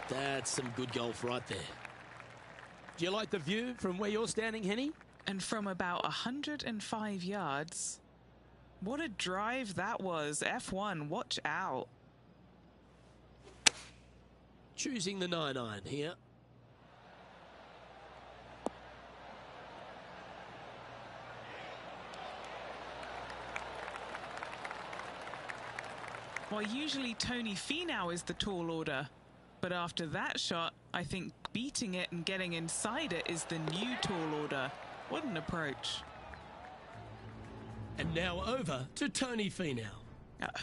A: That's some good golf right there. Do you like the view from where you're standing, Henny?
B: And from about 105 yards. What a drive that was. F1, watch out.
A: Choosing the 9-iron here.
B: Well, usually Tony Finau is the tall order. But after that shot, I think beating it and getting inside it is the new tall order. What an approach.
A: And now over to Tony Finau.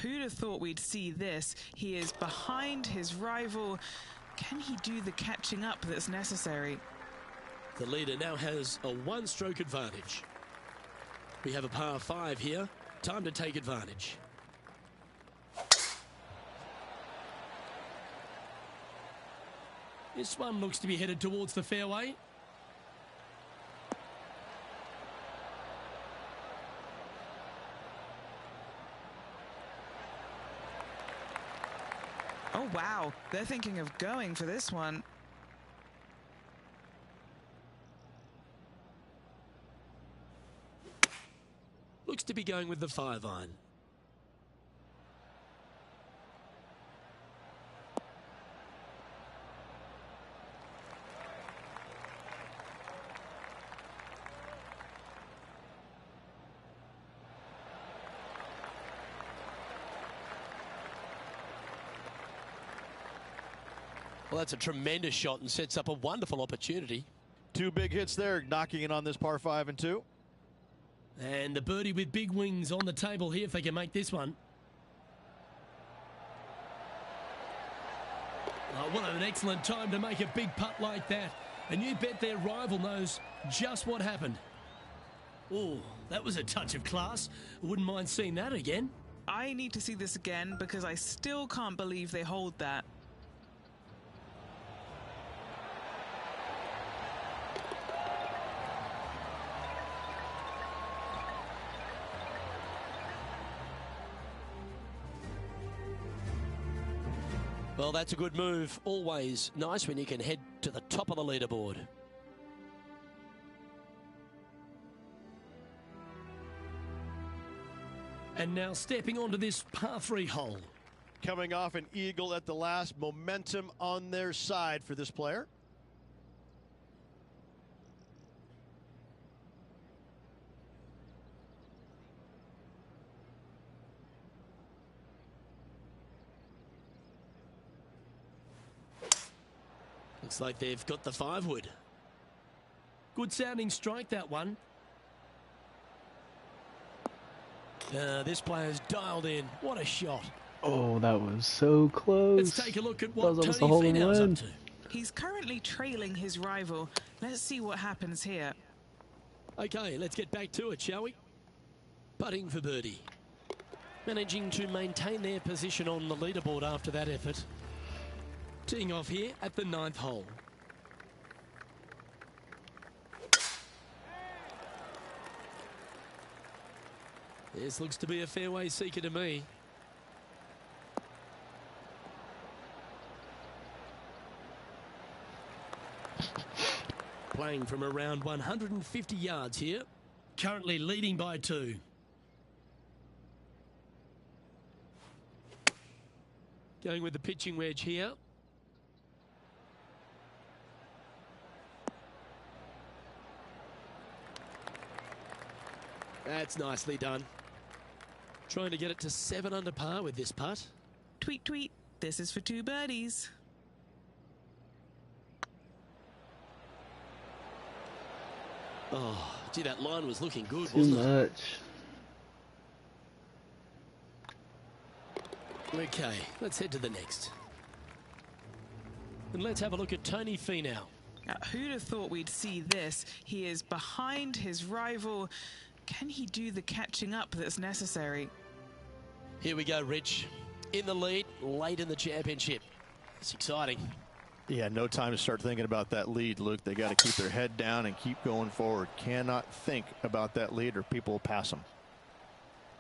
B: Who'd have thought we'd see this? He is behind his rival. Can he do the catching up that's necessary?
A: The leader now has a 1-stroke advantage. We have a par 5 here. Time to take advantage. This one looks to be headed towards the fairway.
B: Oh, wow. They're thinking of going for this one.
A: Looks to be going with the 5-iron. Well, that's a tremendous shot and sets up a wonderful opportunity.
E: 2 big hits there, knocking it on this par 5 and 2.
H: And the birdie with big wings on the table here if they can make this one. Oh, what an excellent time to make a big putt like that. And you bet their rival knows just what happened. Oh, that was a touch of class. Wouldn't mind seeing that again.
B: I need to see this again because I still can't believe they hold that.
A: Well, that's a good move. Always nice when you can head to the top of the leaderboard.
H: And now stepping onto this par 3 hole.
E: Coming off an eagle at the last, momentum on their side for this player.
A: Looks like they've got the 5-wood.
H: Good sounding strike, that one.
A: This player's dialed in. What a shot.
G: Oh, that was so close.
H: Let's take a look at what
G: almost a
H: Tony
G: hole in
H: Finau's
G: one.
H: up to.
B: He's currently trailing his rival. Let's see what happens here.
A: Okay, let's get back to it, shall we? Putting for birdie. Managing to maintain their position on the leaderboard after that effort. Teeing off here at the 9th hole. This looks to be a fairway seeker to me. Playing from around 150 yards here.
H: Currently leading by 2.
A: Going with the pitching wedge here. That's nicely done. Trying to get it to 7 under par with this putt.
B: Tweet, tweet. This is for 2 birdies.
A: Oh, gee, that line was looking good,
G: Too
A: wasn't it?
G: much.
A: Okay, let's head to the next. And let's have a look at Tony Finau.
B: Who'd have thought we'd see this? He is behind his rival. Can he do the catching up that's necessary?
A: Here we go, Rich. In the lead, late in the championship. It's exciting.
C: Yeah, no time to start thinking about that lead, Luke. They got to keep their head down and keep going forward. Cannot think about that lead or people will pass them.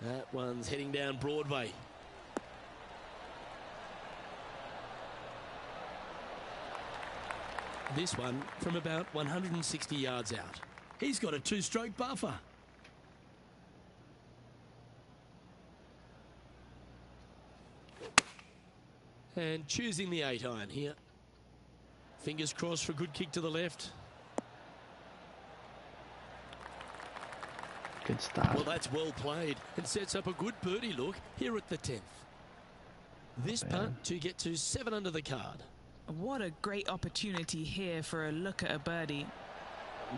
A: That one's heading down Broadway. This one from about 160 yards out.
H: He's got a 2-stroke buffer.
A: And choosing the 8-iron here. Fingers crossed for a good kick to the left.
G: Good start.
A: Well, that's well played and sets up a good birdie look here at the 10th. This putt to get to 7 under the card.
B: What a great opportunity here for a look at a birdie.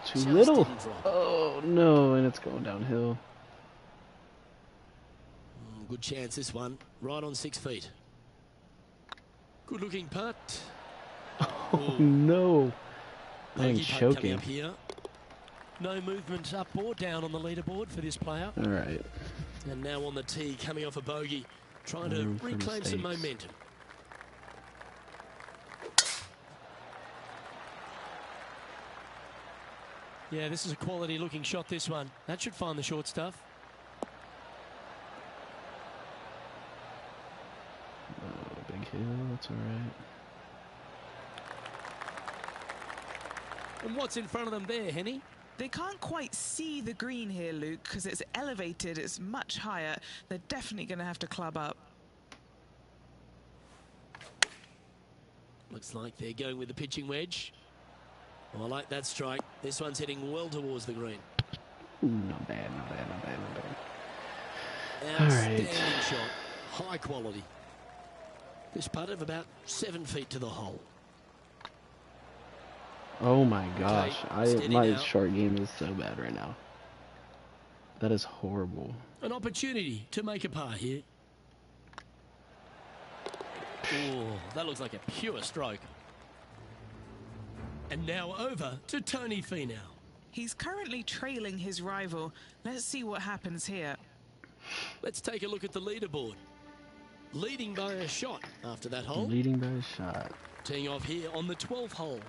G: Too
A: Just
G: little.
A: didn't drop.
G: Oh, no, and it's going downhill.
A: Good chance this one. Right on 6 feet. Good looking putt.
G: Oh, no. I'm
A: Bogey putt coming
G: choking.
A: up here. No movement up or down on the leaderboard for this player.
G: All right.
A: And now on the tee, coming off a bogey, trying to
G: Room for
A: reclaim some
G: mistakes.
A: momentum. Yeah, this is a quality looking shot, this one. That should find the short stuff.
G: Oh, big hill. That's all right.
A: And what's in front of them there, Henny?
B: They can't quite see the green here, Luke, because it's elevated, it's much higher. They're definitely going to have to club up.
A: Looks like they're going with the pitching wedge. Oh, I like that strike. This one's heading well towards the green.
G: Ooh, not bad, not bad, not bad, not bad.
A: Outstanding
G: right.
A: shot. High quality. This putt of about 7 feet to the hole.
G: Oh my gosh.
A: steady
G: My
A: now.
G: short game is so bad right now. That is horrible.
A: An opportunity to make a par here. Oh, that looks like a pure stroke. And now over to Tony Finau.
B: He's currently trailing his rival. Let's see what happens here.
A: Let's take a look at the leaderboard. Leading by a shot after that hole.
G: Leading by a shot.
A: Teeing off here on the 12th hole.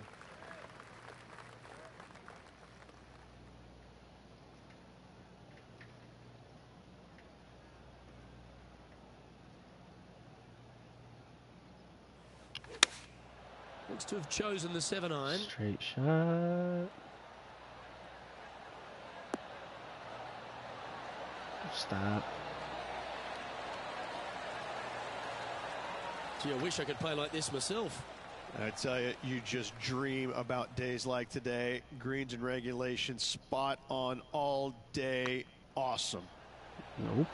A: Looks to have chosen the 7-iron.
G: Straight shot. Stop.
A: Gee, I wish I could play like this myself.
E: I tell you, you just dream about days like today. Greens and regulation, spot on all day. Awesome.
G: Nope.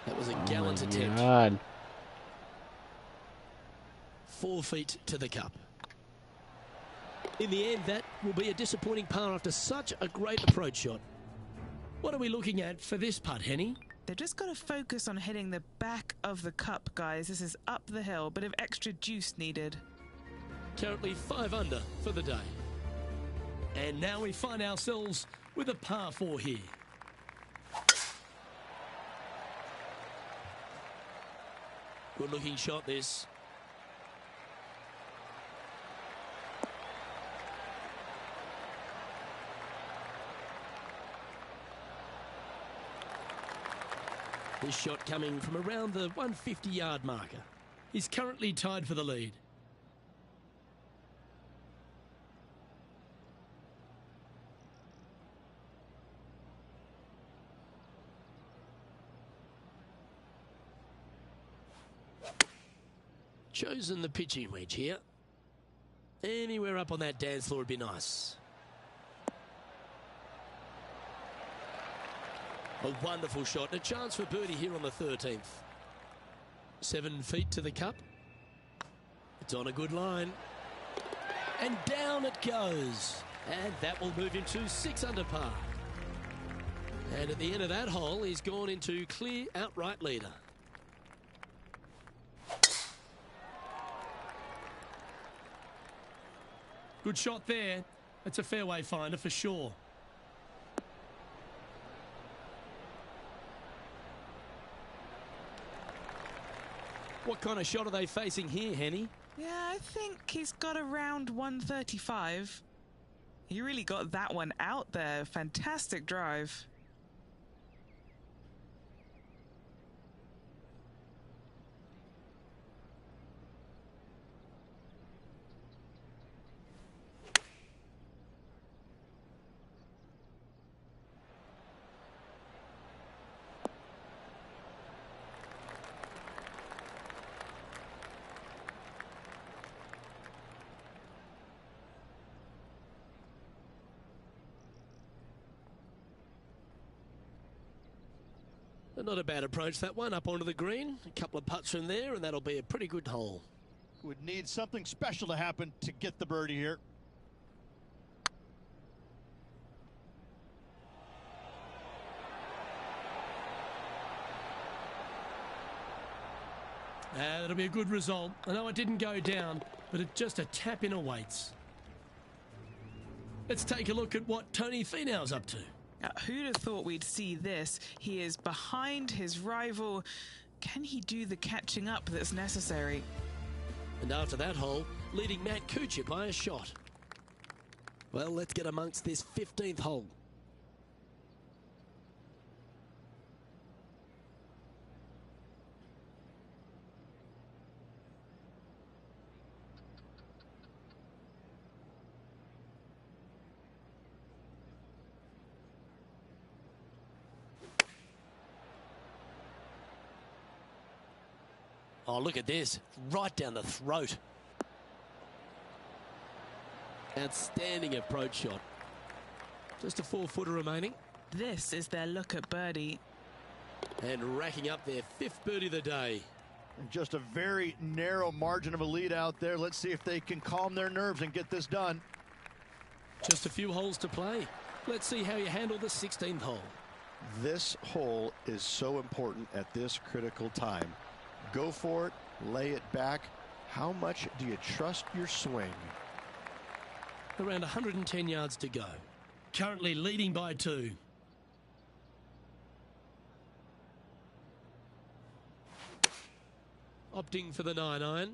A: That was a
G: Oh
A: gallant
G: my
A: attempt.
G: God.
A: 4 feet to the cup. In the end, that will be a disappointing par after such a great approach shot. What are we looking at for this putt, Henny?
B: They've just got to focus on hitting the back of the cup, guys. This is up the hill, bit of extra juice needed.
A: Currently 5 under for the day. And now we find ourselves with a par 4 here. Good looking shot this. This shot coming from around the 150-yard marker. He's currently tied for the lead. Chosen the pitching wedge here. Anywhere up on that dance floor would be nice. A wonderful shot and a chance for birdie here on the 13th. 7 feet to the cup. It's on a good line. And down it goes. And that will move him to 6 under par. And at the end of that hole, he's gone into clear outright leader. Good shot there. That's a fairway finder for sure. What kind of shot are they facing here, Henny?
B: Yeah, I think he's got around 135. He really got that one out there. Fantastic drive.
A: Not a bad approach, that one, up onto the green. A couple of putts from there, and that'll be a pretty good hole.
F: Would need something special to happen to get the birdie here.
A: That'll be a good result. I know it didn't go down, but it just a tap in awaits. Let's take a look at what Tony Finau's up to.
B: Who'd have thought we'd see this? He is behind his rival. Can he do the catching up that's necessary?
A: And after that hole, leading Matt Kuchar by a shot. Well, let's get amongst this 15th hole. Oh, look at this. Right down the throat. Outstanding approach shot. Just a 4-footer remaining.
B: This is their look at birdie.
A: And racking up their 5th birdie of the day.
F: And just a very narrow margin of a lead out there. Let's see if they can calm their nerves and get this done.
A: Just a few holes to play. Let's see how you handle the 16th hole.
E: This hole is so important at this critical time. Go for it, lay it back. How much do you trust your swing?
A: Around 110 yards to go. Currently leading by 2. Opting for the 9-iron.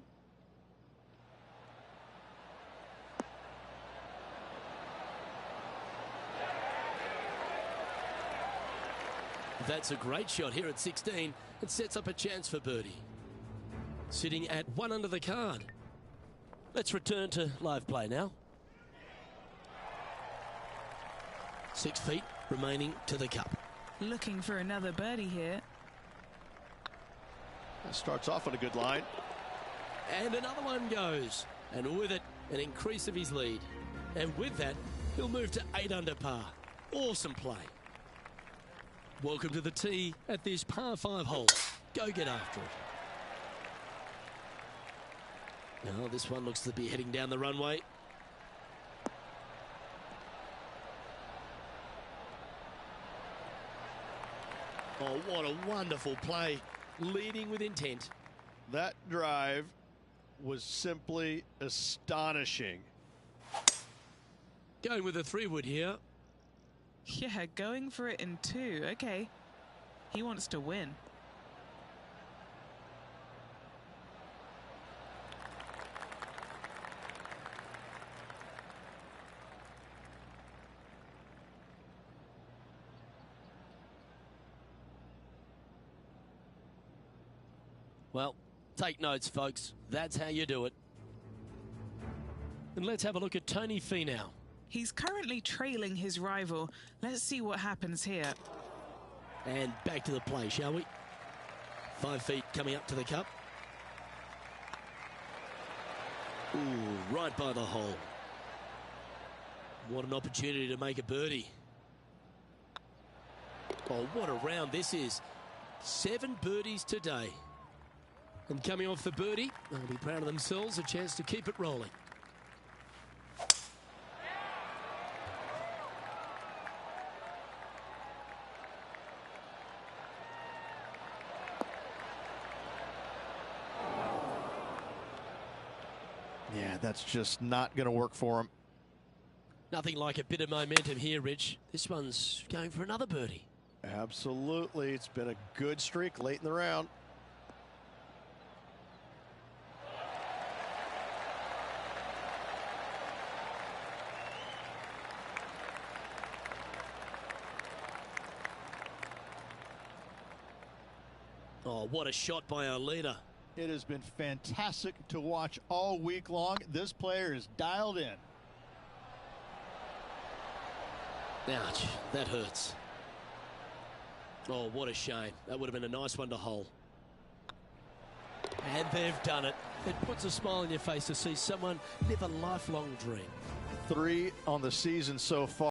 A: That's a great shot here at 16. It sets up a chance for birdie. Sitting at 1 under the card. Let's return to live play now. 6 feet remaining to the cup.
B: Looking for another birdie here.
E: That starts off on a good line.
A: And another one goes. And with it, an increase of his lead. And with that, he'll move to 8 under par. Awesome play. Welcome to the tee at this par 5 hole. Go get after it. Now this one looks to be heading down the runway. Oh, what a wonderful play. Leading with intent.
E: That drive was simply astonishing.
A: Going with a 3-wood here.
B: Yeah, going for it in 2. Okay. He wants to win.
A: Well, take notes, folks. That's how you do it. And let's have a look at Tony Finau.
B: He's currently trailing his rival. Let's see what happens here.
A: And back to the play, shall we? 5 feet coming up to the cup. Ooh, right by the hole. What an opportunity to make a birdie. Oh, what a round this is. 7 birdies today. And coming off the birdie, they'll be proud of themselves, a chance to keep it rolling.
E: Yeah, that's just not going to work for him.
A: Nothing like a bit of momentum here, Rich. This one's going for another birdie.
E: Absolutely. It's been a good streak late in the round.
A: Oh, what a shot by our leader.
F: It has been fantastic to watch all week long. This player is dialed in.
A: Ouch, that hurts. Oh, what a shame. That would have been a nice one to hole. And they've done it. It puts a smile on your face to see someone live a lifelong dream.
E: 3 on the season so far.